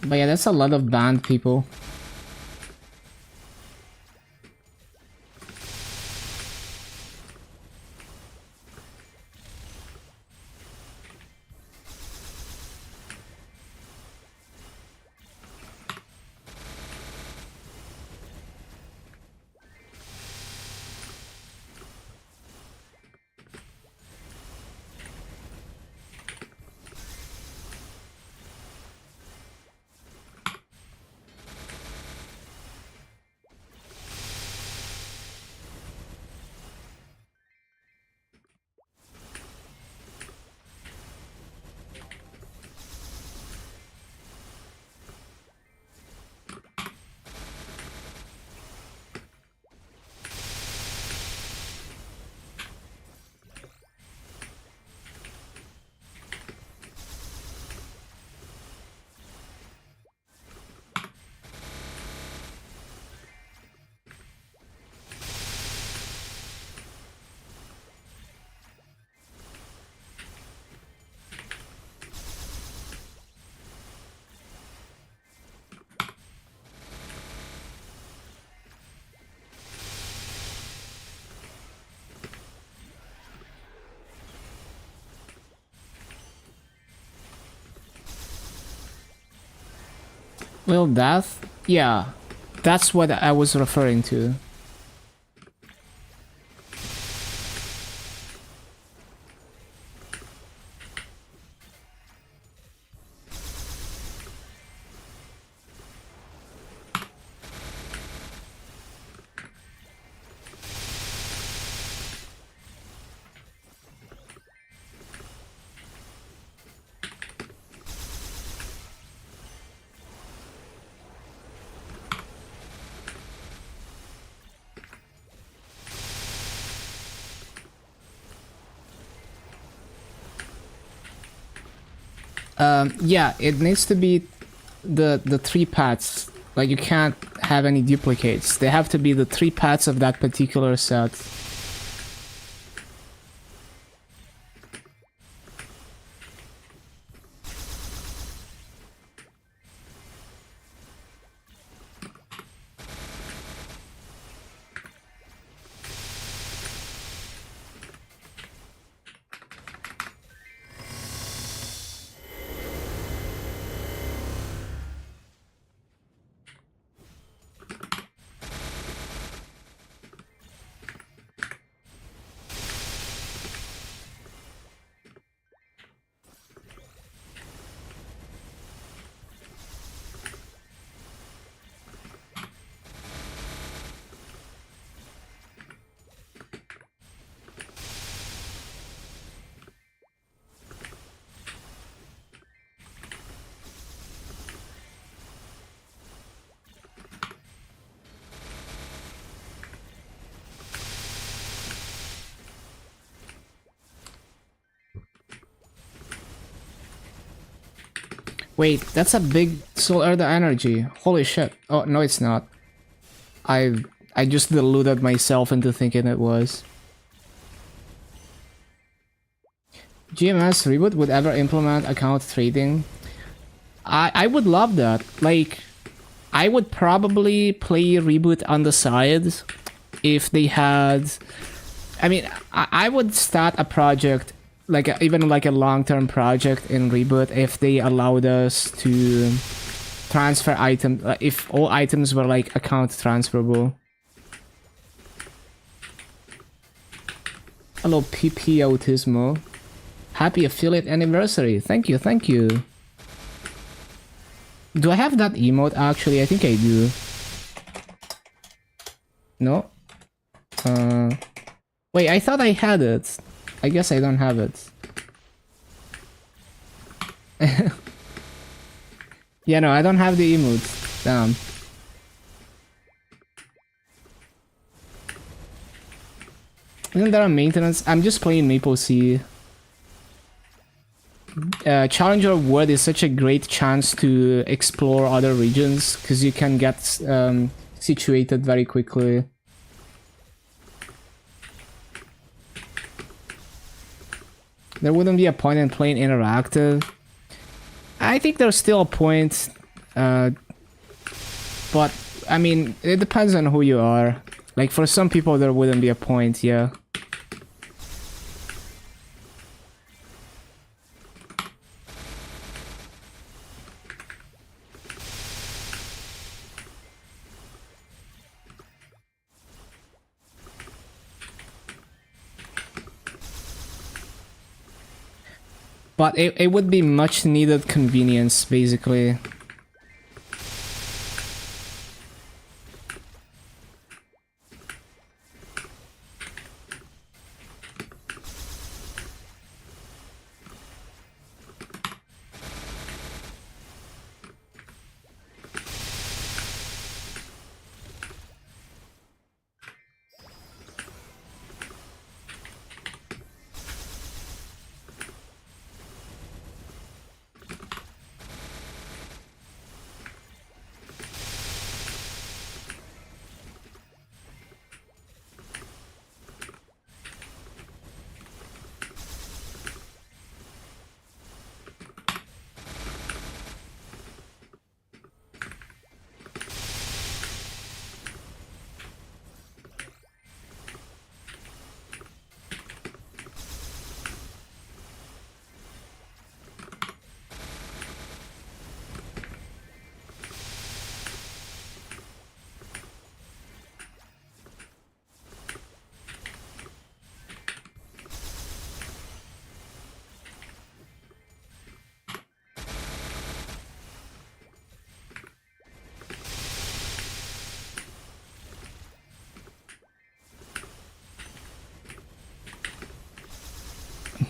But yeah, that's a lot of banned people. Will death? Yeah, that's what I was referring to. Yeah, it needs to be the three paths. Like, you can't have any duplicates. They have to be the three paths of that particular set. Wait, that's a big soul earther energy. Holy shit. Oh, no, it's not. I just deluded myself into thinking it was. GMS Reboot would ever implement account trading? I would love that. Like, I would probably play Reboot on the side if they had... I mean, I would start a project, like even like a long-term project in Reboot, if they allowed us to transfer items, if all items were like account transferable. Hello, PP Autismo. Happy affiliate anniversary. Thank you, thank you. Do I have that emote actually? I think I do. No? Wait, I thought I had it. I guess I don't have it. Yeah, no, I don't have the emote. Damn. Isn't there a maintenance? I'm just playing MapleStory. Challenger World is such a great chance to explore other regions because you can get situated very quickly. There wouldn't be a point in playing interactive. I think there's still a point, but I mean, it depends on who you are. Like, for some people there wouldn't be a point, yeah. But it would be much needed convenience, basically.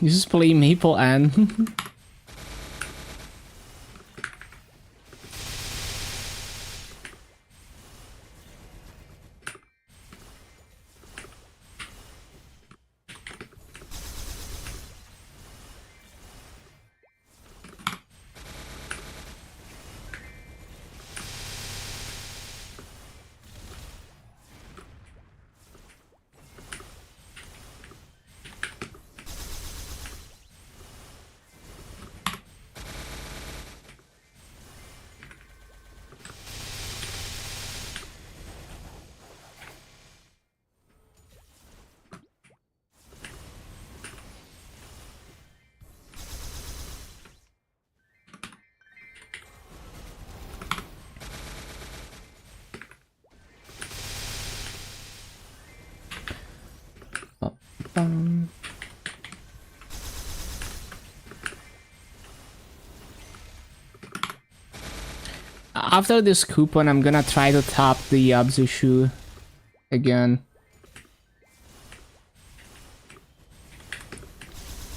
You just play Maple and after this coupon, I'm gonna try to top the Abzu shoe again.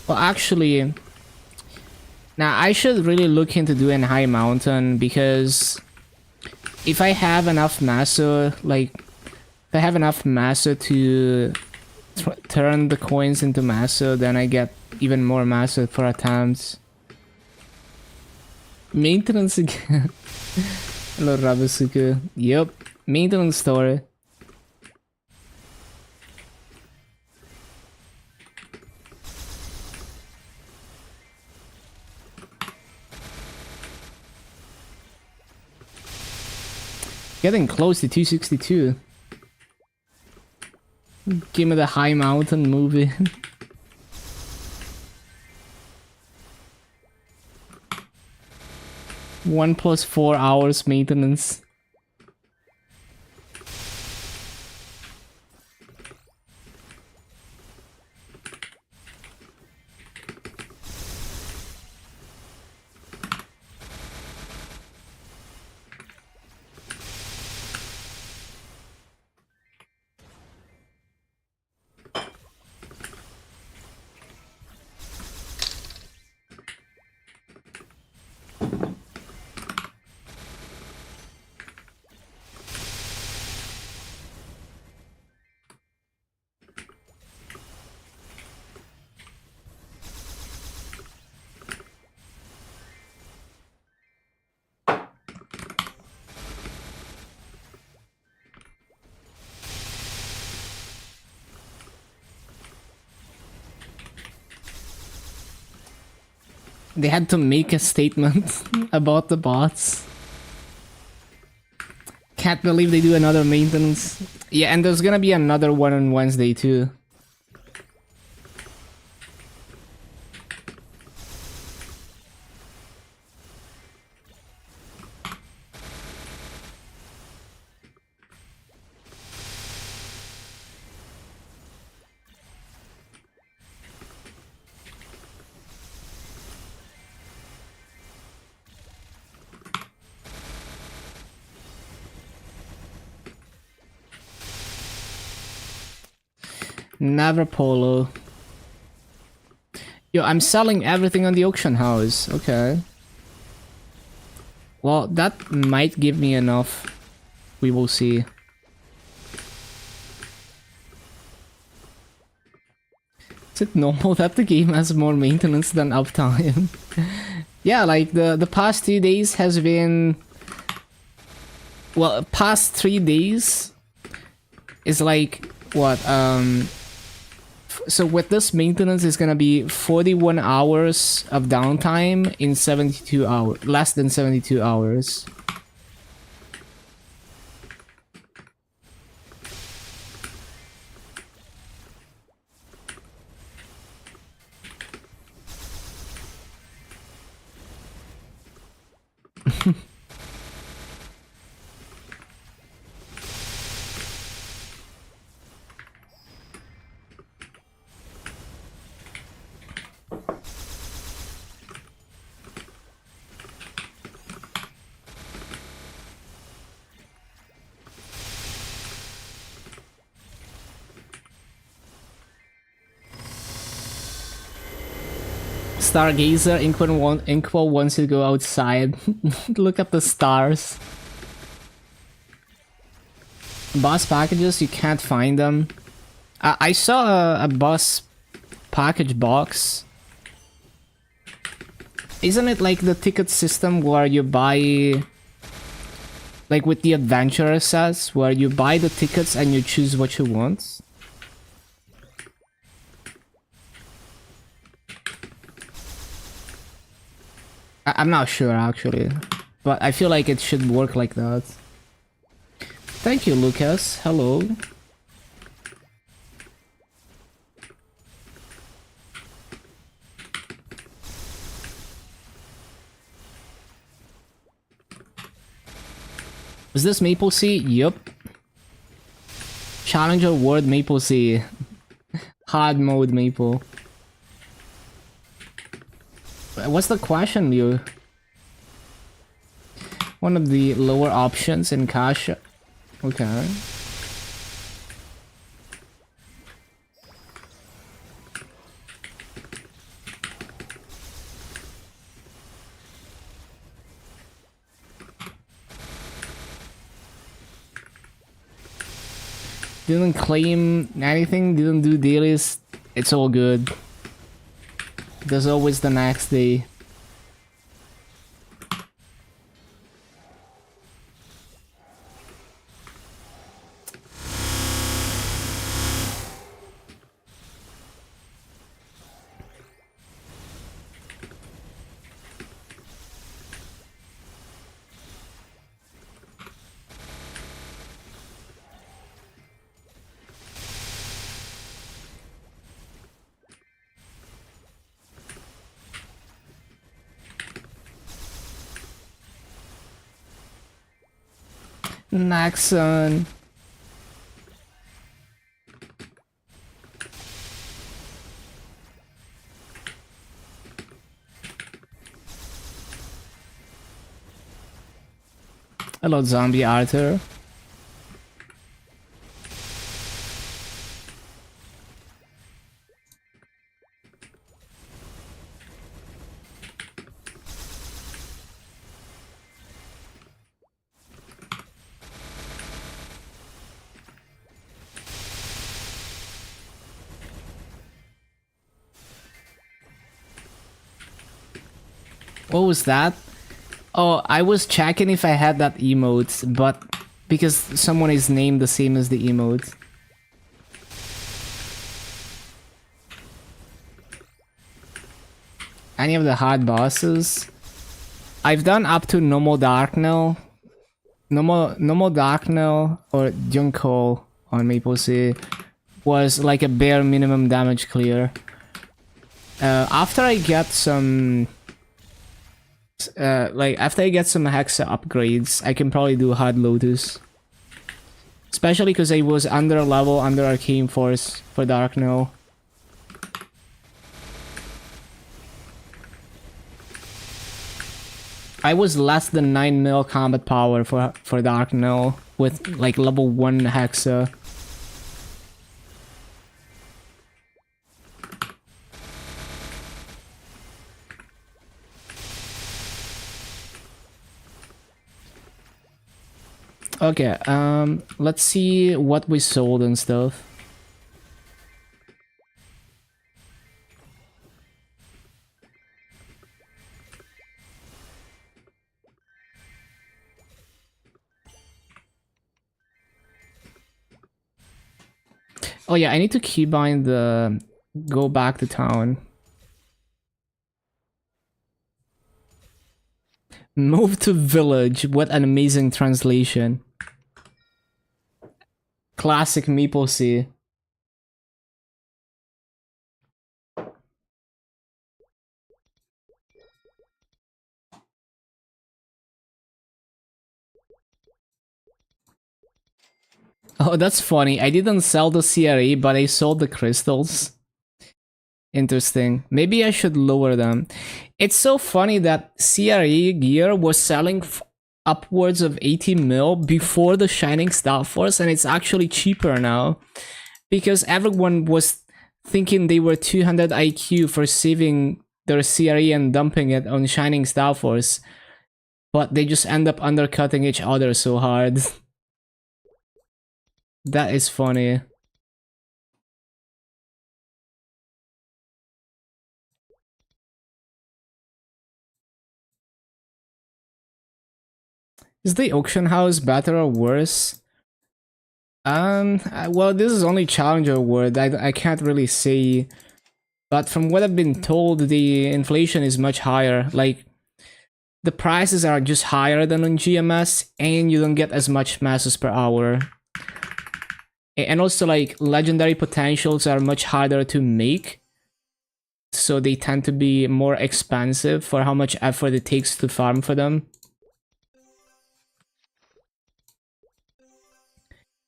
Well, actually, now I should really look into doing High Mountain, because if I have enough Maso, like, if I have enough Maso to turn the coins into Maso, then I get even more Maso for attempts. Maintenance again. Hello, Rabasuku. Yep, maintenance story. Getting close to 262. Give me the High Mountain movie. One plus 4 hours maintenance. They had to make a statement about the bots. Can't believe they do another maintenance. Yeah, and there's gonna be another one on Wednesday too. Never Polo. Yo, I'm selling everything on the auction house. Okay. Well, that might give me enough. We will see. Is it normal that the game has more maintenance than uptime? Yeah, like the past 2 days has been... Well, past 3 days is like, what, so with this maintenance, it's gonna be 41 hours of downtime in 72 hours, less than 72 hours. Stargazer, Inkwell wants you to go outside. Look at the stars. Boss packages, you can't find them. I saw a boss package box. Isn't it like the ticket system where you buy... Like with the adventurer sets, where you buy the tickets and you choose what you want? I'm not sure actually, but I feel like it should work like that. Thank you, Lucas. Hello. Is this Maple Sea? Yup. Challenger World Maple Sea. Hard mode Maple. What's the question, Liu? One of the lower options in cash. Okay. Didn't claim anything, didn't do dailies. It's all good. There's always the next day. Naxon. Hello, Zombie Arthur. What was that? Oh, I was checking if I had that emote, but because someone is named the same as the emote. Any of the hard bosses? I've done up to Nomo Darknell. Nomo Darknell or Junko on Maple Sea was like a bare minimum damage clear. After I get some... after I get some Hexa upgrades, I can probably do Hard Lotus. Especially because I was under level under Arcane Force for Darknell. I was less than 9 mil combat power for Darknell with like level 1 Hexa. Okay, let's see what we sold and stuff. Oh yeah, I need to keybind the go back to town. Move to village. What an amazing translation. Classic Maple Sea. Oh, that's funny. I didn't sell the CRE, but I sold the crystals. Interesting. Maybe I should lower them. It's so funny that CRE gear was selling upwards of 80 mil before the Shining Star Force, and it's actually cheaper now. Because everyone was thinking they were 200 IQ for saving their CRE and dumping it on Shining Star Force, but they just end up undercutting each other so hard. That is funny. Is the auction house better or worse? Well, this is only Challenger World. I can't really say. But from what I've been told, the inflation is much higher. Like, the prices are just higher than on GMS, and you don't get as much masses per hour. And also, like, legendary potentials are much harder to make. So they tend to be more expensive for how much effort it takes to farm for them.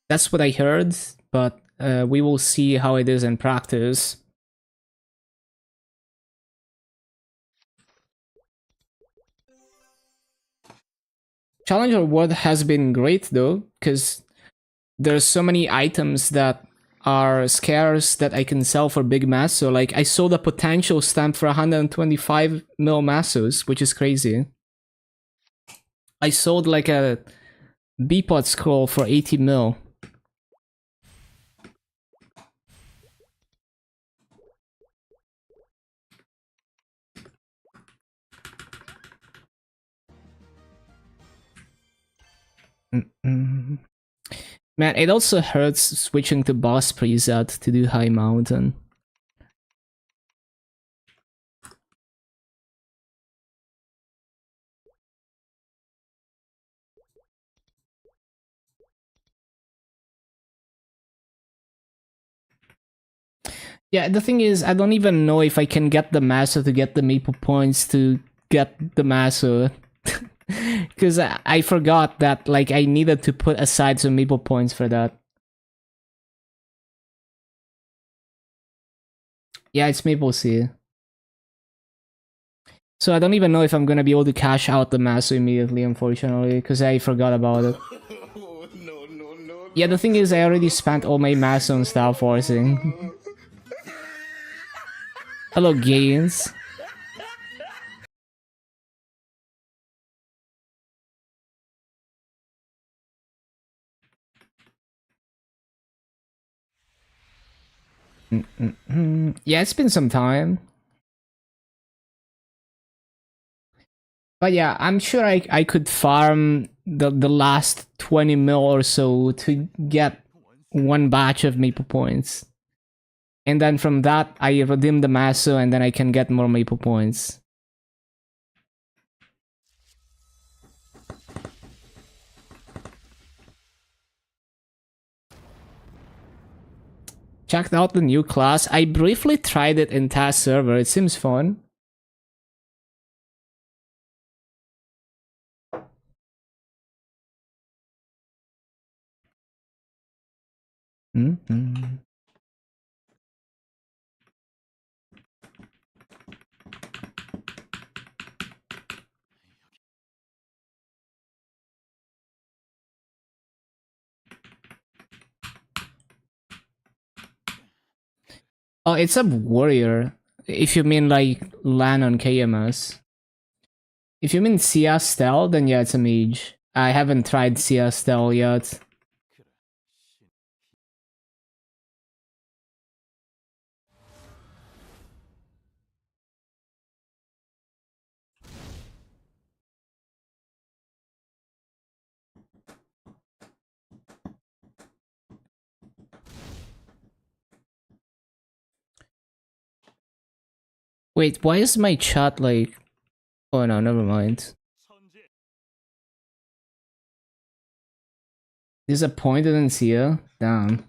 That's what I heard, but we will see how it is in practice. Challenger World has been great though, because there's so many items that are scarce that I can sell for big mass. So like I sold a potential stamp for 125 mil massos, which is crazy. I sold like a B-Pod scroll for 80 mil. Man, it also hurts switching to boss preset to do high mountain. Yeah, the thing is, I don't even know if I can get the Master to get the Maple points to get the Master. Because I forgot that, like, I needed to put aside some Maple points for that. Yeah, it's Maple Sea. So I don't even know if I'm gonna be able to cash out the Master immediately, unfortunately, because I forgot about it. Yeah, the thing is, I already spent all my Master on Style Forcing. Hello, Gains. Yeah, it's been some time. But yeah, I'm sure I could farm the last 20 mil or so to get one batch of Maple points. And then from that, I redeem the Maso and then I can get more Maple points. Checked out the new class. I briefly tried it in test server. It seems fun. Oh, it's a warrior. If you mean like land on KMS. If you mean Sia Stel, then yeah, it's a mage. I haven't tried Sia Stel yet. Wait, why is my chat like... Oh no, never mind. Disappointed in Sia? Damn.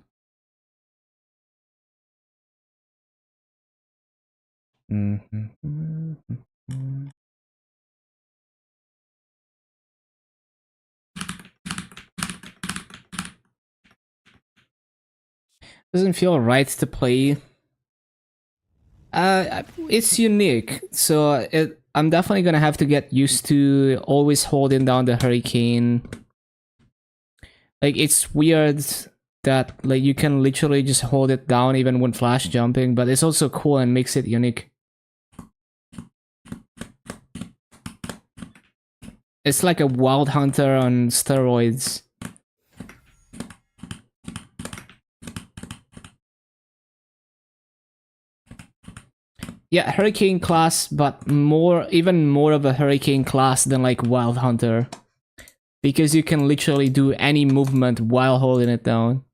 Doesn't feel right to play. It's unique, so I'm definitely gonna have to get used to always holding down the hurricane. Like, it's weird that like you can literally just hold it down even when flash jumping, but it's also cool and makes it unique. It's like a wild hunter on steroids. Yeah, hurricane class, but even more of a hurricane class than like wild hunter. Because you can literally do any movement while holding it down.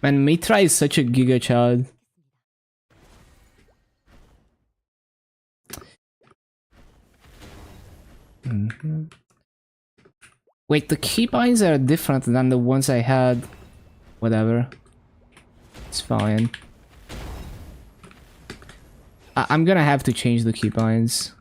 Man, Mitra is such a giga child. Wait, the keybinds are different than the ones I had. Whatever. It's fine. I'm gonna have to change the keybinds.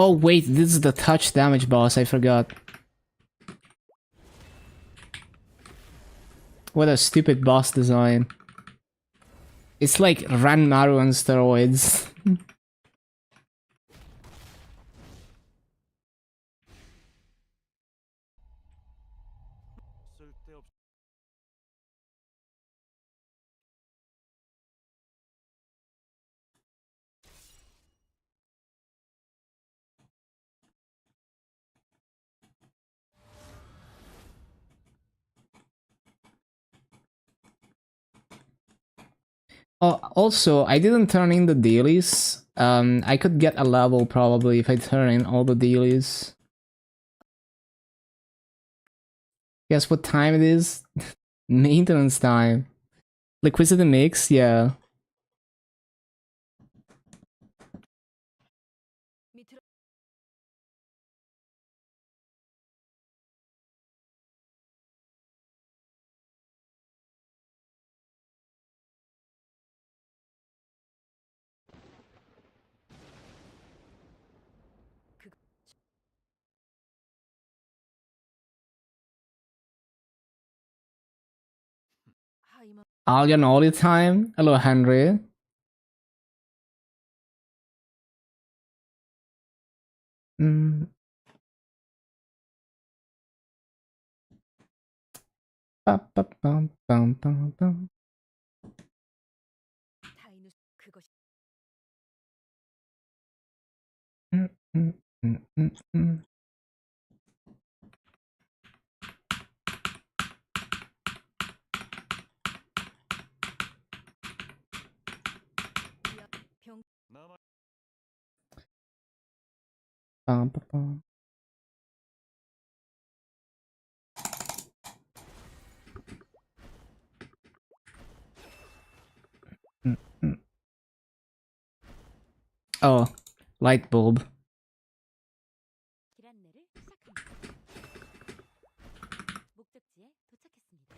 Oh wait, this is the touch damage boss, I forgot. What a stupid boss design. It's like Ranmaru on steroids. Oh, also, I didn't turn in the dailies. I could get a level probably if I turn in all the dailies. Guess what time it is? Maintenance time. Liquidity mix, yeah. Algan all the time. Hello, Henry. Mm. Ba, ba, bum, bum, bum, bum. Mm, mm, mm, mm, mm. Bum, bum, bum. Mm, mm. Oh, light bulb. 길안내를 시작합니다. 목적지에 도착했습니다.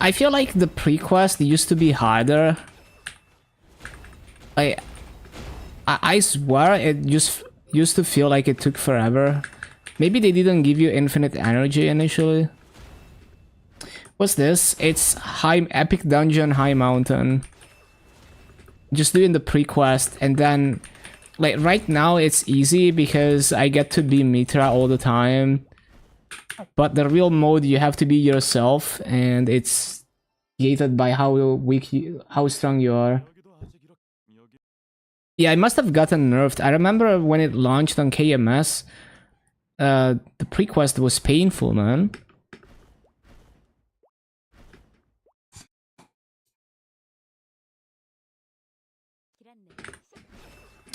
I feel like the pre-quest used to be harder. I swear it just used to feel like it took forever. Maybe they didn't give you infinite energy initially. What's this? It's High Epic Dungeon High Mountain. Just doing the pre-quest and then like right now it's easy because I get to be Mitra all the time. But the real mode you have to be yourself and it's gated by how weak you, how strong you are. Yeah, it must have gotten nerfed. I remember when it launched on KMS, the pre-quest was painful, man.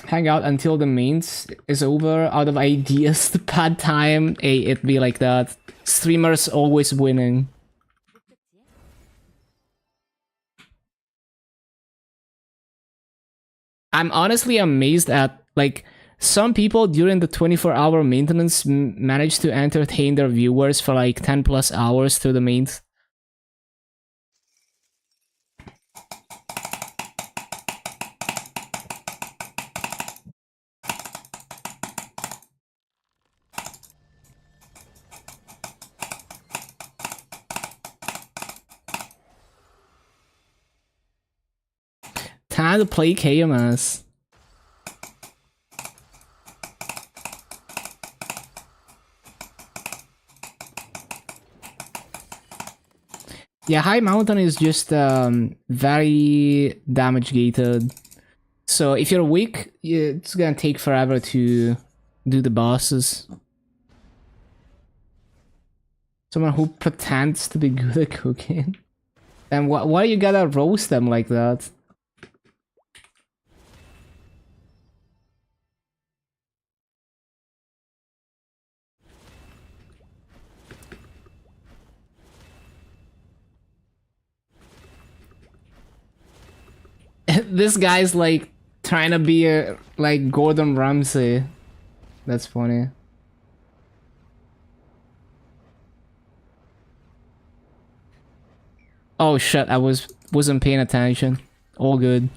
Hang out until the mains is over. Out of ideas, the bad time. Hey, it be like that. Streamers always winning. I'm honestly amazed at, like, some people during the 24-hour maintenance manage to entertain their viewers for like 10 plus hours through the mains. Time to play KMS. Yeah, High Mountain is just very damage gated. So if you're weak, it's gonna take forever to do the bosses. Someone who pretends to be good at cooking. And why you gotta roast them like that? This guy's like trying to be a like Gordon Ramsay. That's funny. Oh shit, I wasn't paying attention. All good.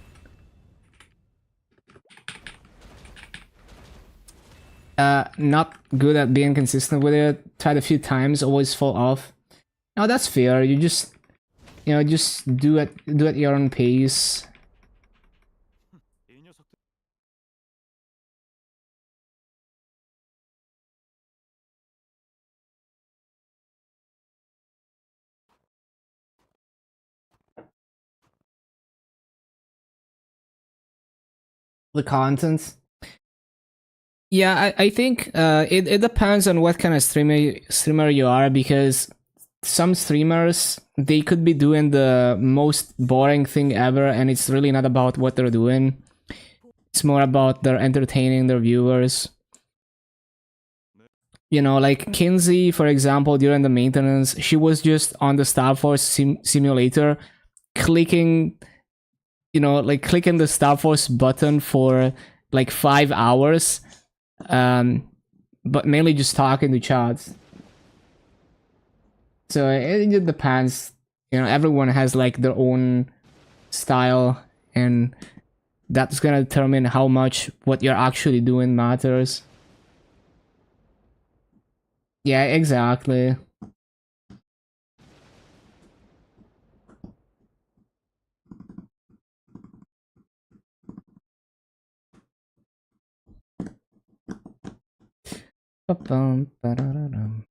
Not good at being consistent with it. Tried a few times, always fall off. No, that's fair. You just, you know, just do it at your own pace. The content. Yeah, I think it depends on what kind of streamer you are, because some streamers, they could be doing the most boring thing ever and it's really not about what they're doing. It's more about they're entertaining their viewers. You know, like Kinsey, for example, during the maintenance, she was just on the Star Force simulator clicking, you know, like clicking the Star Force button for like 5 hours. But mainly just talking to chats. So it just depends. You know, everyone has like their own style, and that's gonna determine how much what you're actually doing matters. Yeah, exactly. Ba-bum, ba-da-da-dum.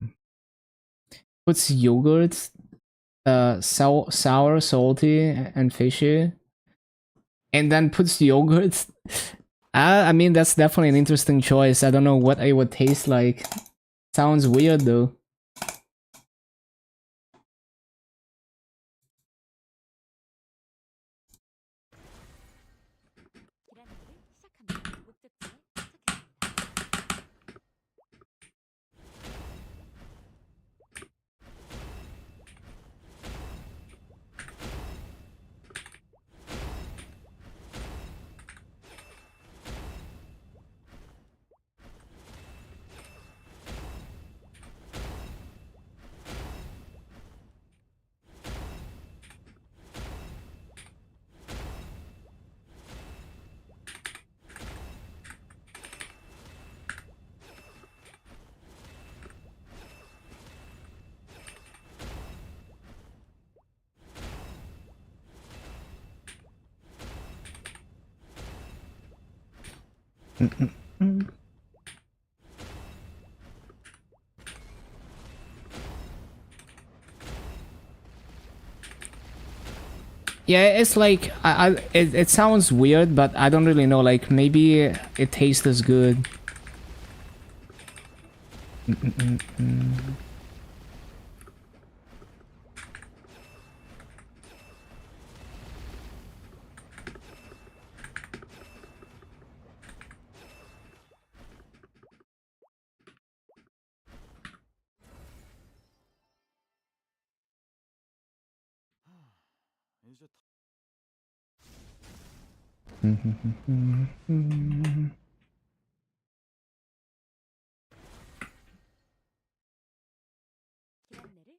Puts yogurt, sour, salty, and fishy, and then puts yogurt. I mean, that's definitely an interesting choice. I don't know what it would taste like. Sounds weird though. 기란노를 시작합니다. 목적지에 도착했습니다. Yeah, it's like it sounds weird, but I don't really know. Like maybe it tastes as good. 기란내를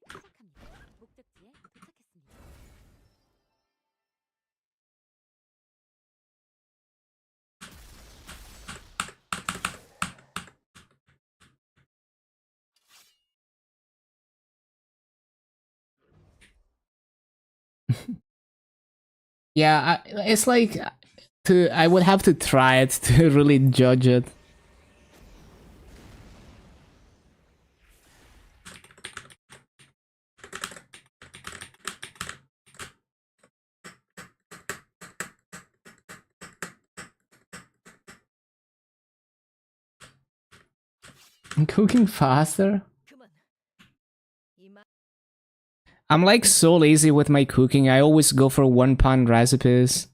시작합니다. 목적지에 도착했습니다. Yeah, it's like I would have to try it to really judge it. Cooking faster? 그만. 이만 I'm like so lazy with my cooking. I always go for 1-pan recipes.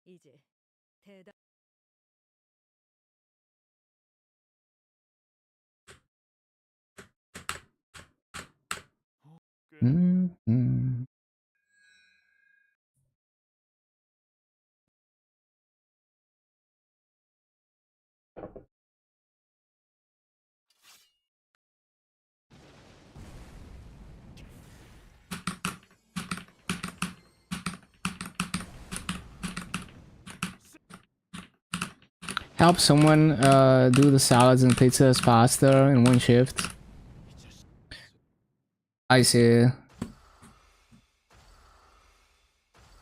이제 대답. Mm-hmm. Help someone do the salads and pizzas faster in one shift. I see.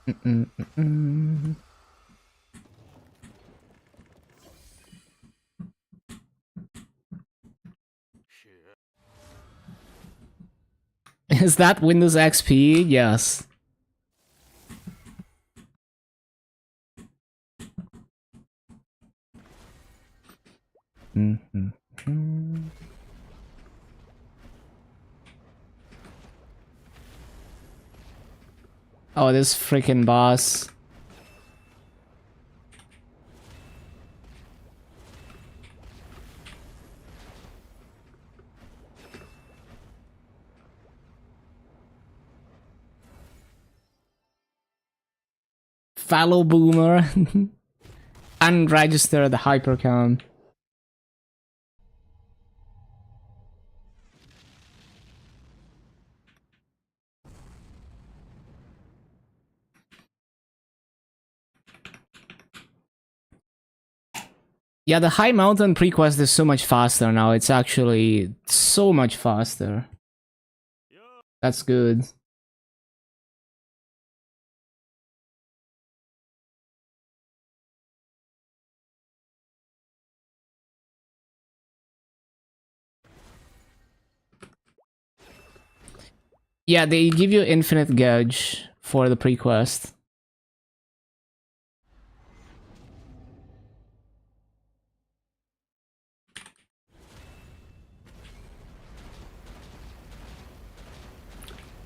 Mm-mm-mm-mm. Is that Windows XP? Yes. Mm-hmm. Oh, this freaking boss. Fallow boomer. Unregistered hypercam. Yeah, the High Mountain prequest is so much faster now. It's actually so much faster. That's good. Yeah, they give you infinite gauge for the pre-quest.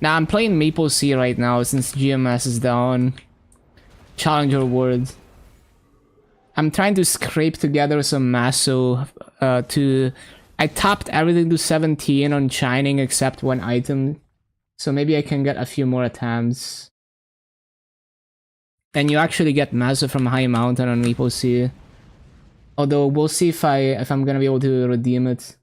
Now I'm playing MapleStory right now since GMS is down. Challenger World. I'm trying to scrape together some Maso to... I tapped everything to 17 on Shining except one item. So maybe I can get a few more attempts. And you actually get Maso from High Mountain on MapleStory. Although we'll see if I'm gonna be able to redeem it.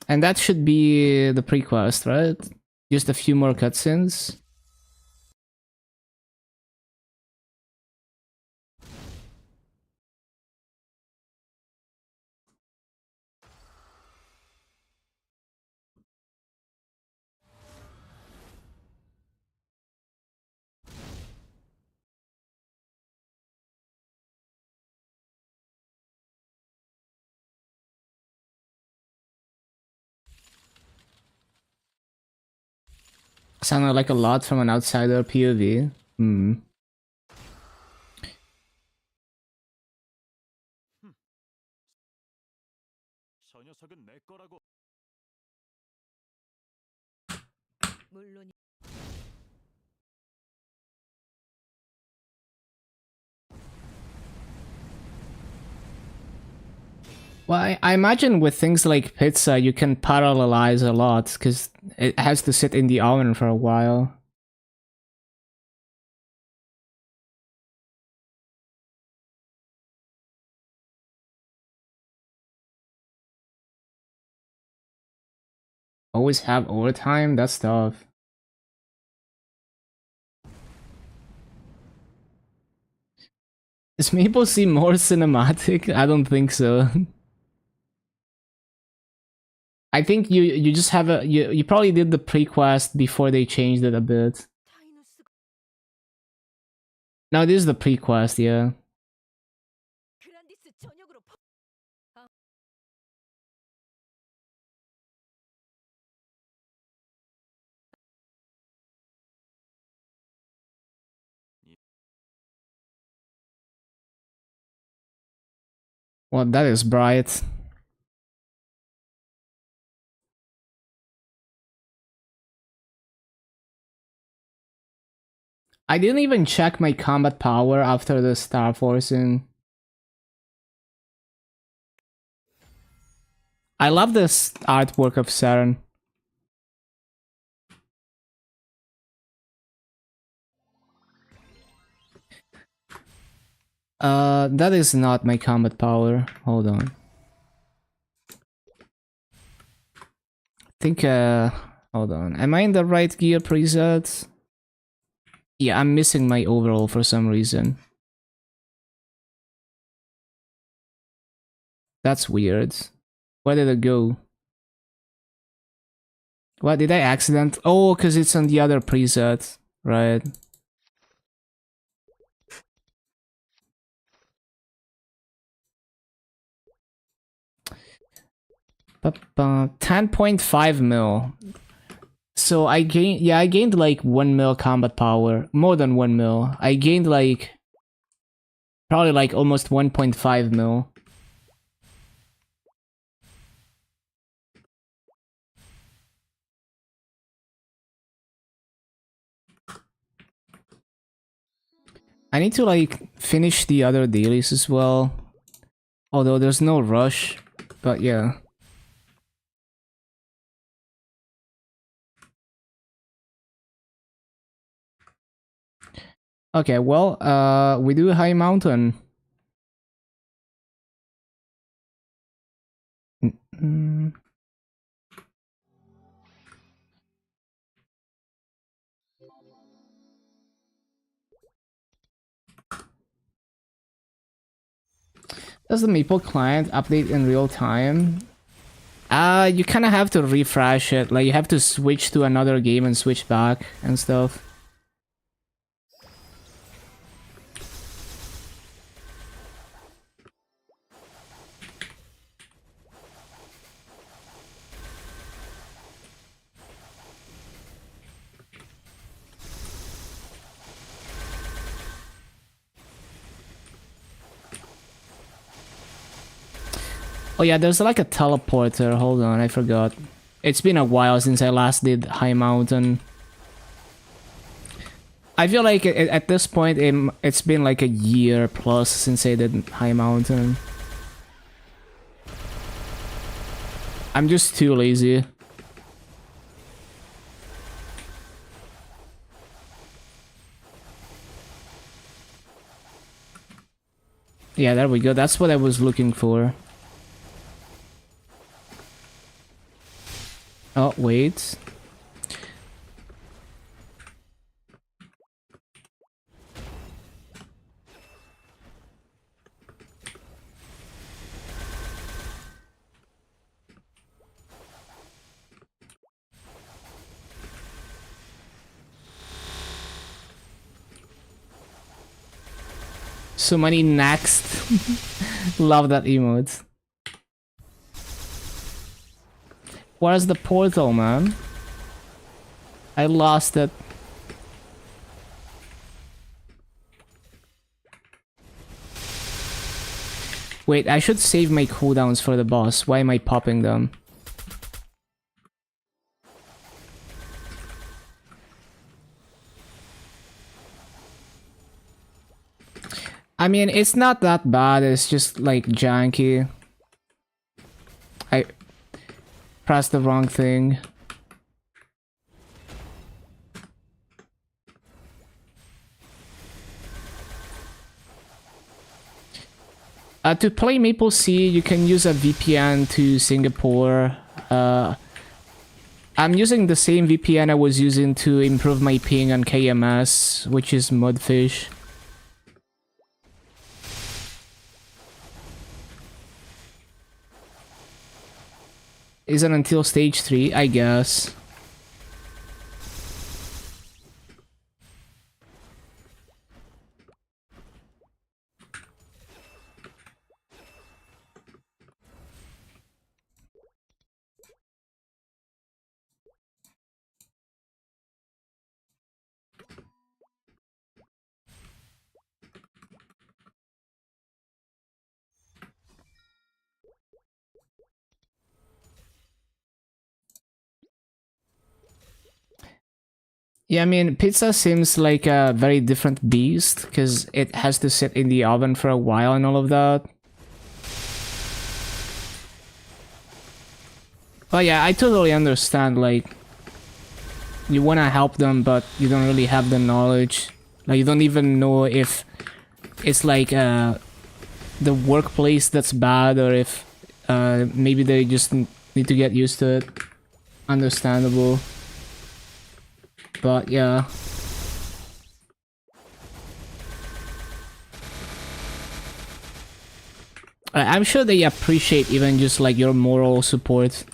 And that should be the pre-quest, right? Just a few more cutscenes. Sounded like a lot from an outsider POV. Hmm. 저 녀석은 내 거라고. 물론 Well, I imagine with things like pizza, you can parallelize a lot, because it has to sit in the oven for a while. Always have overtime? That's tough. Is Maple seem more cinematic? I don't think so. I think you just have a you probably did the pre-quest before they changed it a bit. 타이누스가 No, this is the pre-quest, yeah. 그란디스 전역으로 Well, that is bright. I didn't even check my combat power after the Star Forcing. I love this artwork of Saren. That is not my combat power. Hold on. I think, hold on. Am I in the right gear preset? Yeah, I'm missing my overall for some reason. That's weird. Where did it go? What, did I accident? Oh, because it's on the other preset. Right. 10.5 mil. So I gained like 1 mil combat power. More than 1 mil. I gained like probably like almost 1.5 mil. I need to like finish the other dailies as well. Although there's no rush, but yeah. Okay, well, we do high mountain. Mm. Does the Maple client update in real time? You kind of have to refresh it. Like, you have to switch to another game and switch back and stuff. Oh yeah, there's like a teleporter. Hold on, I forgot. It's been a while since I last did High Mountain. I feel like at this point it's been like a year plus since I did High Mountain. I'm just too lazy. Yeah, there we go. That's what I was looking for. Oh, wait. So many next. Love that emote. Where's the portal, man? I lost it. Wait, I should save my cooldowns for the boss. Why am I popping them? I mean, it's not that bad. It's just like janky. I pressed the wrong thing. To play MapleStory, you can use a VPN to Singapore. I'm using the same VPN I was using to improve my ping on KMS, which is Mudfish. Is it until stage 3? I guess. Yeah, I mean, pizza seems like a very different beast because it has to sit in the oven for a while and all of that. But yeah, I totally understand, like, you want to help them, but you don't really have the knowledge. Like, you don't even know if it's like the workplace that's bad or if maybe they just need to get used to it. Understandable. But yeah. I'm sure they appreciate even just like your moral support.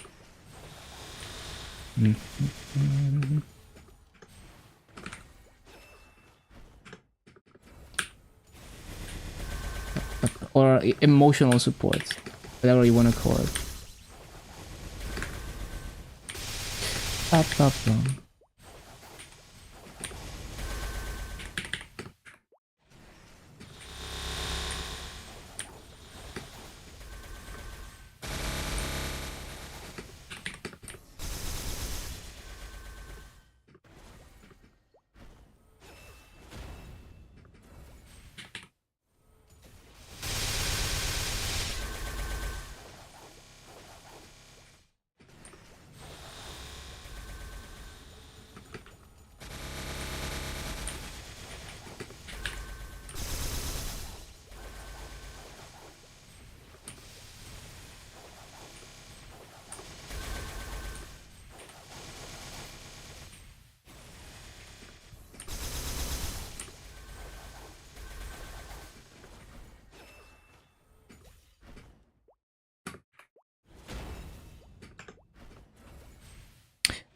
Or emotional support, whatever you want to call it. Bop, bop, bop.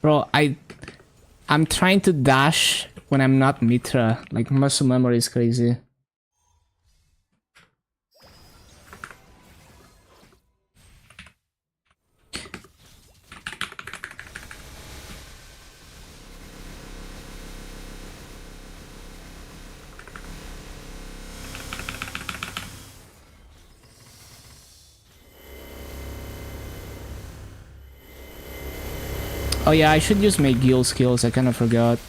Bro, I'm trying to dash when I'm not Mitra. Like, muscle memory is crazy. Oh yeah, I should use my guild skills. I kind of forgot.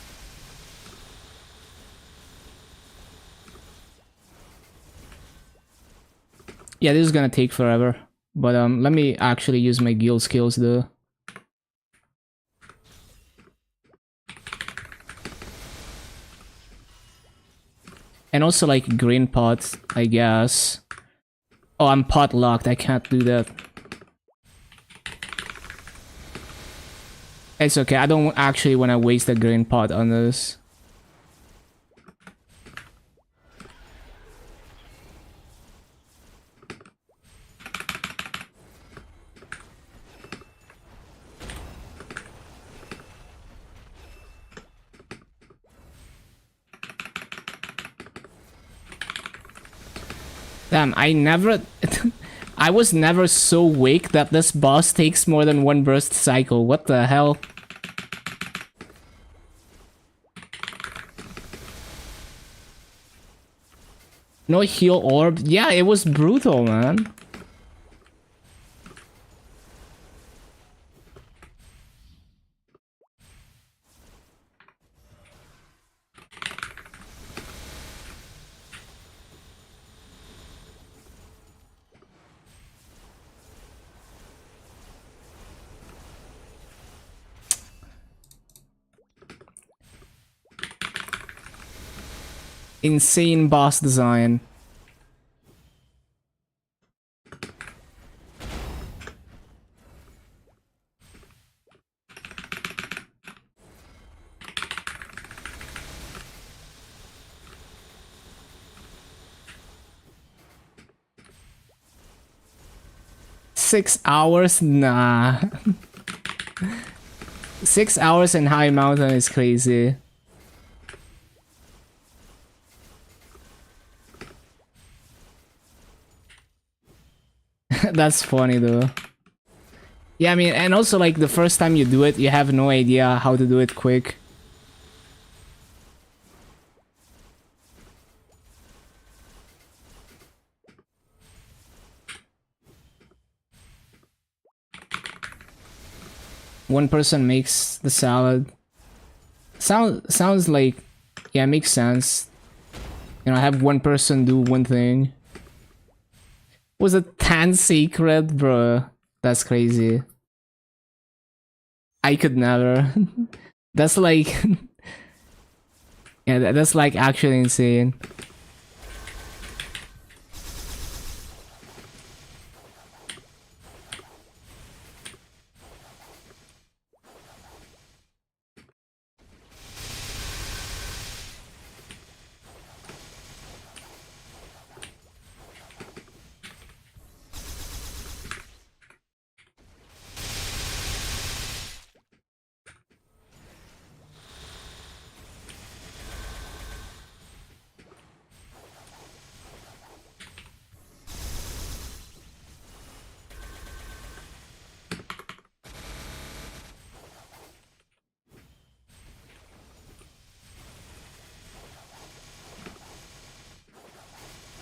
Yeah, this is gonna take forever. But let me actually use my guild skills though. And also like green pot, I guess. Oh, I'm pot locked. I can't do that. It's okay. I don't actually want to waste a green pot on this. Damn, I never... I was never so weak that this boss takes more than one burst cycle. What the hell? No heal orb? Yeah, it was brutal, man. Insane boss design. $6? Nah. 6 hours in High Mountain is crazy. That's funny though. Yeah, I mean, and also like the first time you do it, you have no idea how to do it quick. One person makes the salad. Sounds like, yeah, makes sense. You know, have one person do one thing. Was a tan secret, bro? That's crazy. I could never. That's like, yeah, that's like actually insane.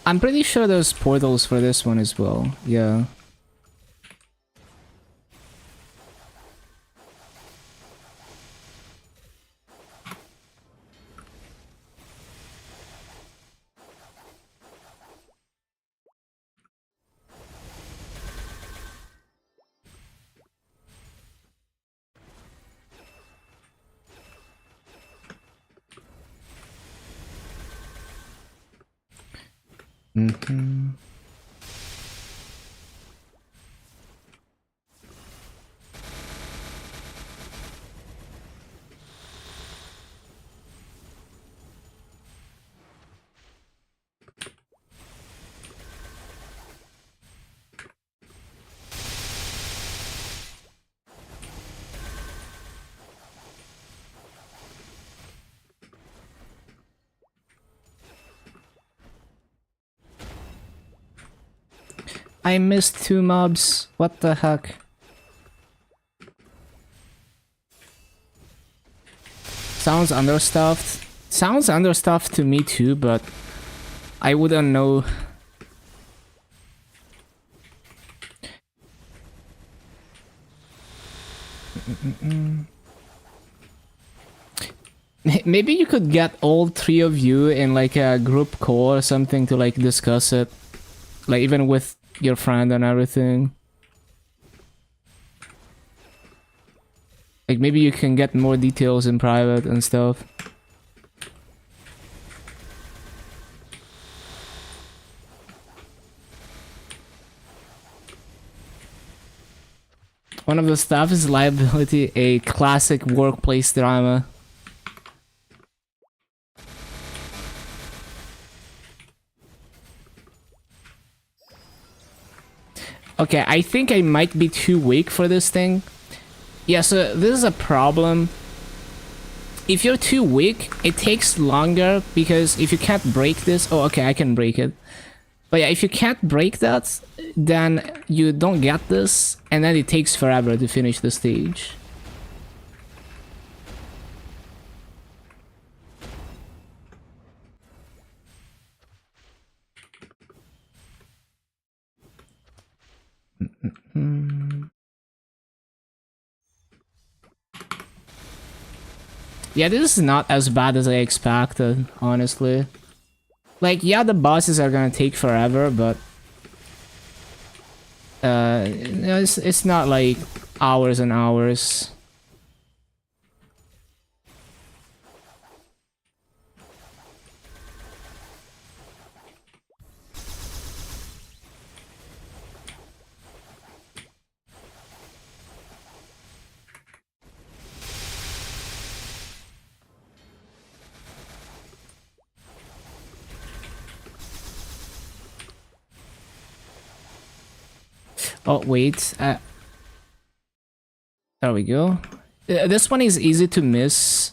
I'm pretty sure there's portals for this one as well. Yeah. Mm-hmm. I missed 2 mobs. What the heck? Sounds understuffed. Sounds understuffed to me too, but I wouldn't know. Maybe you could get all 3 of you in like a group call or something to like discuss it. Like even with your friend and everything. Like maybe you can get more details in private and stuff. One of the staff is liability, a classic workplace drama. Okay, I think I might be too weak for this thing. Yeah, so this is a problem. If you're too weak, it takes longer because if you can't break this... Oh, okay, I can break it. But yeah, if you can't break that, then you don't get this, and then it takes forever to finish the stage. Yeah, this is not as bad as I expected, honestly. Like, yeah, the bosses are gonna take forever, but... it's not like hours and hours. Oh, wait. There we go. This one is easy to miss.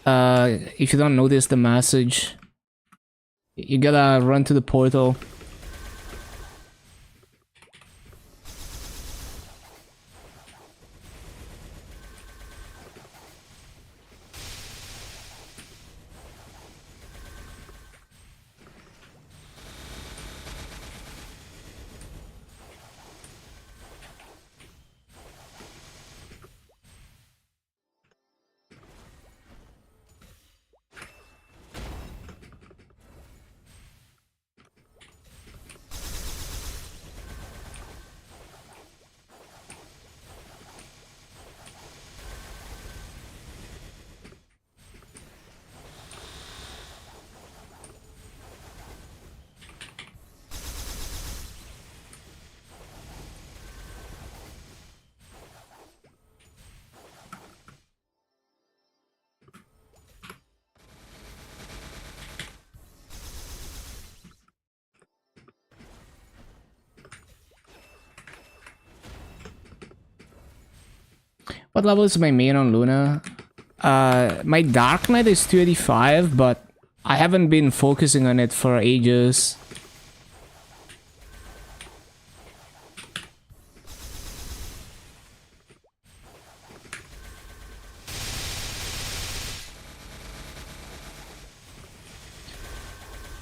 If you don't notice the message. You gotta run to the portal. What level is my main on Luna? My Dark Knight is 285, but I haven't been focusing on it for ages.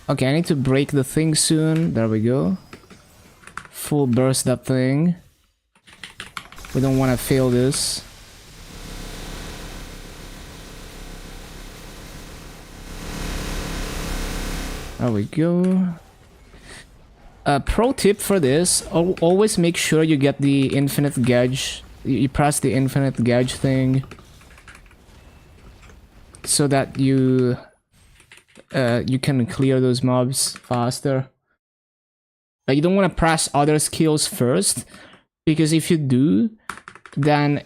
Okay, I need to break the thing soon. There we go. Full burst that thing. We don't want to fail this. There we go. Pro tip for this, always make sure you get the infinite gauge. You press the infinite gauge thing. So that you can clear those mobs faster. Like, you don't want to press other skills first. Because if you do, then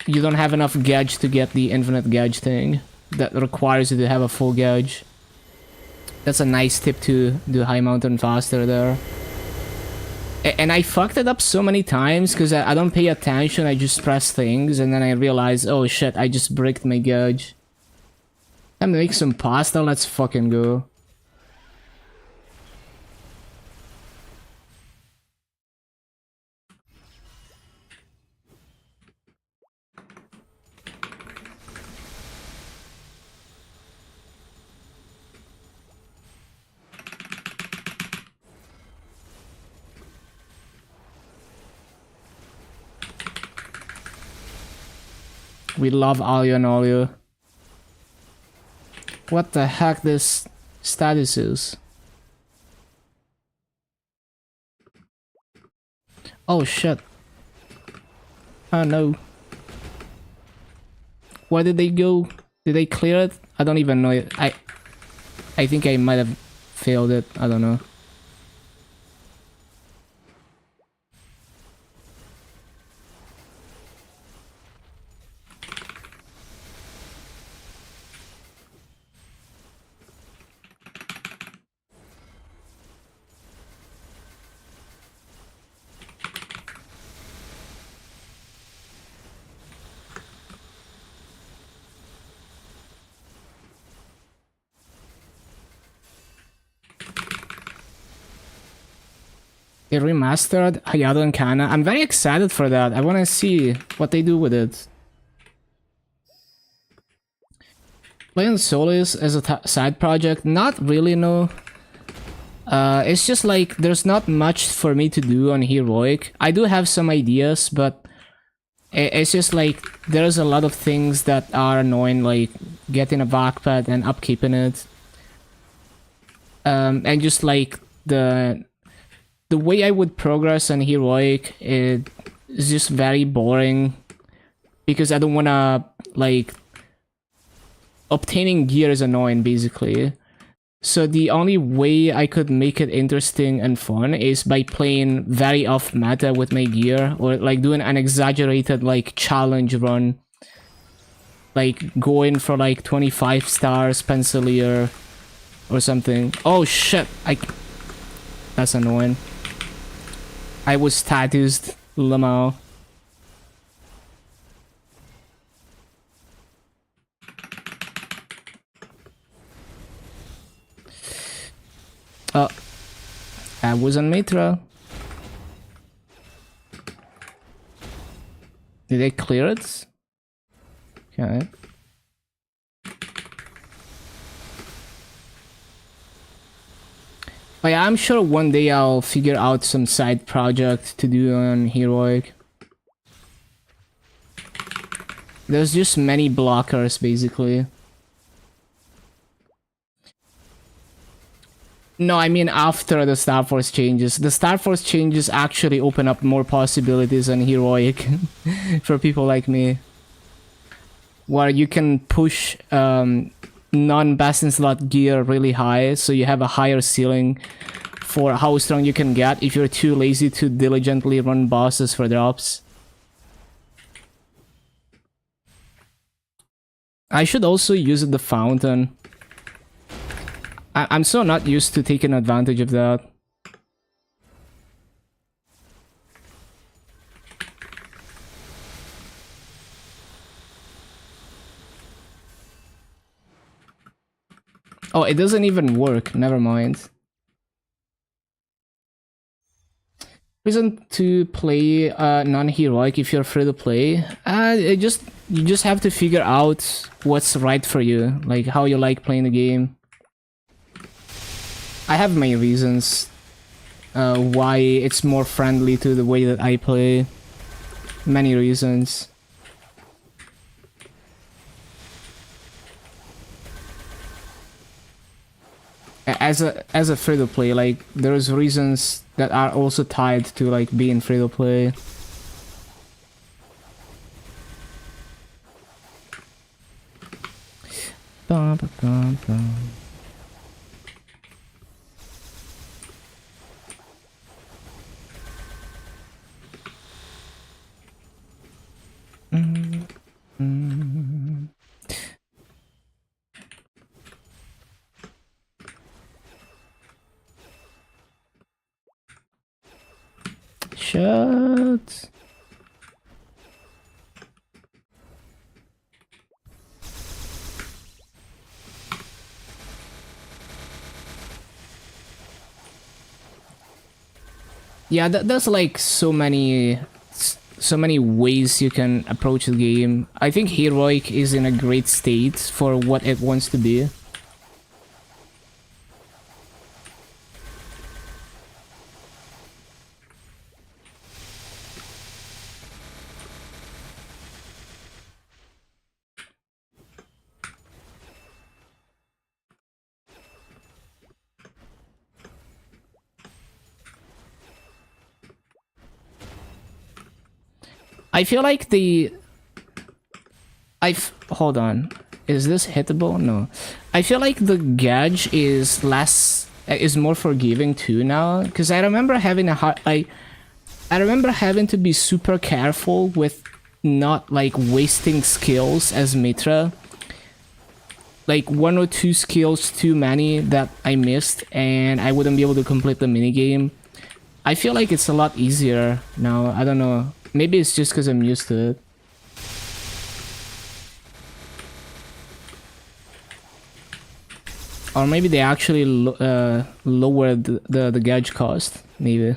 you don't have enough gauge to get the infinite gauge thing. That requires you to have a full gauge. That's a nice tip to do high mountain faster there. And I fucked it up so many times because I don't pay attention, I just press things and then I realize, oh shit, I just bricked my gauge. I'm gonna make some pasta, let's fucking go. We love Alio and Olio. What the heck this status is? Oh shit. Oh no. Where did they go? Did they clear it? I don't even know it. I think I might have failed it. I don't know. They remastered Hayato and Kana. I'm very excited for that. I want to see what they do with it. Playing Solis as a side project, not really, no. It's just like there's not much for me to do on Heroic. I do have some ideas, but it's just like there's a lot of things that are annoying, like getting a backpack and upkeeping it. And just like the way I would progress on Heroic is just very boring because I don't wanna, like, obtaining gear is annoying basically. So the only way I could make it interesting and fun is by playing very off meta with my gear, or like doing an exaggerated like challenge run, like going for like 25 stars Pencilier or something. Oh shit, that's annoying. I was statused, Lamau. Oh, I was on Mitra. Did they clear it? Okay. But yeah, I'm sure one day I'll figure out some side project to do on Heroic. There's just many blockers, basically. No, I mean after the Star Force changes. The Star Force changes actually open up more possibilities on Heroic for people like me. Where you can push non-best in slot gear really high, so you have a higher ceiling for how strong you can get if you're too lazy to diligently run bosses for drops. I should also use the fountain. I'm so not used to taking advantage of that. Oh, it doesn't even work. Never mind. Reason to play non-heroic if you're free to play. You just have to figure out what's right for you, like how you like playing the game. I have my reasons why it's more friendly to the way that I play. Many reasons. As a free to play, like there's reasons that are also tied to like being free to play. Bum, bum, bum, bum. Shut. Yeah, there's like so many ways you can approach the game. I think Heroic is in a great state for what it wants to be. I feel like hold on. Is this hittable? No. I feel like the gauge is more forgiving too now, because I remember having I remember having to be super careful with not like wasting skills as Mitra. Like 1 or 2 skills too many that I missed and I wouldn't be able to complete the minigame. I feel like it's a lot easier now. I don't know. Maybe it's just because I'm used to it. Or maybe they actually lowered the gauge cost. Maybe.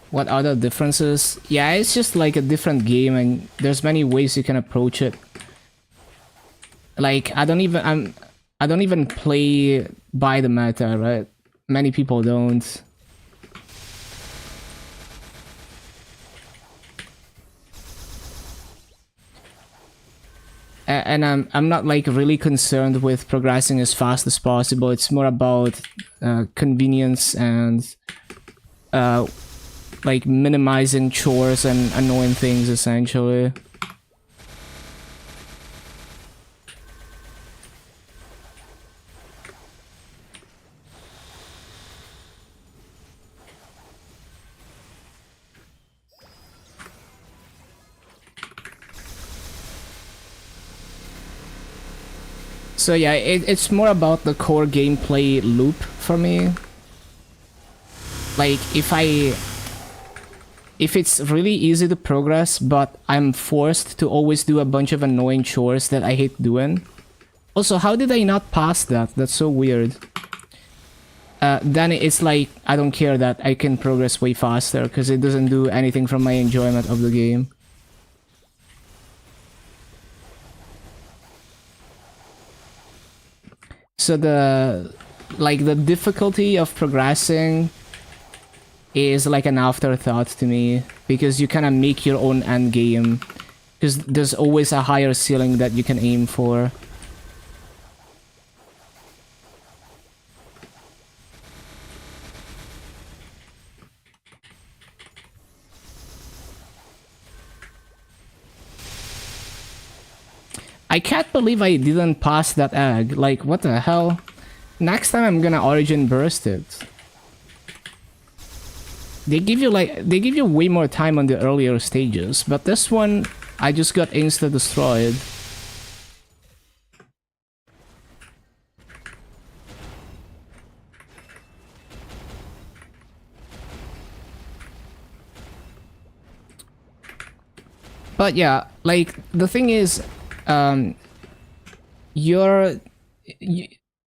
What other differences? Yeah, it's just like a different game and there's many ways you can approach it. Like I don't even play by the meta, right? Many people don't. And I'm not like really concerned with progressing as fast as possible. It's more about convenience and like minimizing chores and annoying things essentially. So yeah, it's more about the core gameplay loop for me. Like if it's really easy to progress, but I'm forced to always do a bunch of annoying chores that I hate doing. Also, how did I not pass that? That's so weird. Then it's like, I don't care that I can progress way faster, because it doesn't do anything from my enjoyment of the game. So the difficulty of progressing is like an afterthought to me, because you kind of make your own end game, because there's always a higher ceiling that you can aim for. I can't believe I didn't pass that egg. Like, what the hell? Next time I'm gonna Origin Burst it. They give you way more time on the earlier stages, but this one I just got insta destroyed. But yeah, like the thing is,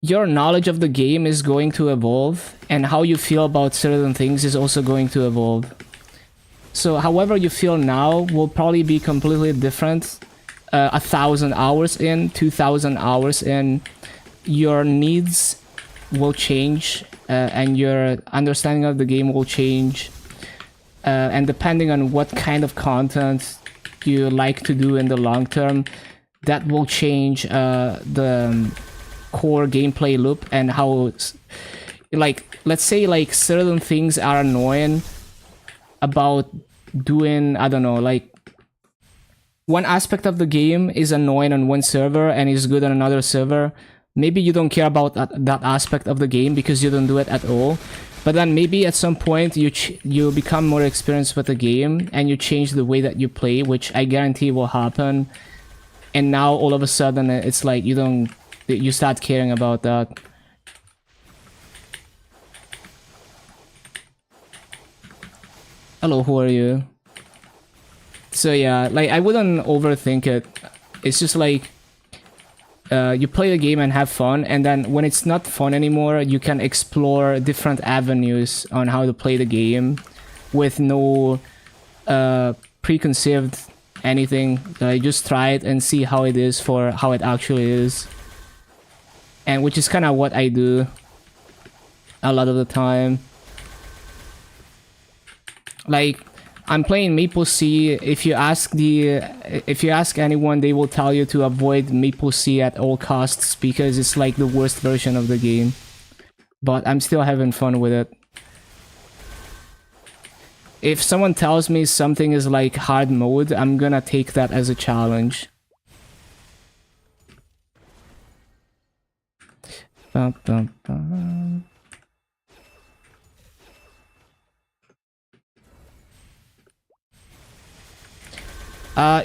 your knowledge of the game is going to evolve, and how you feel about certain things is also going to evolve. So however you feel now will probably be completely different 1,000 hours in, 2,000 hours in. Your needs will change, and your understanding of the game will change, and depending on what kind of content you like to do in the long term, that will change the core gameplay loop and how, like, let's say like certain things are annoying about doing, I don't know, like one aspect of the game is annoying on one server and is good on another server. Maybe you don't care about that aspect of the game because you don't do it at all. But then maybe at some point you become more experienced with the game and you change the way that you play, which I guarantee will happen. And now all of a sudden it's like you start caring about that. Hello, who are you? So yeah, like I wouldn't overthink it. It's just like you play the game and have fun, and then when it's not fun anymore, you can explore different avenues on how to play the game with no preconceived anything. Just try it and see how it is for how it actually is, and which is kind of what I do a lot of the time. Like, I'm playing Maple C. If you ask anyone, they will tell you to avoid Maple C at all costs because it's like the worst version of the game. But I'm still having fun with it. If someone tells me something is like hard mode, I'm gonna take that as a challenge. Bum, bum, bum.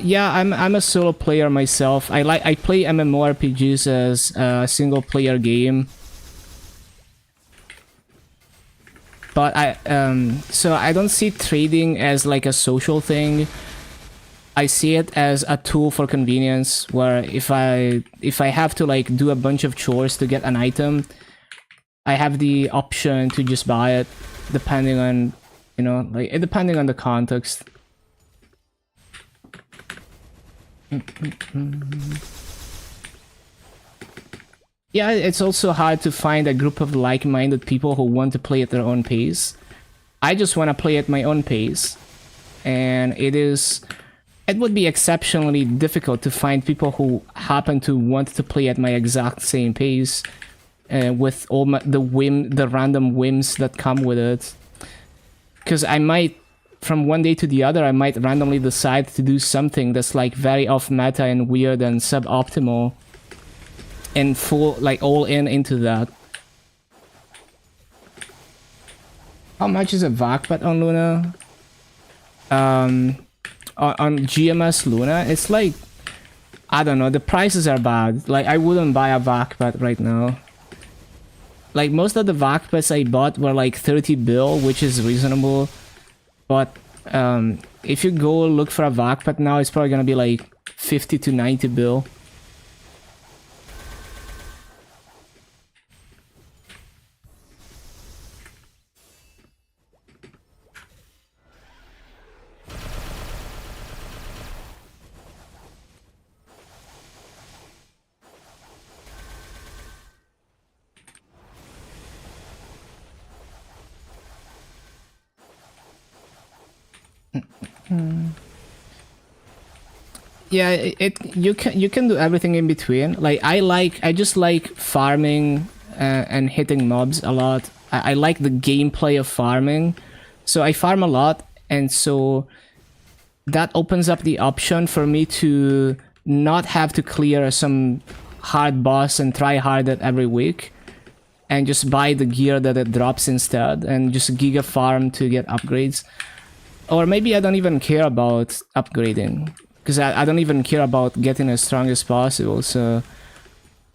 Yeah, I'm a solo player myself. I play MMORPGs as a single player game. But so I don't see trading as like a social thing. I see it as a tool for convenience where if I have to like do a bunch of chores to get an item, I have the option to just buy it depending on, you know, like depending on the context. Yeah, it's also hard to find a group of like-minded people who want to play at their own pace. I just want to play at my own pace. And it would be exceptionally difficult to find people who happen to want to play at my exact same pace. With all the random whims that come with it. Because I might, from one day to the other, I might randomly decide to do something that's like very off meta and weird and suboptimal. And full, like all into that. How much is a VACPAT on Luna? On GMS Luna, it's like, I don't know, the prices are bad. Like, I wouldn't buy a VACPAT right now. Like, most of the VACPATs I bought were like 30 bill, which is reasonable. But if you go look for a VACPAT now, it's probably gonna be like 50 to 90 bill. Yeah, you can do everything in between. Like I just like farming and hitting mobs a lot. I like the gameplay of farming, so I farm a lot, and so that opens up the option for me to not have to clear some hard boss and try hard at every week, and just buy the gear that it drops instead, and just giga farm to get upgrades. Or maybe I don't even care about upgrading, because I don't even care about getting as strong as possible, so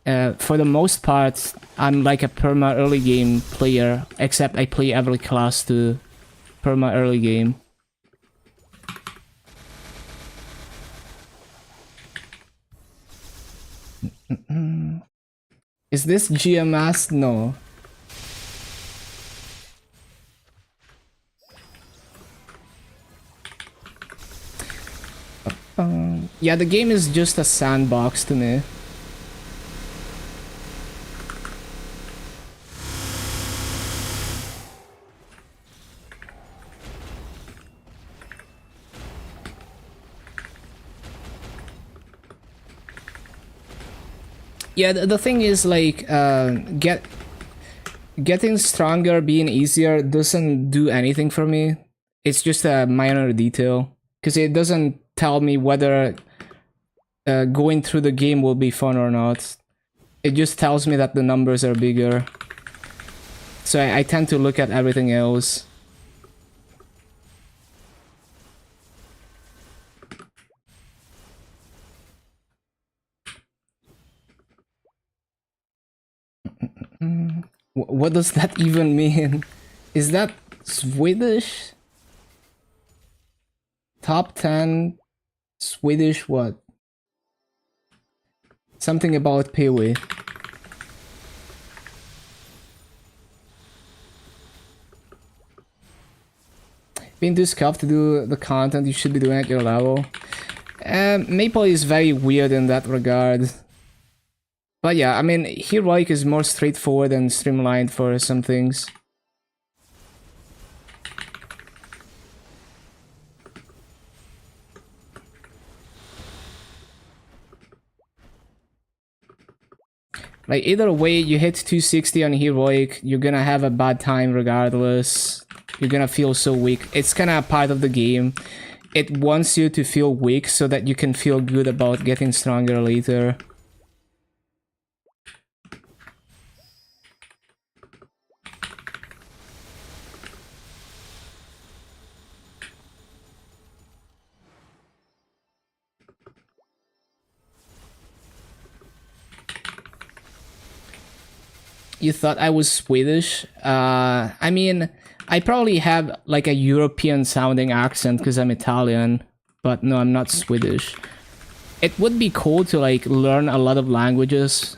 for the most part, I'm like a perma early game player, except I play every class to perma early game. Is this GMS? No. Yeah, the game is just a sandbox to me. Yeah, the thing is like getting stronger, being easier doesn't do anything for me. It's just a minor detail, because it doesn't tell me whether going through the game will be fun or not. It just tells me that the numbers are bigger. So I tend to look at everything else. What does that even mean? Is that Swedish? Top 10 Swedish what? Something about Peewee. Being too scuffed to do the content you should be doing at your level. Maple is very weird in that regard. But yeah, I mean, Heroic is more straightforward and streamlined for some things. Like, either way, you hit 260 on heroic, you're gonna have a bad time regardless. You're gonna feel so weak. It's kinda part of the game. It wants you to feel weak so that you can feel good about getting stronger later. You thought I was Swedish? I mean, I probably have like a European sounding accent because I'm Italian, but no, I'm not Swedish. It would be cool to like learn a lot of languages,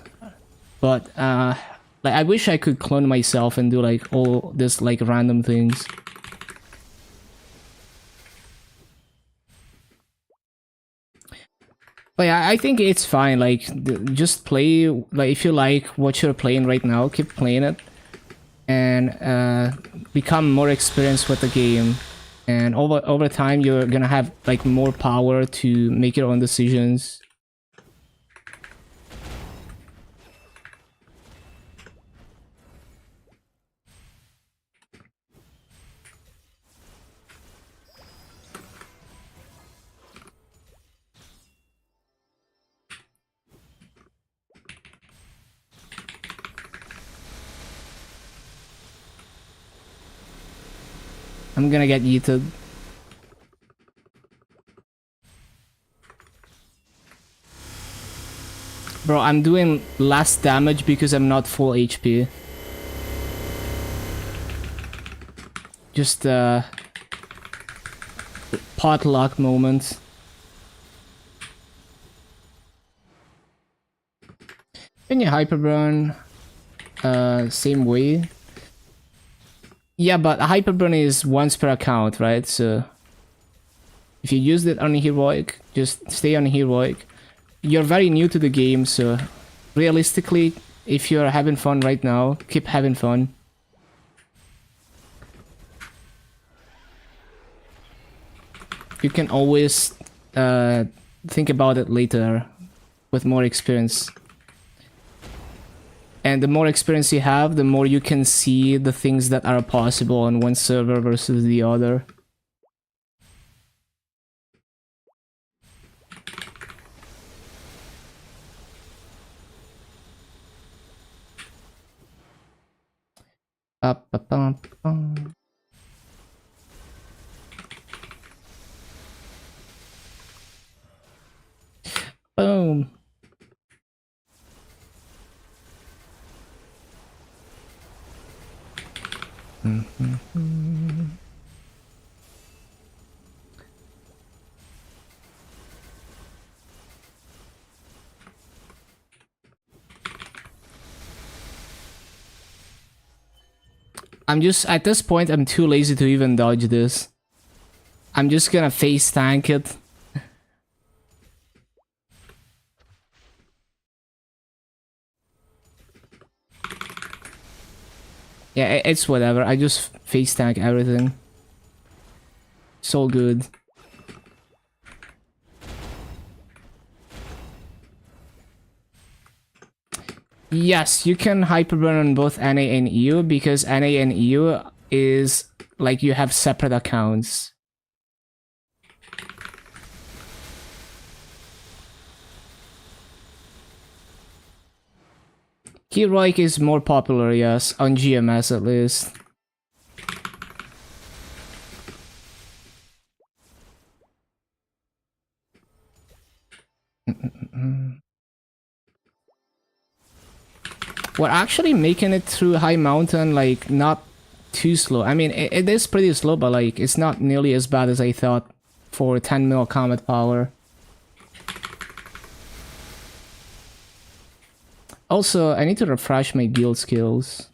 but like I wish I could clone myself and do like all this like random things. But yeah, I think it's fine. Like, just play. Like, if you like what you're playing right now, keep playing it, and become more experienced with the game. And over time, you're gonna have like more power to make your own decisions. I'm gonna get yeeted. Bro, I'm doing less damage because I'm not full HP. Just potluck moment. When you hyperburn, same way. Yeah, but hyperburn is once per account, right? So if you used it on heroic, just stay on heroic. You're very new to the game, so realistically, if you're having fun right now, keep having fun. You can always think about it later with more experience. And the more experience you have, the more you can see the things that are possible on one server versus the other. Up, up, up, up. Boom. I'm just, at this point, I'm too lazy to even dodge this. I'm just gonna face tank it. Yeah, it's whatever. I just face tank everything. So good. Yes, you can hyperburn on both NA and EU because NA and EU is like you have separate accounts. Heroic is more popular, yes, on GMS at least. We're actually making it through High Mountain, like, not too slow. I mean, it is pretty slow, but, like, it's not nearly as bad as I thought for 10 mil combat power. Also, I need to refresh my guild skills.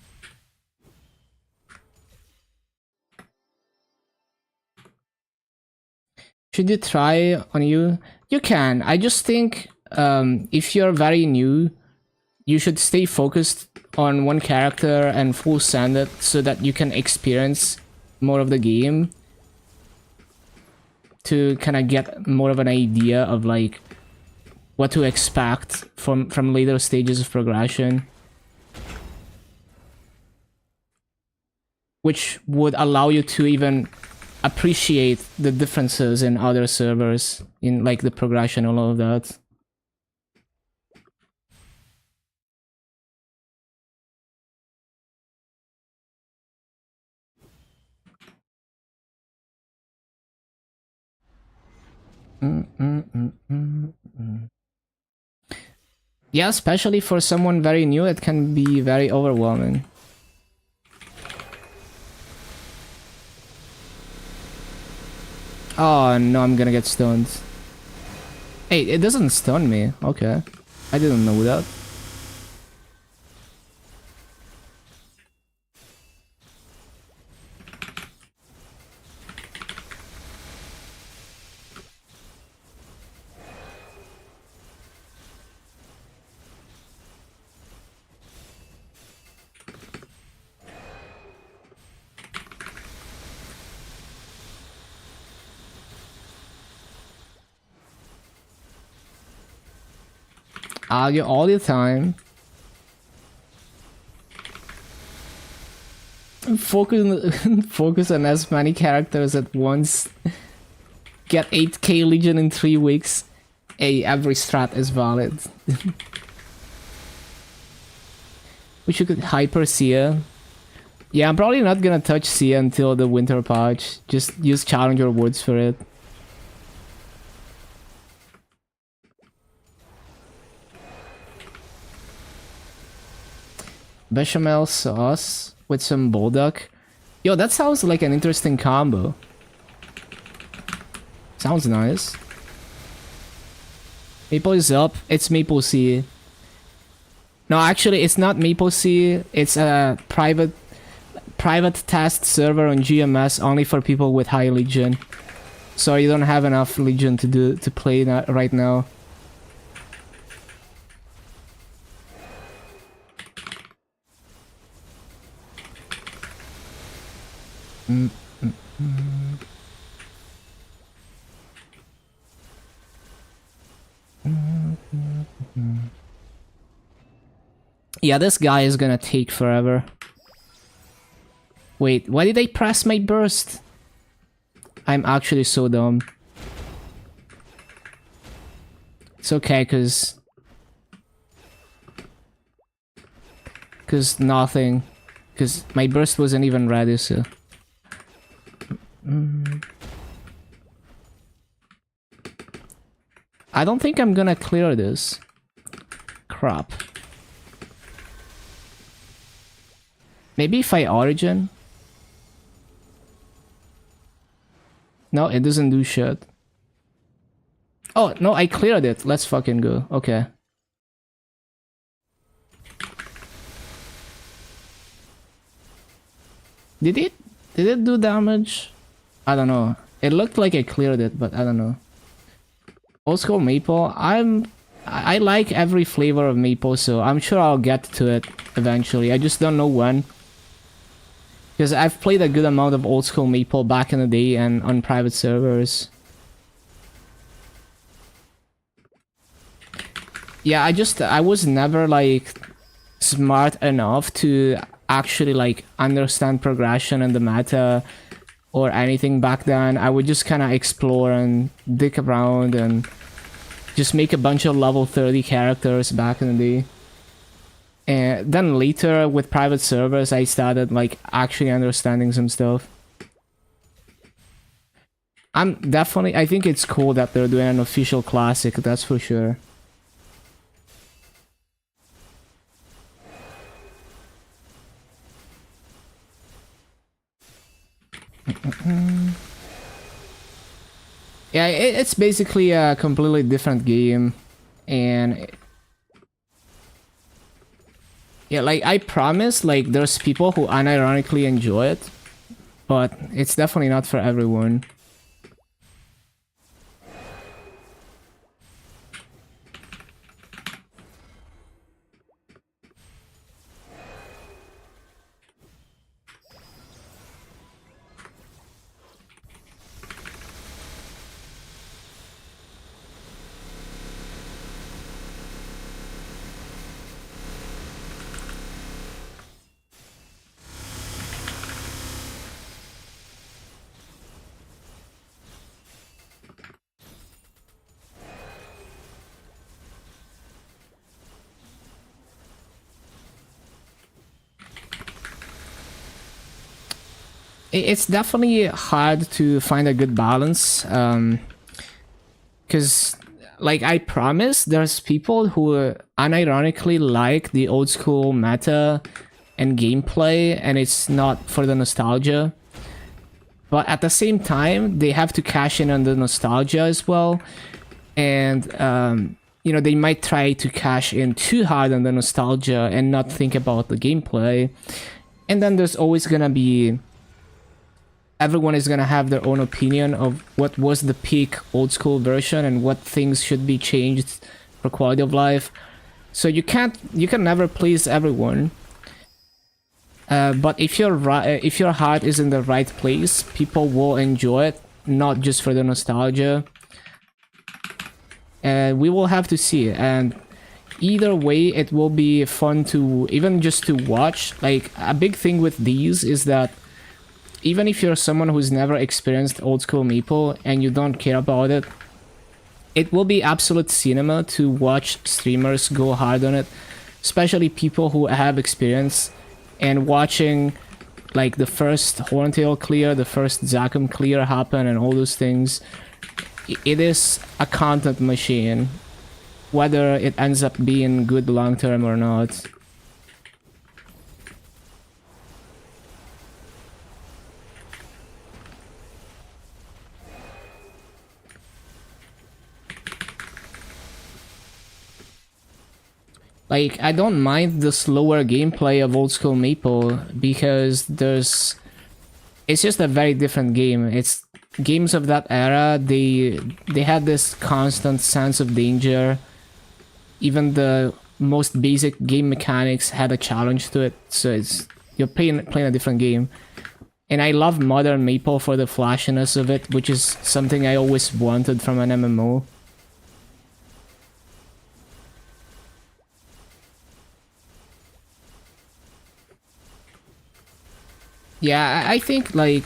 Should you try on you? You can. I just think if you're very new, you should stay focused on one character and full send it so that you can experience more of the game. To kind of get more of an idea of like what to expect from later stages of progression, which would allow you to even appreciate the differences in other servers in like the progression and all of that. Yeah, especially for someone very new, it can be very overwhelming. Oh no, I'm gonna get stoned. Hey, it doesn't stun me. Okay. I didn't know that. Argue all the time. Focus on as many characters at once. Get 8k Legion in 3 weeks. Hey, every strat is valid. We should hyper Sia. Yeah, I'm probably not gonna touch Sia until the winter patch. Just use Challenger Woods for it. Bechamel sauce with some bulldog. Yo, that sounds like an interesting combo. Sounds nice. Maple is up. It's Maple C. No, actually, it's not Maple C. It's a private test server on GMS only for people with high Legion. So you don't have enough Legion to play that right now. Yeah, this guy is gonna take forever. Wait, why did I press my burst? I'm actually so dumb. It's okay, cause nothing. Cause my burst wasn't even ready, so... I don't think I'm gonna clear this. Crap. Maybe if I origin? No, it doesn't do shit. Oh, no, I cleared it. Let's fucking go. Okay. Did it do damage? I don't know. It looked like I cleared it, but I don't know. Old school maple. I like every flavor of maple, so I'm sure I'll get to it eventually. I just don't know when. Because I've played a good amount of old school maple back in the day and on private servers. Yeah, I was never like smart enough to actually like understand progression and the meta or anything back then. I would just kind of explore and dick around and just make a bunch of level 30 characters back in the day. And then later with private servers I started like actually understanding some stuff. I think it's cool that they're doing an official classic, that's for sure. Yeah, it's basically a completely different game, and yeah, like I promise, like there's people who unironically enjoy it, but it's definitely not for everyone. It's definitely hard to find a good balance. Because, like I promise, there's people who unironically like the old school meta and gameplay, and it's not for the nostalgia. But at the same time, they have to cash in on the nostalgia as well. And, you know, they might try to cash in too hard on the nostalgia and not think about the gameplay. And then there's always gonna be... everyone is gonna have their own opinion of what was the peak old school version and what things should be changed for quality of life. So you can never please everyone. But if your heart is in the right place, people will enjoy it, not just for the nostalgia. And we will have to see. And either way, it will be fun to even just to watch. Like, a big thing with these is that even if you're someone who's never experienced old school Maple and you don't care about it, it will be absolute cinema to watch streamers go hard on it, especially people who have experience. And watching like the first Horntail clear, the first Zakum clear happen and all those things, it is a content machine, whether it ends up being good long term or not. Like, I don't mind the slower gameplay of old school Maple because it's just a very different game. It's games of that era, they had this constant sense of danger. Even the most basic game mechanics had a challenge to it, so you're playing a different game. And I love modern Maple for the flashiness of it, which is something I always wanted from an MMO. Yeah, I think, like,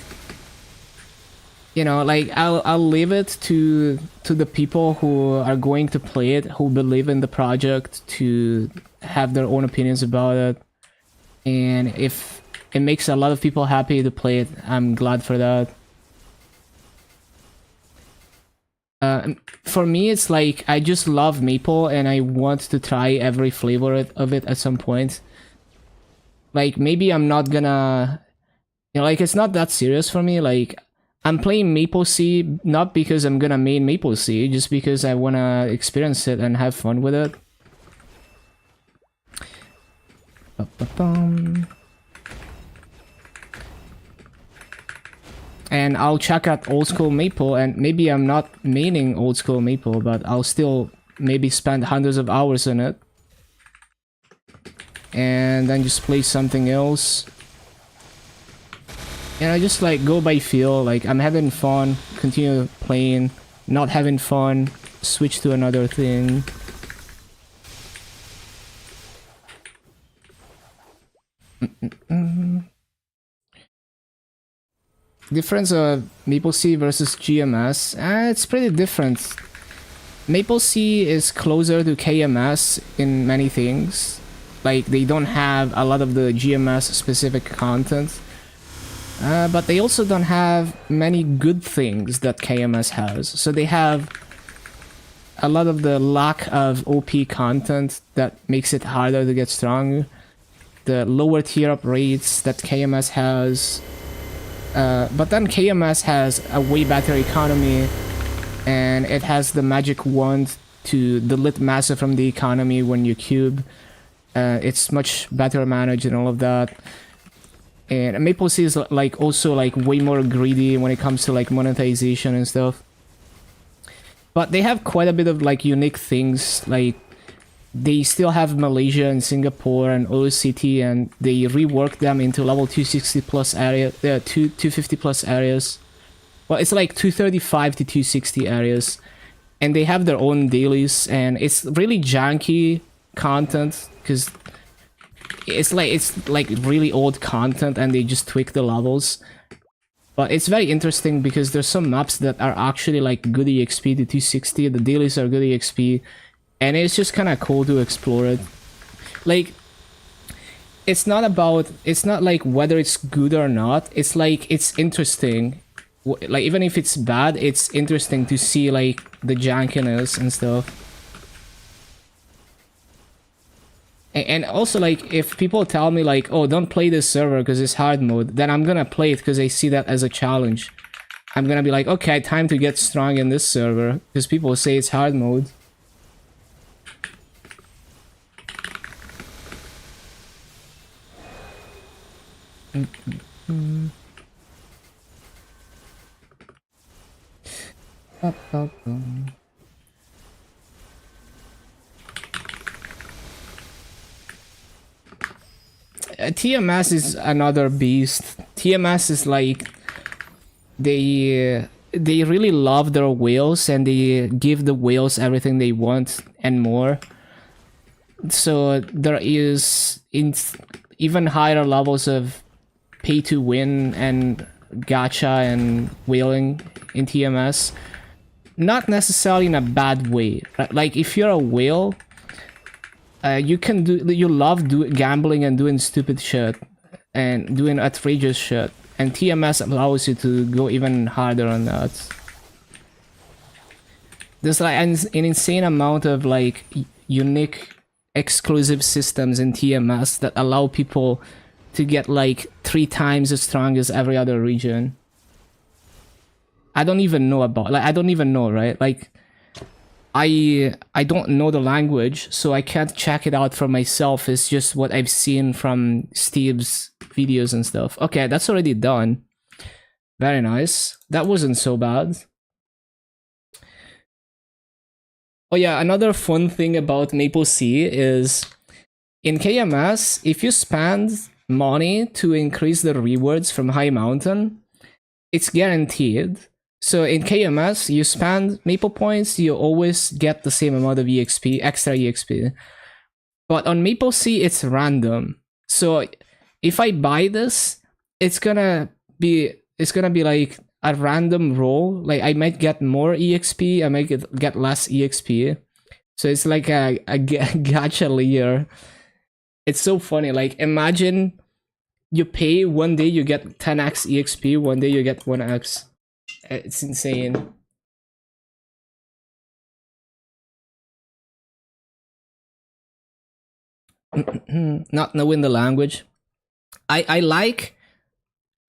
you know, like, I'll leave it to the people who are going to play it, who believe in the project, to have their own opinions about it. And if it makes a lot of people happy to play it, I'm glad for that. For me, it's like, I just love Maple and I want to try every flavor of it at some point. Like, maybe I'm not gonna... You know, like, it's not that serious for me. Like, I'm playing Maple Sea not because I'm gonna main Maple Sea, just because I wanna experience it and have fun with it. And I'll check out old school Maple, and maybe I'm not maining old school Maple, but I'll still maybe spend hundreds of hours in it. And then just play something else. And I just like go by feel, like I'm having fun, continue playing, not having fun, switch to another thing. Difference of Maple Sea versus GMS? It's pretty different. Maple Sea is closer to KMS in many things. Like, they don't have a lot of the GMS specific content. But they also don't have many good things that KMS has. So they have a lot of the lack of OP content that makes it harder to get strong. The lower tier up rates that KMS has. But then KMS has a way better economy. And it has the magic wand to delete massive from the economy when you cube. It's much better managed and all of that. And Maple Sea is like also like way more greedy when it comes to like monetization and stuff. But they have quite a bit of like unique things. Like, they still have Malaysia and Singapore and OCT, and they reworked them into level 260 plus area, 250 plus areas. Well, it's like 235 to 260 areas, and they have their own dailies, and it's really janky content because it's like really old content and they just tweak the levels. But it's very interesting because there's some maps that are actually like good EXP to 260, the dailies are good EXP, and it's just kind of cool to explore it. Like, it's not about, it's not like whether it's good or not. It's like it's interesting. Like even if it's bad, it's interesting to see like the jankiness and stuff. And also like if people tell me like, oh, don't play this server because it's hard mode, then I'm gonna play it because I see that as a challenge. I'm gonna be like, okay, time to get strong in this server because people say it's hard mode. TMS is another beast. TMS is like they really love their whales and they give the whales everything they want and more. So there is even higher levels of pay to win and gacha and whaling in TMS. Not necessarily in a bad way. Like if you're a whale, you love gambling and doing stupid shit and doing outrageous shit, and TMS allows you to go even harder on that. There's like an insane amount of like unique exclusive systems in TMS that allow people to get like 3 times as strong as every other region. I don't even know about, like I don't even know, right? Like I don't know the language, so I can't check it out for myself. It's just what I've seen from Steve's videos and stuff. Okay, that's already done. Very nice. That wasn't so bad. Oh yeah, another fun thing about MapleStory is in KMS, if you spend money to increase the rewards from High Mountain, it's guaranteed. So in KMS, you spend Maple points, you always get the same amount of EXP, extra EXP. But on MapleStory, it's random. So if I buy this, it's gonna be like a random roll. Like I might get more EXP, I might get less EXP. So it's like a gacha layer. It's so funny. Like imagine you pay, one day you get 10x EXP, one day you get 1x. It's insane. Not knowing the language. I like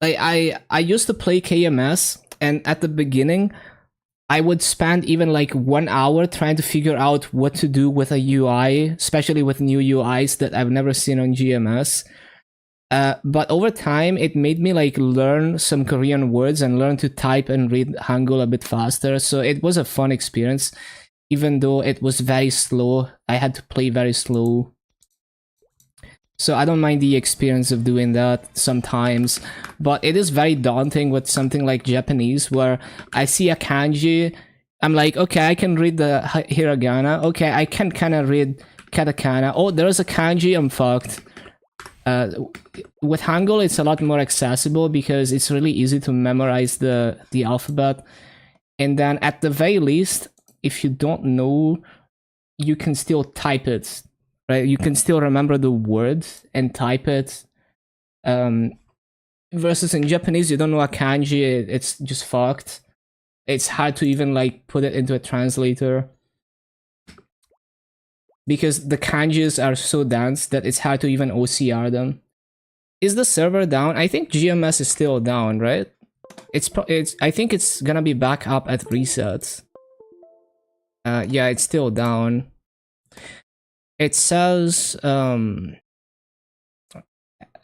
I used to play KMS, and at the beginning I would spend even like 1 hour trying to figure out what to do with a UI, especially with new UIs that I've never seen on GMS. But over time, it made me like learn some Korean words and learn to type and read Hangul a bit faster. So it was a fun experience, even though it was very slow. I had to play very slow. So I don't mind the experience of doing that sometimes, but it is very daunting with something like Japanese, where I see a kanji, I'm like, okay, I can read the hiragana. Okay, I can kind of read katakana. Oh, there's a kanji, I'm fucked. With Hangul, it's a lot more accessible because it's really easy to memorize the alphabet. And then at the very least, if you don't know, you can still type it, right? You can still remember the word and type it. Versus in Japanese, you don't know a kanji, it's just fucked. It's hard to even like put it into a translator, because the kanjis are so dense that it's hard to even OCR them. Is the server down? I think GMS is still down, right? It's I think it's gonna be back up at resets. Yeah, it's still down. It says yeah,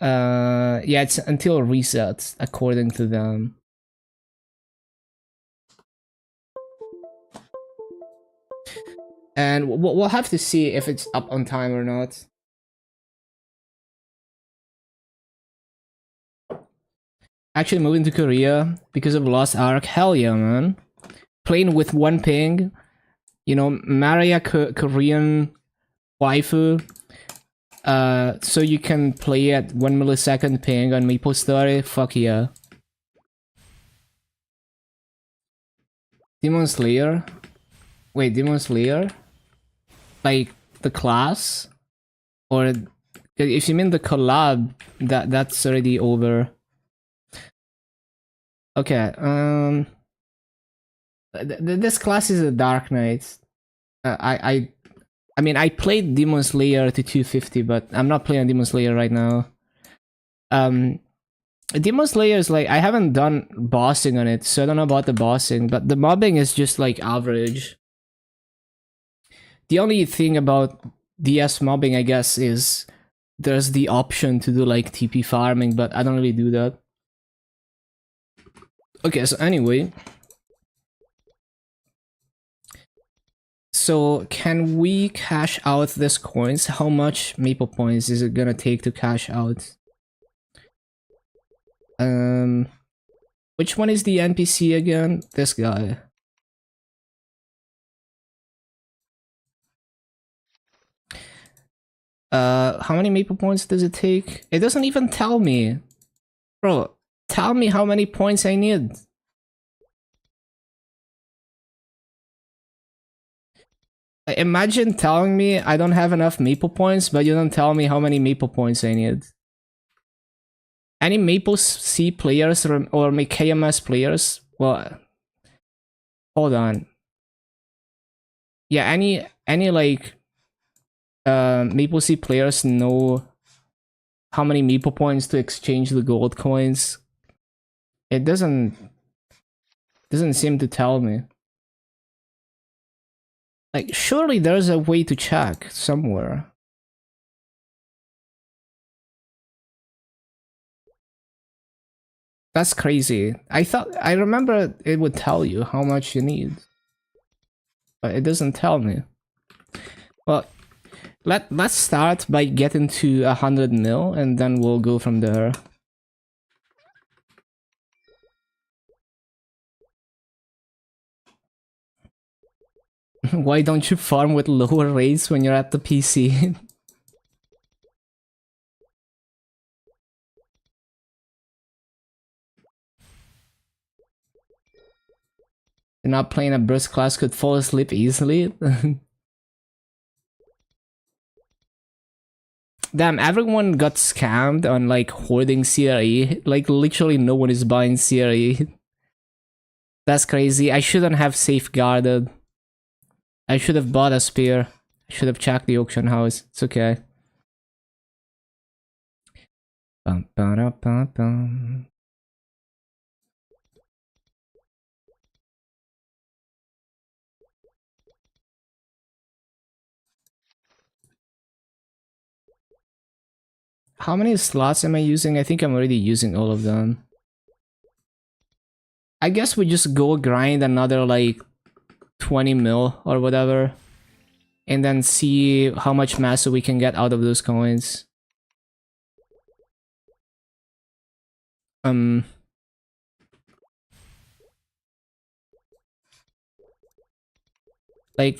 it's until resets according to them. And we'll have to see if it's up on time or not. Actually moving to Korea because of Lost Ark. Hell yeah, man. Playing with 1 ping. You know, marry a Korean waifu. So you can play at 1 millisecond ping on MapleStory. Fuck yeah. Demon Slayer? Wait, Demon Slayer? Like the class? Or If you mean the collab, that's already over. Okay, this class is a Dark Knight. I mean, I played Demon Slayer to 250, but I'm not playing Demon Slayer right now. Demon Slayer is like, I haven't done bossing on it, so I don't know about the bossing, but the mobbing is just like average. The only thing about DS mobbing, I guess, is there's the option to do like TP farming, but I don't really do that. Okay, so anyway. So can we cash out this coins? How much Maple points is it gonna take to cash out? Which one is the NPC again? This guy. How many Maple points does it take? It doesn't even tell me. Bro, tell me how many points I need. Imagine telling me I don't have enough Maple points, but you don't tell me how many Maple points I need. Any Maple C players or KMS players? Well, hold on. Yeah, any like Maple C players know how many Maple points to exchange the gold coins? It doesn't seem to tell me. Like, surely there's a way to check somewhere. That's crazy. I remember it would tell you how much you need. But it doesn't tell me. Well, let's start by getting to 100 mil and then we'll go from there. Why don't you farm with lower rates when you're at the PC? You're not playing a burst class could fall asleep easily? Damn, everyone got scammed on like hoarding CRE. Like literally no one is buying CRE. That's crazy. I shouldn't have safeguarded. I should have bought a spear. I should have checked the auction house. It's okay. Bum, ba, ba, bum. How many slots am I using? I think I'm already using all of them. I guess we just go grind another like 20 mil or whatever. And then see how much massa we can get out of those coins. Like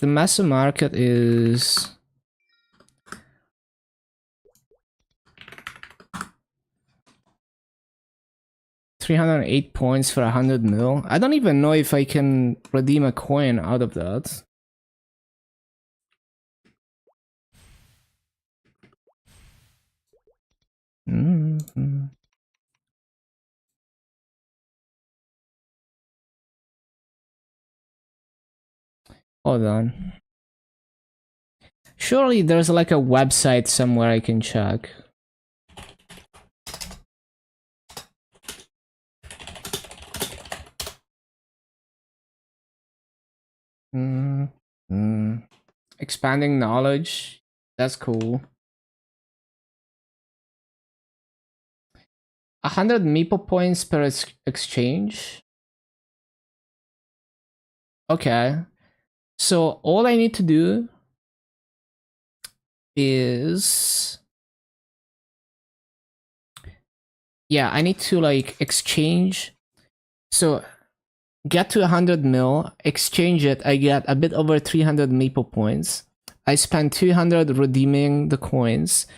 the massa market is... $308 points for 100 mil. I don't even know if I can redeem a coin out of that. Hold on. Surely there's like a website somewhere I can check. Expanding knowledge. That's cool. 100 Meeple points per exchange. Okay. So all I need to do is... yeah, I need to like exchange. So get to 100 mil, exchange it, I get a bit over 300 Meeple points. I spend 200 redeeming the coins.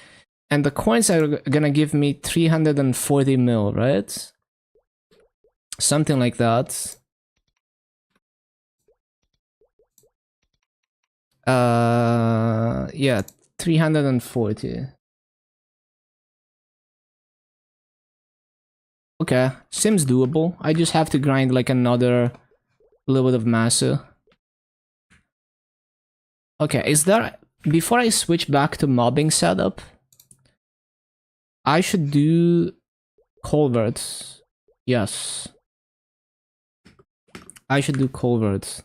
And the coins are gonna give me 340 mil, right? Something like that. Yeah, 340. Okay, seems doable. I just have to grind like another little bit of massa. Okay, is there... Before I switch back to mobbing setup, I should do culverts. Yes. I should do culverts.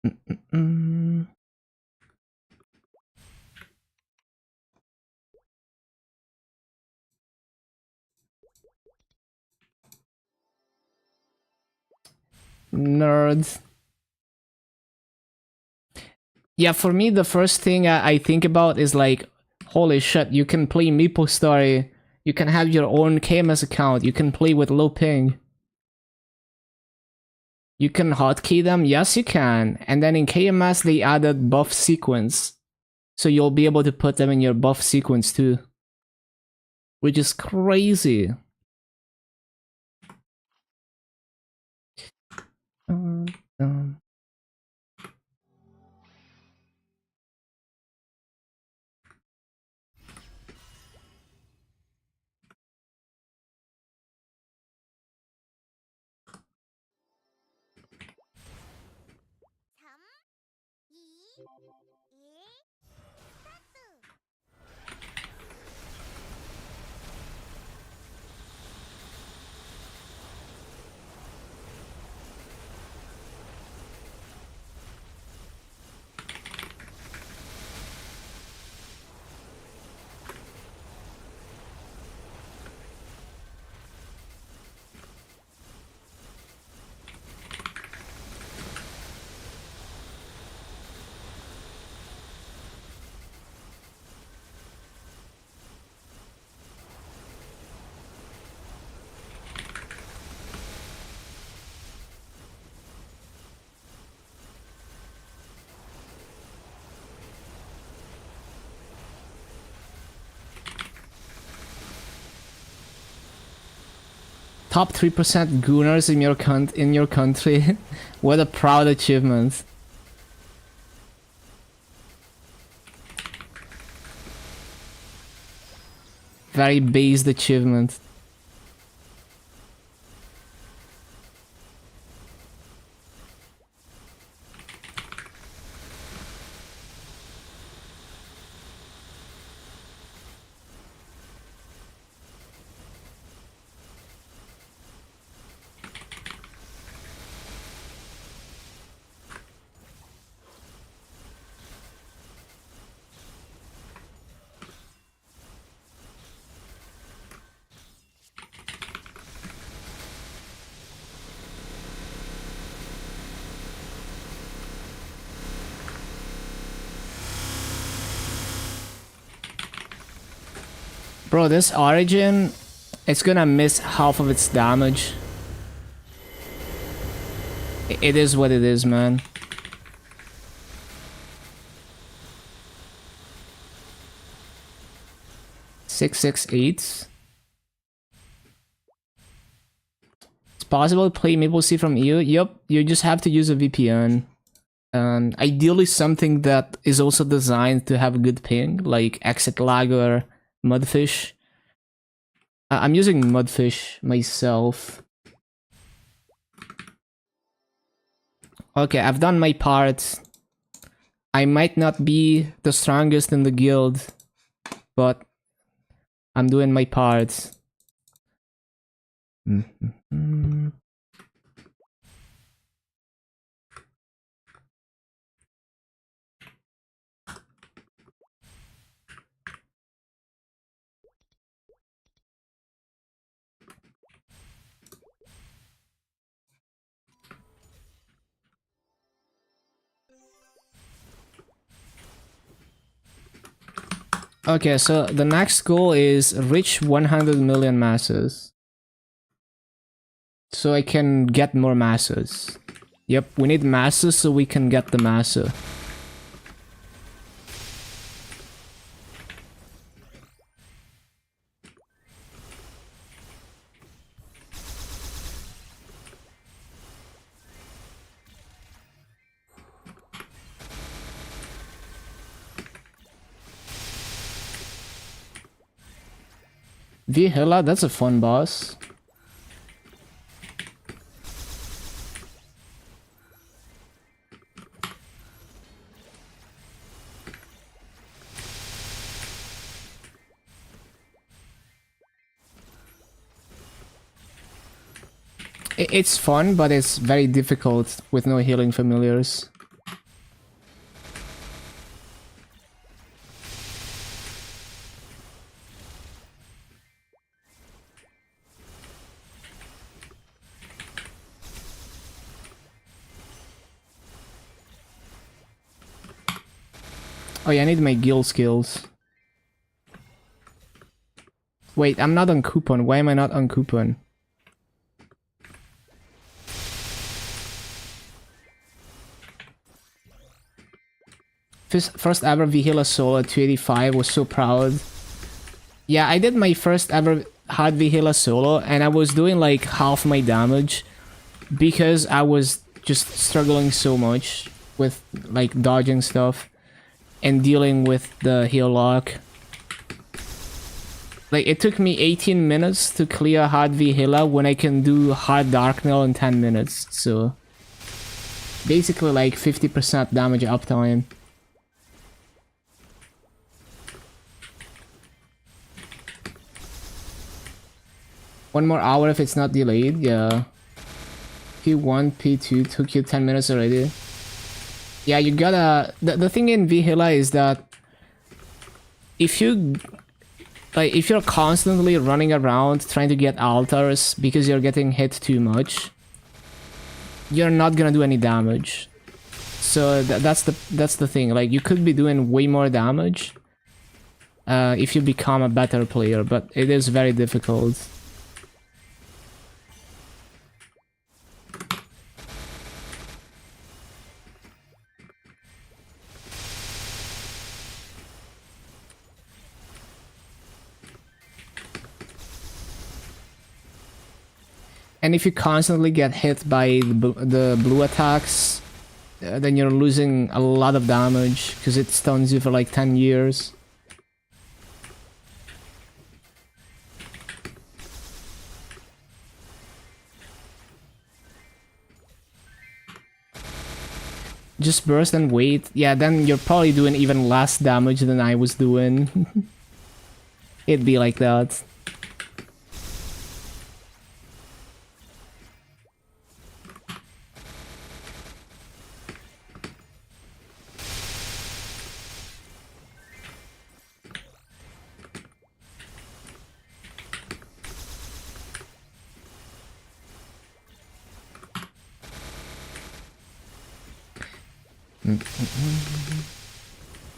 Mm-mm-mm. Nerds. Yeah, for me, the first thing I think about is like, holy shit, you can play MapleStory, you can have your own KMS account, you can play with low ping. You can hotkey them? Yes, you can. And then in KMS, they added buff sequence. So you'll be able to put them in your buff sequence too. Which is crazy. Um. Top 3% gooners in your country. What a proud achievement. Very based achievement. Bro, this Origin, it's gonna miss half of its damage. It is what it is, man. $668. It's possible to play MapleStory from EU. Yup, you just have to use a VPN. Ideally something that is also designed to have a good ping, like Exit Lag or Mudfish. I'm using Mudfish myself. Okay, I've done my part. I might not be the strongest in the guild, but I'm doing my part. Okay, so the next goal is reach 100 million masses. So I can get more masses. Yep, we need masses so we can get the massa. Vihila, that's a fun boss. It's fun, but it's very difficult with no healing familiars. Oh yeah, I need my guild skills. Wait, I'm not on coupon. Why am I not on coupon? First ever Vihila solo 285, was so proud. Yeah, I did my first ever hard Vihila solo and I was doing like half my damage because I was just struggling so much with like dodging stuff and dealing with the heal lock. Like it took me 18 minutes to clear hard Vihila when I can do hard Darknail in 10 minutes, so basically like 50% damage uptime. One more hour if it's not delayed, yeah. P1, P2 took you 10 minutes already. Yeah, you gotta... The thing in Vihila is that if you... Like, if you're constantly running around trying to get altars because you're getting hit too much, you're not gonna do any damage. So that's the thing. Like, you could be doing way more damage if you become a better player, but it is very difficult. And if you constantly get hit by the blue attacks, then you're losing a lot of damage because it stuns you for like 10 years. Just burst and wait. Yeah, then you're probably doing even less damage than I was doing. It'd be like that.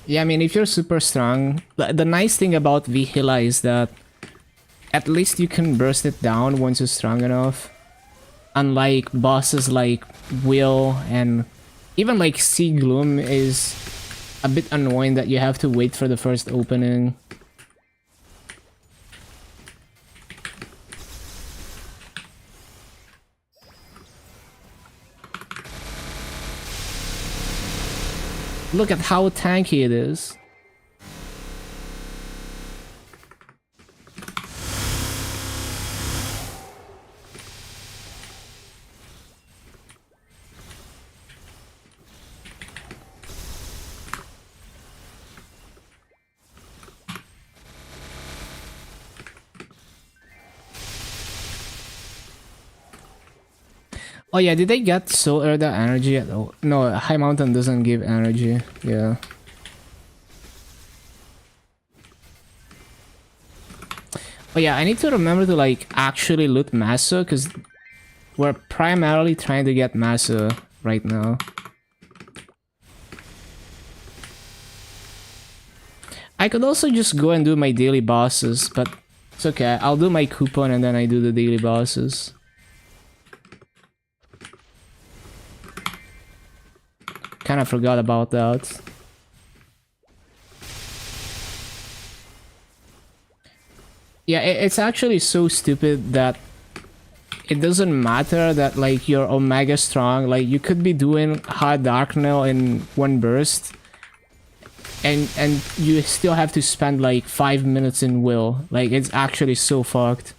Yeah, I mean, if you're super strong, the nice thing about Vihila is that at least you can burst it down once you're strong enough. Unlike bosses like Will and even like Sea Gloom is a bit annoying that you have to wait for the first opening. Look at how tanky it is. Oh yeah, did they get Soul Erda energy at all? No, High Mountain doesn't give energy. Yeah. Oh yeah, I need to remember to like actually loot Masa because we're primarily trying to get Masa right now. I could also just go and do my daily bosses, but it's okay. I'll do my coupon and then I do the daily bosses. Kind of forgot about that. Yeah, it's actually so stupid that it doesn't matter that like you're Omega strong. Like you could be doing hard Darknail in one burst and you still have to spend like 5 minutes in will. Like, it's actually so fucked.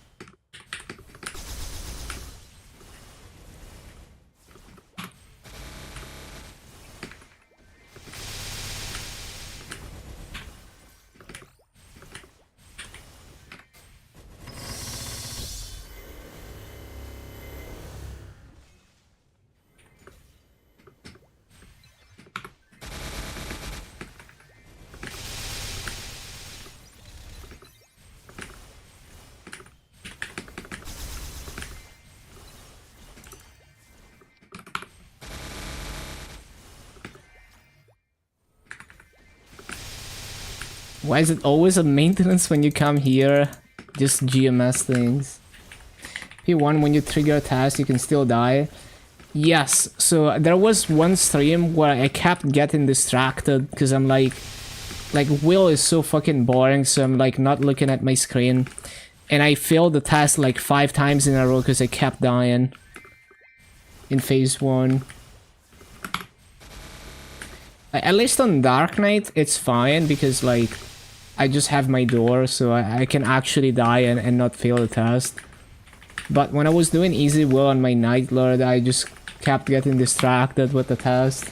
Why is it always a maintenance when you come here? Just GMS things. P1, when you trigger a task, you can still die. Yes, so there was one stream where I kept getting distracted because I'm like Will is so fucking boring, so I'm like not looking at my screen. And I failed the task like 5 times in a row because I kept dying in phase 1. At least on Dark Knight, it's fine because like I just have my door, so I can actually die and not fail the test. But when I was doing Easy Will on my Night Lord, I just kept getting distracted with the test.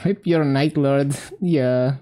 Rip your Night Lord, yeah.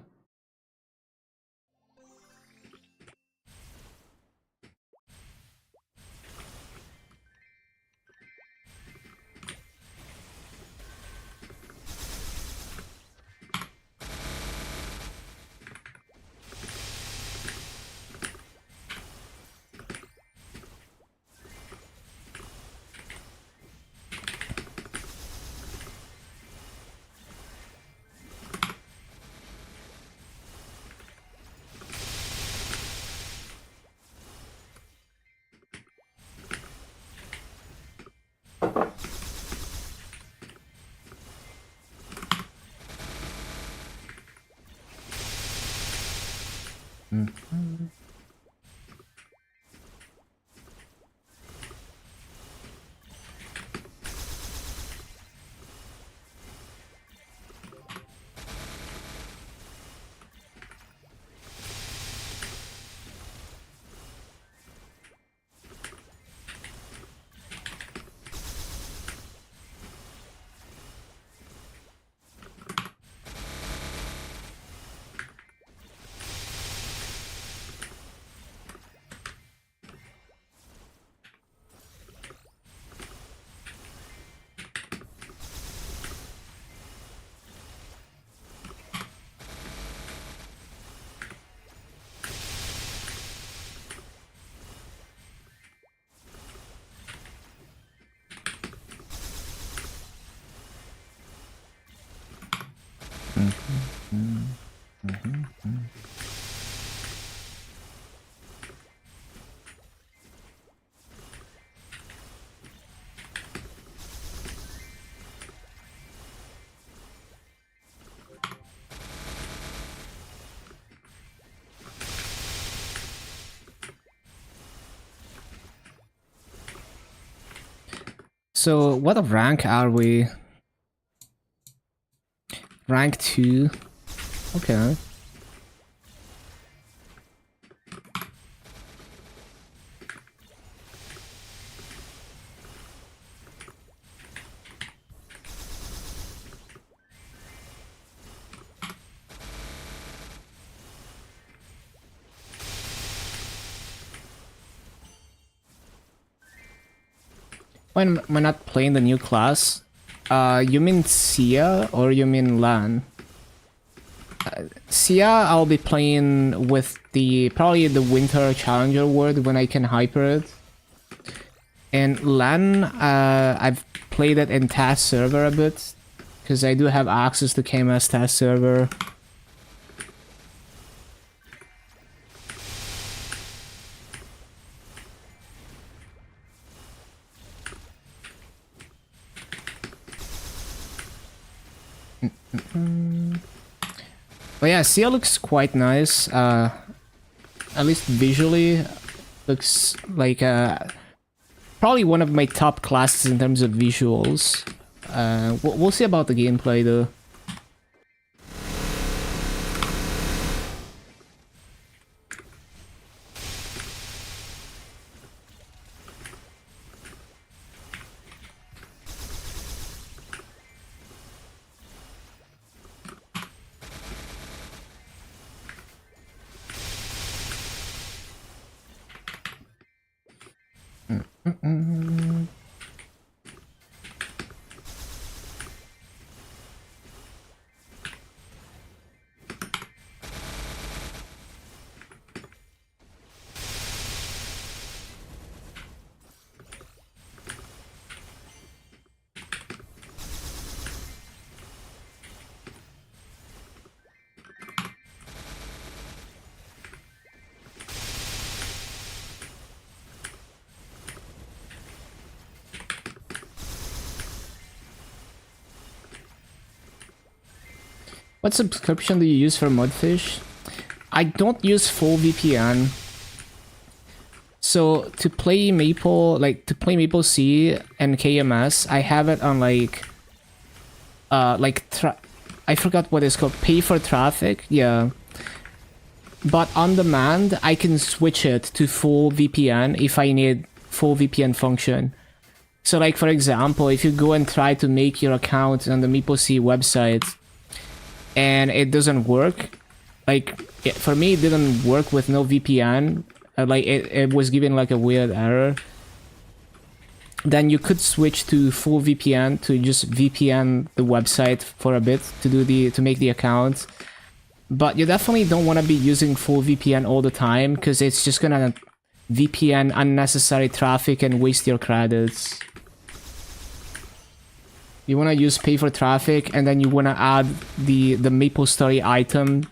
So, what rank are we? Rank 2. Okay. When am I not playing the new class? You mean Sia or you mean Lan? Sia, I'll be playing with probably the Winter Challenger World when I can hyper it. And Lan, I've played it in task server a bit, because I do have access to KMS task server. But yeah, Sia looks quite nice. At least visually, looks like probably one of my top classes in terms of visuals. We'll see about the gameplay though. What subscription do you use for Mudfish? I don't use full VPN. So to play Maple C and KMS, I have it on I forgot what it's called, pay for traffic, yeah. But on demand, I can switch it to full VPN if I need full VPN function. So like for example, if you go and try to make your account on the MapleStory website and it doesn't work, for me it didn't work with no VPN, it was giving like a weird error, then you could switch to full VPN to just VPN the website for a bit to make the account. But you definitely don't want to be using full VPN all the time, because it's just gonna VPN unnecessary traffic and waste your credits. You want to use pay for traffic, and then you want to add the MapleStory item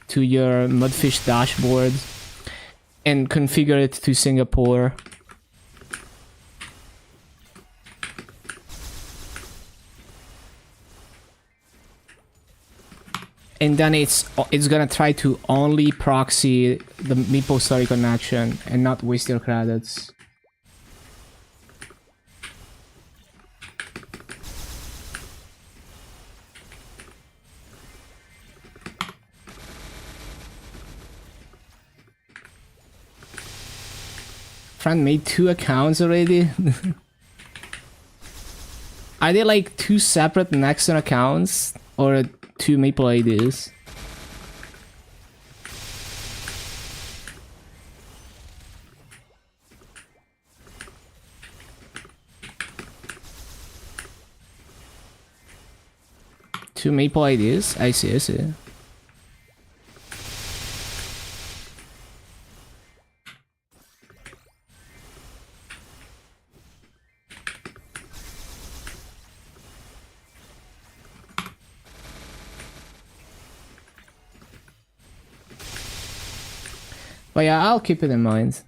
to your Mudfish dashboard and configure it to Singapore. And then it's gonna try to only proxy the MapleStory connection and not waste your credits. Friend made 2 accounts already? Are they like 2 separate Nexon accounts or 2 Maple IDs? Two Maple IDs? I see, I see. But yeah, I'll keep it in mind.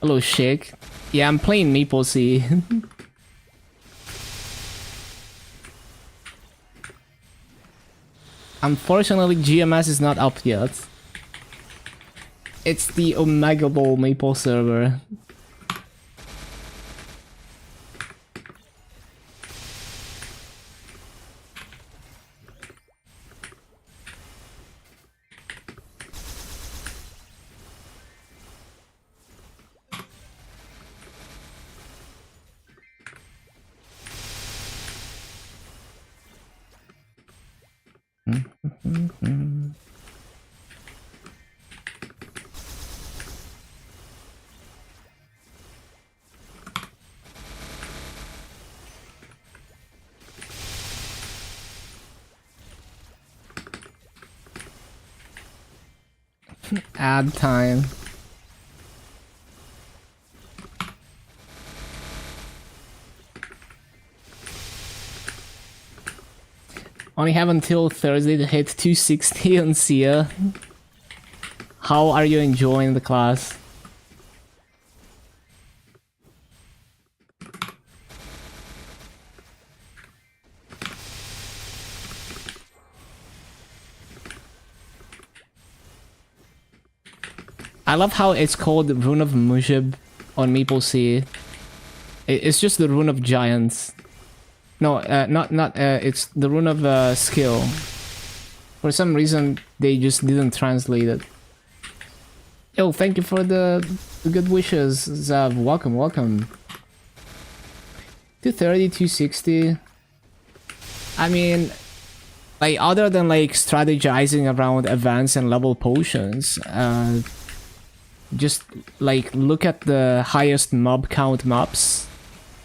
Hello, Shake. Yeah, I'm playing Maple C. Unfortunately, GMS is not up yet. It's the Omega Bowl Maple server. Ad time. Only have until Thursday to hit 260 on Sia. How are you enjoying the class? I love how it's called the Rune of Mujib on MapleStory. It's just the Rune of Giants. No, it's the Rune of Skill. For some reason, they just didn't translate it. Yo, thank you for the good wishes, Zav. Welcome, welcome. 230, 260. I mean, like, other than like strategizing around events and level potions, just like look at the highest mob count mobs.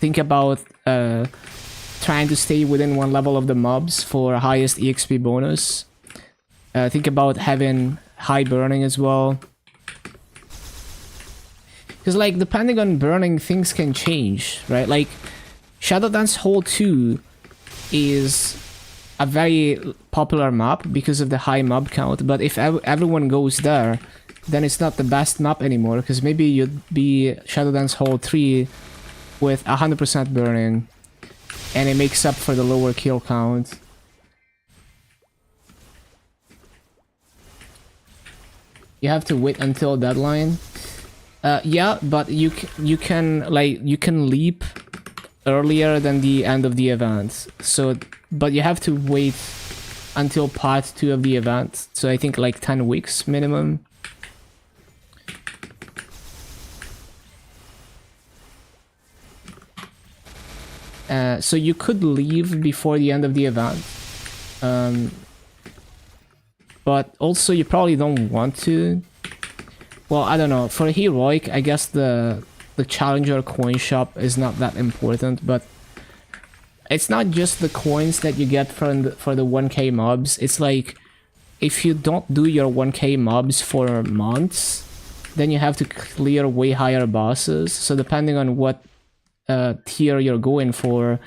Think about trying to stay within one level of the mobs for highest EXP bonus. Think about having high burning as well. Because like depending on burning, things can change, right? Like Shadow Dance Hall 2 is a very popular map because of the high mob count, but if everyone goes there, then it's not the best map anymore, because maybe you'd be Shadow Dance Hall 3 with 100% burning, and it makes up for the lower kill count. You have to wait until deadline. Yeah, but you can leap earlier than the end of the event. So, but you have to wait until part 2 of the event. So I think like 10 weeks minimum. So you could leave before the end of the event. But also you probably don't want to. Well, I don't know. For Heroic, I guess the Challenger coin shop is not that important, but it's not just the coins that you get for the 1k mobs. It's like, if you don't do your 1k mobs for months, then you have to clear way higher bosses. So depending on what tier you're going for,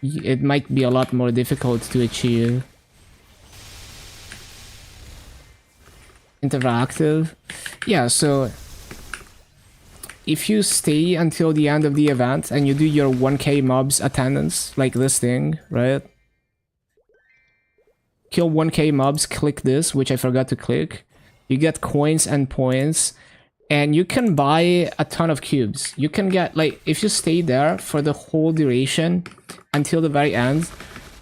it might be a lot more difficult to achieve. Interactive. Yeah, so if you stay until the end of the event and you do your 1k mobs attendance, like this thing, right? Kill 1k mobs, click this, which I forgot to click. You get coins and points, and you can buy a ton of cubes. You can get, like, if you stay there for the whole duration until the very end,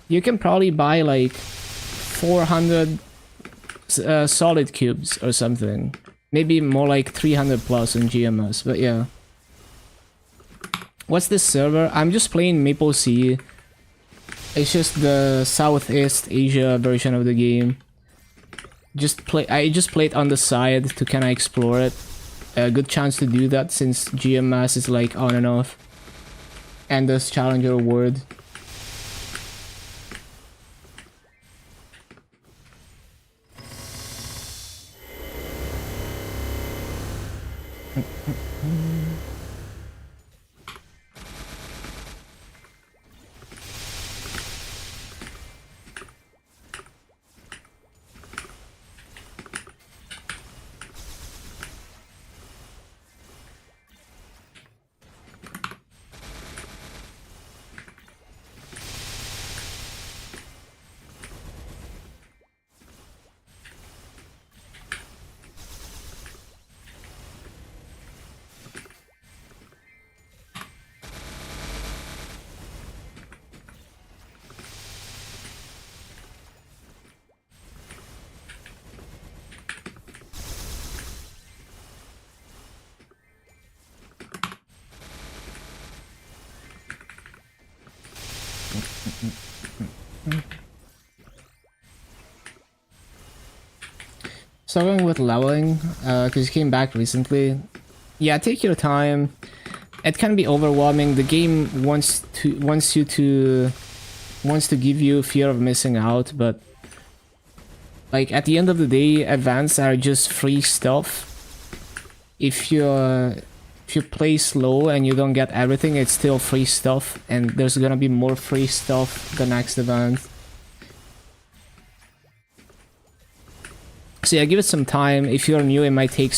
you can probably buy like 400 solid cubes or something. Maybe more like 300 plus on GMS, but yeah. What's this server? I'm just playing MapleStory. It's just the Southeast Asia version of the game. I just play it on the side to kind of explore it. A good chance to do that since GMS is like on and off. And this Challenger award. Struggling with leveling, because you came back recently. Yeah, take your time. It can be overwhelming. The game wants to give you fear of missing out, but like at the end of the day, advanced are just free stuff. If you play slow and you don't get everything, it's still free stuff, and there's gonna be more free stuff the next event. So yeah, give it some time. If you're new, it might take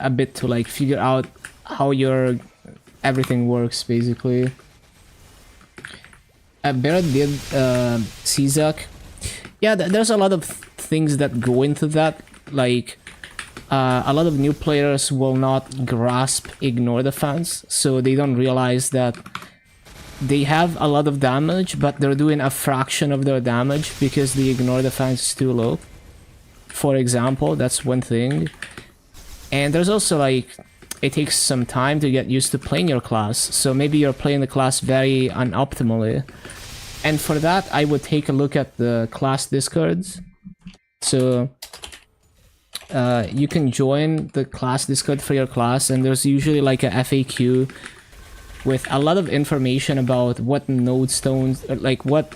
a bit to like figure out how your everything works, basically. Barrett did CZAC. Yeah, there's a lot of things that go into that. Like, a lot of new players will not grasp ignore defense, so they don't realize that they have a lot of damage, but they're doing a fraction of their damage because the ignore defense is too low. For example, that's one thing. And there's also like, it takes some time to get used to playing your class, so maybe you're playing the class very unoptimally. And for that, I would take a look at the class discords. So you can join the class discord for your class, and there's usually like a FAQ with a lot of information about what node stones, like what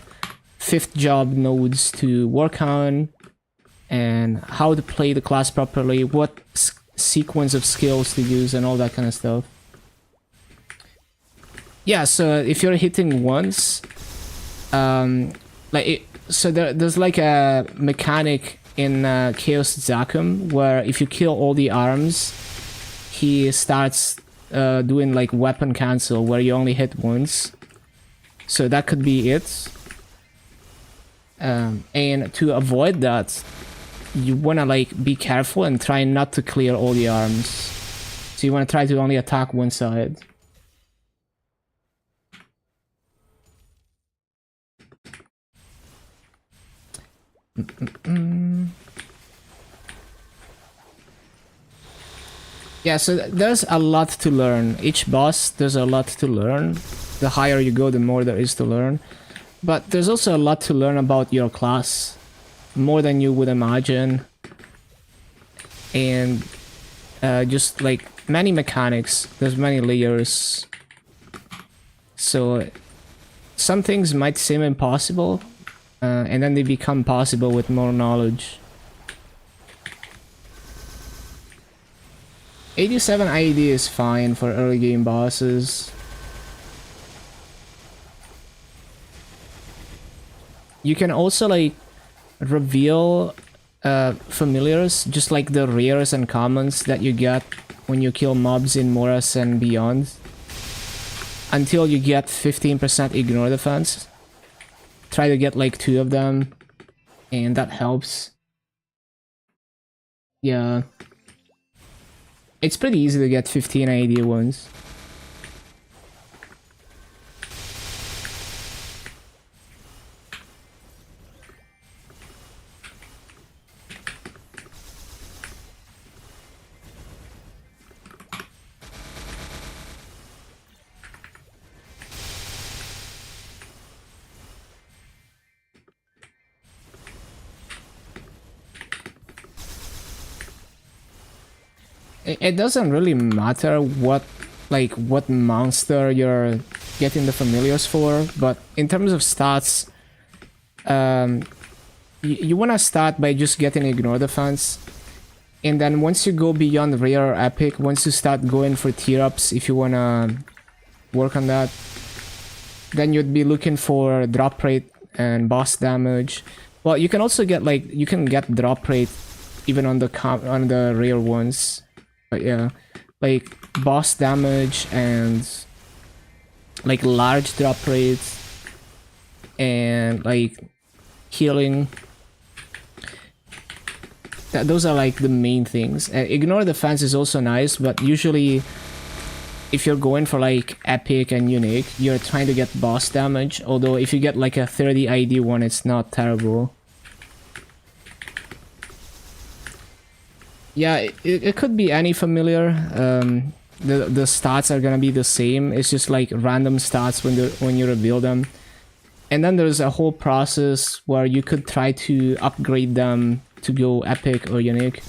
5th job nodes to work on, and how to play the class properly, what sequence of skills to use, and all that kind of stuff. Yeah, so if you're hitting once, so there's like a mechanic in Chaos Zakum where if you kill all the arms, he starts doing like weapon cancel where you only hit once. So that could be it. And to avoid that, you wanna like be careful and try not to clear all the arms. So you wanna try to only attack one side. Yeah, so there's a lot to learn. Each boss, there's a lot to learn. The higher you go, the more there is to learn. But there's also a lot to learn about your class. More than you would imagine. And just like many mechanics, there's many layers. So some things might seem impossible, and then they become possible with more knowledge. 87 IED is fine for early game bosses. You can also like reveal familiars, just like the rares and commons that you get when you kill mobs in Moras and beyond, until you get 15% ignore defense. Try to get like 2 of them, and that helps. Yeah. It's pretty easy to get 15 IED ones. It doesn't really matter what monster you're getting the familiars for, but in terms of stats, you want to start by just getting ignore defense, and then once you go beyond rare or epic, once you start going for tier ups, if you want to work on that, then you'd be looking for drop rate and boss damage. Well, you can also get you can get drop rate even on the rare ones. But yeah, like boss damage and like large drop rates and like healing. Those are like the main things. Ignore defense is also nice, but usually if you're going for like epic and unique, you're trying to get boss damage. Although if you get like a 30 ID one, it's not terrible. Yeah, it could be any familiar. The stats are gonna be the same. It's just like random stats when you reveal them. And then there's a whole process where you could try to upgrade them to go epic or unique.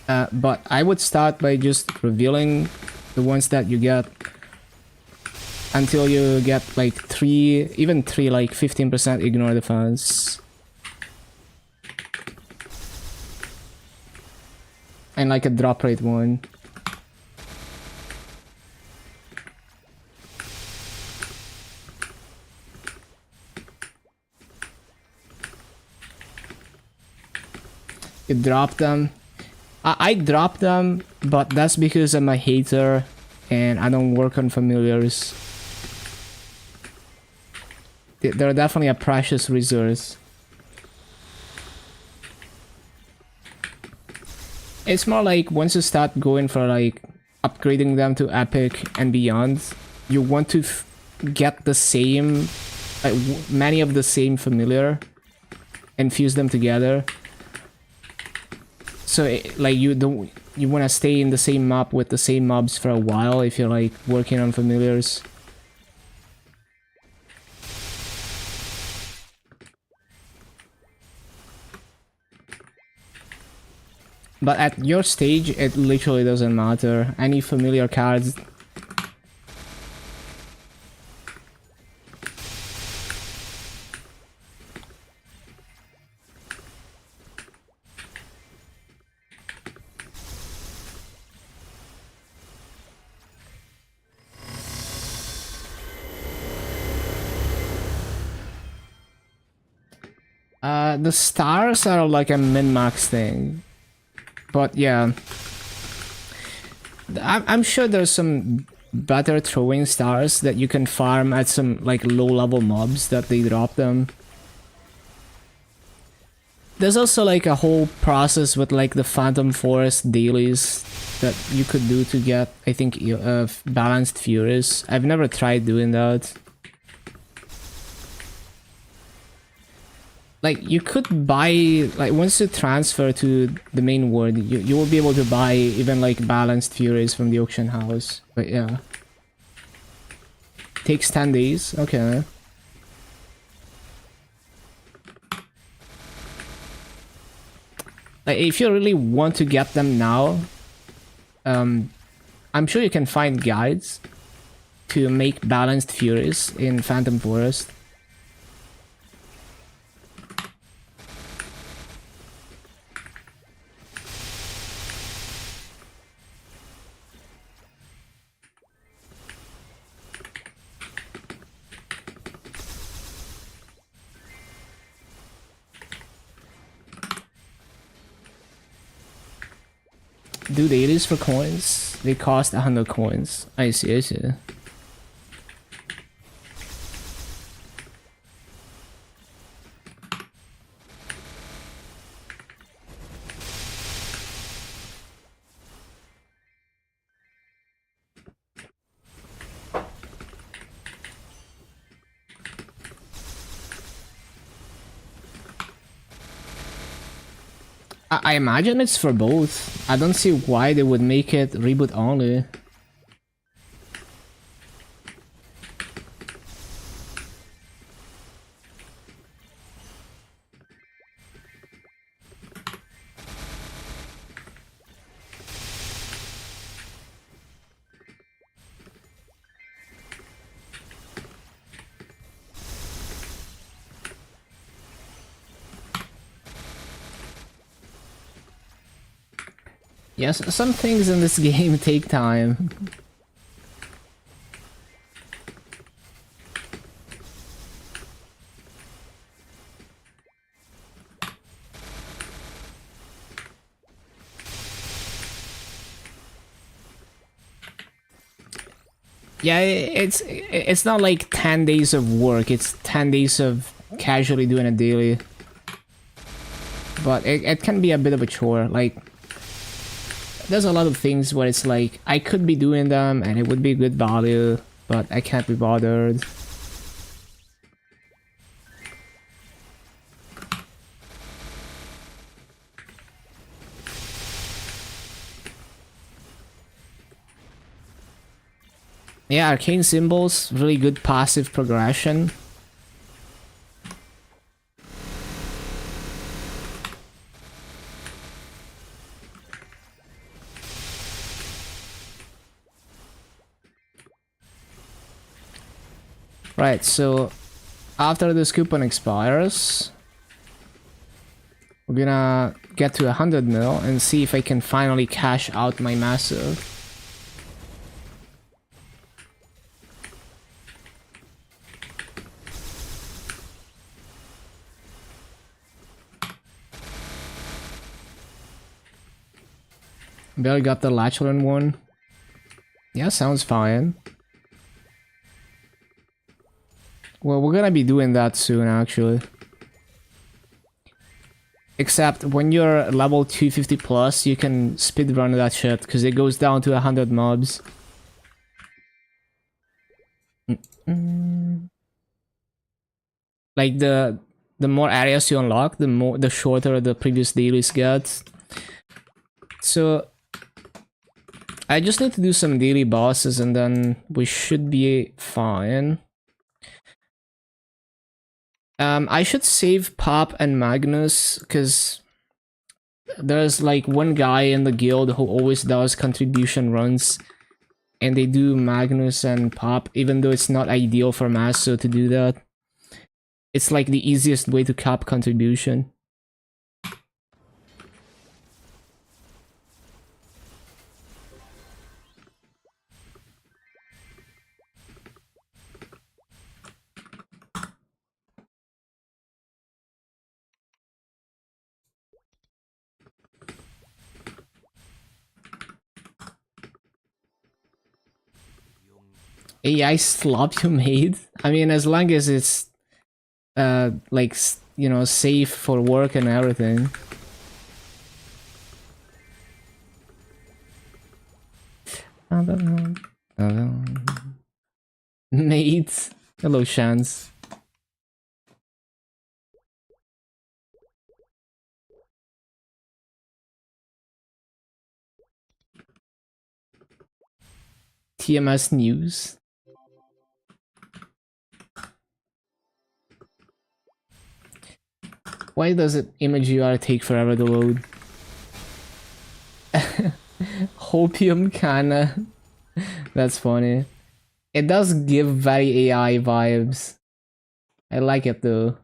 But I would start by just revealing the ones that you get until you get like 3, even 3, like 15% ignore defense. And like a drop rate one. You drop them. I drop them, but that's because I'm a hater and I don't work on familiars. They're definitely a precious resource. It's more like once you start going for like upgrading them to epic and beyond, you want to get the same, like many of the same familiar and fuse them together. So like you want to stay in the same map with the same mobs for a while if you're like working on familiars. But at your stage, it literally doesn't matter. Any familiar cards. The stars are like a min-max thing. But yeah, I'm sure there's some better throwing stars that you can farm at some like low-level mobs that they drop them. There's also like a whole process with like the Phantom Forest dailies that you could do to get, I think, balanced Furies. I've never tried doing that. Like, you could buy, like, once you transfer to the main world, you will be able to buy even, like, balanced Furies from the auction house. But, yeah. Takes 10 days? Okay. Like, if you really want to get them now, I'm sure you can find guides to make balanced Furies in Phantom Forest. Do dailies for coins? They cost 100 coins. I see, I see. I imagine it's for both. I don't see why they would make it reboot only. Yes, some things in this game take time. Yeah, it's not like 10 days of work, it's 10 days of casually doing a daily. But it can be a bit of a chore, like there's a lot of things where it's like I could be doing them and it would be good value, but I can't be bothered. Yeah, arcane symbols, really good passive progression. Right, so after this coupon expires, we're gonna get to 100 mil and see if I can finally cash out my massive. Barely got the Latchland one. Yeah, sounds fine. Well, we're gonna be doing that soon, actually. Except when you're level 250 plus, you can speedrun that shit, because it goes down to 100 mobs. Like, the more areas you unlock, the shorter the previous dailies get. So, I just need to do some daily bosses and then we should be fine. I should save Pop and Magnus, because there's like one guy in the guild who always does contribution runs, and they do Magnus and Pop, even though it's not ideal for Maso to do that. It's like the easiest way to cap contribution. AI slop you made? I mean, as long as it's like, you know, safe for work and everything. Mate, hello Shans. TMS news. Why does it image UR take forever to load? Hopium kinda. That's funny. It does give very AI vibes. I like it though.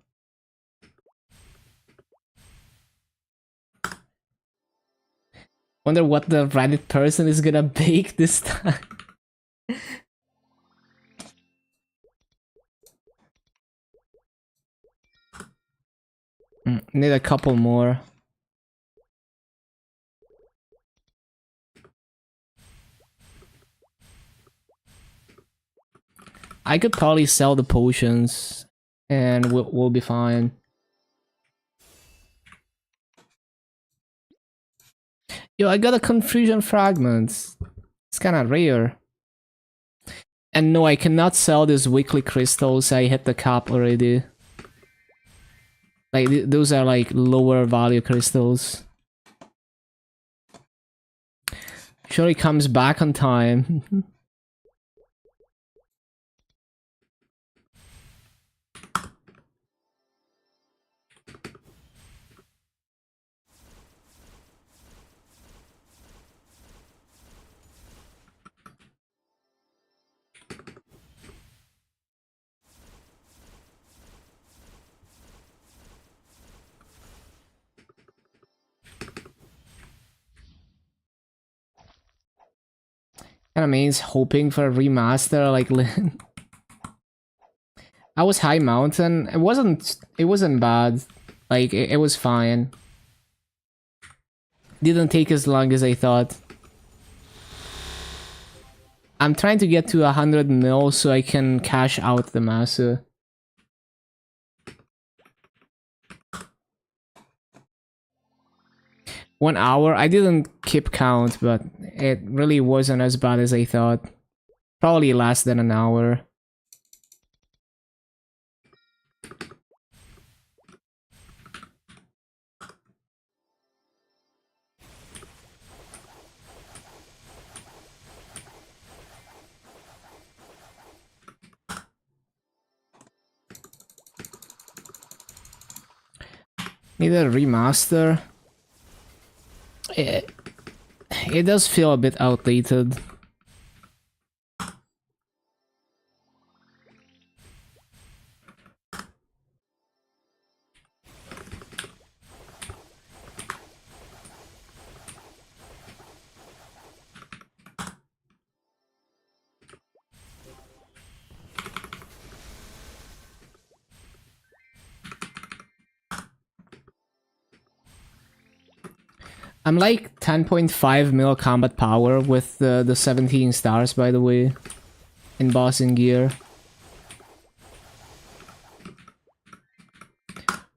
Wonder what the Reddit person is gonna bake this time. Need a couple more. I could probably sell the potions and we'll be fine. Yo, I got a confusion fragment. It's kinda rare. And no, I cannot sell these weekly crystals. I hit the cap already. Like, those are like lower value crystals. Sure, he comes back on time. Kinda means hoping for a remaster, like I was High Mountain. It wasn't bad. Like it was fine. Didn't take as long as I thought. I'm trying to get to 100 mil so I can cash out the Masu. One hour? I didn't keep count, but it really wasn't as bad as I thought. Probably less than an hour. Need a remaster. It does feel a bit outdated. I'm like 10.5 mil combat power with the 17 stars, by the way, in boss and gear.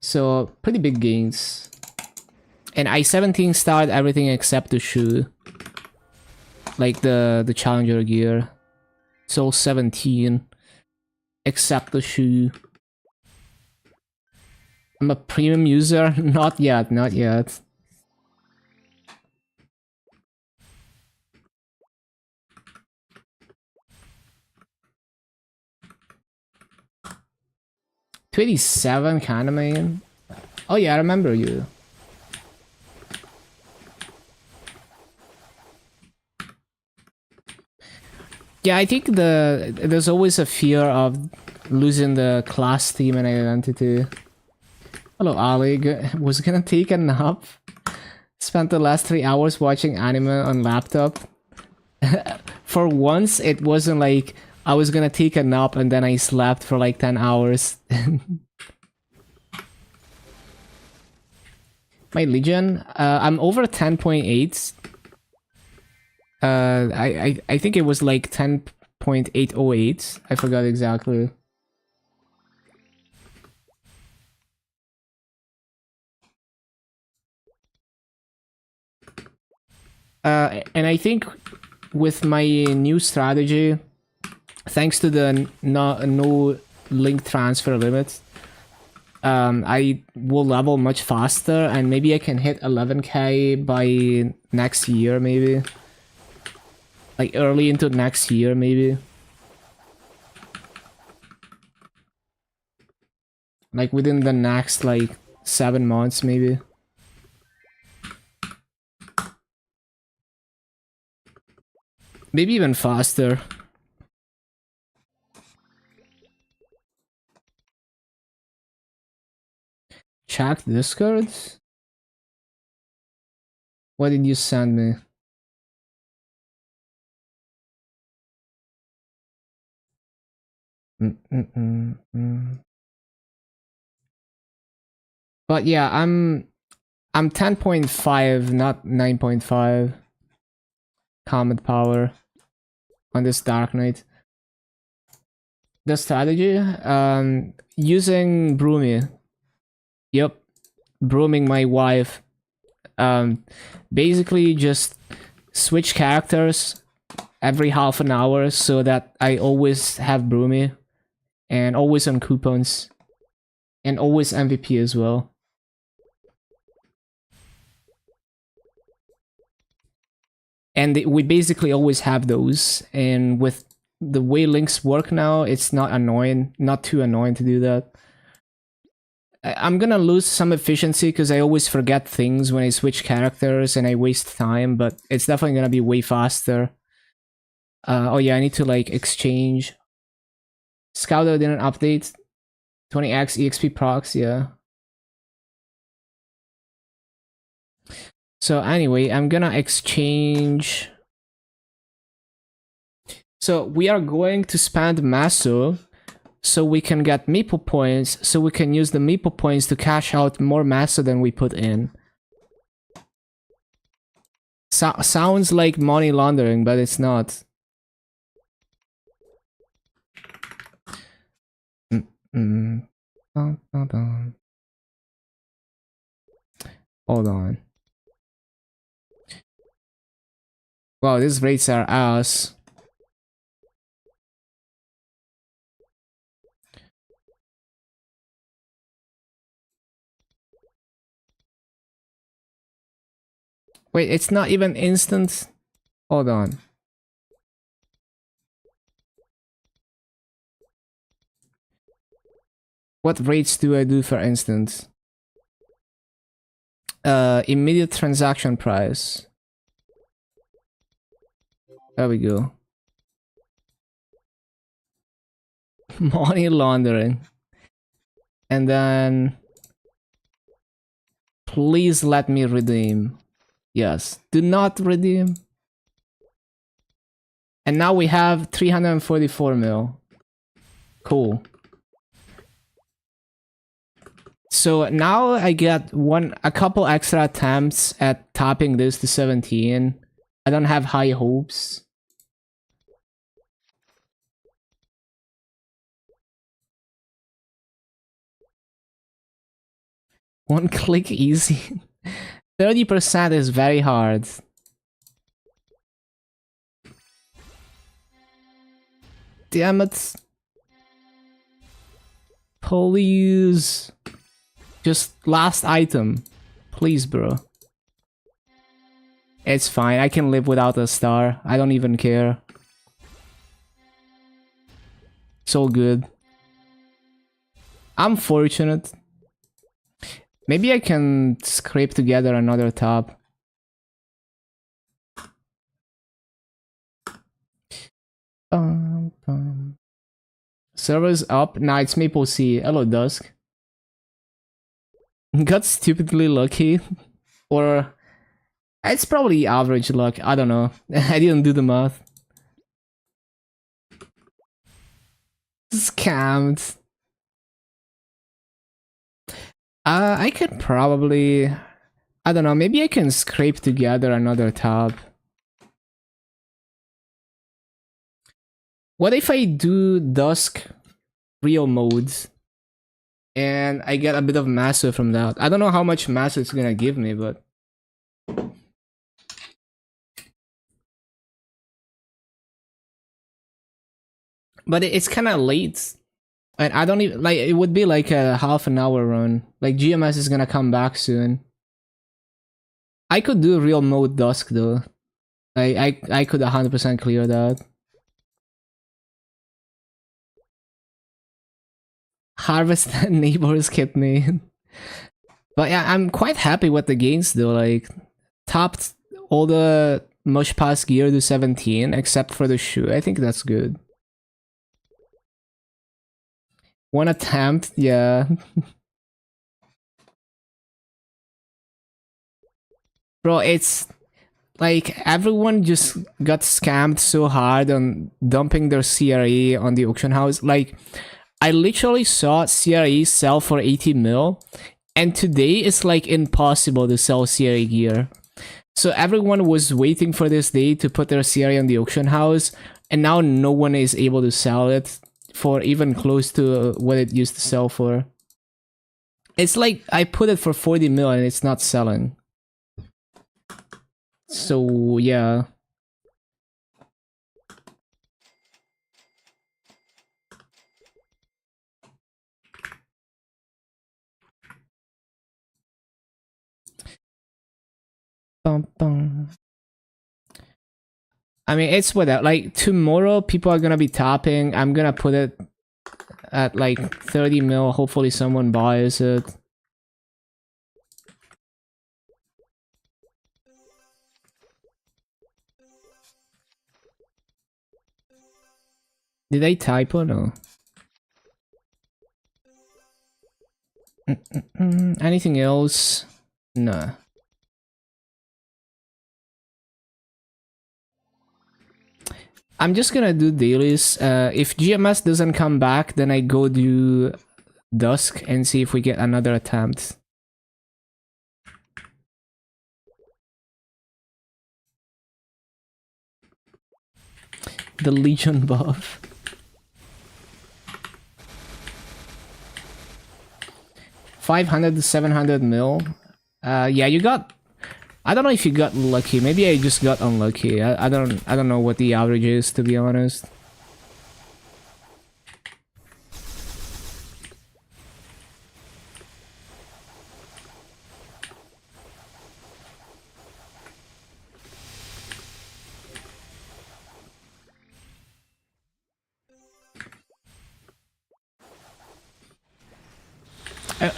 So, pretty big gains. And I 17 starred everything except the shoe. Like the challenger gear. It's all 17. Except the shoe. I'm a premium user? Not yet, not yet. $27 kinda, man. Oh yeah, I remember you. Yeah, I think there's always a fear of losing the class theme and identity. Hello, Ali. Was gonna take a nap. Spent the last 3 hours watching anime on laptop. For once, it wasn't like I was gonna take a nap and then I slept for like 10 hours. My Legion, I'm over 10.8. I think it was like 10.808. I forgot exactly. And I think with my new strategy, thanks to the no link transfer limit, I will level much faster, and maybe I can hit 11k by next year, maybe. Like early into next year, maybe. Like within the next like 7 months, maybe. Maybe even faster. Check Discord? What did you send me? But yeah, I'm 10.5, not 9.5 combat power on this Dark Knight. The strategy? Using Broomy. Yep. Brooming my wife. Basically just switch characters every half an hour so that I always have Broomy. And always on coupons. And always MVP as well. And we basically always have those. And with the way links work now, it's not annoying. Not too annoying to do that. I'm gonna lose some efficiency because I always forget things when I switch characters and I waste time. But it's definitely gonna be way faster. Oh yeah, I need to like exchange. Scouter didn't update. 20x EXP procs, yeah. So anyway, I'm gonna exchange. So we are going to spend Maso so we can get Maple points, so we can use the Maple points to cash out more Maso than we put in. Sounds like money laundering, but it's not. Hold on. Wow, these rates are ass. Wait, it's not even instant? Hold on. What rates do I do for instance? Immediate transaction price. There we go. Money laundering. And then... Please let me redeem. Yes. Do not redeem. And now we have 344 mil. Cool. So now I get a couple extra attempts at topping this to 17. I don't have high hopes. One click easy. 30% is very hard. Damn it. Please. Just last item. Please, bro. It's fine. I can live without a star. I don't even care. It's all good. I'm fortunate. Maybe I can scrape together another top. Servers up. Nah, it's MapleStory. Hello, Dusk. Got stupidly lucky. Or... it's probably average luck. I don't know. I didn't do the math. Scammed. I could probably... I don't know, maybe I can scrape together another top. What if I do Dusk real modes? And I get a bit of massive from that. I don't know how much massive it's gonna give me, but... but it's kinda late. And I don't even... like, it would be like a half an hour run. Like, GMS is gonna come back soon. I could do real mode Dusk though. I could 100% clear that. Harvest neighbor's kidney. But yeah, I'm quite happy with the gains though. Like, topped all the Mush Pass gear to 17 except for the shoe. I think that's good. One attempt, yeah. Bro, it's like everyone just got scammed so hard on dumping their CRE on the auction house. Like, I literally saw CRE sell for 80 mil, and today it's like impossible to sell CRE gear. So everyone was waiting for this day to put their CRE on the auction house, and now no one is able to sell it for even close to what it used to sell for. It's like I put it for 40 mil and it's not selling. So yeah. Bum, bum. I mean, it's whatever. Like, tomorrow people are gonna be topping. I'm gonna put it at like 30 mil. Hopefully someone buys it. Did I typo? No. Anything else? No. I'm just gonna do dailies. If GMS doesn't come back, then I go do Dusk and see if we get another attempt. The Legion buff. 500 to 700 mil. Yeah, you got... I don't know if you got lucky. Maybe I just got unlucky. I don't know what the average is, to be honest.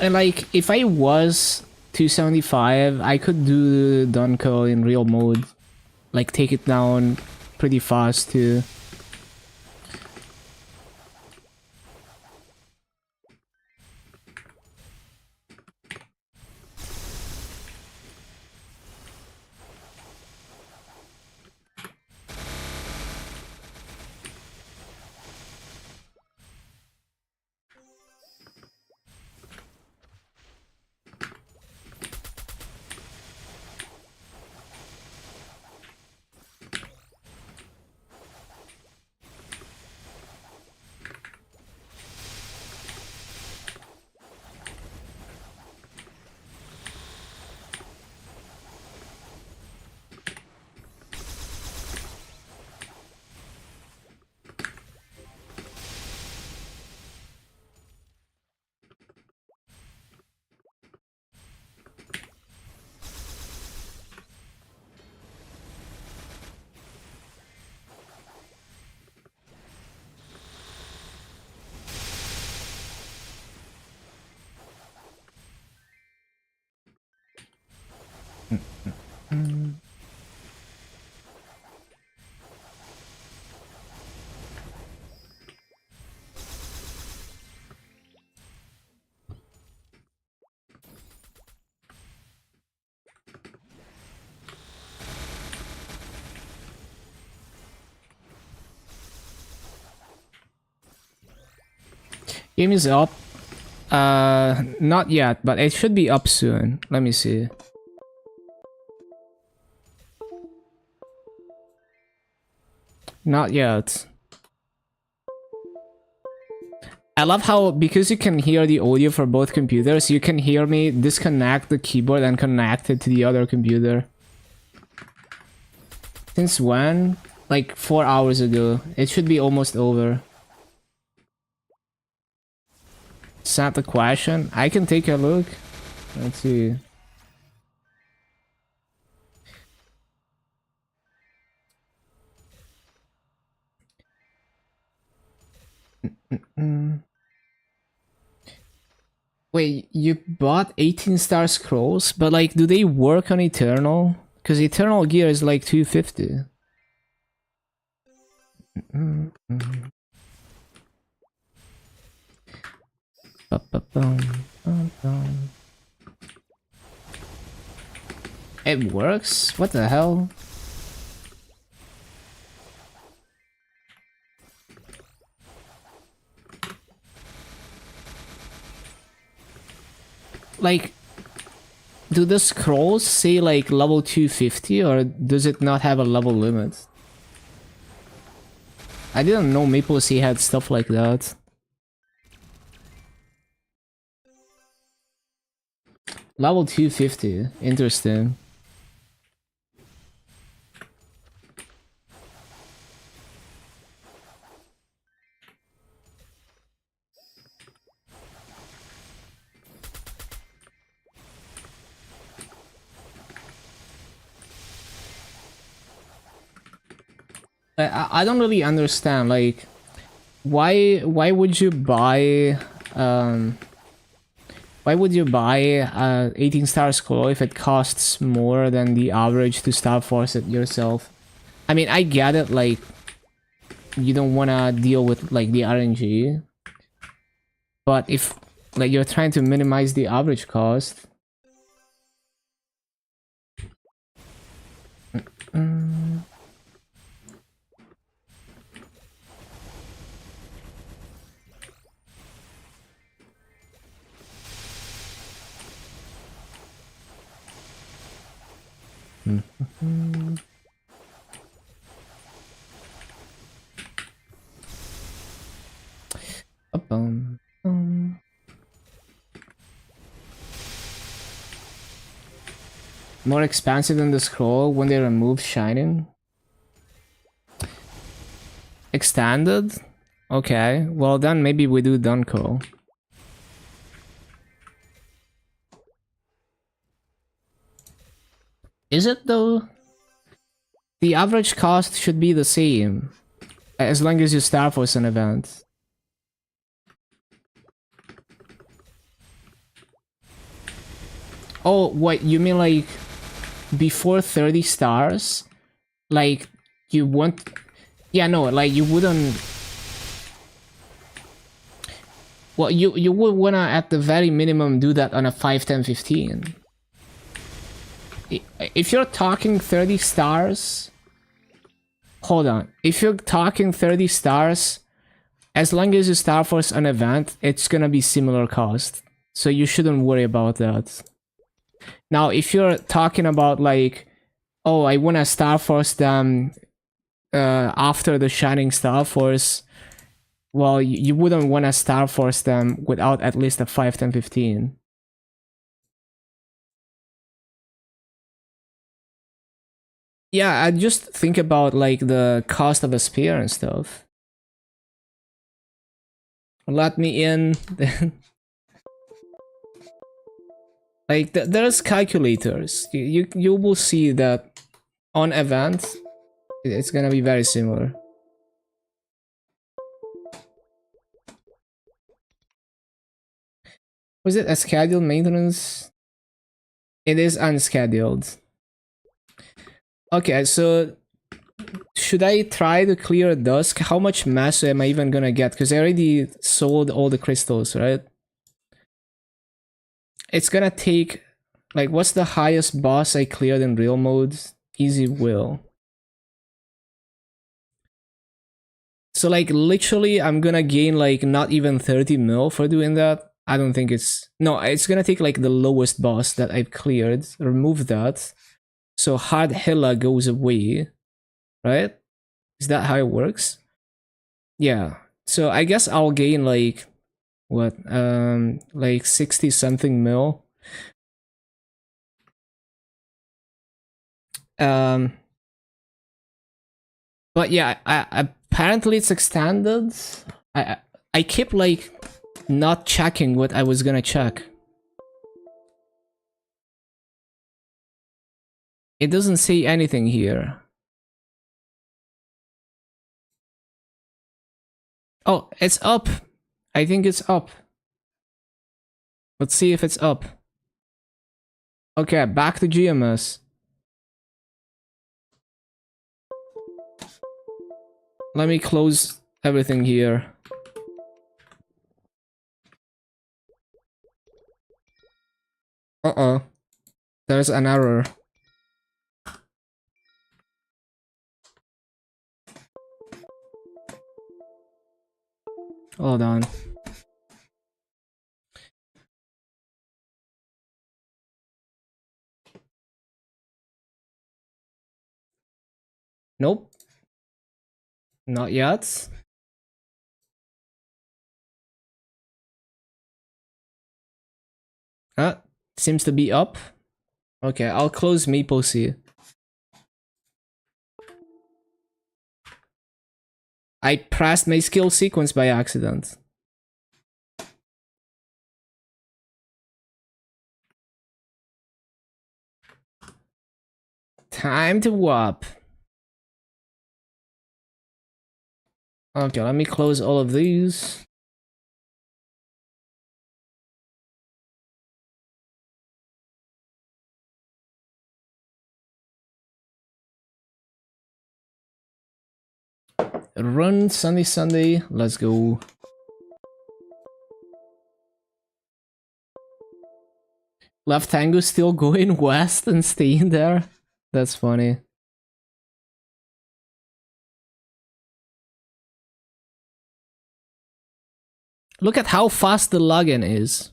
And like, if I was 275, I could do Dunko in real mode. Like, take it down pretty fast too. Game is up. Not yet, but it should be up soon. Let me see. Not yet. I love how, because you can hear the audio for both computers, you can hear me disconnect the keyboard and connect it to the other computer. Since when? Like 4 hours ago. It should be almost over. Is that the question? I can take a look. Let's see. Wait, you bought 18 star scrolls, but like, do they work on Eternal? Because Eternal gear is like 250. It works? What the hell? Like, do the scrolls say like level 250 or does it not have a level limit? I didn't know MapleStory had stuff like that. Level 250, interesting. I don't really understand, like, why would you buy why would you buy 18 star scroll if it costs more than the average to Star Force it yourself? I mean, I get it, like, you don't wanna deal with like the RNG, but if like you're trying to minimize the average cost. More expansive than the scroll when they remove shining. Extended? Okay, well then maybe we do Dunko. Is it though? The average cost should be the same, as long as you Star Force an event. Oh, what, you mean like before 30 stars? Like, you want... Yeah, no, like you wouldn't... Well, you would wanna at the very minimum do that on a 5, 10, 15. If you're talking 30 stars... Hold on. If you're talking 30 stars, as long as you Star Force an event, it's gonna be similar cost. So you shouldn't worry about that. Now, if you're talking about like, oh, I wanna Star Force them after the Shining Star Force, well, you wouldn't wanna Star Force them without at least a 5, 10, 15. Yeah, I just think about like the cost of a spear and stuff. Let me in. Like there's calculators. You will see that on event, it's gonna be very similar. Was it a scheduled maintenance? It is unscheduled. Okay, so should I try to clear Dusk? How much mass am I even gonna get? Because I already sold all the crystals, right? It's gonna take... Like, what's the highest boss I cleared in real mode? Easy Will. So like literally I'm gonna gain like not even 30 mil for doing that. I don't think it's... No, it's gonna take like the lowest boss that I've cleared. Remove that. So Hard Hilla goes away. Right? Is that how it works? Yeah. So I guess I'll gain like... What? Like 60 something mil. But yeah, apparently it's extended. I kept like not checking what I was gonna check. It doesn't say anything here. Oh, it's up. I think it's up. Let's see if it's up. Okay, back to GMS. Let me close everything here. Uh-oh. There's an error. Hold on. Nope. Not yet. Seems to be up. Okay, I'll close MapleStory. I pressed my skill sequence by accident. Time to warp. Okay, let me close all of these. Run Sunday. Let's go. Left Tango still going west and staying there. That's funny. Look at how fast the login is.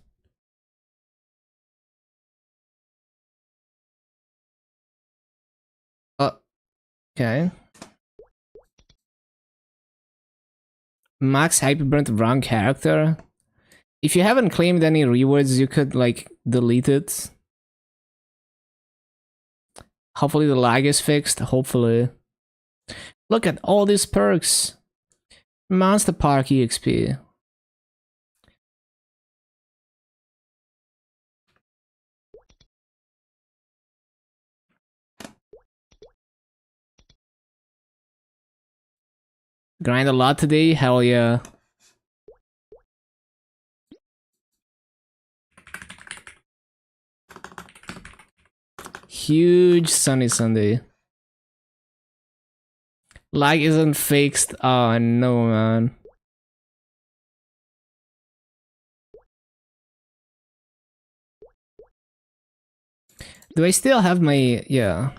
Okay. Max Hyperburn wrong character. If you haven't claimed any rewards, you could like delete it. Hopefully the lag is fixed. Hopefully. Look at all these perks. Monster Park EXP. Grind a lot today? Hell yeah. Huge sunny Sunday. Lag isn't fixed. Oh no, man. Do I still have my... Yeah.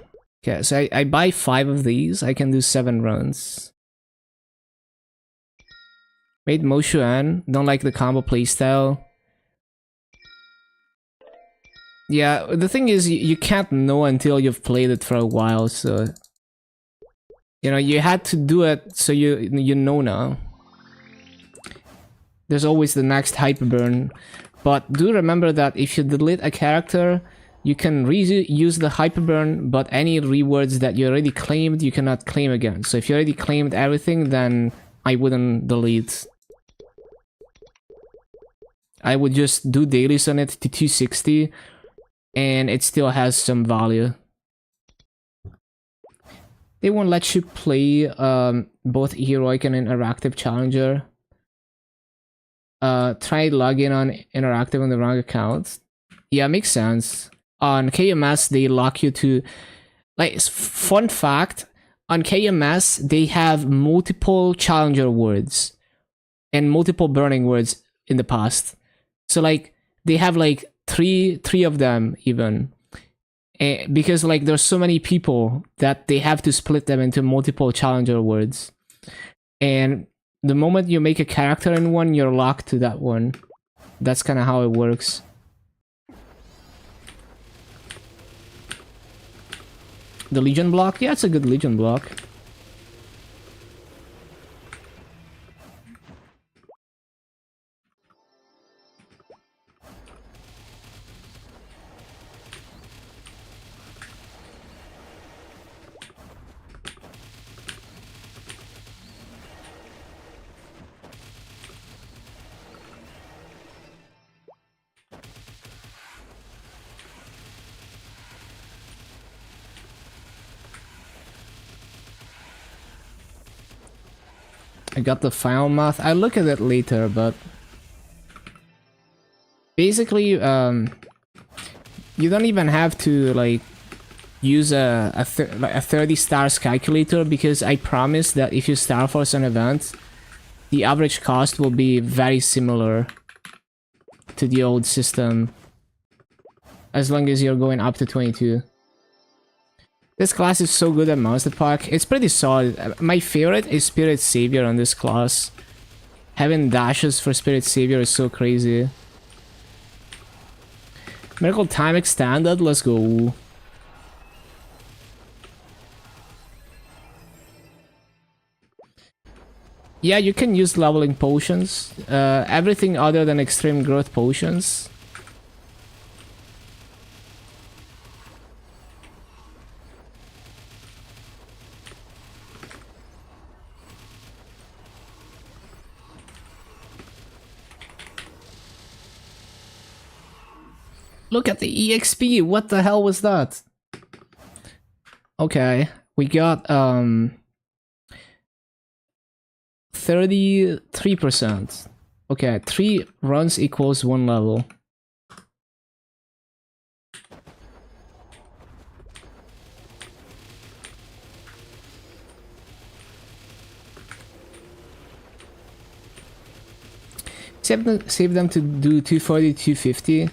Okay, so I buy 5 of these. I can do 7 runs. Made Moshuan. Don't like the combo playstyle. Yeah, the thing is, you can't know until you've played it for a while, so... You know, you had to do it so you know now. There's always the next Hyperburn. But do remember that if you delete a character, you can reuse the Hyperburn, but any rewards that you already claimed, you cannot claim again. So if you already claimed everything, then I wouldn't delete. I would just do dailies on it to 260, and it still has some value. They won't let you play both Heroic and Interactive Challenger. Try login on Interactive on the wrong account. Yeah, makes sense. On KMS, they lock you to... Like, fun fact, on KMS, they have multiple Challenger words and multiple Burning words in the past. So, like, they have, like, three of them, even. Because like there's so many people that they have to split them into multiple Challenger words, and The moment you make a character in one, you're locked to that one. That's kind of how it works. The Legion block? Yeah, it's a good Legion block. I got the final math. I'll look at it later, but basically, you don't even have to like use a 30 stars calculator, because I promise that if you star force an event, the average cost will be very similar to the old system, as long as you're going up to 22. This class is so good at Monster Pack. It's pretty solid. My favorite is Spirit Savior on this class. Having dashes for Spirit Savior is so crazy. Miracle Time Extended, let's go. Yeah, you can use leveling potions. Everything other than extreme growth potions. Look at the EXP, what the hell was that? Okay, we got 33%. Okay, 3 runs equals 1 level. Save them to do 240, 250.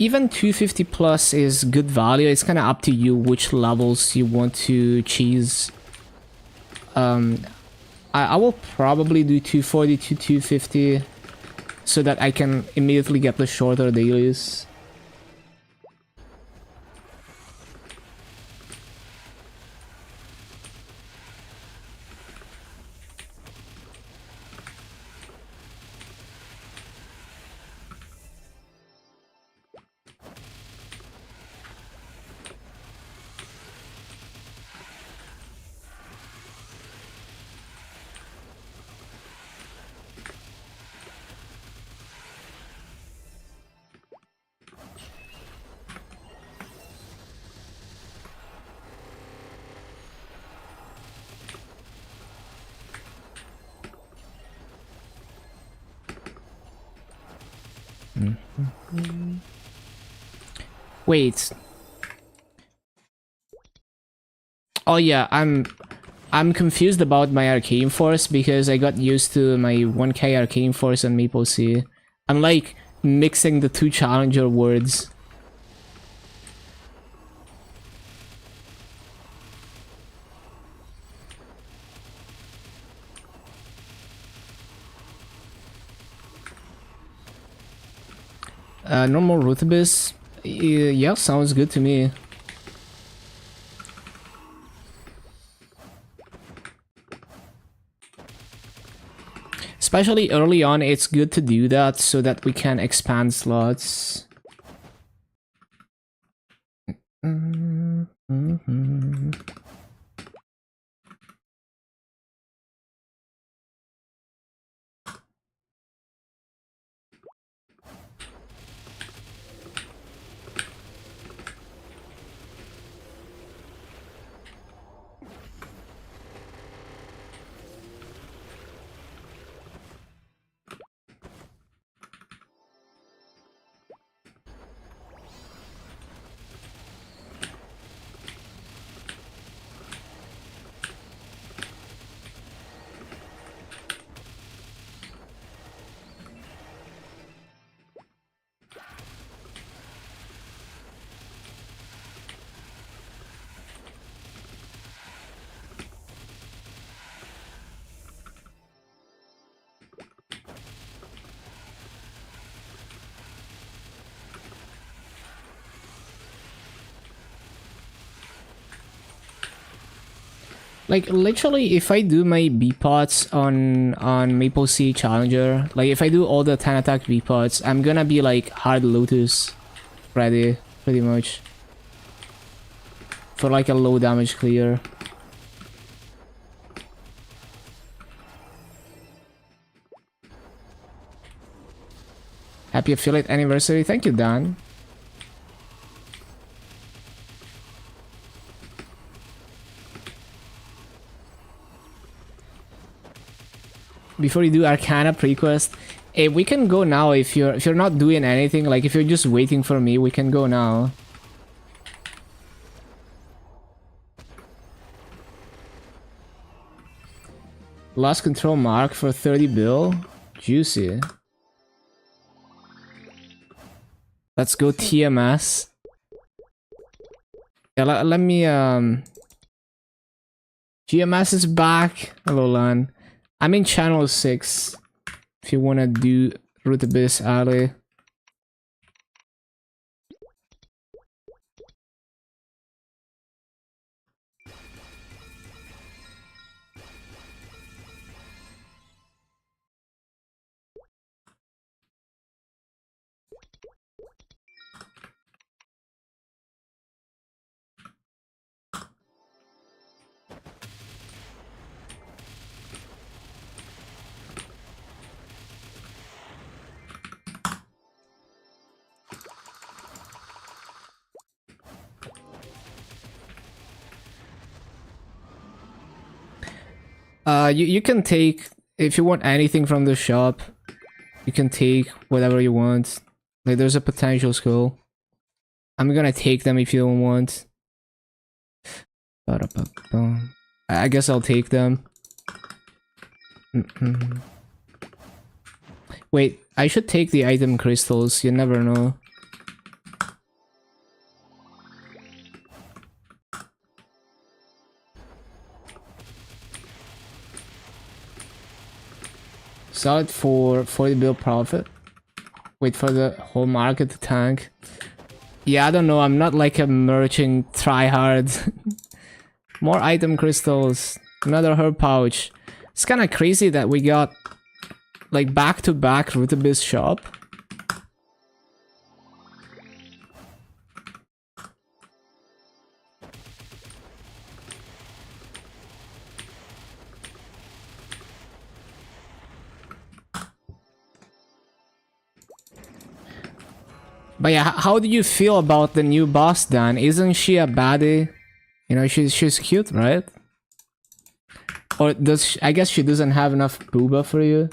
Even 250 plus is good value. It's kind of up to you which levels you want to cheese. I will probably do 240 to 250 so that I can immediately get the shorter dailies. Wait. Oh yeah, I'm confused about my Arcane Force because I got used to my 1k Arcane Force on MapleStory. I'm like mixing the two challenger words. Normal Root Abyss? Yeah, sounds good to me. Especially early on, it's good to do that so that we can expand slots. Like literally, if I do my B pots on Maple Sea Challenger, like if I do all the 10 attack B pots, I'm gonna be like hard Lotus ready, pretty much, for like a low damage clear. Happy affiliate anniversary, thank you, Dan. Before you do Arcana prequest, hey, we can go now if you're not doing anything. Like if you're just waiting for me, we can go now. Lost control mark for 30 bill, juicy. Let's go TMS. Yeah, let me GMS is back. Hello, Lan. I'm in channel 6. If you wanna do Root Abyss Alley. You can take, if you want anything from the shop, you can take whatever you want. Like there's a potential skull. I'm gonna take them if you don't want. I guess I'll take them. Wait, I should take the item crystals, you never know. Sell it for 40 bill profit. Wait for the whole market to tank. Yeah, I don't know, I'm not like a merchant tryhard. More item crystals. Another herb pouch. It's kinda crazy that we got like back-to-back Root Abyss shop. But yeah, how do you feel about the new boss, Dan? Isn't she a baddie? You know, she's cute, right? Or does she, I guess she doesn't have enough booba for you?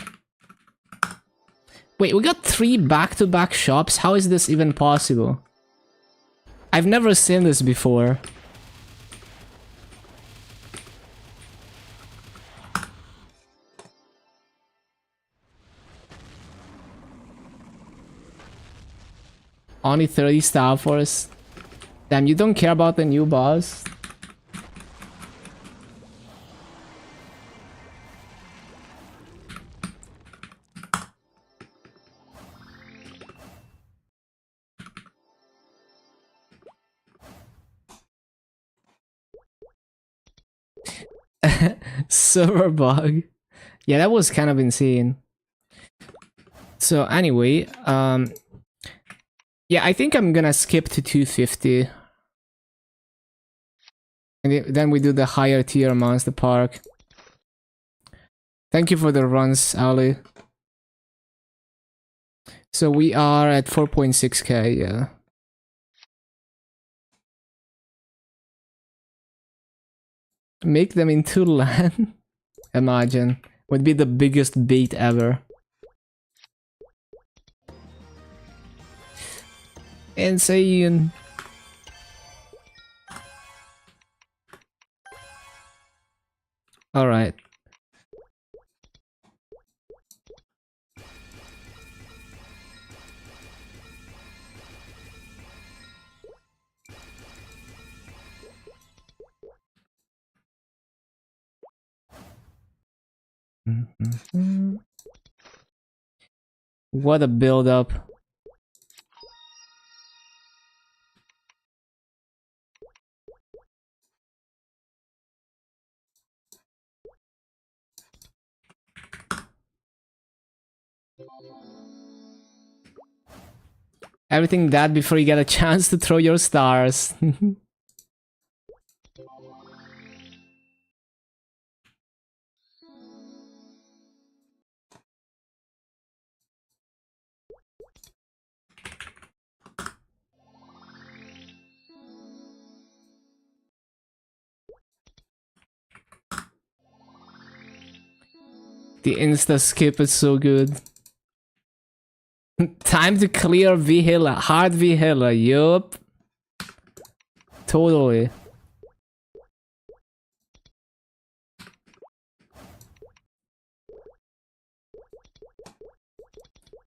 Wait, we got 3 back-to-back shops? How is this even possible? I've never seen this before. Only 30 Star Force. Damn, you don't care about the new boss? Server bug. Yeah, that was kind of insane. So anyway, yeah, I think I'm gonna skip to 250. And then we do the higher tier Monster Park. Thank you for the runs, Ali. So we are at 4.6k, yeah. Make them into land? Imagine. Would be the biggest bait ever. Insane. Alright. What a build up. Everything that before you get a chance to throw your stars. The insta skip is so good. Time to clear Vihila. Hard Vihila, yup. Totally.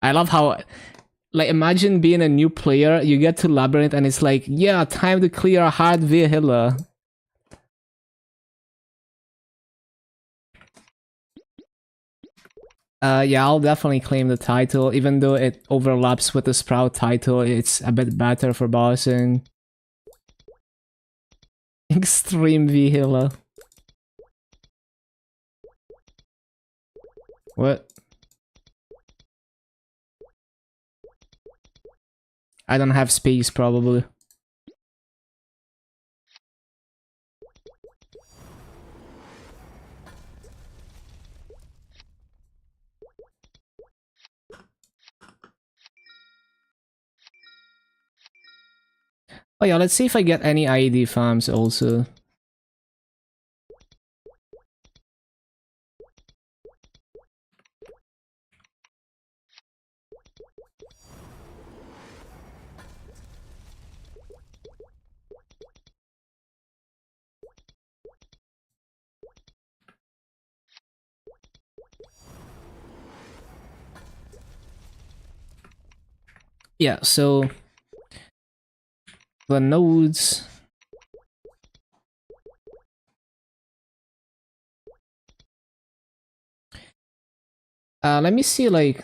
I love how, like, imagine being a new player, you get to Labyrinth and it's like, yeah, time to clear Hard Vihila. Yeah, I'll definitely claim the title, even though it overlaps with the Sprout title, it's a bit better for bossing. Extreme Vihila. What? I don't have space, probably. Oh yeah, let's see if I get any IED farms also. Yeah, so the nodes. Let me see, like,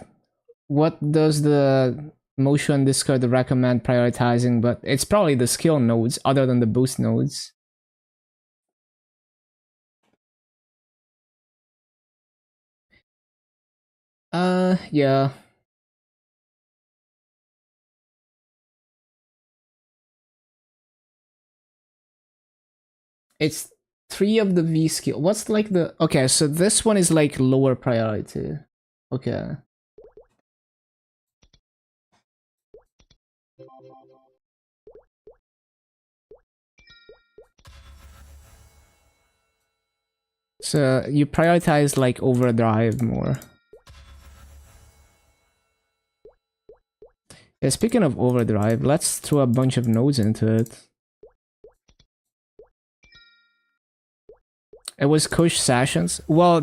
what does the motion Discord recommend prioritizing, but it's probably the skill nodes other than the boost nodes. Yeah. It's 3 of the V skill. What's like the... Okay, so this one is like lower priority. Okay. So you prioritize like overdrive more. Yeah, speaking of overdrive, let's throw a bunch of nodes into it. It was Kush sessions. Well,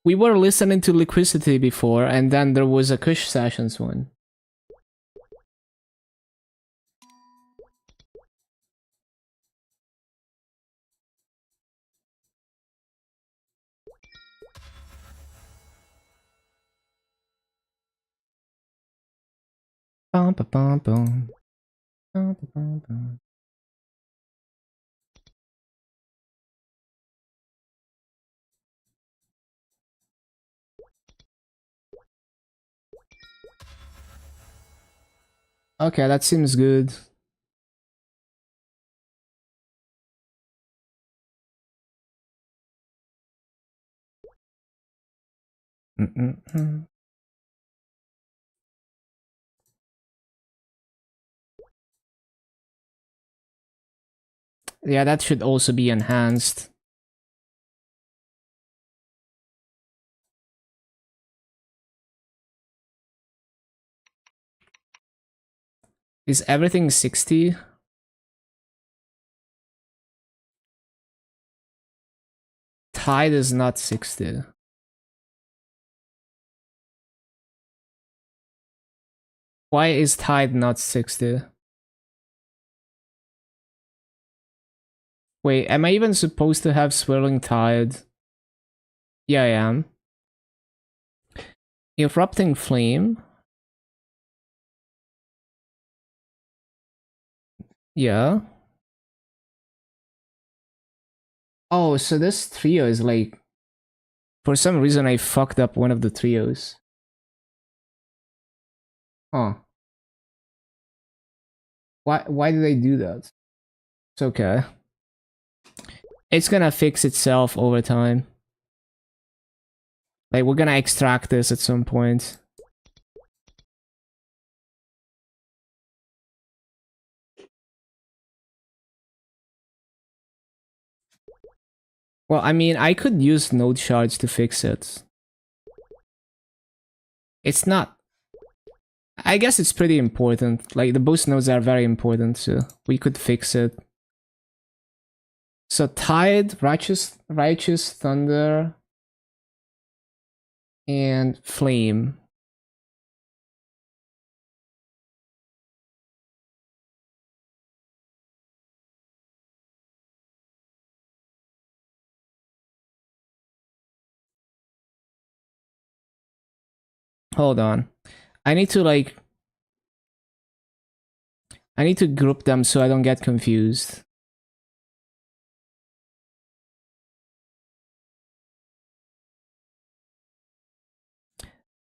we were listening to Liquidity before, and then there was a Kush sessions one. Bum, ba, bum, bum. Bum, ba, bum, bum. Okay, that seems good. Mm-mm-mm. Yeah, that should also be enhanced. Is everything 60? Tide is not 60. Why is Tide not 60? Wait, am I even supposed to have Swirling Tide? Yeah, I am. Erupting Flame? Yeah. Oh, so this trio is like For some reason, I fucked up one of the trios. Huh. Why did I do that? It's okay. It's gonna fix itself over time. Like, we're gonna extract this at some point. Well, I mean, I could use node shards to fix it. It's not... I guess it's pretty important. Like, the boost nodes are very important, so we could fix it. So, Tide, Righteous Thunder, and Flame. Hold on. I need to, like... I need to group them so I don't get confused.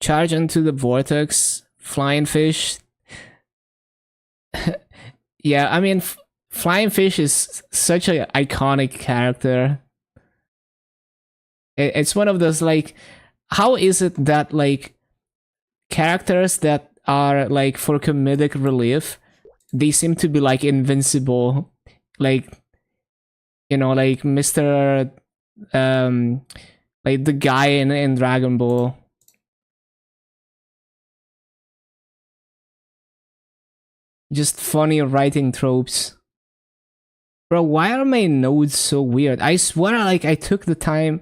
Charge into the vortex, flying fish. Yeah, I mean, flying fish is such an iconic character. It's one of those, like, how is it that, like, characters that are like for comedic relief, they seem to be like invincible, like, you know, like Mr. Like the guy in Dragon Ball. Just funny writing tropes. Bro, why are my nodes so weird? I swear, like, I took the time.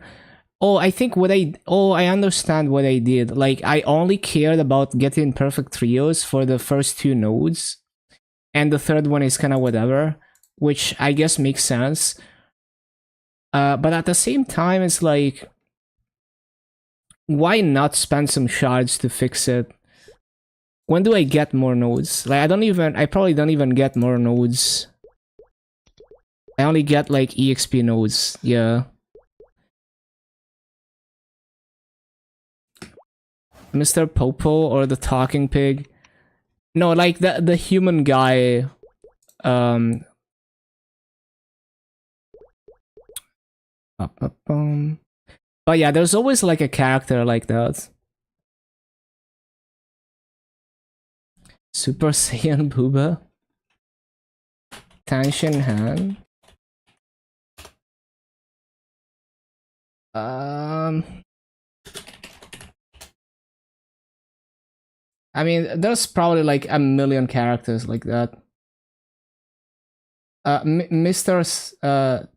Oh, I think I understand what I did. Like, I only cared about getting perfect trios for the first two nodes. And the third one is kind of whatever, which I guess makes sense. But at the same time, it's like, why not spend some shards to fix it? When do I get more nodes? Like, I probably don't even get more nodes. I only get like EXP nodes, yeah. Mr. Popo or the talking pig? No, like the human guy. But yeah, there's always like a character like that. Super Saiyan Booba. Tanshin Han. I mean, there's probably like a million characters like that. Mr.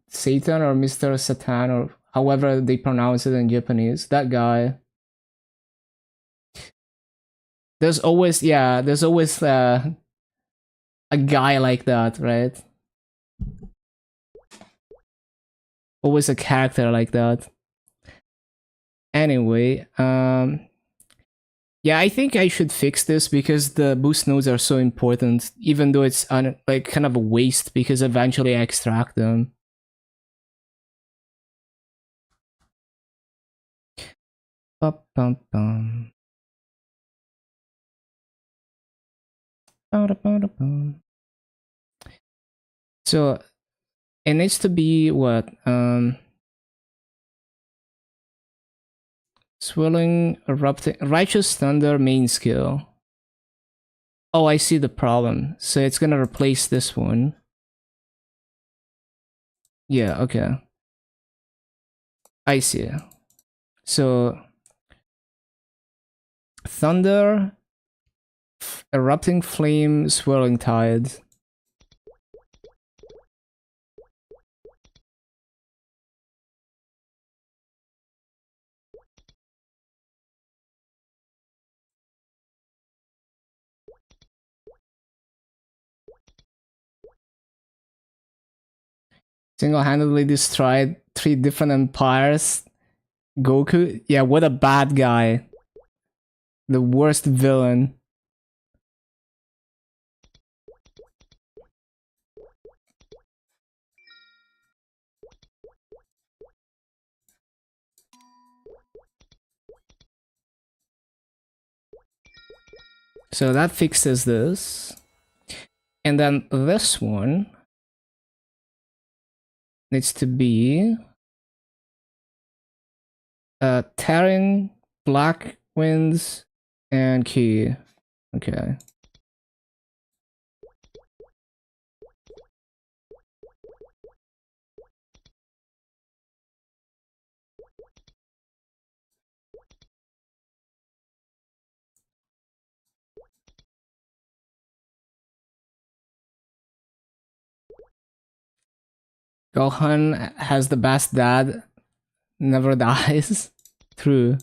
Satan or Mr. Satan or however they pronounce it in Japanese. That guy. There's always a guy like that, right? Always a character like that. Anyway, yeah, I think I should fix this because the boost nodes are so important, even though it's like kind of a waste because eventually I extract them. Ba-bum-bum. Ba-da-ba-da-bum. So it needs to be what? Swirling, erupting, righteous thunder main skill. Oh, I see the problem. So it's gonna replace this one. Yeah, okay. I see. So thunder, erupting flame, swirling tide. Single-handedly destroyed 3 different empires. Goku, yeah, what a bad guy. The worst villain. So that fixes this. And then this one needs to be Terran, Black Winds, and Key. Okay. Gohan has the best dad, never dies. True.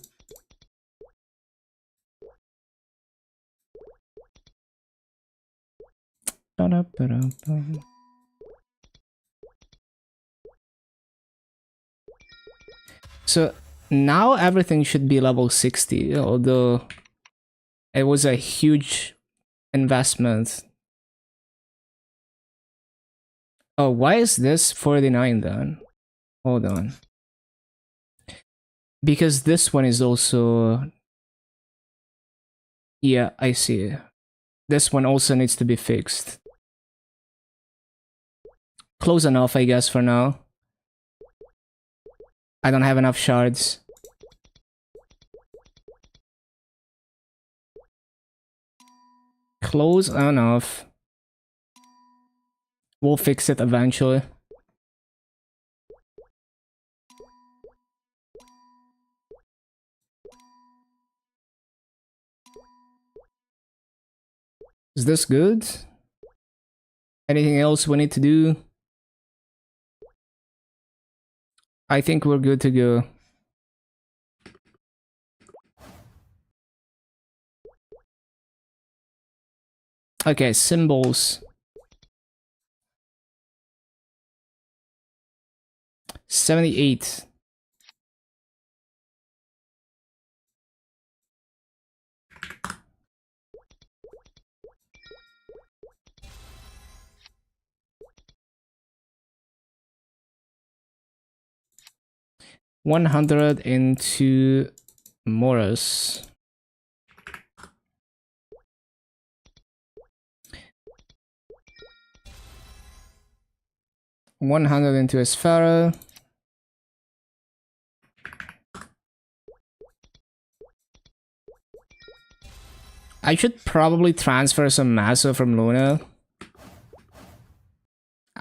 So now everything should be level 60, although it was a huge investment. Oh, why is this 49 then? Hold on. Because this one is also... Yeah, I see. This one also needs to be fixed. Close enough, I guess, for now. I don't have enough shards. Close enough. We'll fix it eventually. Is this good? Anything else we need to do? I think we're good to go. Okay, symbols. 78. $100 into Morris. $100 into Esfera. I should probably transfer some Massa from Luna.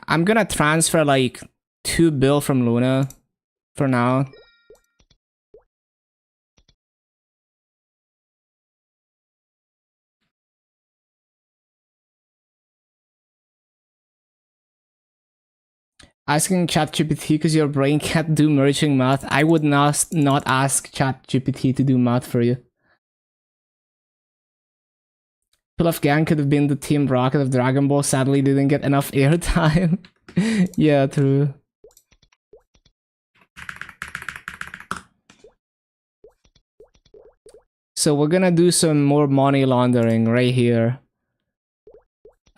I'm gonna transfer like 2 bill from Luna for now. Asking ChatGPT because your brain can't do merging math. I would not ask ChatGPT to do math for you. Pilaf Gang could have been the Team Rocket of Dragon Ball, sadly didn't get enough airtime. Yeah, true. So we're gonna do some more money laundering right here.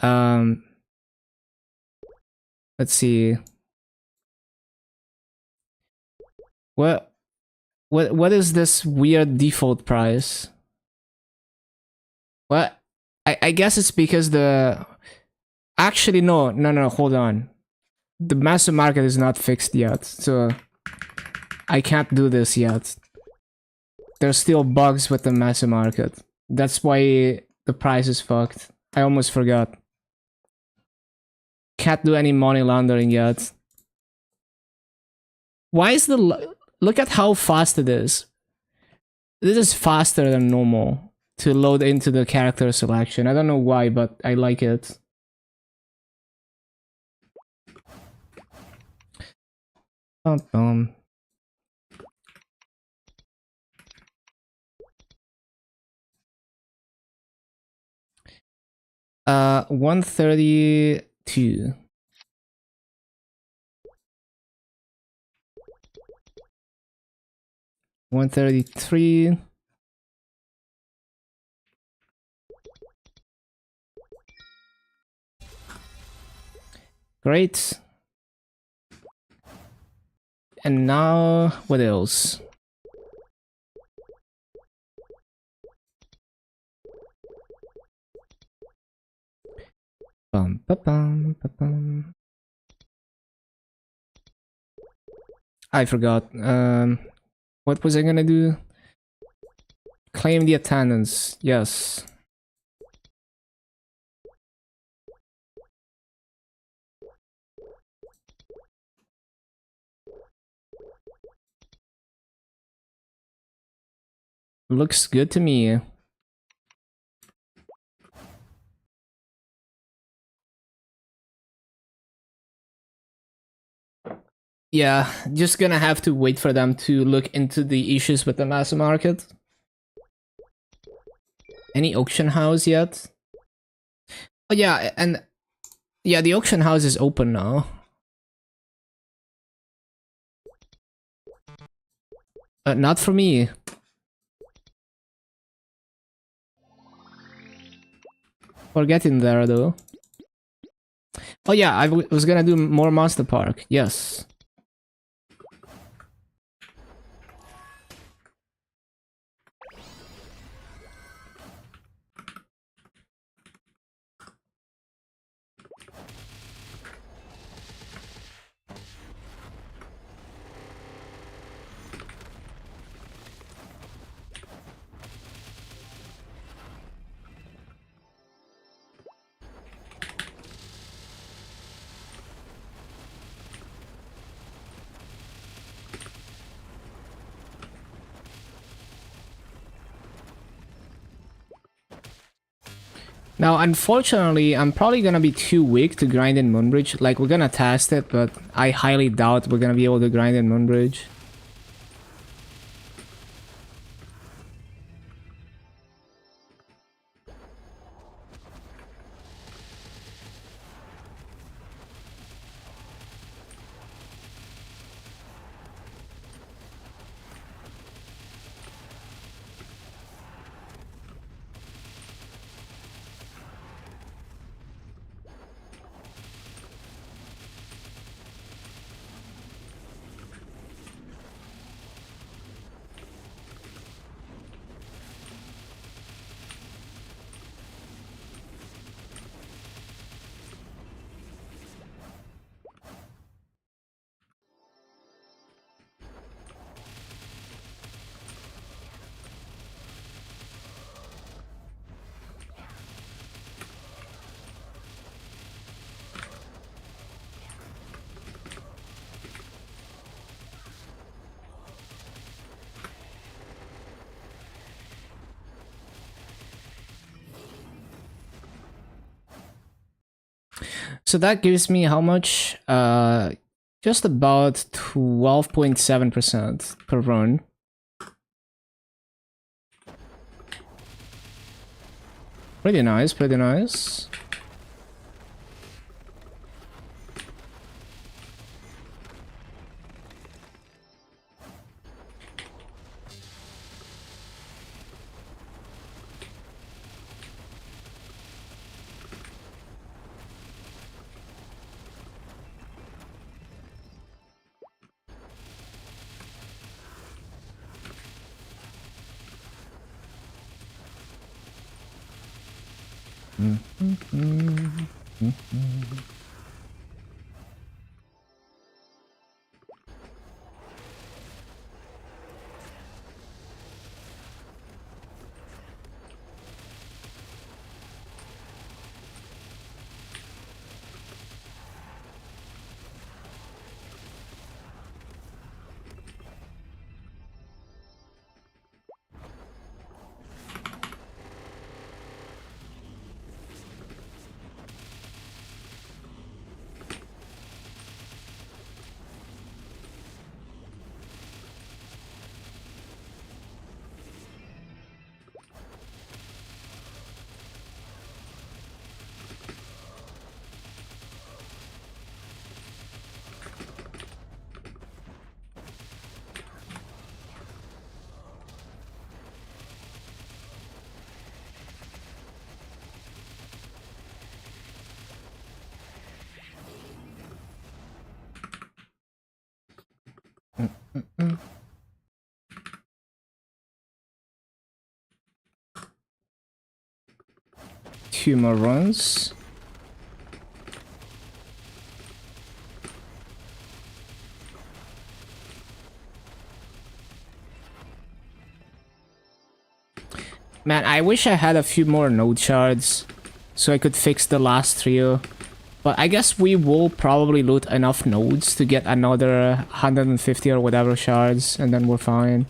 Let's see. What is this weird default price? What? I guess it's because the... Actually, no, hold on. The massive market is not fixed yet, so I can't do this yet. There's still bugs with the massive market. That's why the price is fucked. I almost forgot. Can't do any money laundering yet. Why is the... Look at how fast it is. This is faster than normal to load into the character selection. I don't know why, but I like it. Bum. 132. $133. Great. And now, what else? Bum, ba-bum, ba-bum. I forgot. What was I gonna do? Claim the attendance. Yes. Looks good to me. Yeah, just gonna have to wait for them to look into the issues with the mass market. Any auction house yet? Oh yeah, and yeah, the auction house is open now. Not for me. We're getting there though. Oh yeah, I was gonna do more Monster Park. Yes. Now, unfortunately, I'm probably gonna be too weak to grind in Moonbridge. Like, we're gonna test it, but I highly doubt we're gonna be able to grind in Moonbridge. So that gives me how much? Just about 12.7% per run. Pretty nice, pretty nice. Two more runs. Man, I wish I had a few more node shards so I could fix the last trio. But I guess we will probably loot enough nodes to get another 150 or whatever shards, and then we're fine.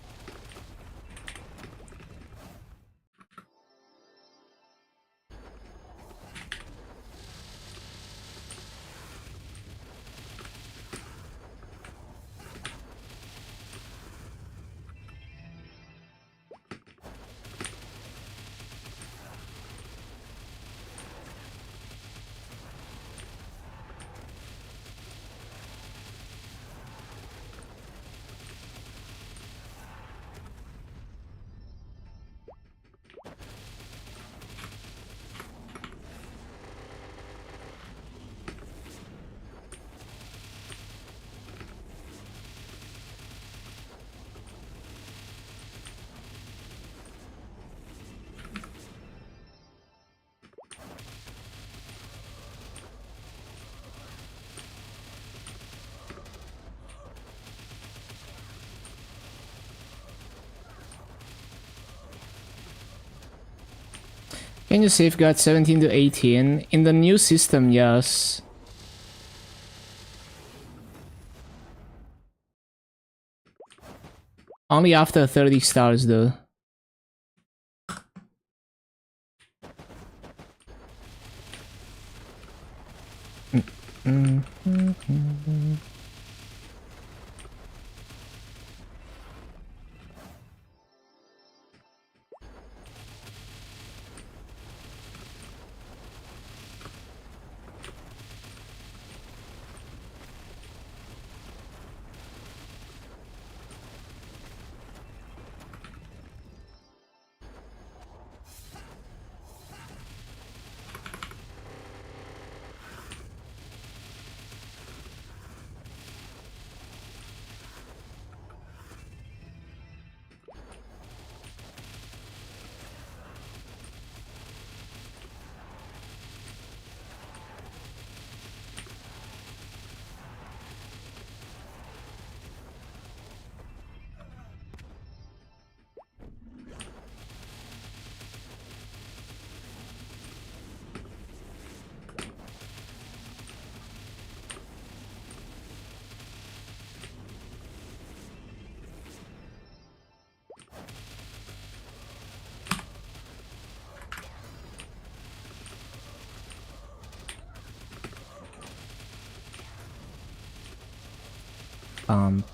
Can you safeguard 17 to 18? In the new system, yes. Only after 30 stars though.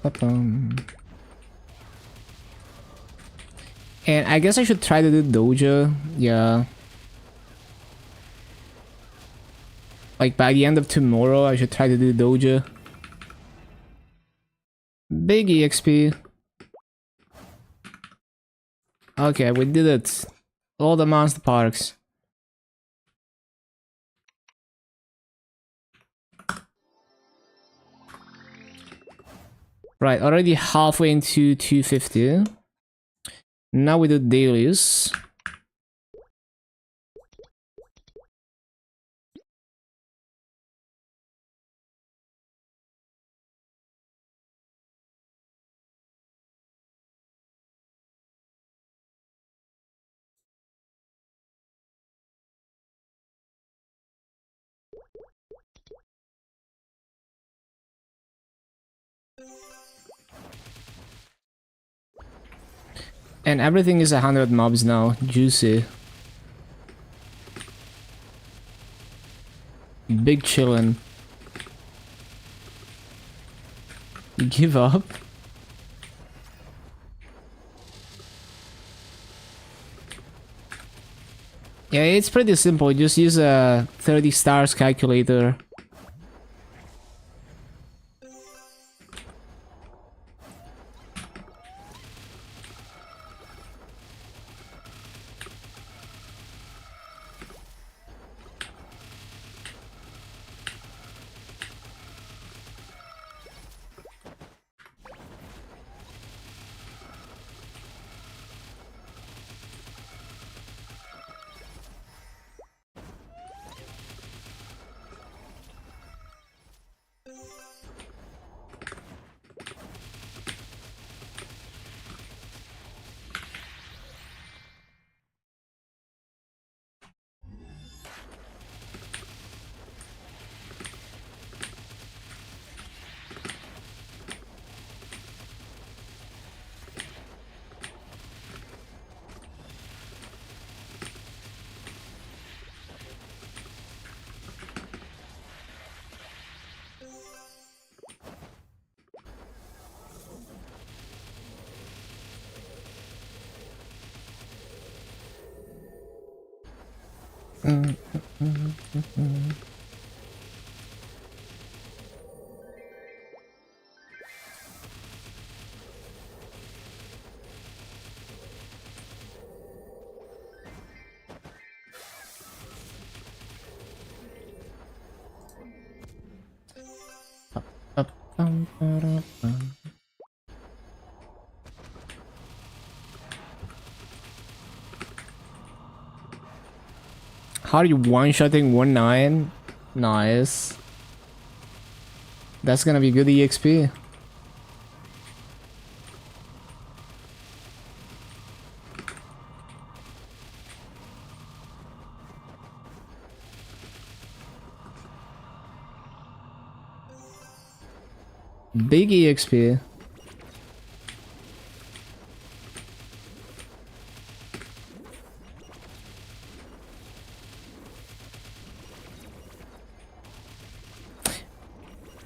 Ba-bum. And I guess I should try to do dojo. Yeah. Like by the end of tomorrow, I should try to do dojo. Big EXP. Okay, we did it. All the monster parks. Right, already halfway into 250. Now we do dailies. And everything is 100 mobs now. Juicy. Big chillin'. You give up? Yeah, it's pretty simple. Just use a 30 stars calculator. How are you one-shotting 1-9? Nice. That's gonna be good EXP. Big EXP.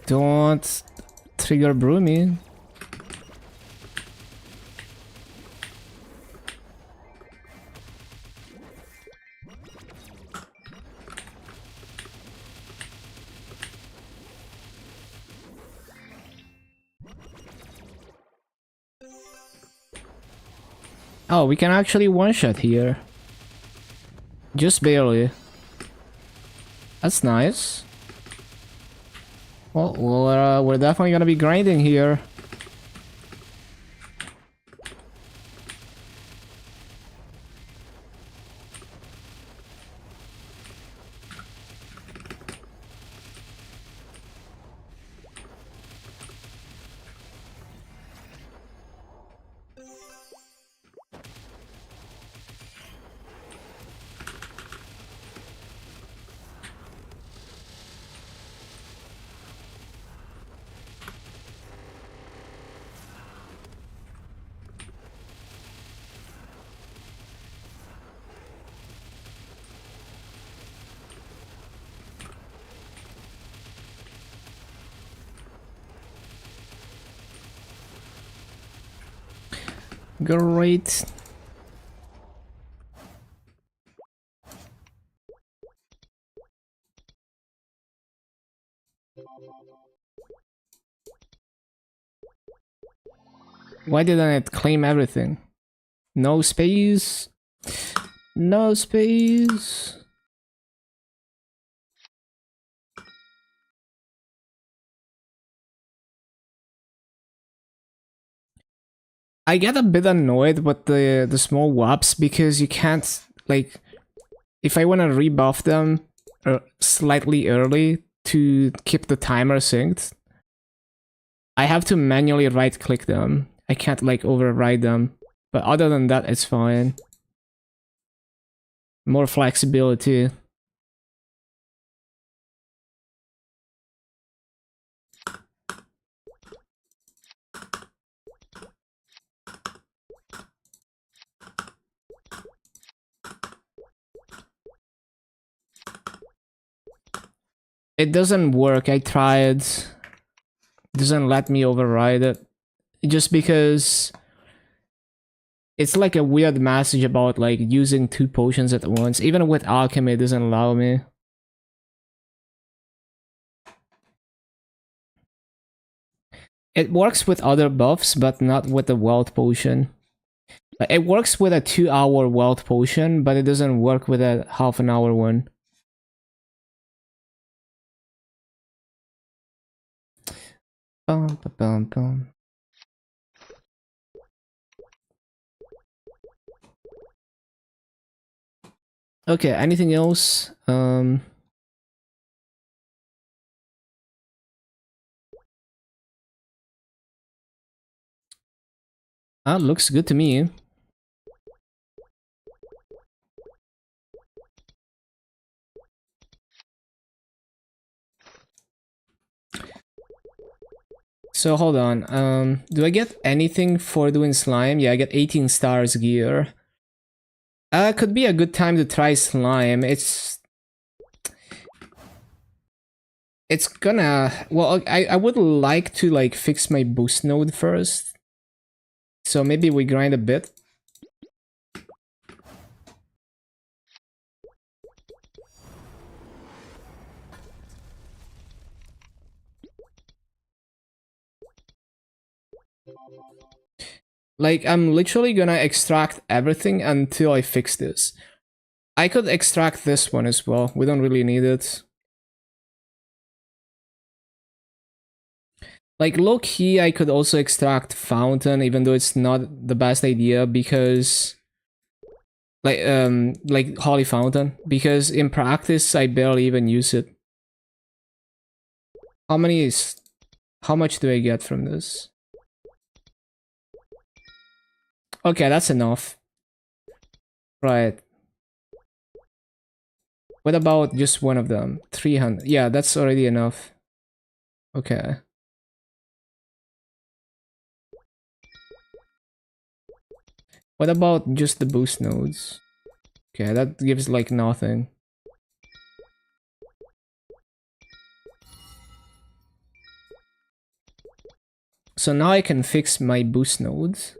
Don't trigger Broomy. Oh, we can actually one-shot here. Just barely. That's nice. Well, we're definitely gonna be grinding here. Great. Why didn't it claim everything? No space. No space. I get a bit annoyed with the small WAPs because you can't, like, if I want to rebuff them slightly early to keep the timer synced, I have to manually right click them. I can't like override them. But other than that, it's fine. More flexibility. It doesn't work. I tried. It doesn't let me override it. Just because it's like a weird message about like using 2 potions at once. Even with alchemy, it doesn't allow me. It works with other buffs, but not with the wealth potion. It works with a 2-hour wealth potion, but it doesn't work with a half-an-hour one. Bum, ba, bum, bum. Okay, anything else? Looks good to me. So hold on. Do I get anything for doing slime? Yeah, I get 18 stars gear. Could be a good time to try slime. It's gonna, well, I would like to like fix my boost node first. So maybe we grind a bit. Like, I'm literally gonna extract everything until I fix this. I could extract this one as well. We don't really need it. Like, low key, I could also extract fountain, even though it's not the best idea because, like holy fountain, because in practice I barely even use it. How much do I get from this? Okay, that's enough. Right. What about just one of them? 300. Yeah, that's already enough. Okay. What about just the boost nodes? Okay, that gives like nothing. So now I can fix my boost nodes.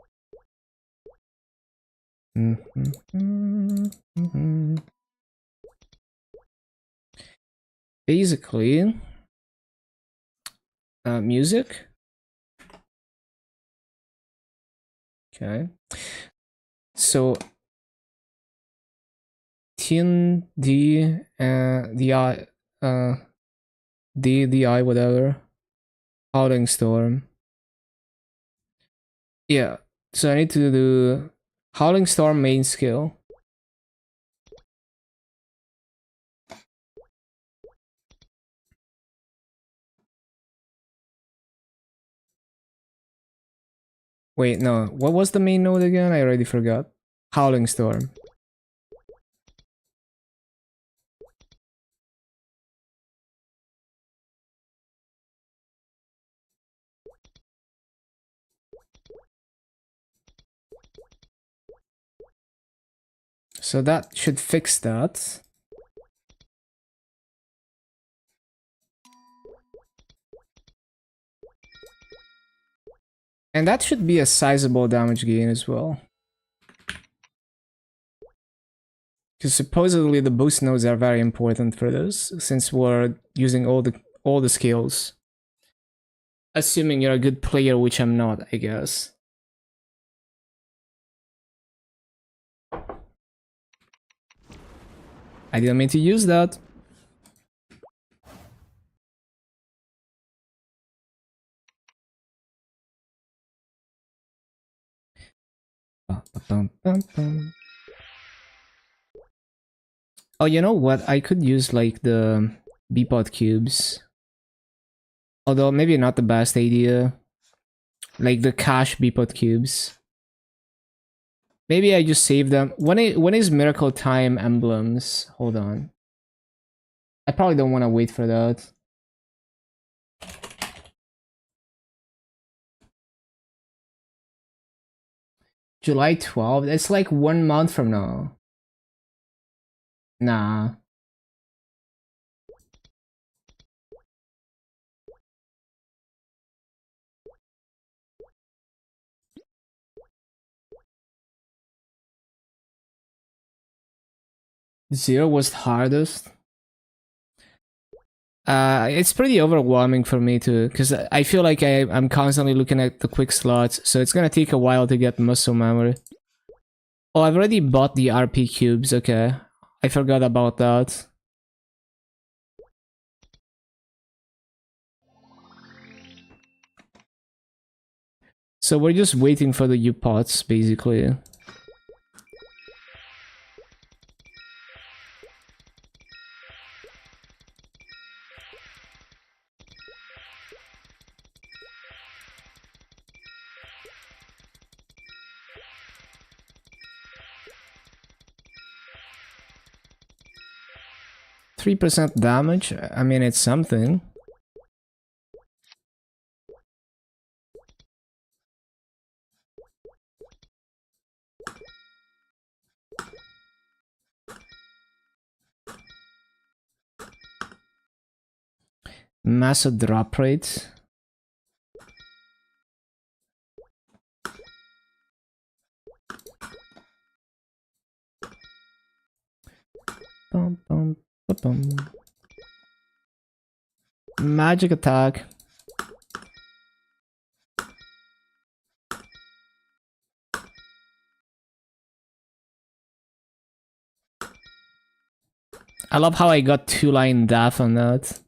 Basically, music. Okay. So tin D DI DI whatever. Howling storm. Yeah. So I need to do Howling Storm main skill. Wait, no. What was the main node again? I already forgot. Howling Storm. So that should fix that. And that should be a sizable damage gain as well. Because supposedly the boost nodes are very important for this, since we're using all the skills. Assuming you're a good player, which I'm not, I guess. I didn't mean to use that. Oh, you know what? I could use like the Bpod cubes. Although maybe not the best idea. Like the cash Bpod cubes. Maybe I just save them. When is Miracle Time emblems? Hold on. I probably don't want to wait for that. July 12th? It's like 1 month from now. Nah. Zero was the hardest. It's pretty overwhelming for me too, because I feel like I'm constantly looking at the quick slots, so it's gonna take a while to get muscle memory. Oh, I've already bought the RP cubes, okay. I forgot about that. So we're just waiting for the U-pots, basically. %3 damage? I mean, it's something. Massive drop rate. Bum, bum, bum. Magic attack. I love how I got 2-line death on that.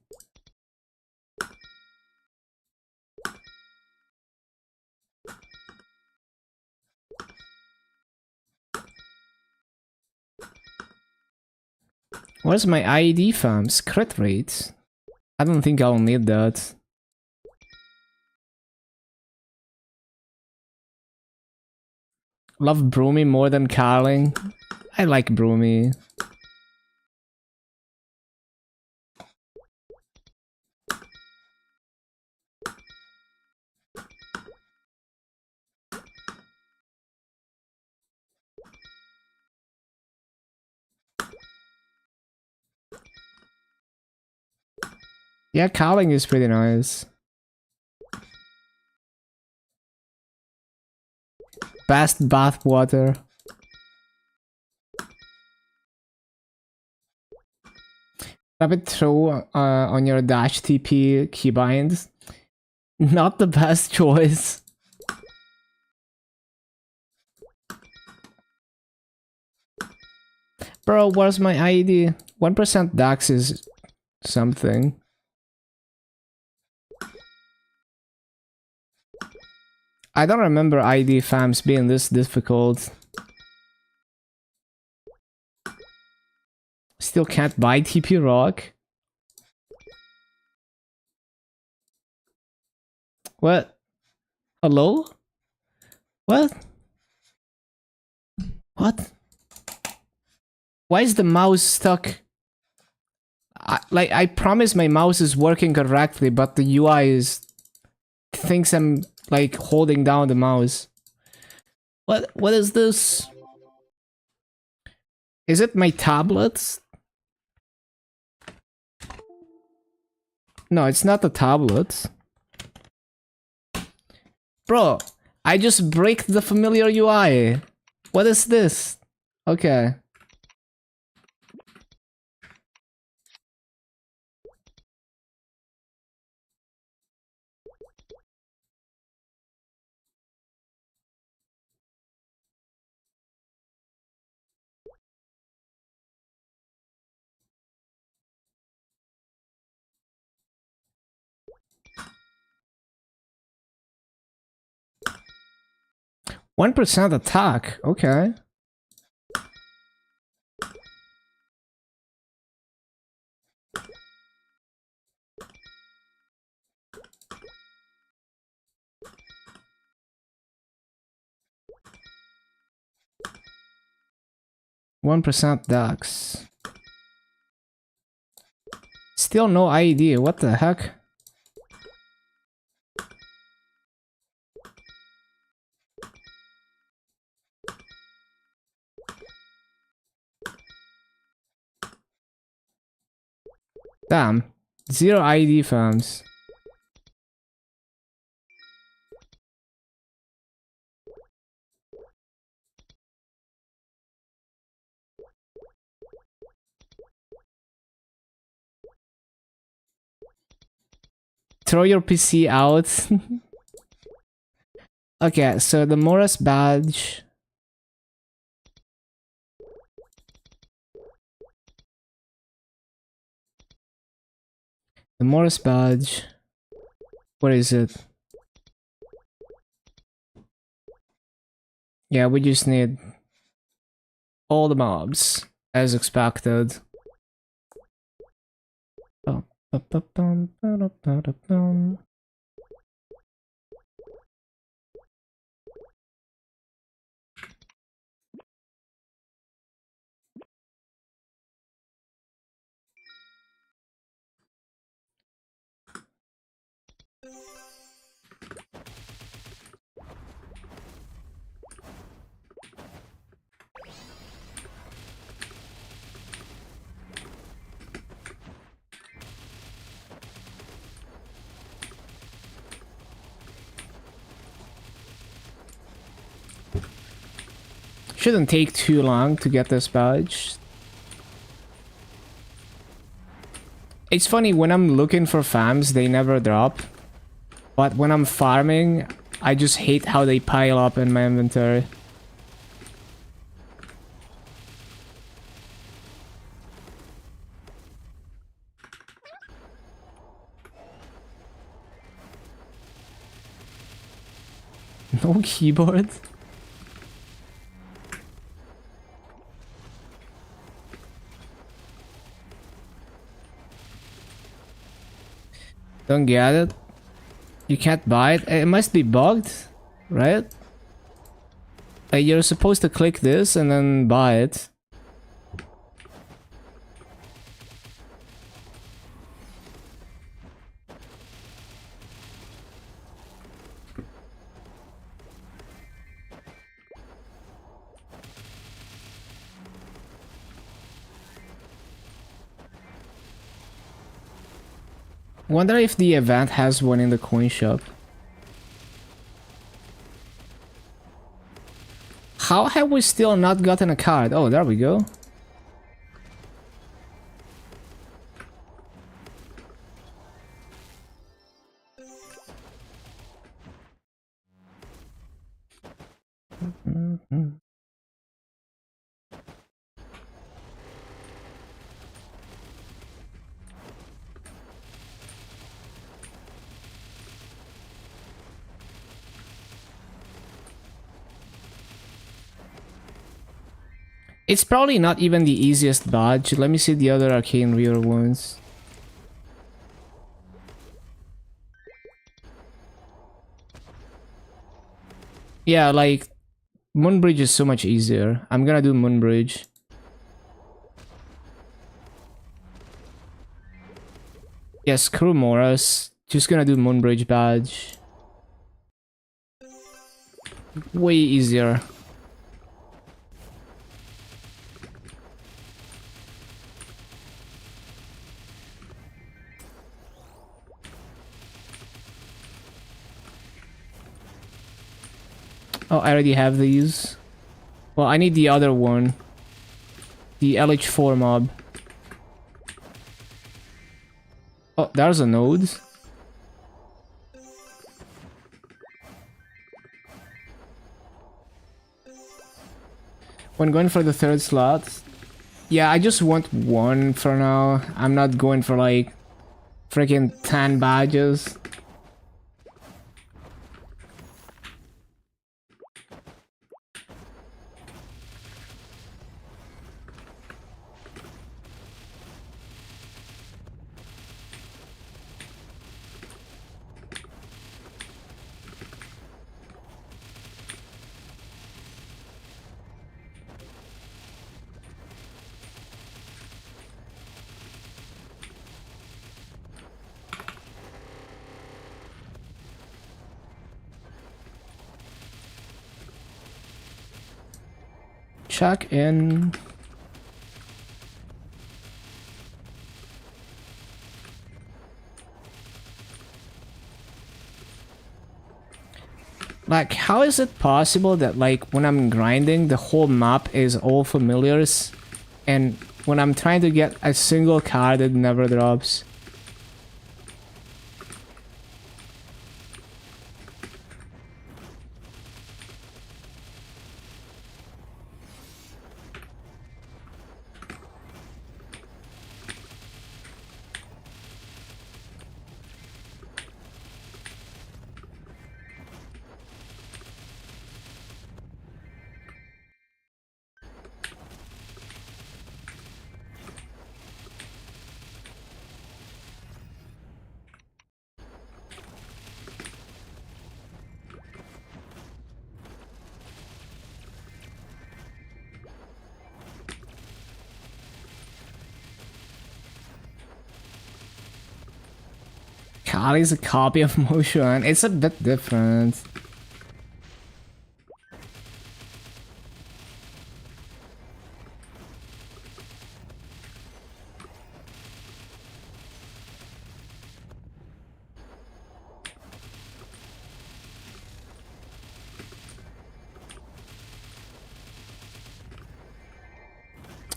Where's my IED fams? Crit rate? I don't think I'll need that. Love Broomy more than Carling. I like Broomy. Yeah, Carling is pretty nice. Best bath water. Rapid throw on your dash TP keybind. Not the best choice. Bro, where's my ID? 1% Dax is something. I don't remember ID fams being this difficult. Still can't buy TP Rock. What? Hello? What? What? Why is the mouse stuck? I promise my mouse is working correctly, but the UI thinks I'm like holding down the mouse. What is this? Is it my tablet? No, it's not the tablet. Bro, I just bricked the familiar UI. What is this? Okay. %1 attack, okay. %1 Dax. Still no ID, what the heck? Damn. 0 ID fams. Throw your PC out. Okay, so the Morris badge. The Morris badge. What is it? Yeah, we just need all the mobs, as expected. Ba-ba-bum. 'Shouldn't take too long to get this badge. It's funny, when I'm looking for fams, they never drop. But when I'm farming, I just hate how they pile up in my inventory. No keyboard? Don't get it. You can't buy it. It must be bugged, right? You're supposed to click this and then buy it. Wonder if the event has one in the coin shop. How have we still not gotten a card? Oh, there we go. It's probably not even the easiest dodge. Let me see the other arcane rear wounds. Yeah, like Moonbridge is so much easier. I'm gonna do Moonbridge. Yeah, screw Morris. Just gonna do Moonbridge badge. Way easier. Oh, I already have these. Well, I need the other one. The LH4 mob. Oh, there's a node. When going for the third slot, yeah, I just want one for now. I'm not going for like freaking 10 badges. Check in. Like, how is it possible that, like, when I'm grinding, the whole map is all familiars, and when I'm trying to get a single card, it never drops? Kali is a copy of Motion. It's a bit different.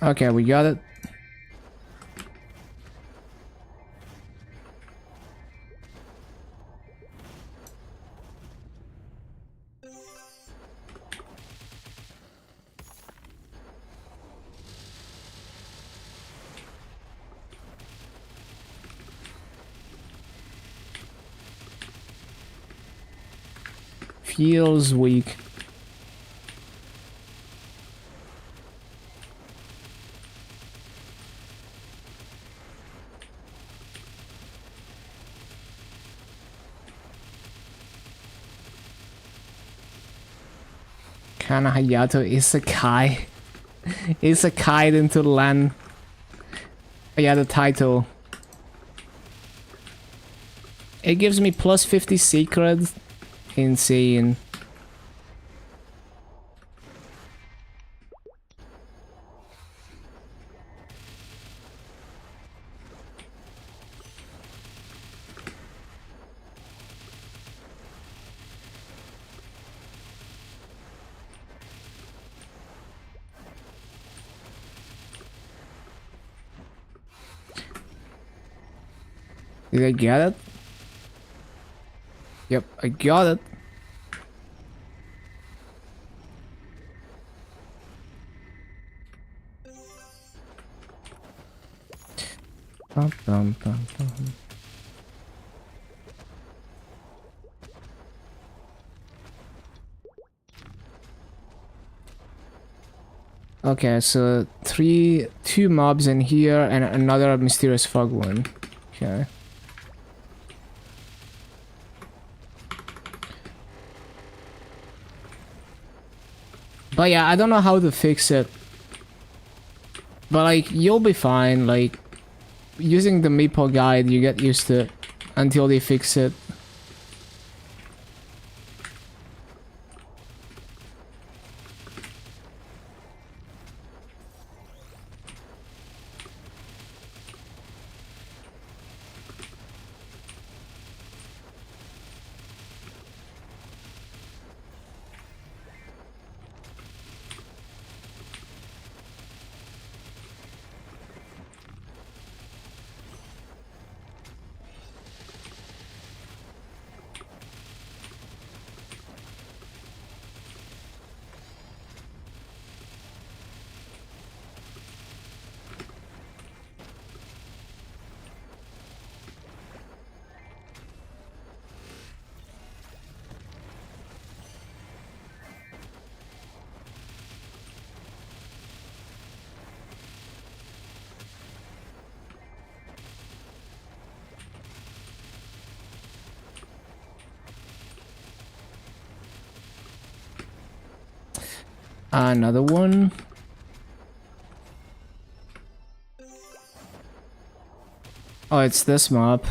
Okay, we got it. feels weak. Kana Hayato Isekai. Isekai into land. Yeah, the title. It gives me plus 50 secret. Insane. Did I get it? Yep, I got it. Bum, bum, bum, bum. Okay, so two mobs in here and another mysterious fog one. Okay. But yeah, I don't know how to fix it. But like, you'll be fine. Like, using the Maple guide, you get used to it until they fix it. Another one. Oh, it's this mob.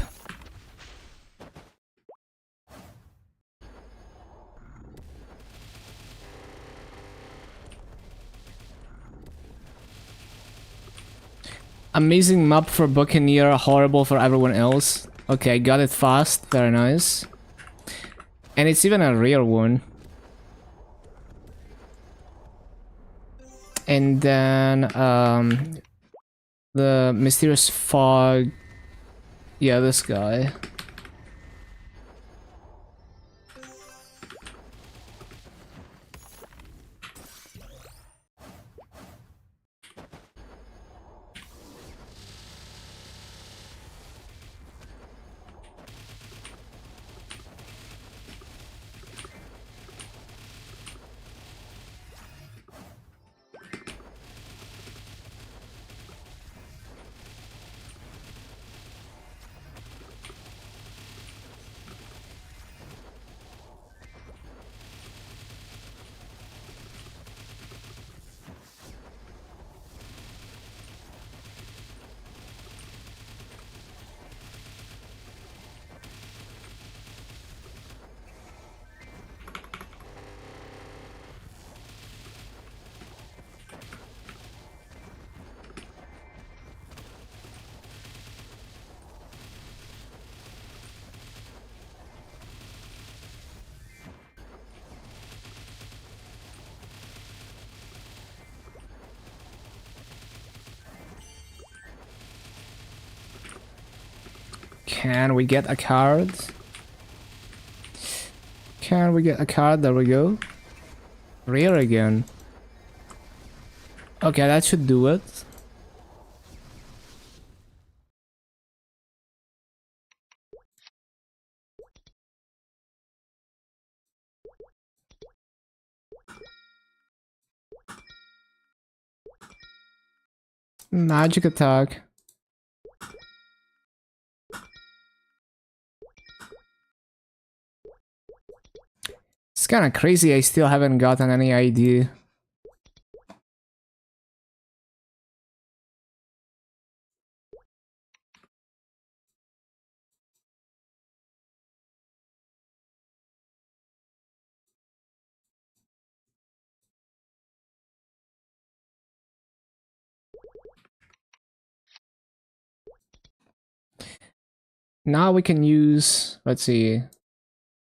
Amazing map for Buccaneer, horrible for everyone else. Okay, got it fast, very nice. And it's even a rare one. And then, the mysterious fog. Yeah, this guy. Can we get a card? Can we get a card? There we go. Rare again. Okay, that should do it. Magic attack. It's kind of crazy I still haven't gotten any idea. Now we can use, let's see,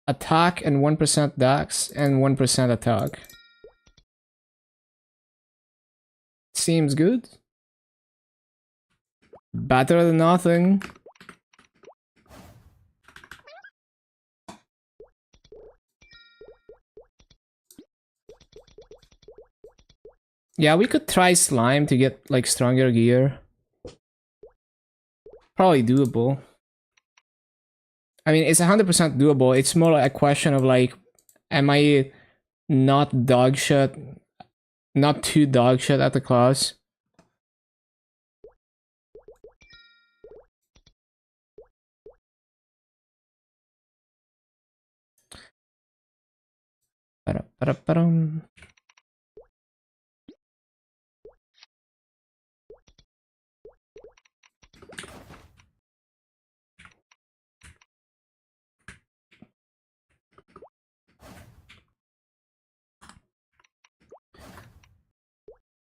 attack and 1% dex and 1% attack. Seems good. Better than nothing. Yeah, we could try slime to get like stronger gear. Probably doable. I mean, it's 100% doable. It's more like a question of like, am I not dog shit, not too dog shit at the class? Ba-da-ba-da-ba-dum.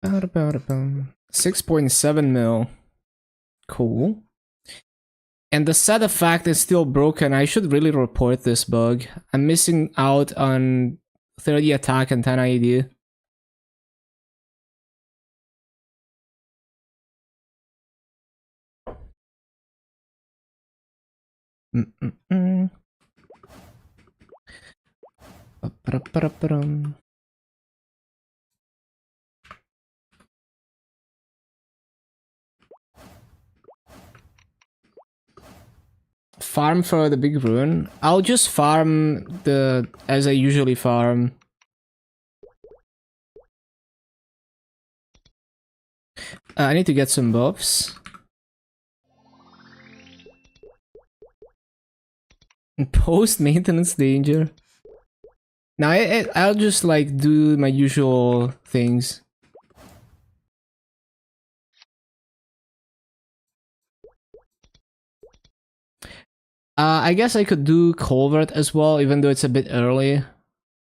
Ba-da-ba-da-bum. 6.7 mil. Cool. And the set effect is still broken. I should really report this bug. I'm missing out on 30 attack and 10 ID. Mm-mm-mm. Ba-ba-da-ba-da-ba-dum. Farm for the big rune. I'll just farm the as I usually farm. I need to get some buffs. Post maintenance danger. Now I'll just like do my usual things. I guess I could do Culvert as well, even though it's a bit early,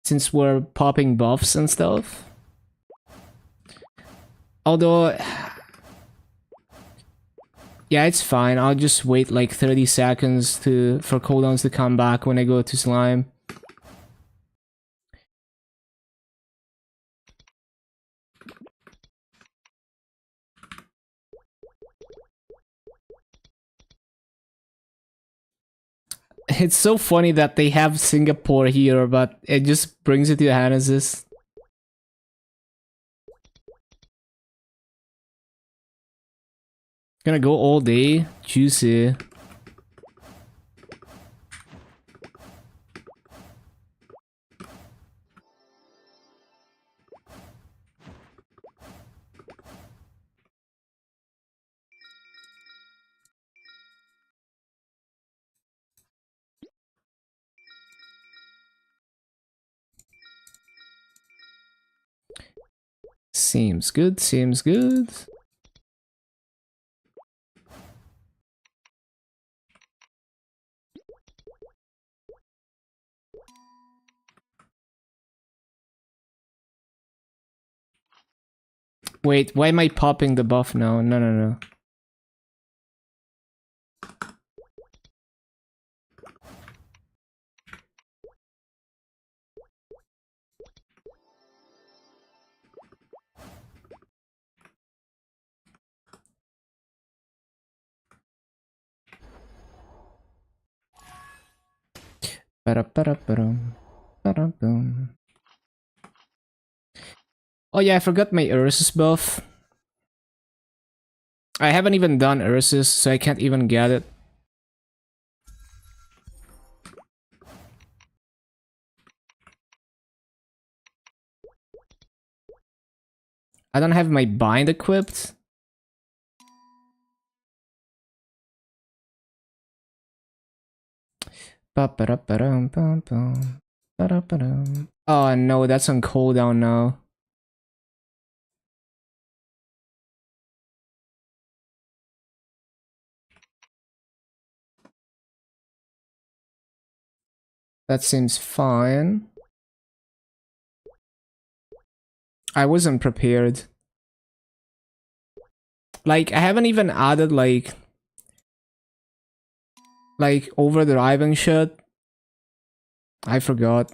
since we're popping buffs and stuff. Although, yeah, it's fine. I'll just wait like 30 seconds for cooldowns to come back when I go to slime. It's so funny that they have Singapore here, but it just brings it to Hannesis. Gonna go all day? Juicy. Seems good, seems good. Wait, why am I popping the buff now? No, no, no. Ba-da-ba-da-ba-dum. Ba-da-bum. Oh yeah, I forgot my Ursus buff. I haven't even done Ursus, so I can't even get it. I don't have my bind equipped. Ba-ba-da-ba-dum-bum-bum. Ba-da-ba-dum. Oh no, that's on cooldown now. That seems fine. I wasn't prepared. Like, I haven't even added like overdriving shit. I forgot.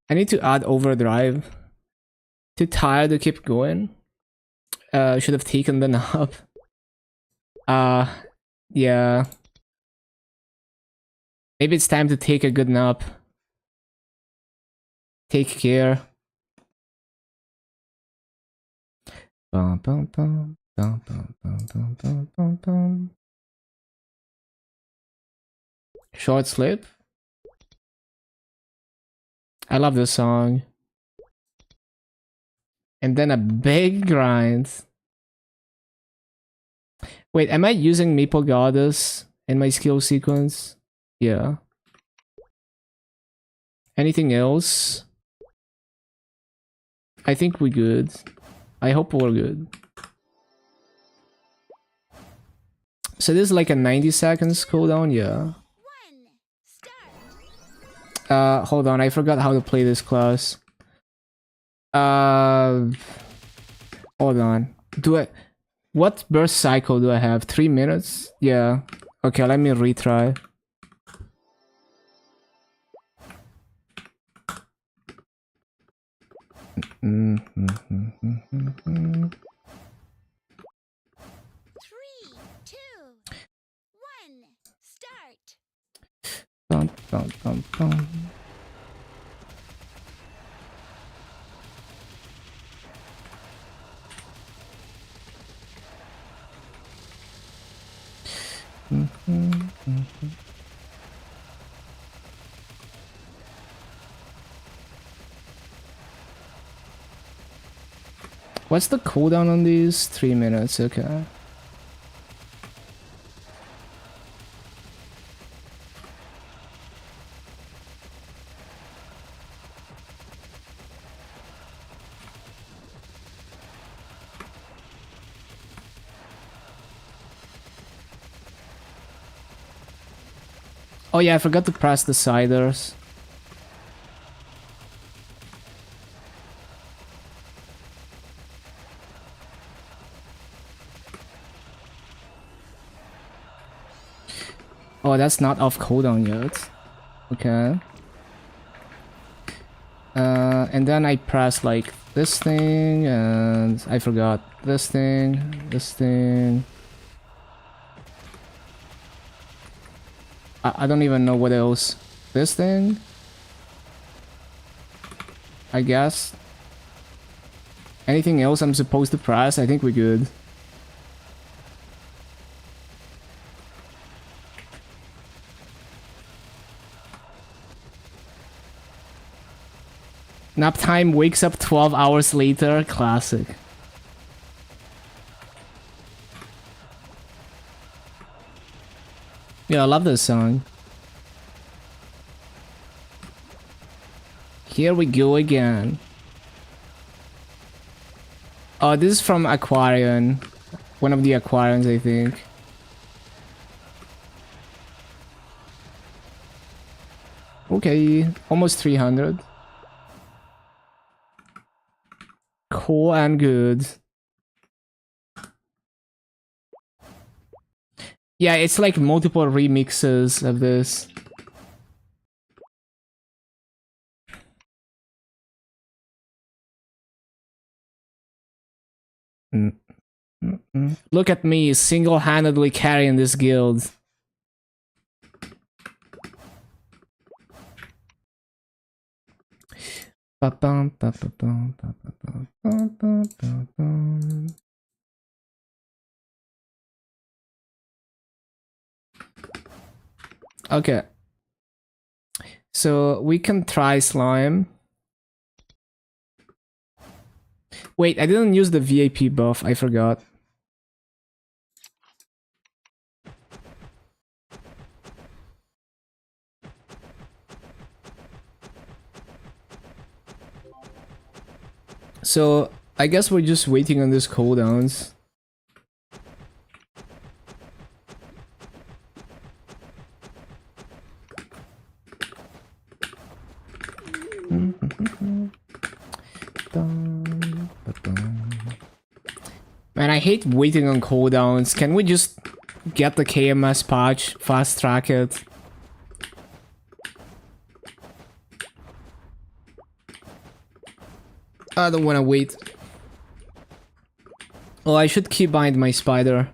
I need to add overdrive. Too tired to keep going. Should have taken the nap. Yeah. Maybe it's time to take a good nap. Take care. Bum, bum, bum, bum, bum, bum, bum, bum, bum, bum. Short sleep. I love this song. And then a big grind. Wait, am I using Maple Goddess in my skill sequence? Yeah. Anything else? I think we're good. I hope we're good. So this is like a 90 seconds cooldown, yeah. Hold on, I forgot how to play this class. Hold on. What burst cycle do I have? 3 minutes? Yeah. Okay, let me retry. Bum, bum, bum, bum. What's the cooldown on these? 3 minutes, okay. Oh yeah, I forgot to press the ciders. Oh, that's not off cooldown yet. Okay. And then I press like this thing, and I forgot this thing, this thing. I don't even know what else. This thing? I guess. Anything else I'm supposed to press? I think we're good. Nap time, wakes up 12 hours later. Classic. Yeah, I love this song. Here we go again. Oh, this is from Aquarian. One of the Aquarians, I think. Okay, almost 300. Cool and good. Yeah, it's like multiple remixes of this. Look at me single-handedly carrying this guild. Okay. So we can try slime. Wait, I didn't use the VAP buff, I forgot. So I guess we're just waiting on these cooldowns. Man, I hate waiting on cooldowns. Can we just get the KMS patch, fast track it? I don't want to wait. Oh, I should keep behind my spider.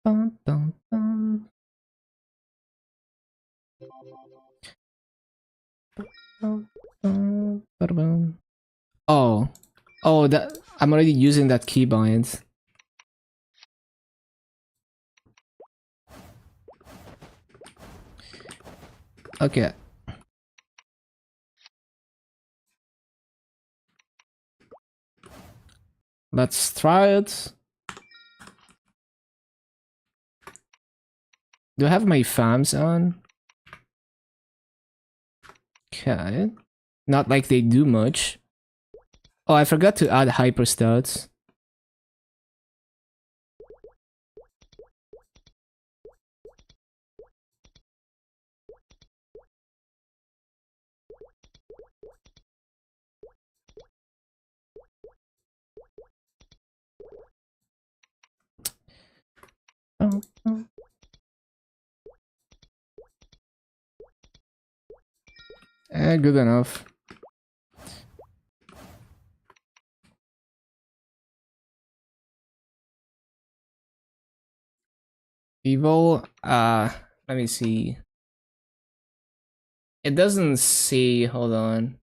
Dun, dun, dun. Oh. Oh, that I'm already using that keybind. Okay. Let's try it. Do I have my fams on? Okay. Not like they do much. Oh, I forgot to add hyper stats. Oh, oh. Good enough. Evil, let me see. It doesn't say, hold on.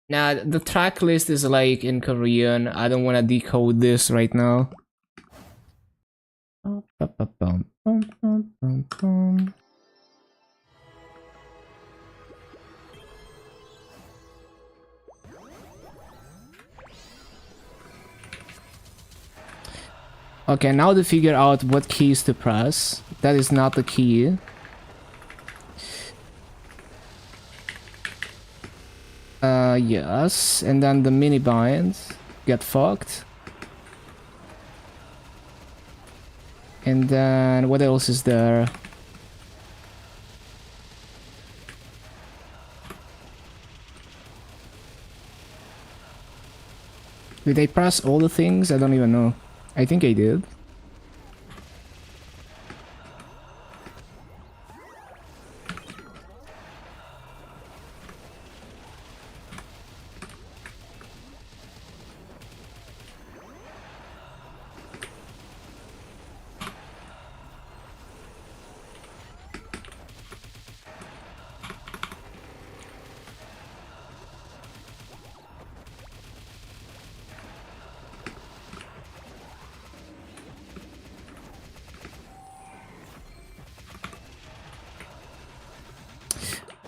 Nah, the track list is like in Korean. I don't want to decode this right now. Okay, now to figure out what keys to press. That is not the key. Yes, and then the mini bind get fucked. And then what else is there? Did I press all the things? I don't even know. I think I did.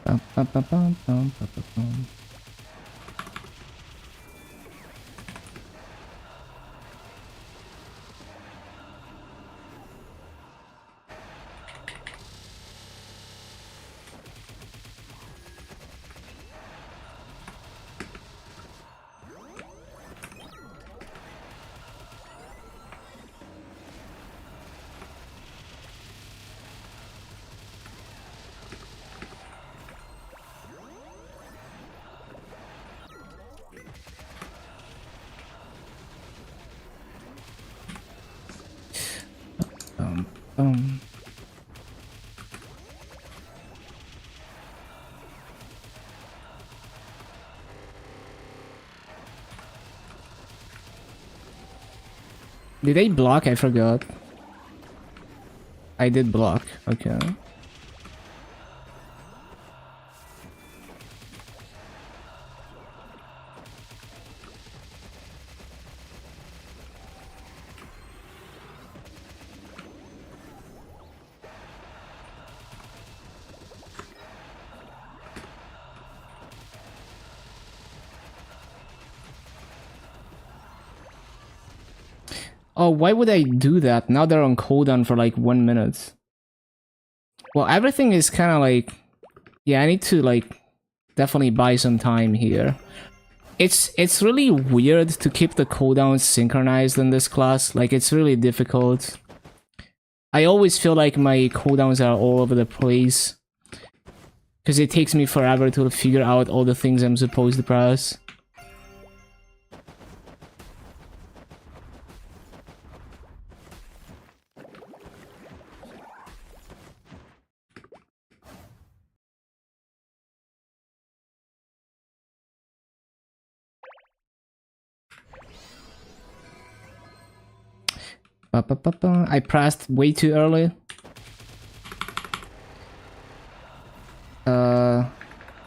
Bum, bum, bum, bum, bum, bum, bum, bum. Um. Did I block? I forgot. I did block. Okay. Oh, why would I do that? Now they're on cooldown for like 1 minute. Well, everything is kind of like... Yeah, I need to like definitely buy some time here. It's really weird to keep the cooldowns synchronized in this class. Like, it's really difficult. I always feel like my cooldowns are all over the place. Because it takes me forever to figure out all the things I'm supposed to press. I pressed way too early.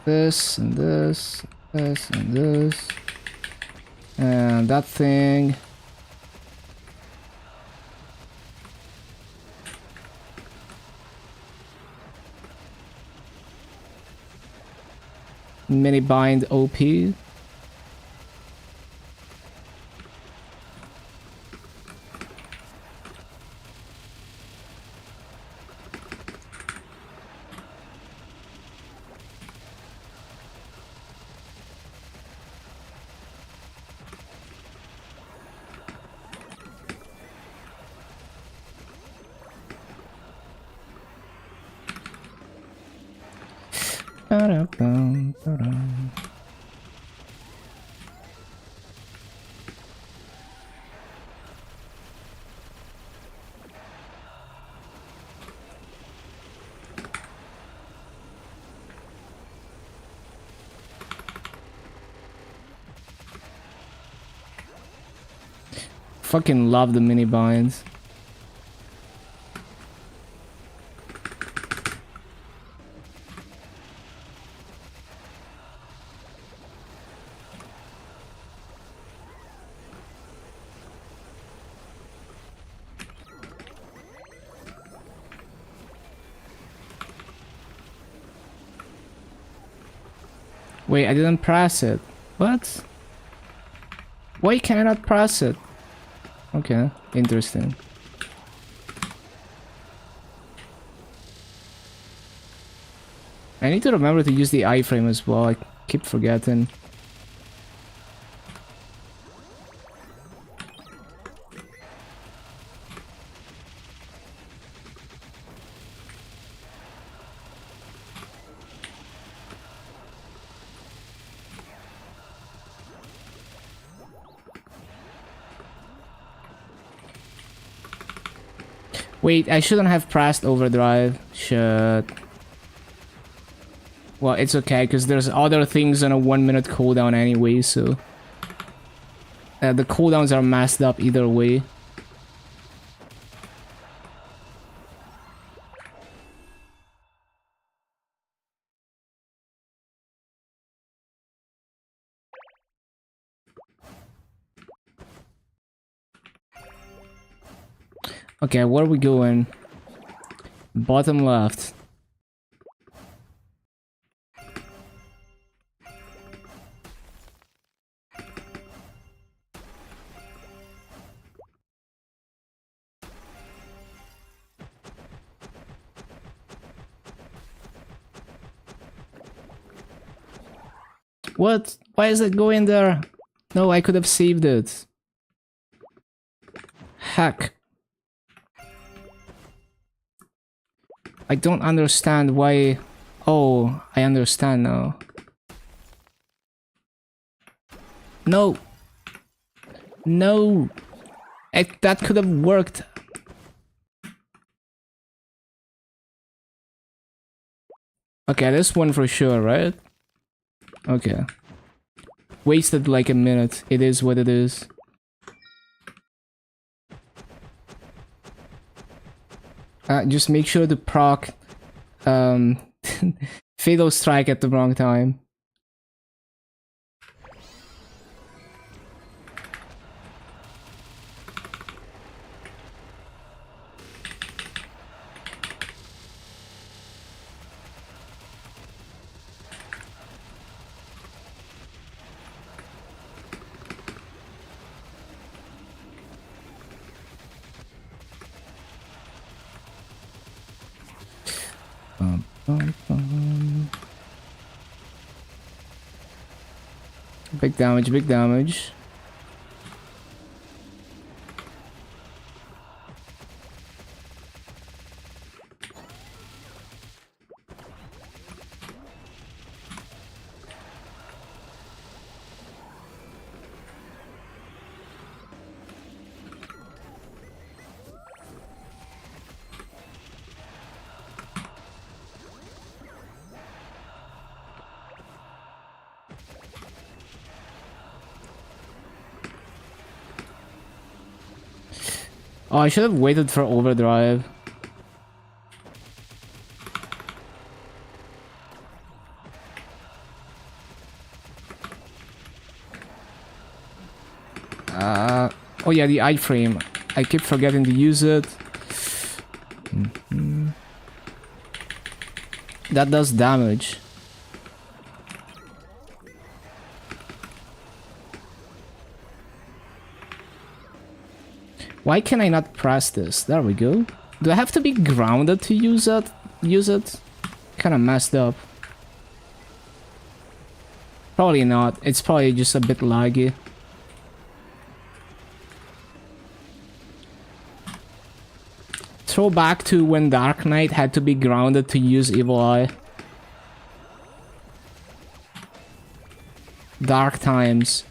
This and this, this and this, and that thing. Mini bind OP. Fucking love the mini binds. Wait, I didn't press it. What? Why can I not press it? Okay, interesting. I need to remember to use the iframe as well. I keep forgetting. Wait, I shouldn't have pressed overdrive. Shit. Well, it's okay, because there's other things on a 1 minute cooldown anyway, so... the cooldowns are messed up either way. Okay, where are we going? Bottom left. What? Why is it going there? No, I could have saved it. Heck. I don't understand why... Oh, I understand now. No! No! That could have worked. Okay, this one for sure, right? Okay. Wasted like a minute. It is what it is. Just make sure to proc Fatal Strike at the wrong time. Big damage, big damage. Oh, I should have waited for overdrive. Oh yeah, the iframe. I keep forgetting to use it. That does damage. Why can I not press this? There we go. Do I have to be grounded to use it? Kinda messed up. Probably not. It's probably just a bit laggy. Throw back to when Dark Knight had to be grounded to use Evil Eye. Dark times.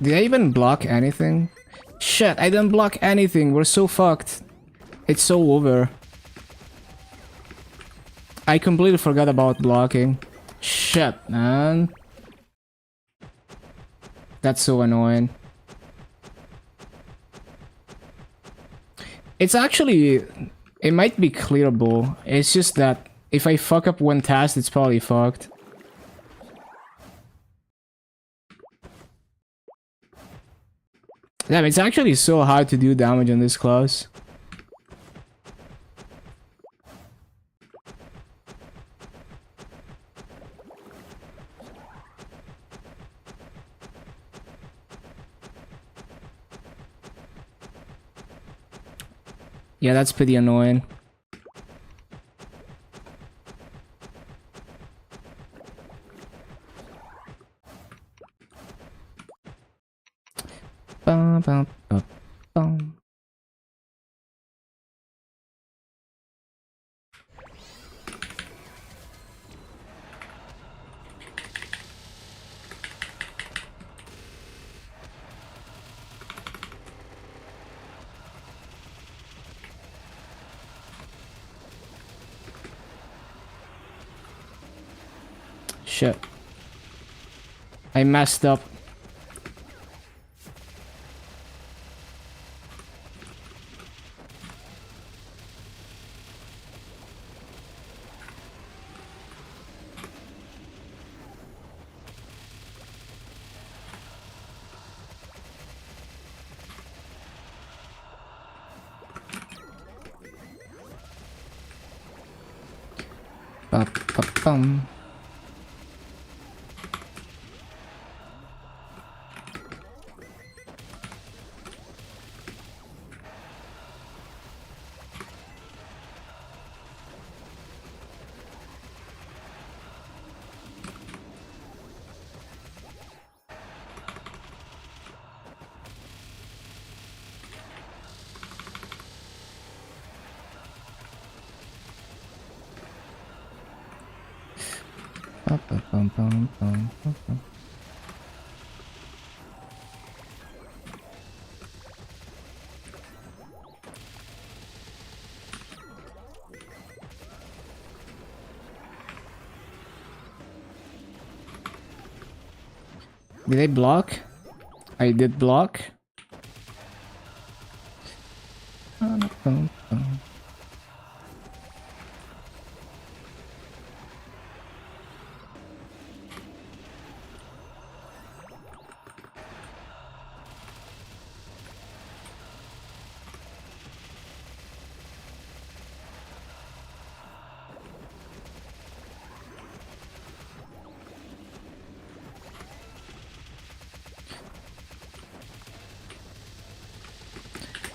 Did I even block anything? Shit, I didn't block anything. We're so fucked. It's so over. I completely forgot about blocking. Shit, man. That's so annoying. It's actually... It might be clearable. It's just that if I fuck up one task, it's probably fucked. Damn, it's actually so hard to do damage on this class. Yeah, that's pretty annoying. Bum, bum, bum, bum. Shit. I messed up. Bum. Bum, bum, bum, bum, bum. Did I block? I did block. Bum, bum, bum.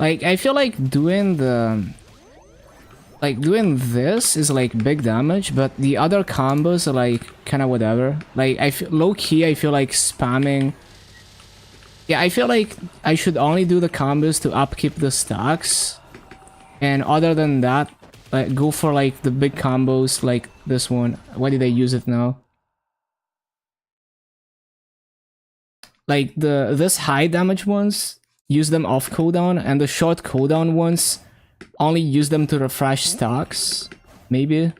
Like, I feel like doing this is like big damage, but the other combos are like kind of whatever. Like, I feel low key, I feel like spamming. Yeah, I feel like I should only do the combos to upkeep the stacks, and other than that, like go for like the big combos like this one. Why did I use it now? Like this high damage ones, use them off cooldown, and the short cooldown ones, only use them to refresh stocks, maybe.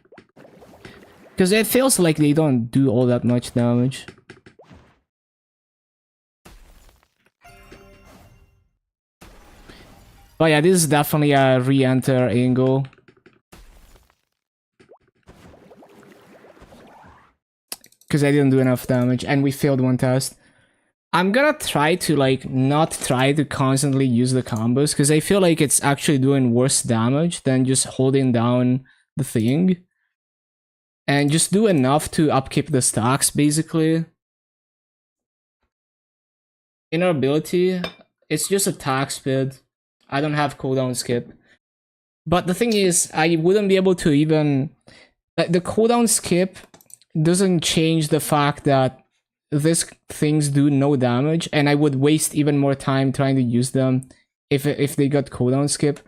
Because it feels like they don't do all that much damage. But yeah, this is definitely a re-enter angle. Because I didn't do enough damage, and we failed one test. I'm gonna try to like not try to constantly use the combos, because I feel like it's actually doing worse damage than just holding down the thing. And just do enough to upkeep the stocks, basically. Inner ability, it's just attack speed. I don't have cooldown skip. But the thing is, I wouldn't be able to even... Like, the cooldown skip doesn't change the fact that these things do no damage, and I would waste even more time trying to use them if they got cooldown skip.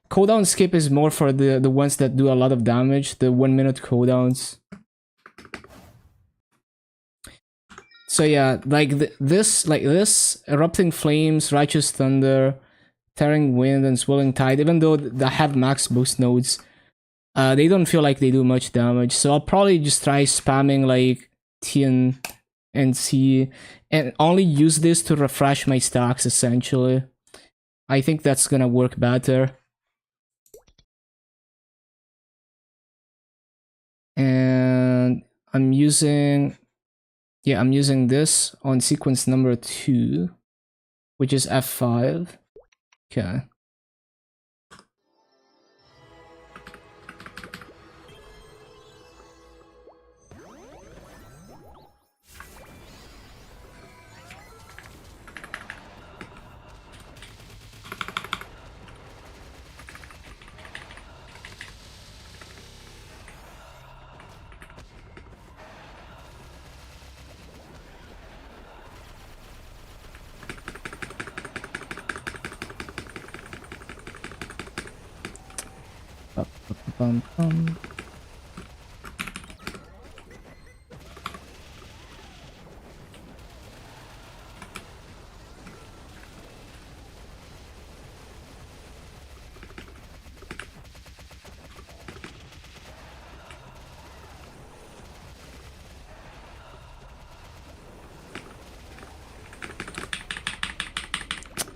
Cooldown skip is more for the ones that do a lot of damage, the 1 minute cooldowns. So yeah, like this, Erupting Flames, Righteous Thunder, Tearing Wind, and Swirling Tide, even though they have max boost nodes, they don't feel like they do much damage. So I'll probably just try spamming like T and C, and only use this to refresh my stocks, essentially. I think that's gonna work better. And I'm using this on sequence number 2, which is F5. Okay. Bum, bum.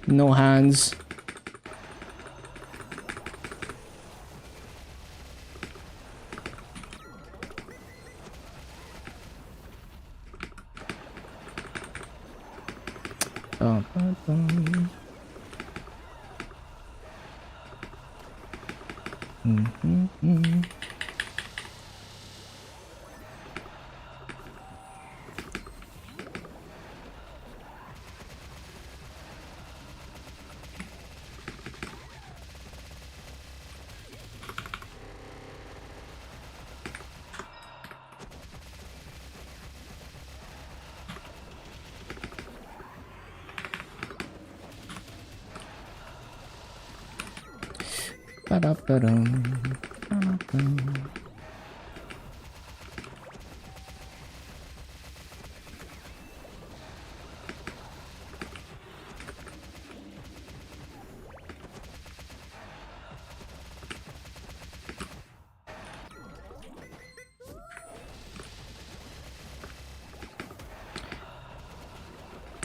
No hands.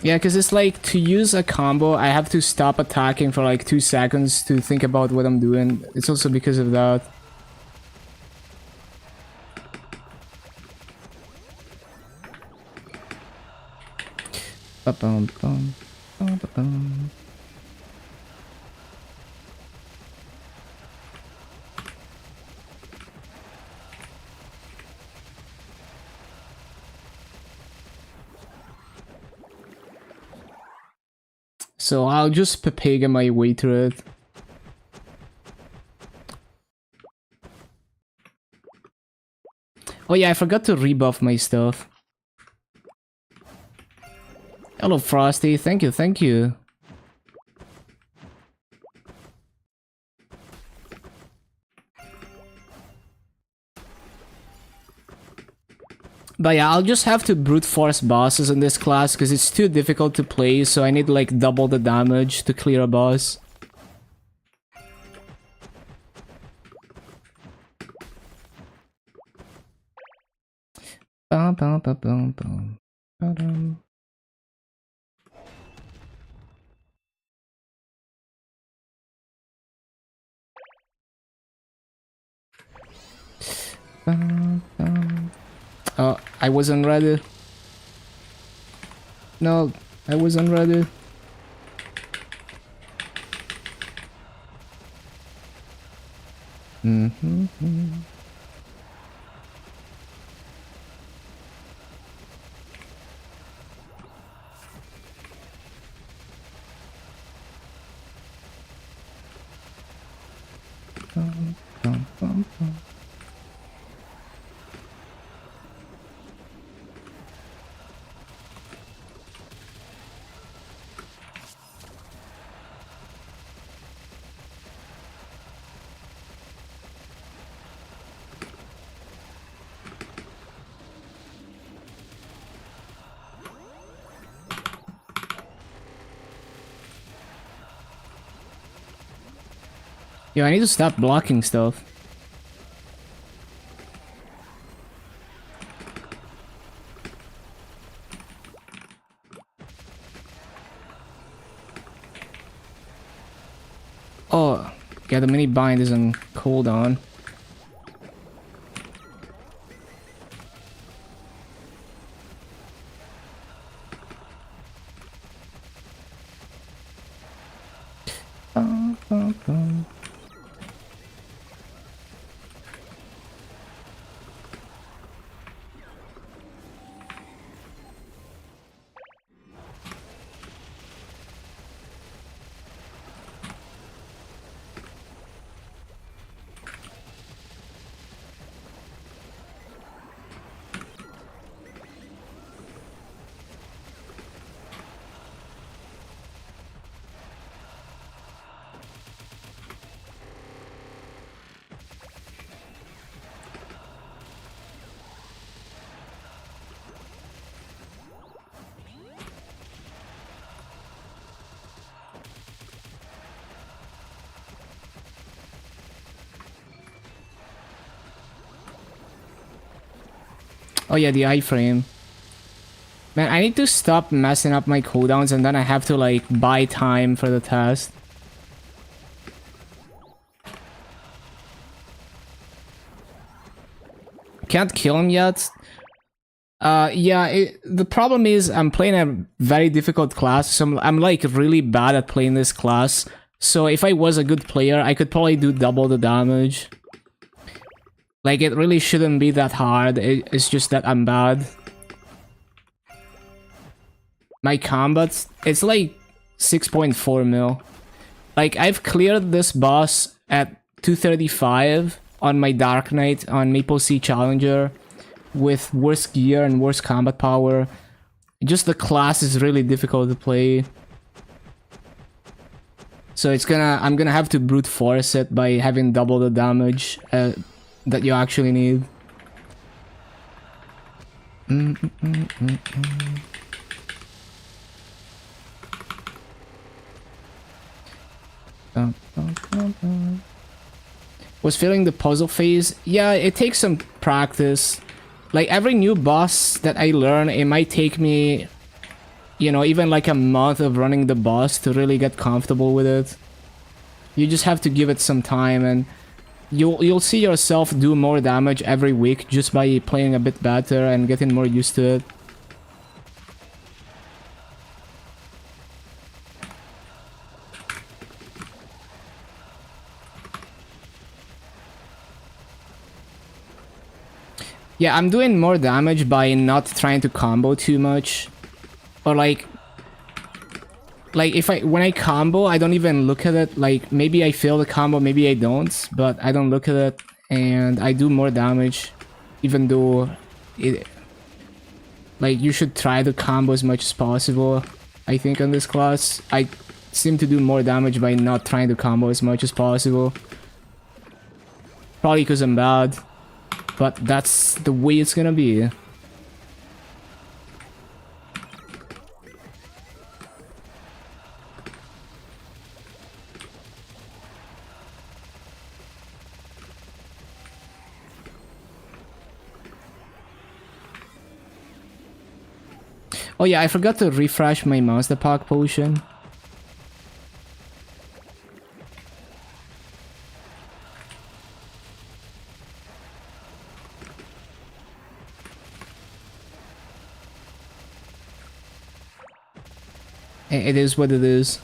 Yeah, because it's like, to use a combo, I have to stop attacking for like 2 seconds to think about what I'm doing. It's also because of that. Ba-bum, bum, ba-ba-bum. So I'll just Pepega my way through it. Oh yeah, I forgot to rebuff my stuff. Hello, Frosty. Thank you, thank you. But yeah, I'll just have to brute force bosses in this class because it's too difficult to play, so I need like double the damage to clear a boss. Bum, bum, bum, bum, bum. Ba-dum. Bum, bum. Oh, I wasn't ready. No, I wasn't ready. Mm-hmm. Bum, bum, bum, bum. Yo, I need to stop blocking stuff. Oh, yeah, the mini bind is on cooldown. Bum, bum, bum. Oh yeah, the iframe. Man, I need to stop messing up my cooldowns and then I have to like buy time for the test. Can't kill him yet. Yeah, the problem is I'm playing a very difficult class, so I'm like really bad at playing this class. So if I was a good player, I could probably do double the damage. Like, it really shouldn't be that hard, it's just that I'm bad. My combats, it's like 6.4 mil. Like, I've cleared this boss at 235 on my Dark Knight on MapleStory Challenger with worse gear and worse combat power. Just the class is really difficult to play. So I'm gonna have to brute force it by having double the damage that you actually need. Was feeling the puzzle phase? Yeah, it takes some practice. Like, every new boss that I learn, it might take me, you know, even like a month of running the boss to really get comfortable with it. You just have to give it some time, and you'll see yourself do more damage every week just by playing a bit better and getting more used to it. Yeah, I'm doing more damage by not trying to combo too much. Or like when I combo, I don't even look at it. Like, maybe I fail the combo, maybe I don't, but I don't look at it and I do more damage. even though it, like, you should try to combo as much as possible. I think on this class, I seem to do more damage by not trying to combo as much as possible. Probably because I'm bad, but that's the way it's gonna be. Oh yeah, I forgot to refresh my Monster Pack potion. It is what it is.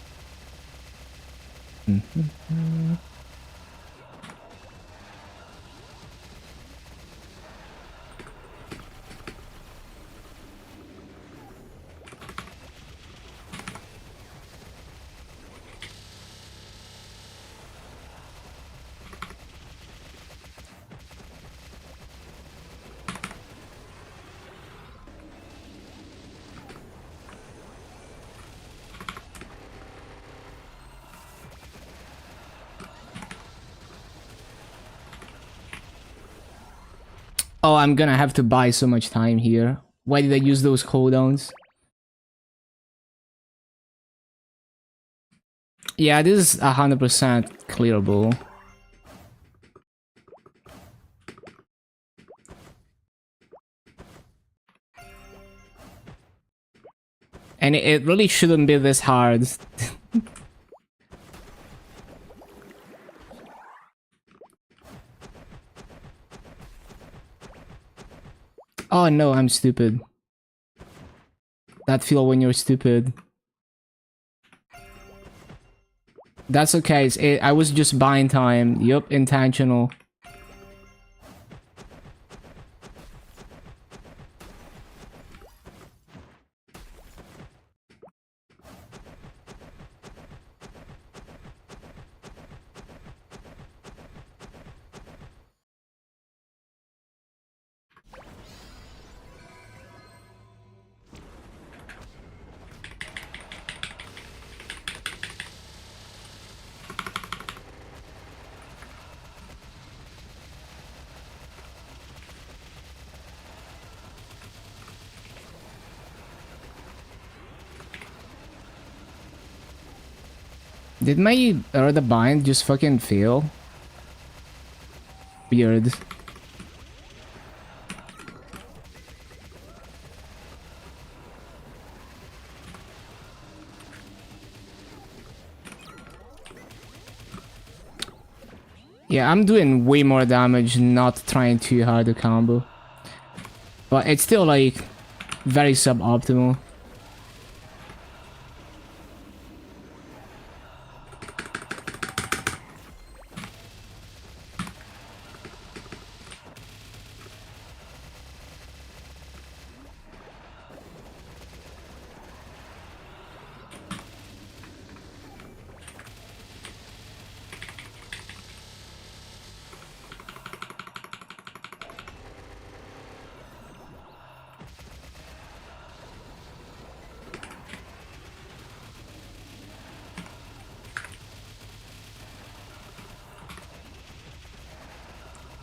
Oh, I'm gonna have to buy so much time here. Why did I use those cooldowns? Yeah, this is 100% clearable. And it really shouldn't be this hard. Oh no, I'm stupid. That feel when you're stupid. That's okay, I was just buying time. Yup, intentional. Did my other bind just fucking fail? Weird. Yeah, I'm doing way more damage not trying too hard to combo. But it's still like very suboptimal.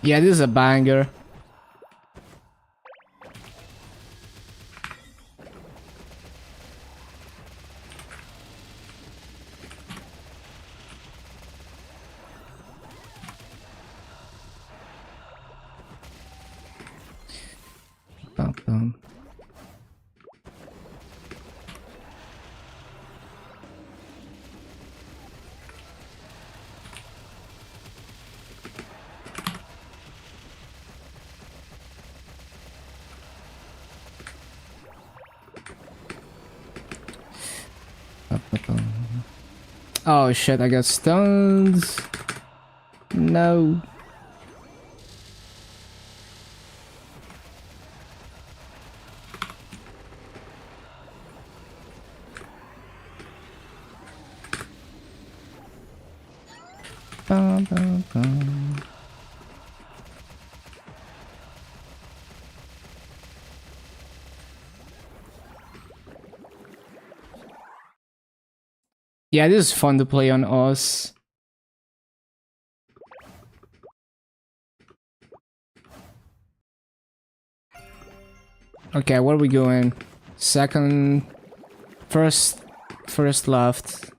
Yeah, this is a banger. Bum, bum. Oh shit, I got stunned. No. Bum, bum, bum. Yeah, this is fun to play on us. Okay, where are we going? Second, first left.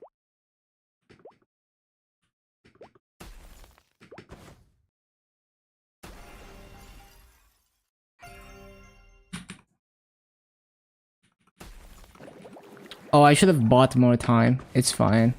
Oh, I should have bought more time. It's fine.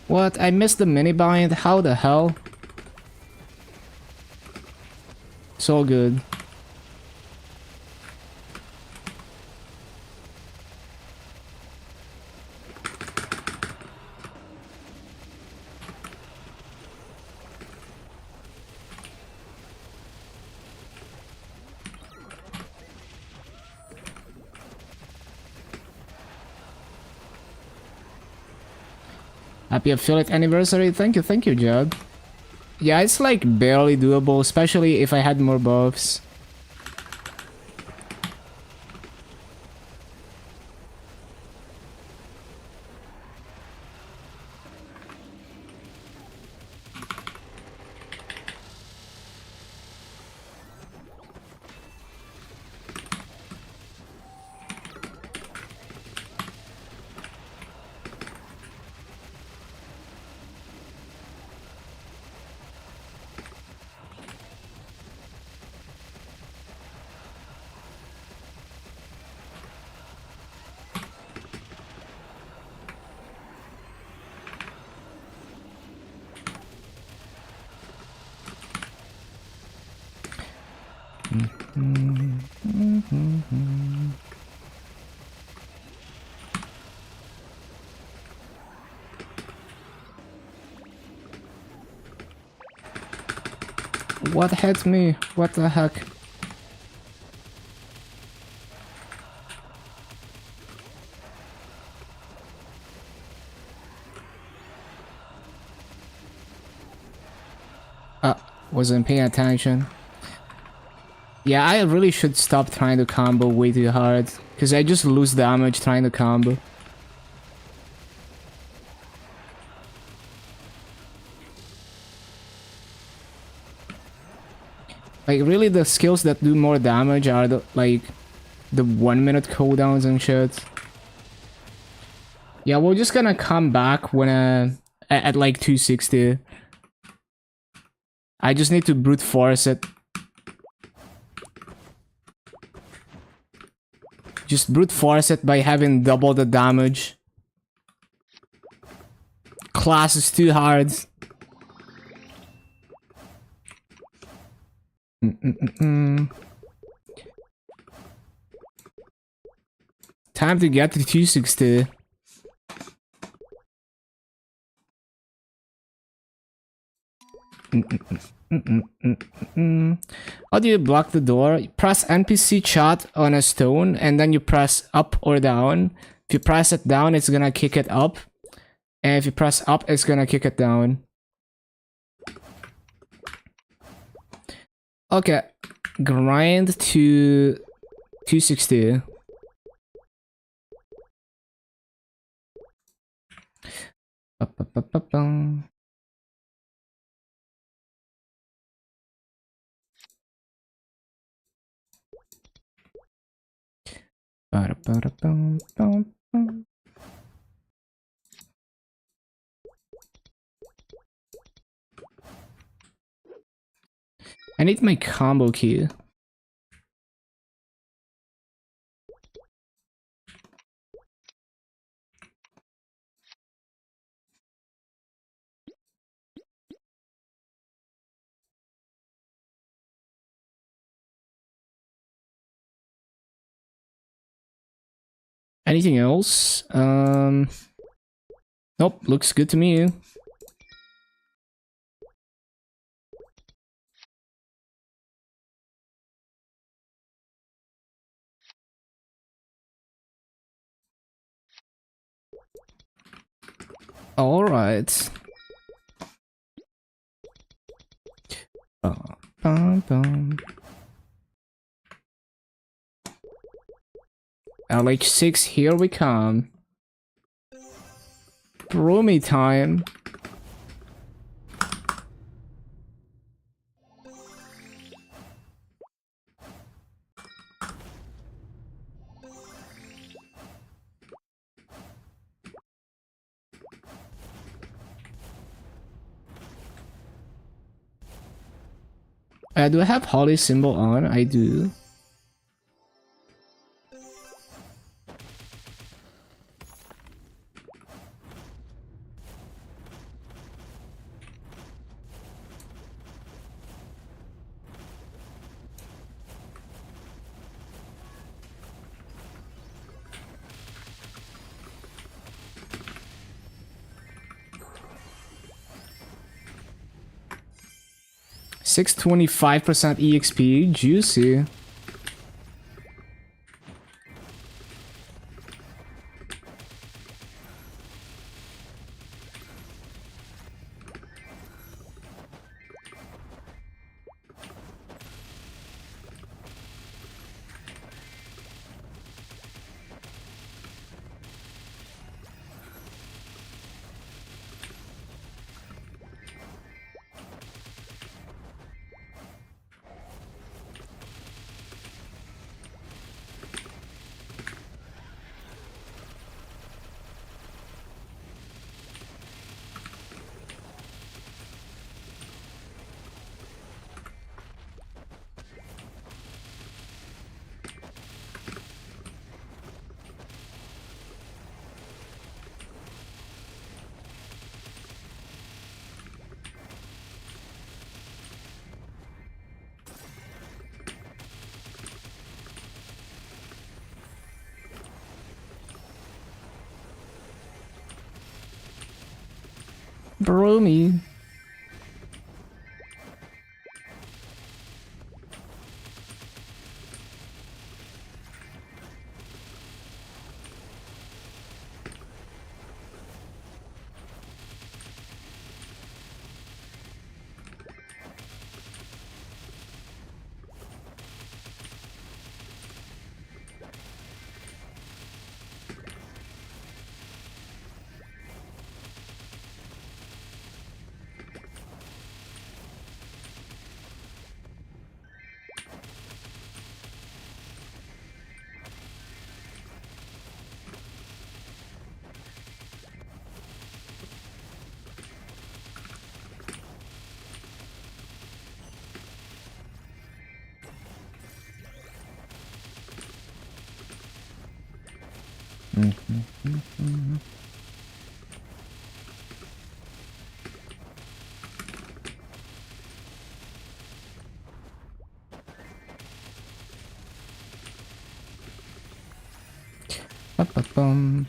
What? I missed the mini bind? How the hell? So good. Happy affiliate anniversary. Thank you, Jud. Yeah, it's like barely doable, especially if I had more buffs. What hit me? What the heck? Wasn't paying attention. Yeah, I really should stop trying to combo way too hard, because I just lose damage trying to combo. Like, really, the skills that do more damage are the, like, the 1 minute cooldowns and shit. Yeah, we're just gonna come back when, at like 260. I just need to brute force it. Just brute force it by having double the damage. Class is too hard. Time to get to 260. How do you block the door? You press NPC chat on a stone and then you press up or down. If you press it down, it's gonna kick it up. And if you press up, it's gonna kick it down. Okay. Grind to 260. Ba-ba-ba-ba-bum. Ba-da-ba-da-bum-bum-bum. I need my combo key. Anything else? Nope, looks good to me. All right. Bum, bum, bum. LH6, here we come. Broomy time. Do I have Holly symbol on? I do. $625% EXP, juicy. Broomy. Ba-ba-bum.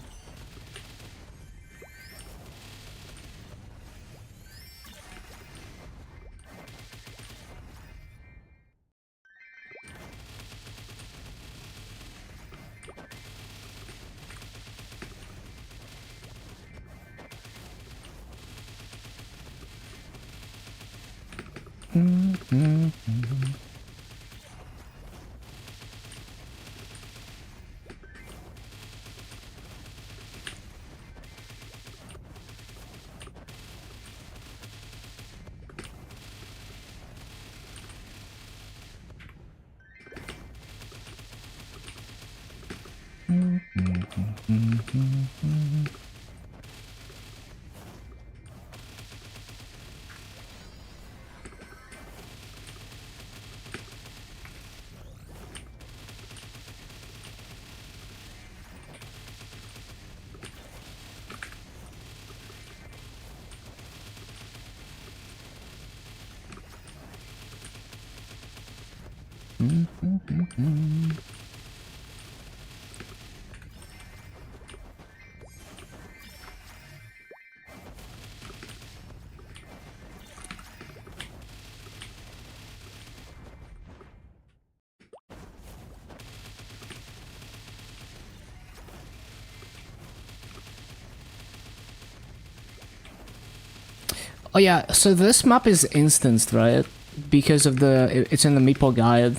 Oh yeah, so this map is instanced, right? Because of it's in the Meeple guide.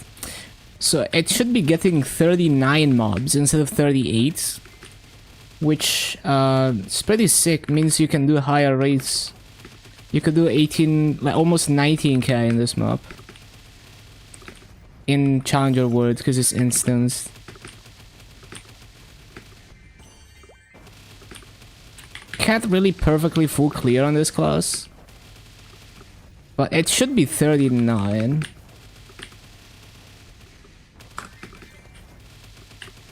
So it should be getting 39 mobs instead of 38. Which is pretty sick, means you can do higher rates. You could do 18, like almost 19k in this map. In Challenger World, because it's instanced. Can't really perfectly full clear on this class. But it should be 39.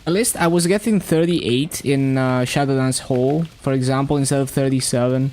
At least I was getting 38 in Shadowdance Hole, for example, instead of 37.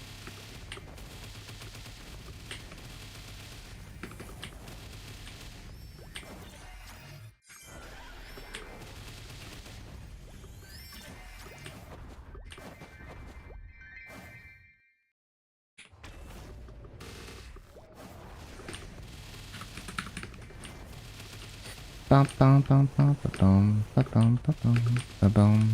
Bum bum bum bum bum bum bum bum bum.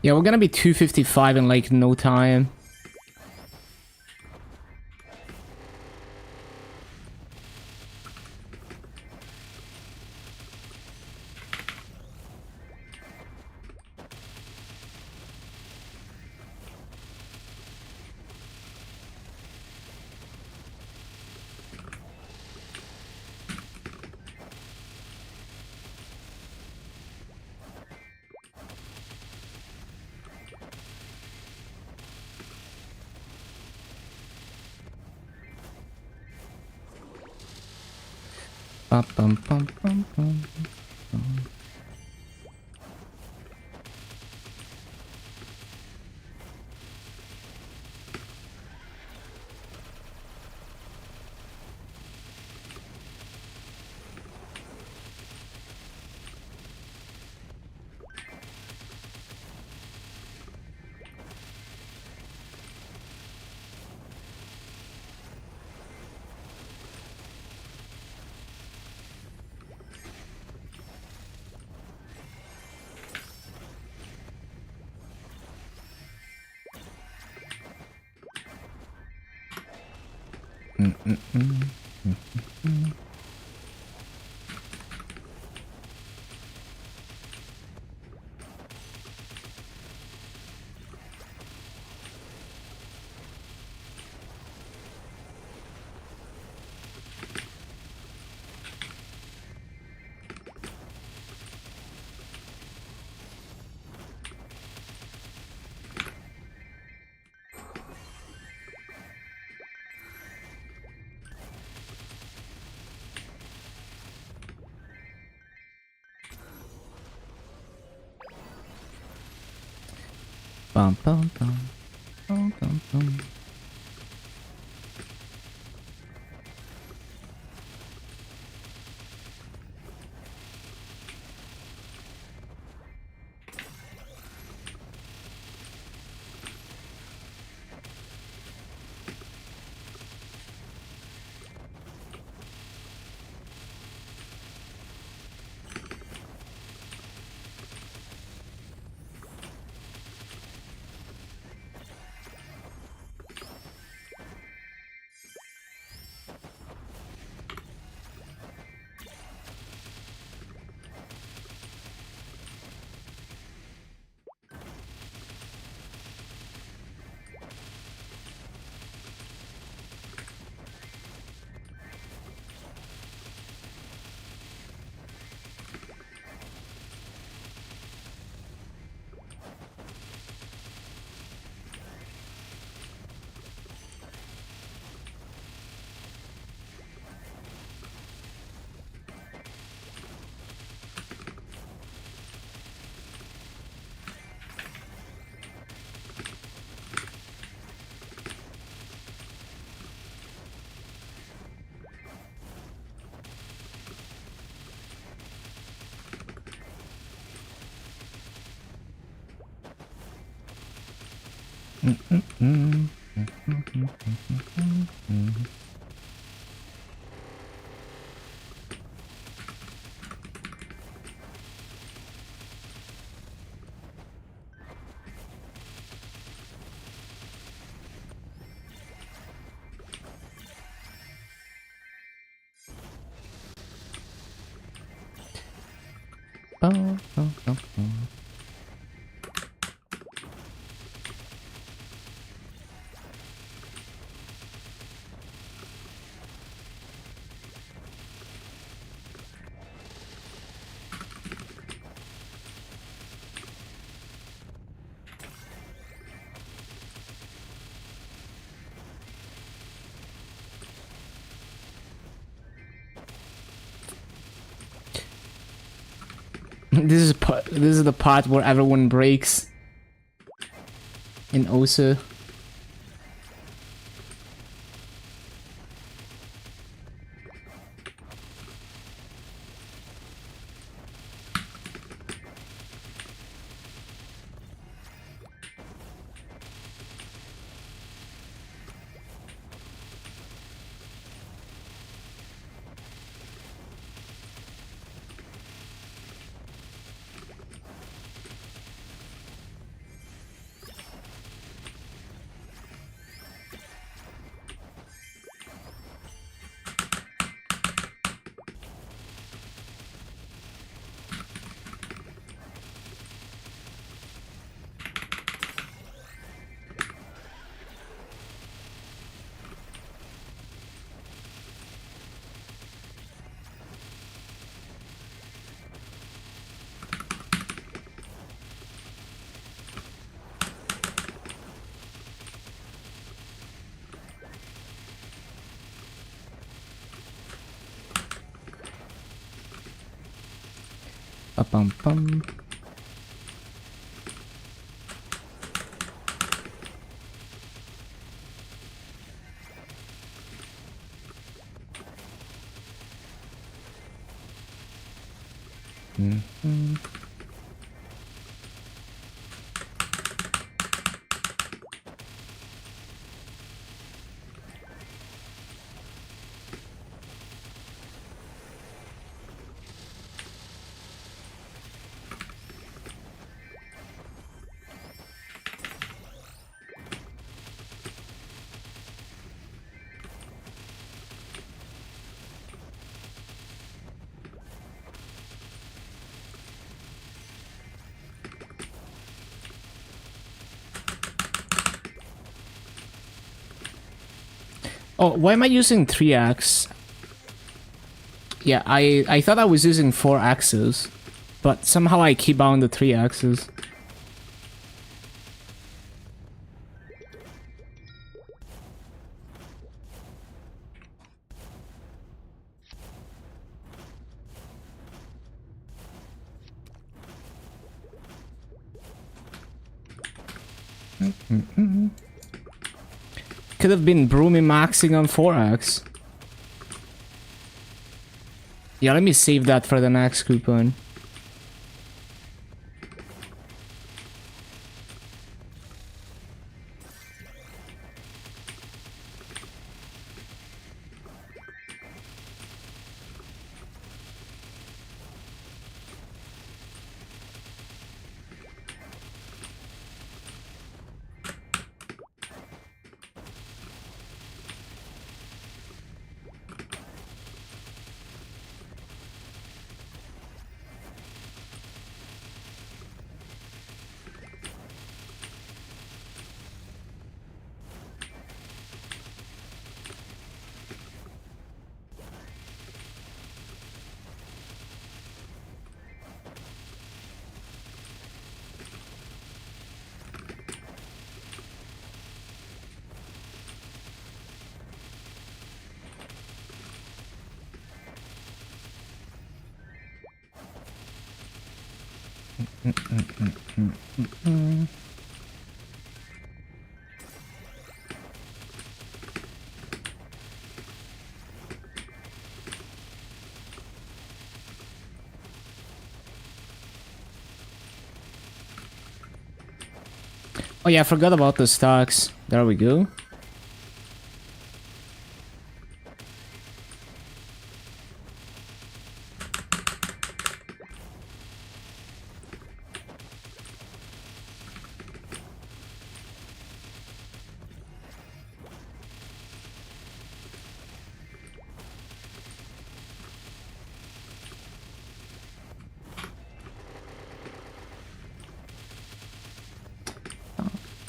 Yeah, we're gonna be 255 in like no time. Bum, bum, bum, bum, bum. Bum, bum, bum. Bum, bum, bum. Bum, bum, bum, bum. This is the part where everyone breaks in Osu. Ba-bum-bum. Mhm. Oh, why am I using 3x? Yeah, I thought I was using 4 axes, but somehow I keep on the 3 axes. Could have been Broomy maxing on 4x. Yeah, let me save that for the next coupon. Oh yeah, I forgot about the stocks. There we go.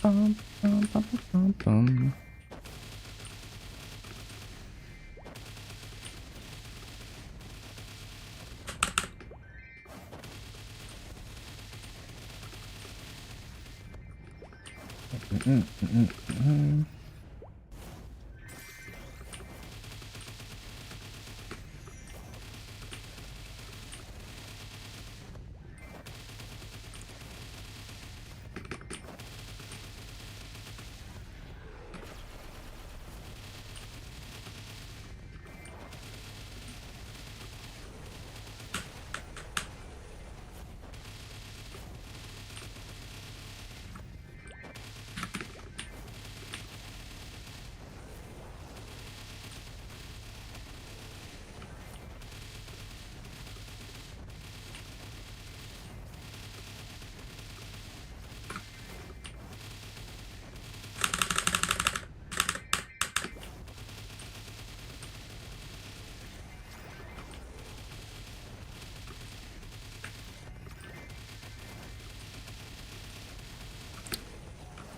Bum, bum, bum, bum, bum.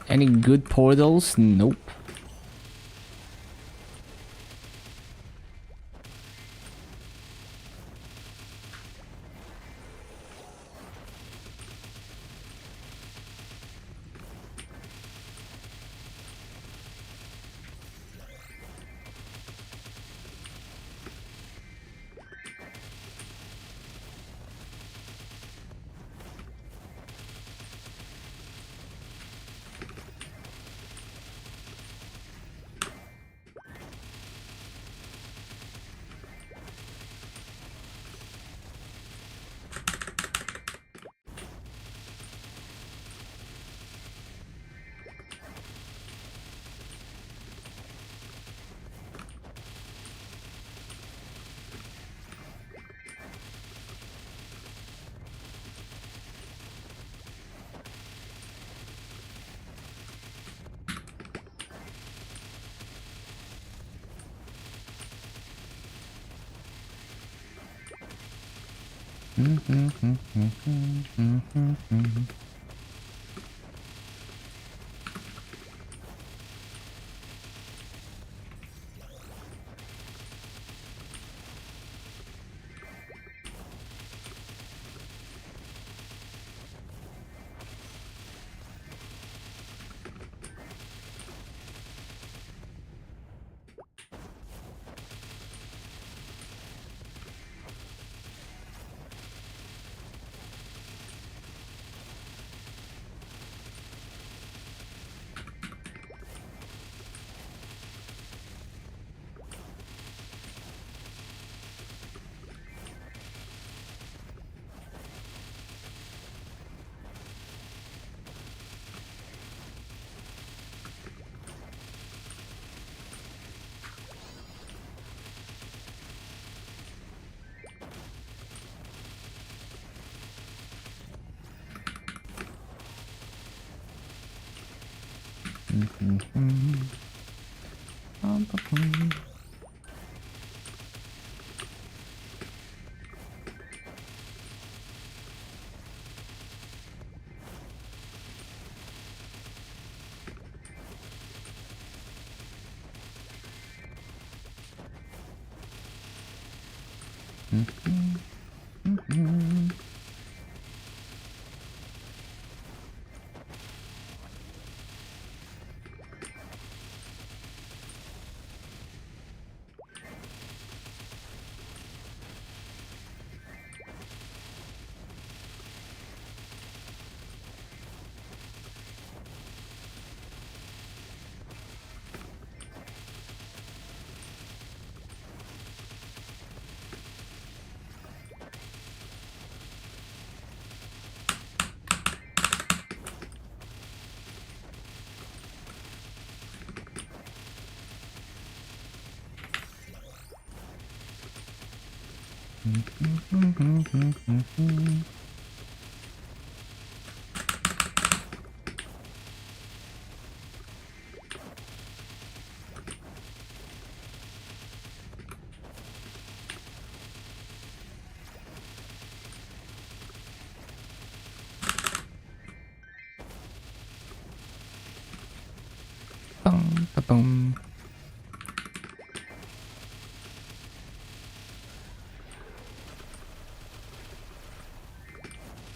Any good portals? Nope. Boom.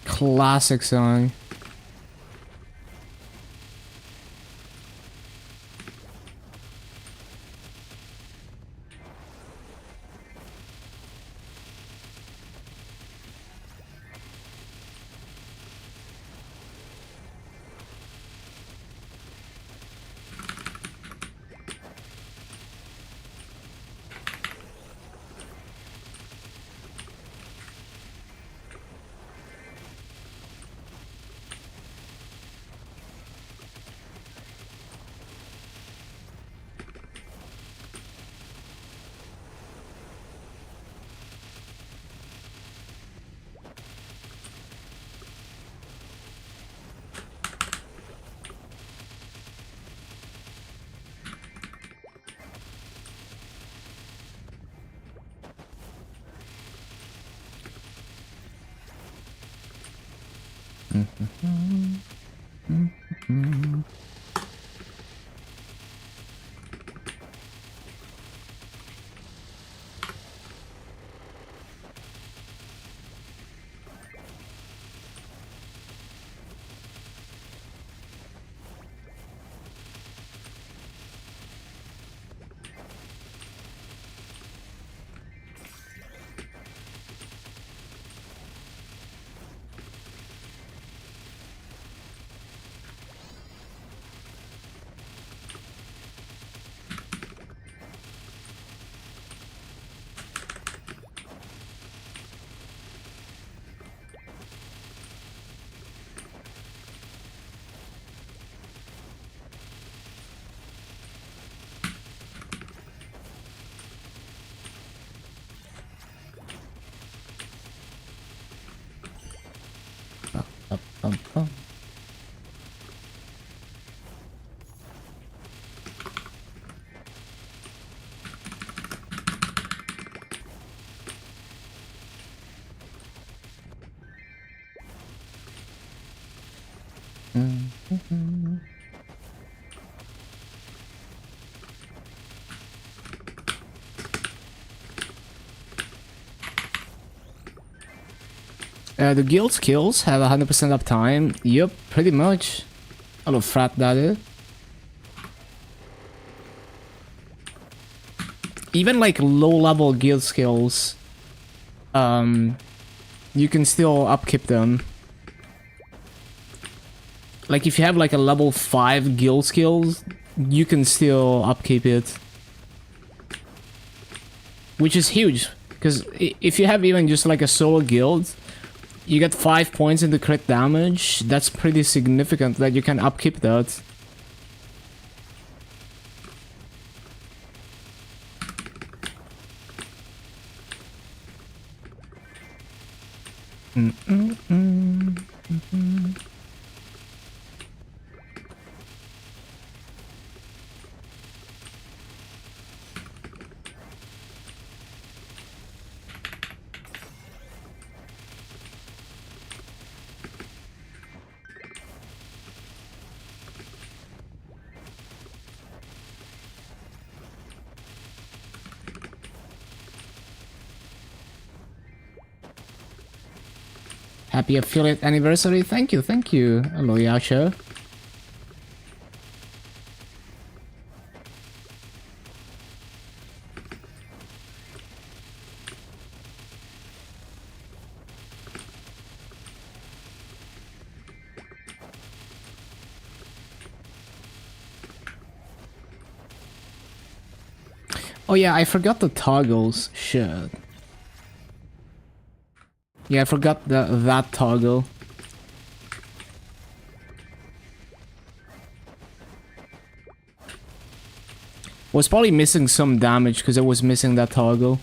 Classic song. The guild skills have 100% uptime. Yup, pretty much. I don't frat that is. Even like low level guild skills, you can still upkeep them. Like if you have like a level 5 guild skills, you can still upkeep it. Which is huge, because if you have even just like a solo guild, you get 5 points in the crit damage. That's pretty significant that you can upkeep that. Happy affiliate anniversary. Thank you, thank you. Hello, Yasha. Oh yeah, I forgot the toggles. Shit. Yeah, I forgot that toggle. Was probably missing some damage because I was missing that toggle.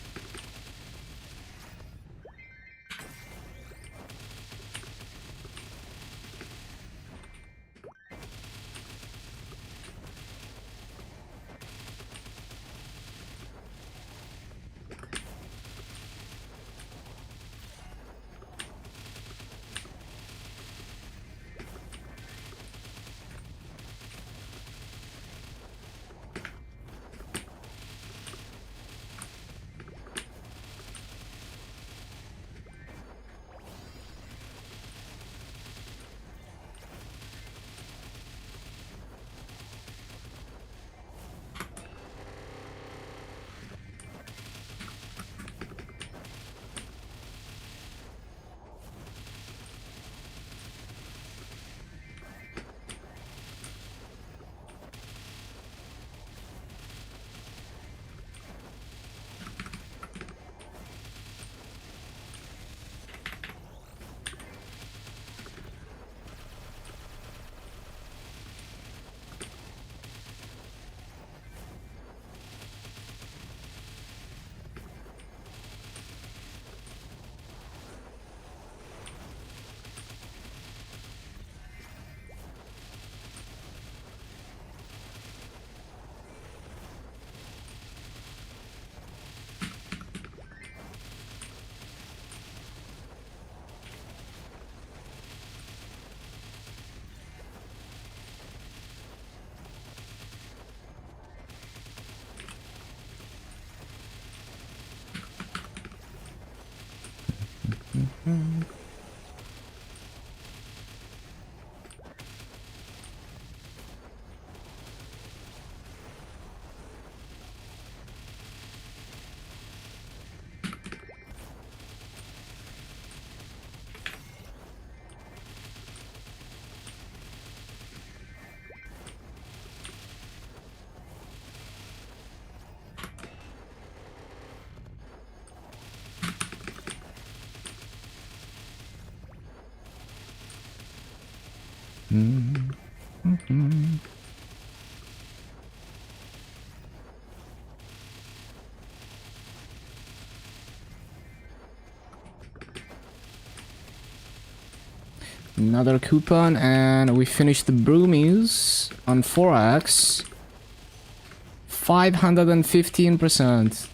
Another coupon, and we finished the broomies on 4x. 515%.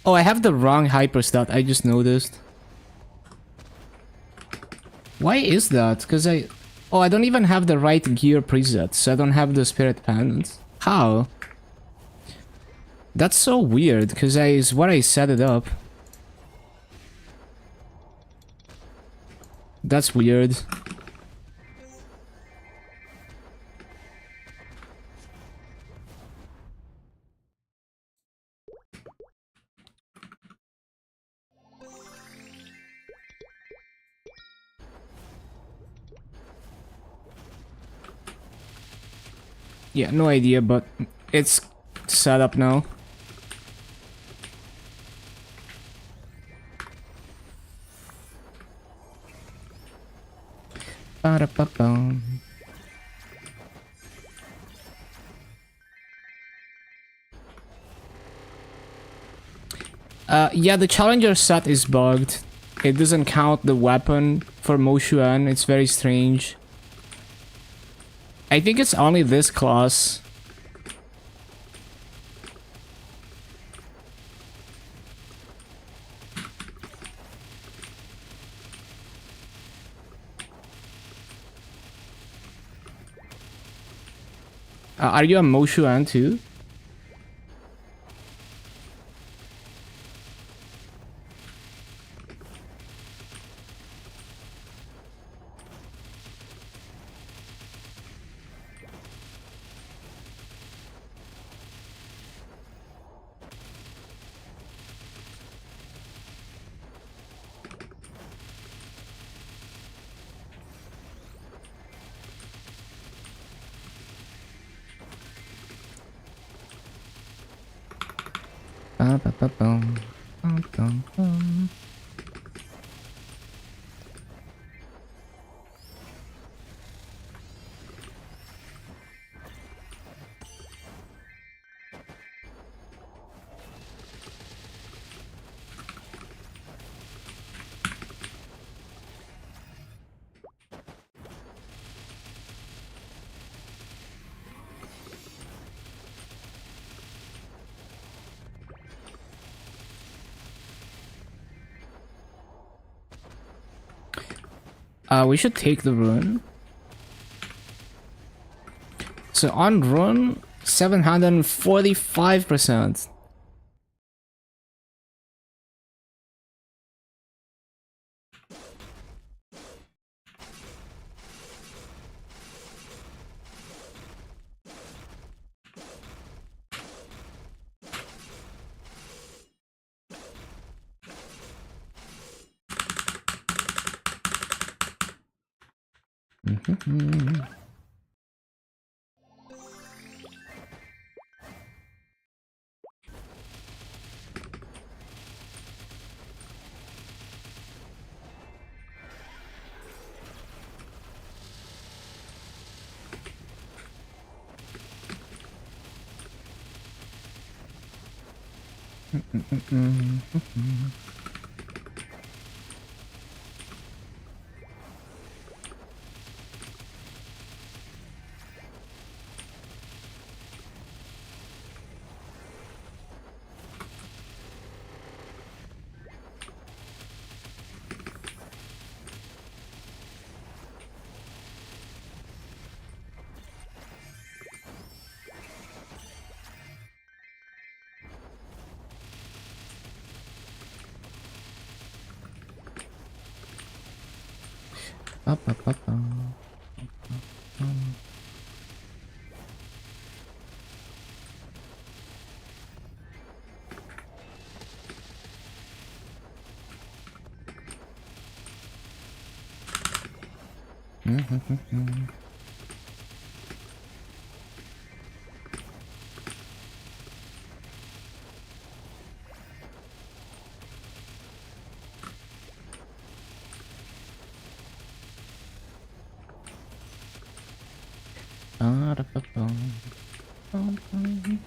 Oh, I have the wrong hyperstat, I just noticed. Why is that? Because I... Oh, I don't even have the right gear preset, so I don't have the spirit pendant. How? That's so weird, because I is what I set it up. That's weird. Yeah, no idea, but it's set up now. Ba-da-ba-bum. Yeah, the challenger set is bugged. It doesn't count the weapon for Moshuan. It's very strange. I think it's only this class. Are you a Moshuan too? Ba-ba-ba-bum. Bum-bum-bum. We should take the rune. So on rune, 745%. Ba-ba-ba-bum. Ba-da-ba-bum. Bum-bum.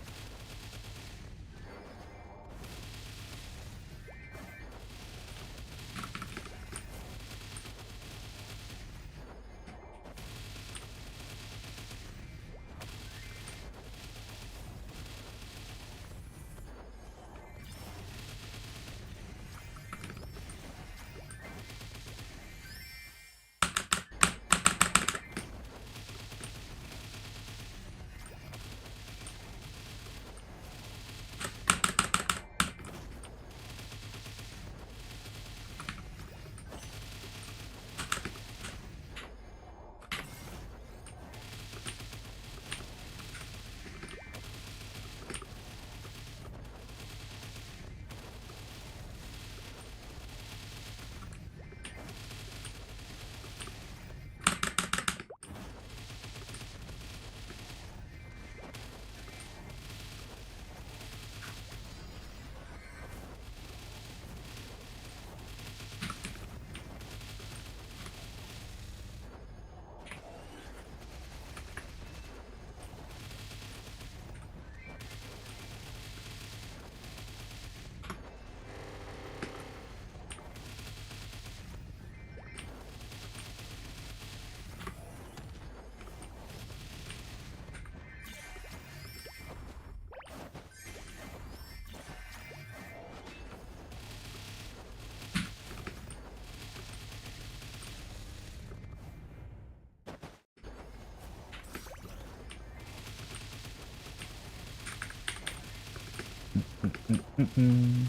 Mm-mm.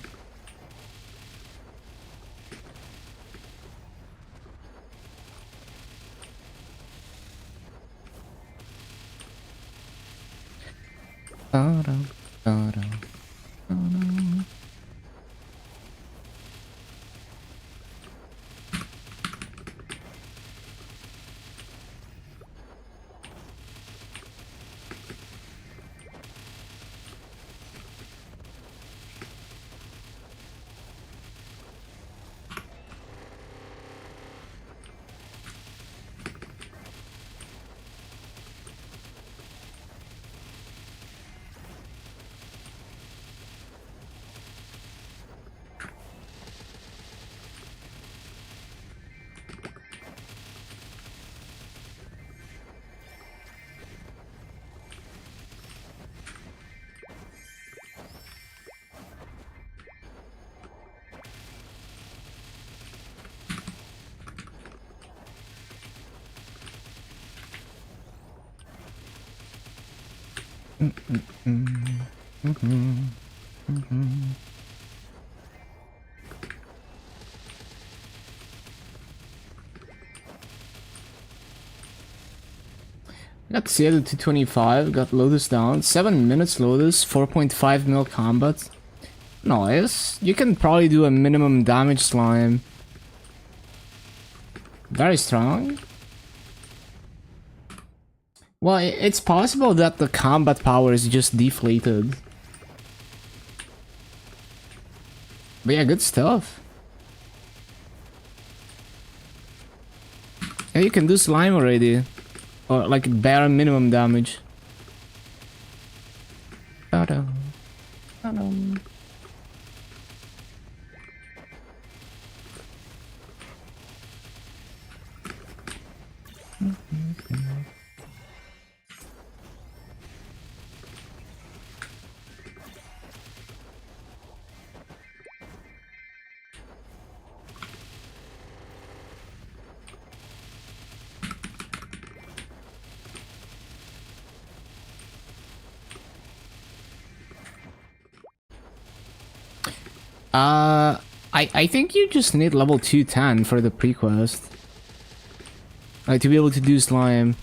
Da-da, da-da, da-da. Got Seattle 225, got Lotus down. 7 minutes Lotus, 4.5 mil combat. Nice. You can probably do a minimum damage slime. Very strong. Well, it's possible that the combat power is just deflated. But yeah, good stuff. Yeah, you can do slime already. Or like bare minimum damage. Ta-da. Ta-da. I think you just need level 210 for the pre-quest. Like, to be able to do slime.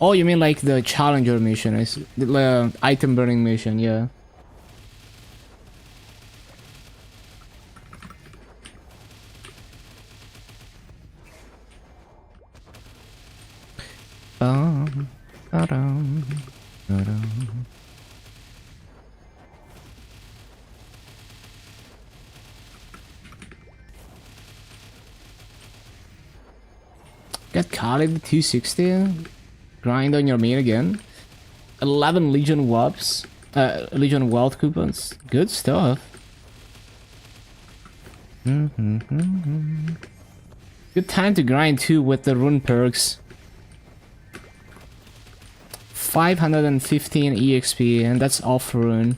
Oh, you mean like the challenger mission, the item burning mission, yeah. Ta-dum, ta-dum. Get Khalid 260. Grind on your main again. 11 Legion Wops. Legion Wealth coupons. Good stuff. Good time to grind too with the rune perks. 515 EXP, and that's off rune.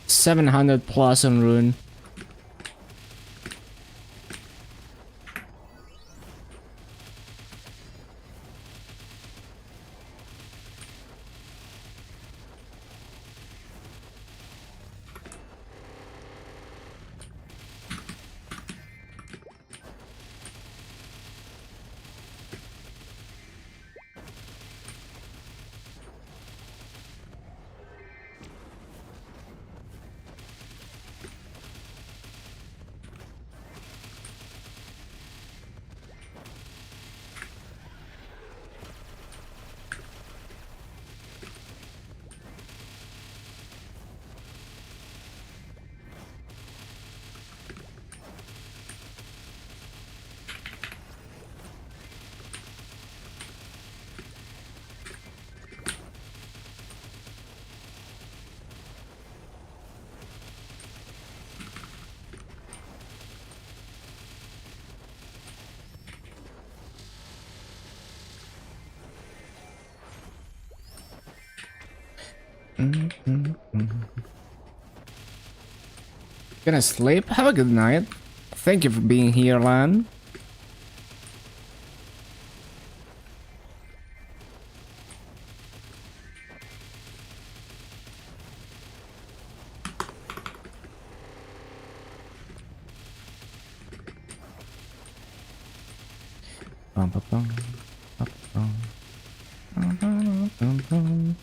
700 plus on rune. Gonna sleep? Have a good night. Thank you for being here, Lan. Bum, bum, bum, bum, bum. Bum, bum, bum, bum.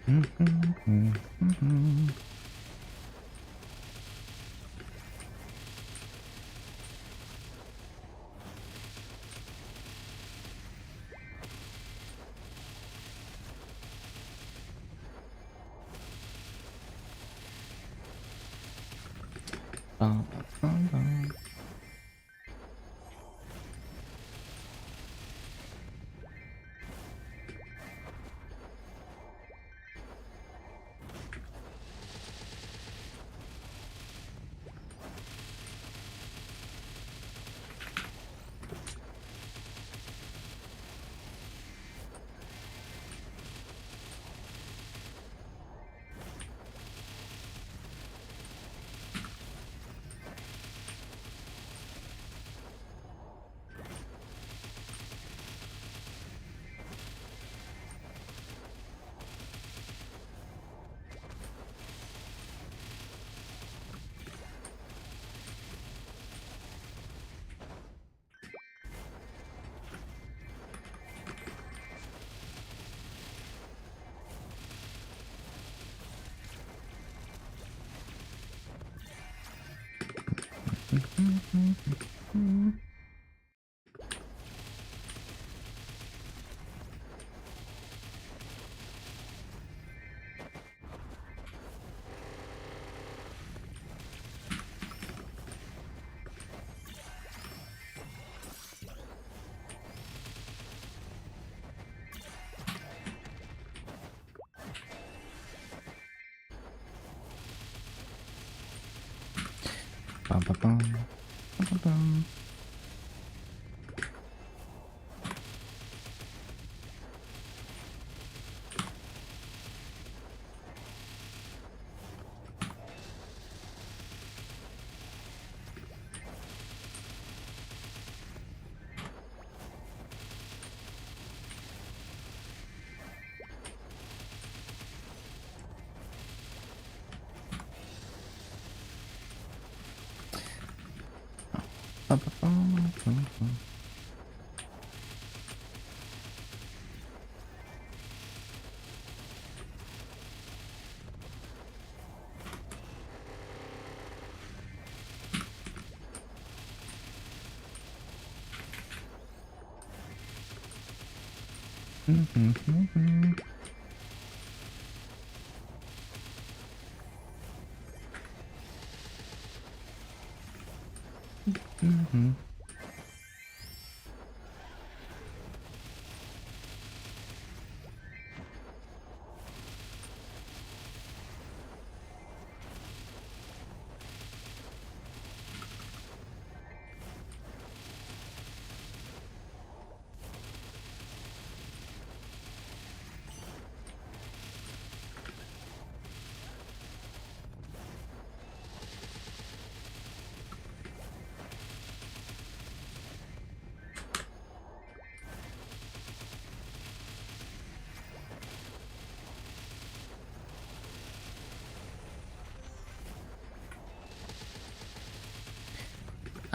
Bum, bum, bum. Bum, bum, bum. Bum, bum, bum. Bum, bum, bum, bum, bum.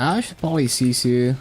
I should probably CC.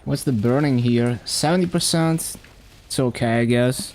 What's the burning here? 70%? It's okay, I guess.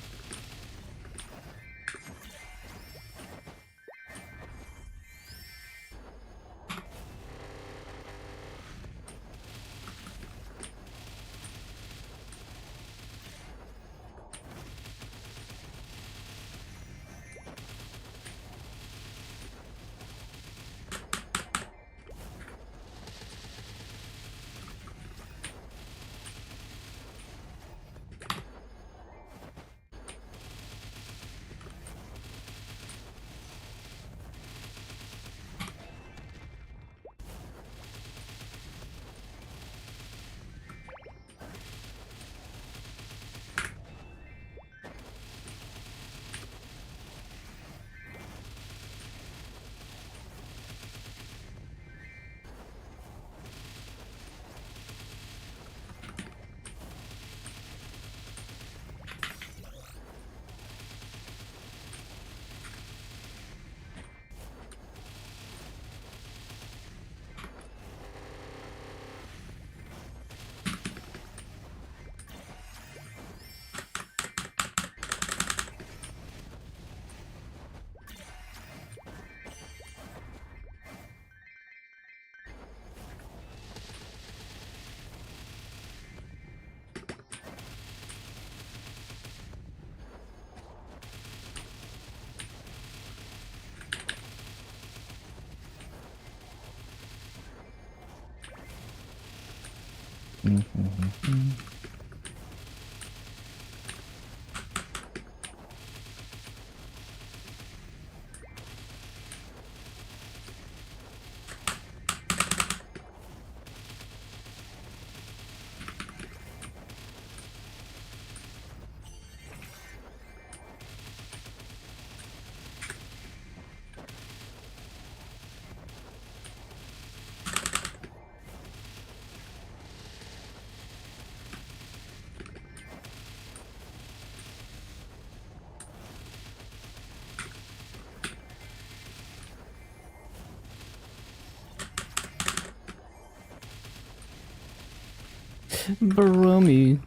Barumi.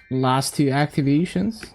Last two activations.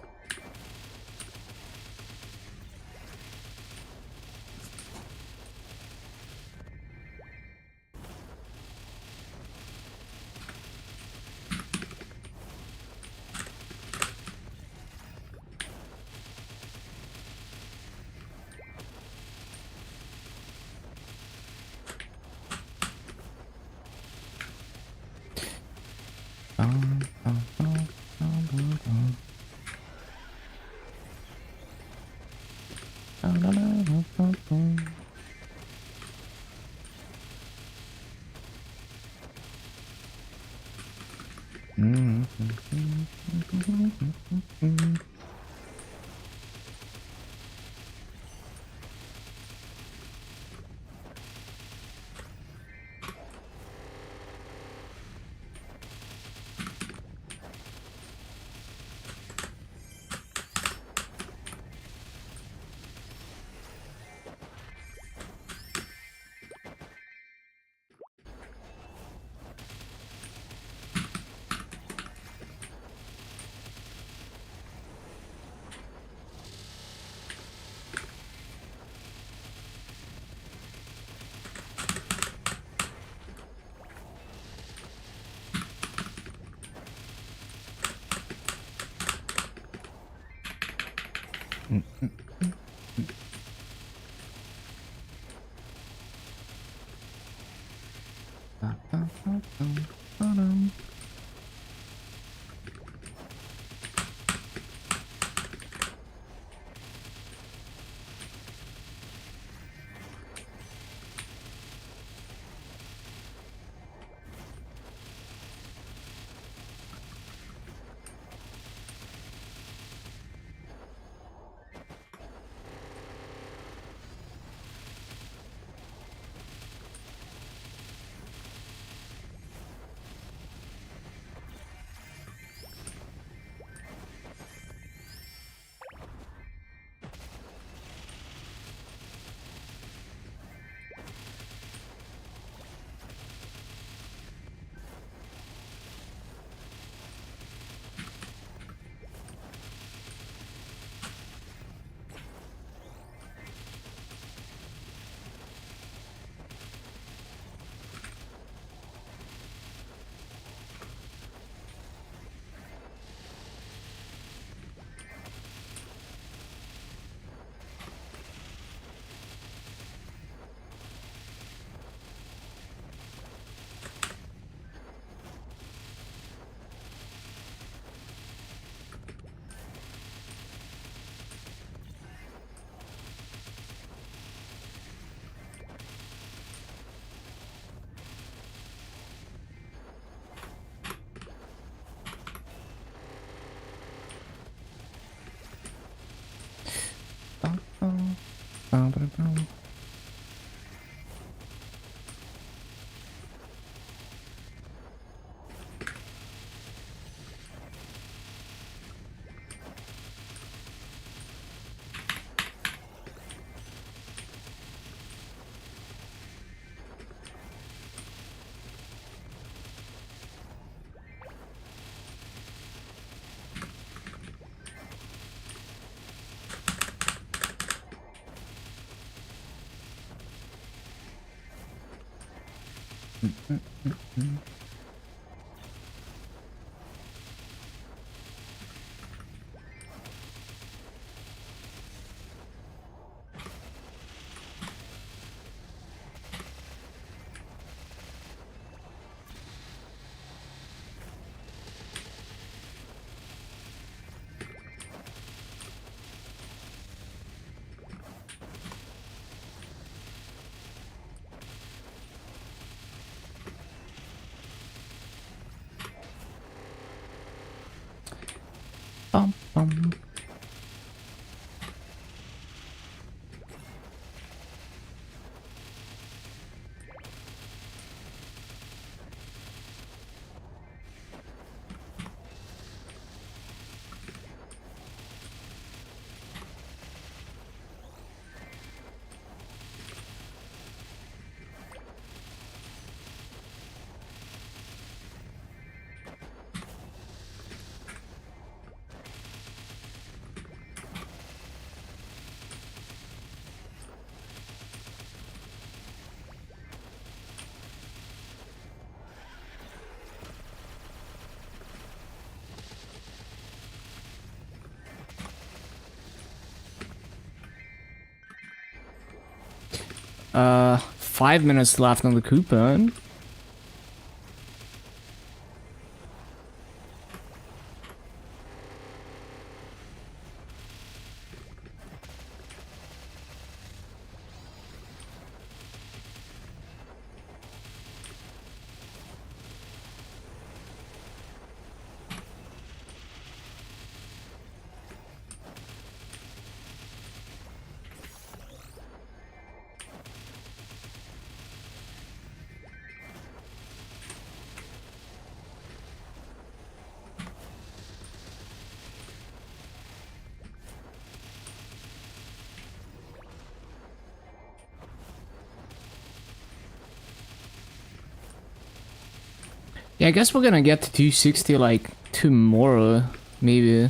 Bum. Uh, 5 minutes left on the coupon. Yeah, I guess we're gonna get to 260 like tomorrow, maybe.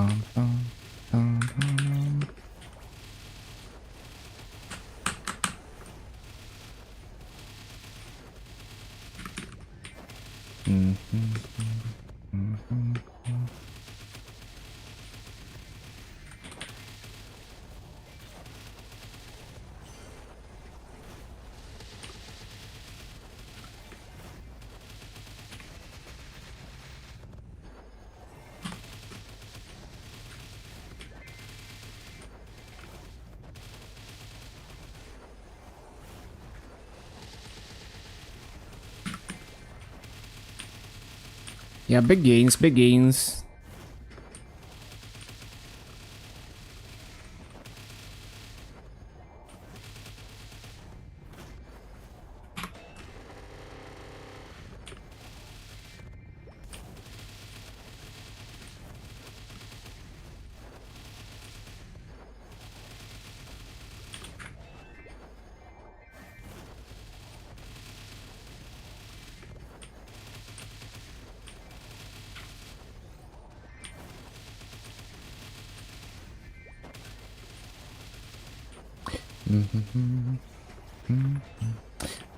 Dum, dum, dum, dum. Yeah, big gains, big gains.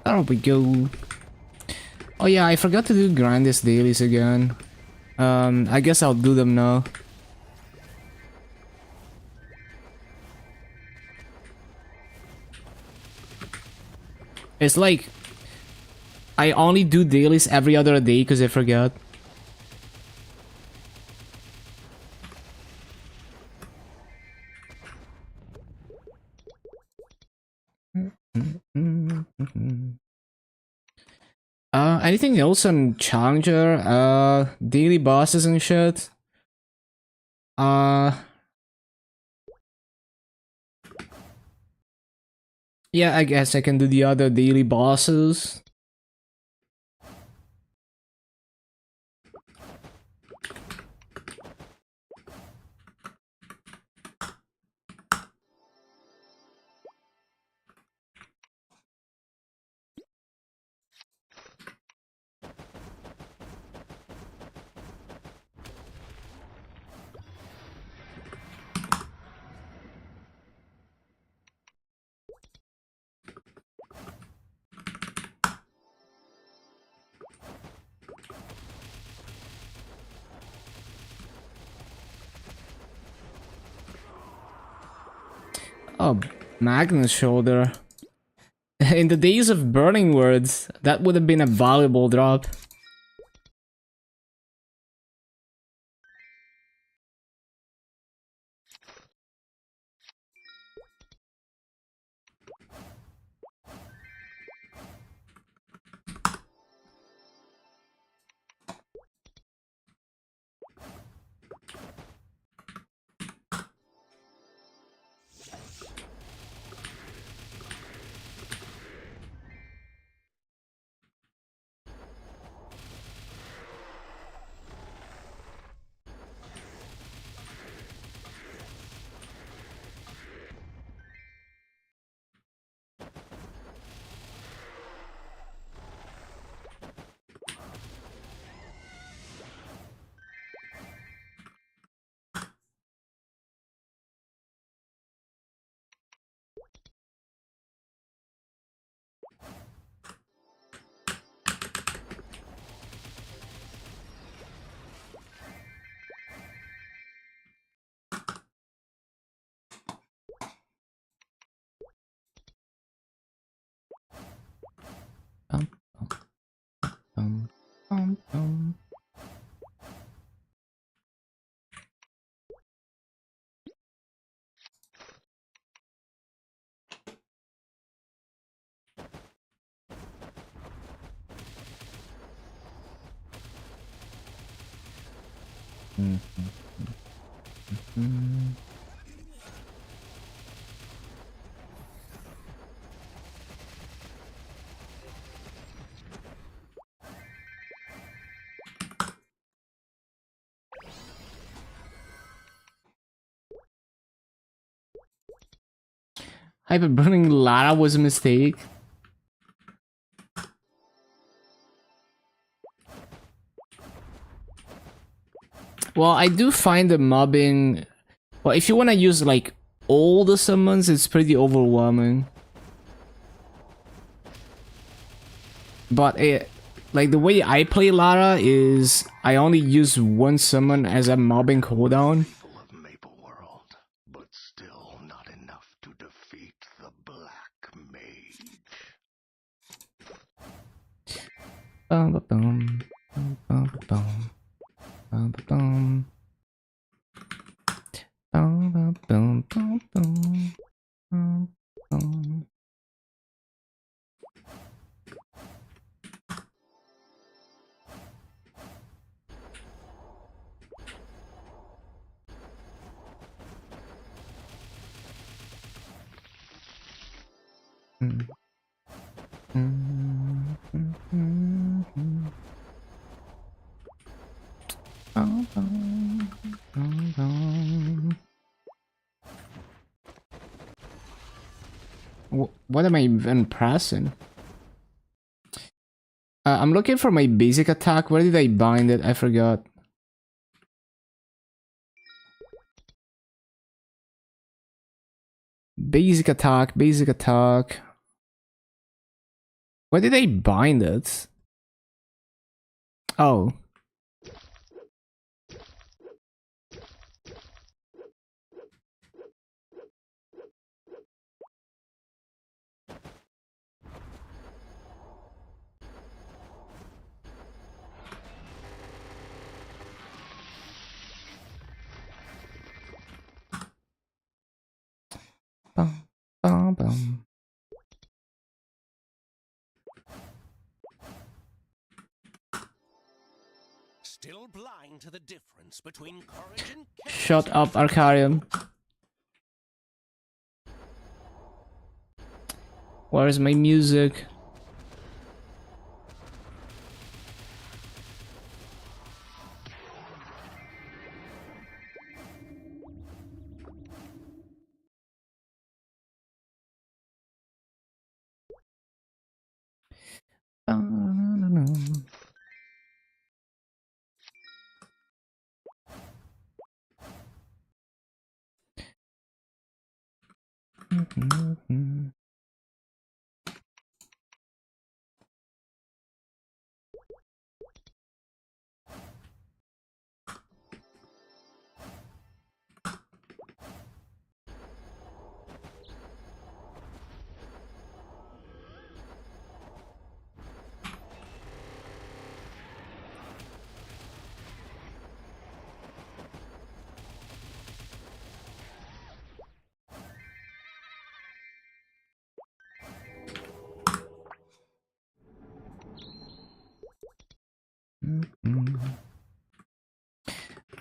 There we go. Oh yeah, I forgot to do grandest dailies again. I guess I'll do them now. It's like I only do dailies every other day because I forgot. Anything else on Challenger? Daily bosses and shit? Yeah, I guess I can do the other daily bosses. Oh, Magnus shoulder. In the days of burning words, that would have been a valuable drop. Um, um, um, um. Hyper burning Lara was a mistake. Well, I do find the mobbing... Well, if you want to use, like, all the summons, it's pretty overwhelming. But, like, the way I play Lara is... I only use one summon as a mobbing cooldown. Full of Maple World, but still not enough to defeat the Black Mage. Bum-ba-bum, bum-ba-bum, bum-ba-bum. Bum-ba-bum-bum-bum, bum-bum. Mm. Mm, mm, mm, mm. Bum, bum, bum, bum. What am I even pressing? I'm looking for my basic attack. Where did I bind it? I forgot. Basic attack, basic attack. Where did I bind it? Oh. Bum, bum, bum. Still blind to the difference between courage and Shut up, Arcarium. Where's my music?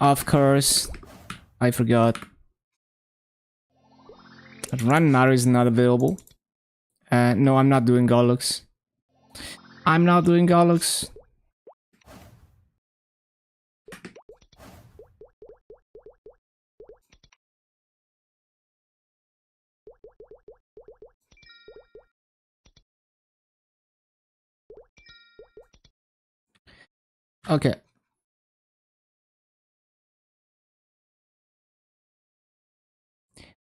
Of course, I forgot. Ranmaru is not available. No, I'm not doing Gollux. I'm not doing Gollux. Okay.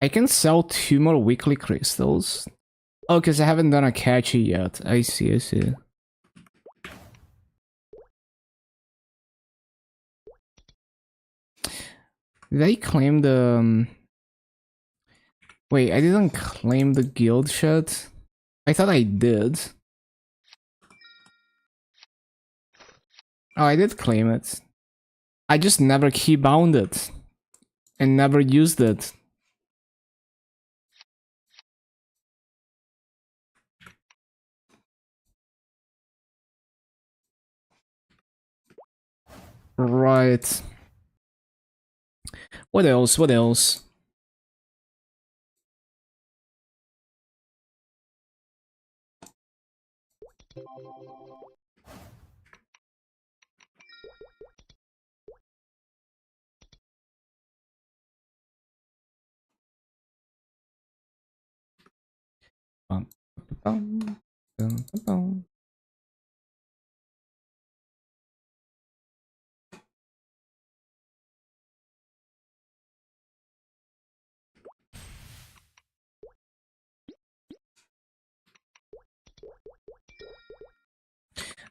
I can sell 2 more weekly crystals. Oh, because I haven't done a catchy yet. I see, I see. Did I claim the... Wait, I didn't claim the guild shit? I thought I did. Oh, I did claim it. I just never keybound it. And never used it. Right. What else? What else? Bum, bum, bum, bum.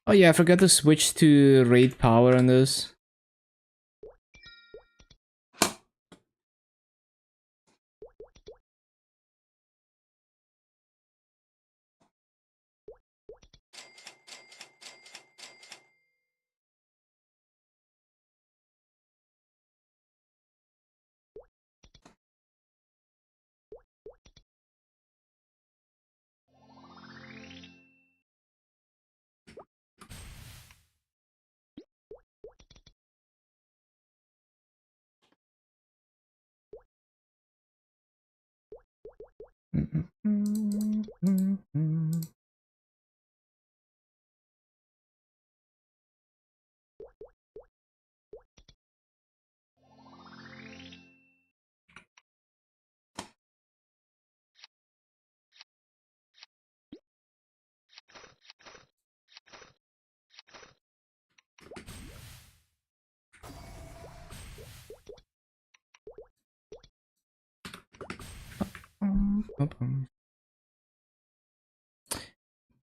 Oh yeah, I forgot to switch to raid power on this.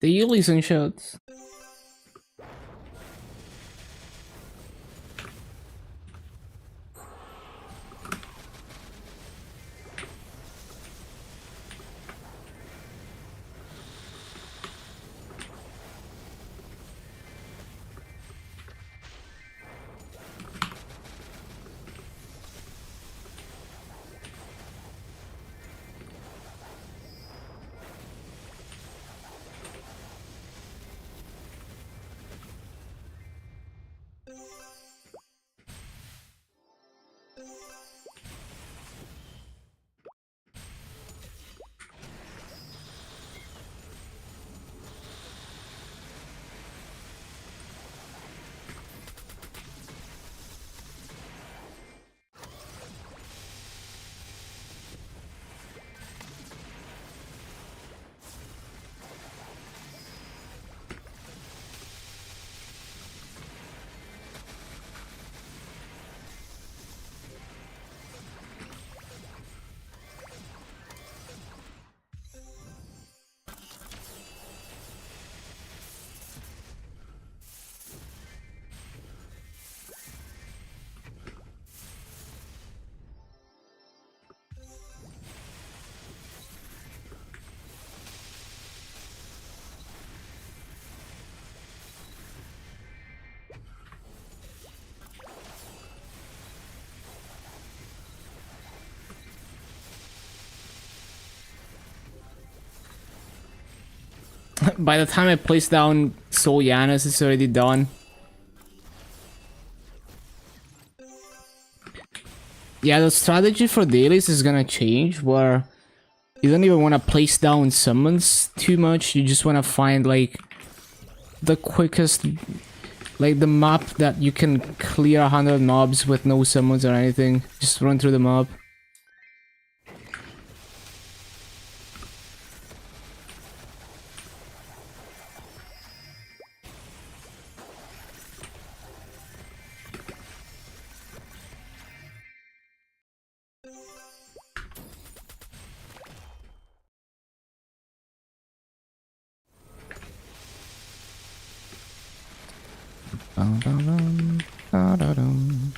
The Elysian shots. By the time I place down Soul Yanis, it's already done. Yeah, the strategy for dailies is gonna change, where you don't even want to place down summons too much. You just want to find, like, the quickest, like, the map that you can clear 100 mobs with no summons or anything. Just run through the mob. Dum-dum-dum, da-da-dum.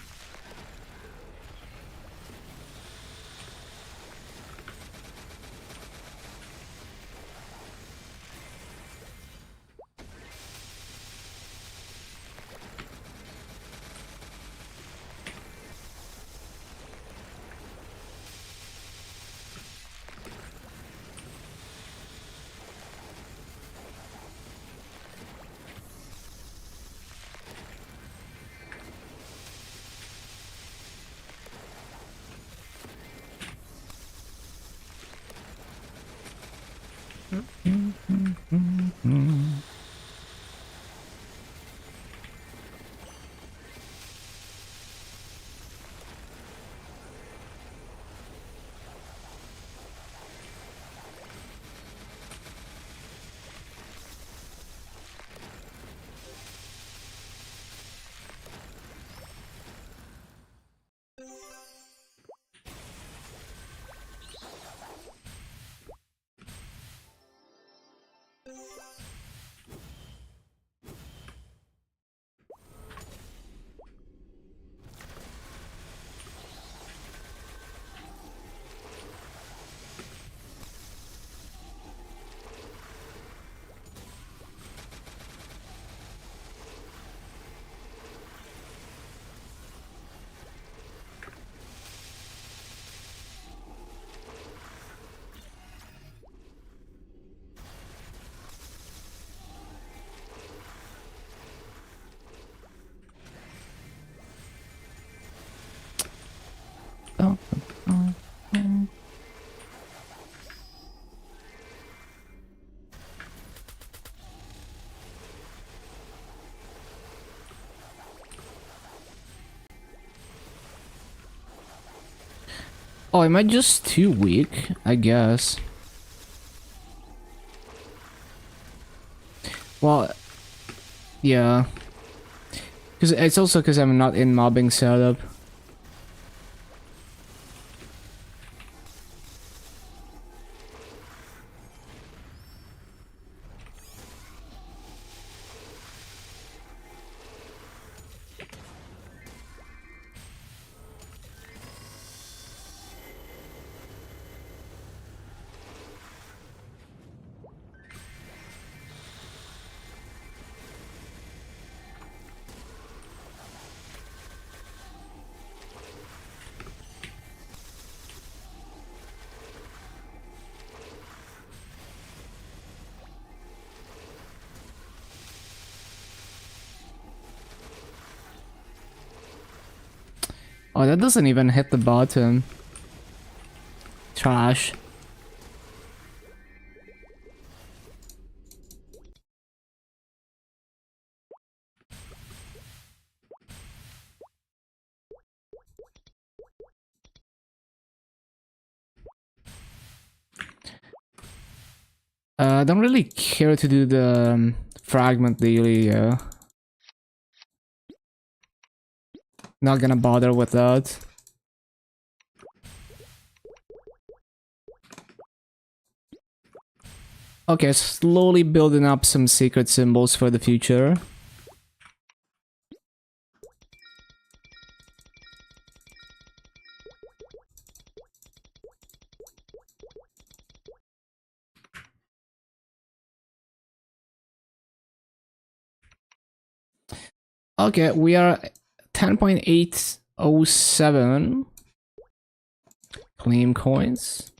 Oh, am I just too weak? I guess. Well, yeah. Because it's also because I'm not in mobbing setup. Oh, that doesn't even hit the bottom. Trash. I don't really care to do the fragment daily, not gonna bother with that. Okay, slowly building up some secret symbols for the future. Okay, we are 10.807 claim coins.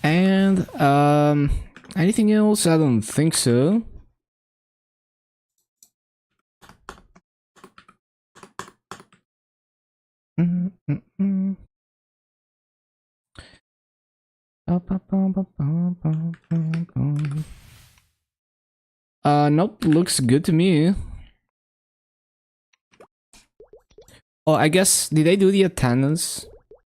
And anything else? I don't think so. Nope, looks good to me. Oh, I guess, did they do the attendance?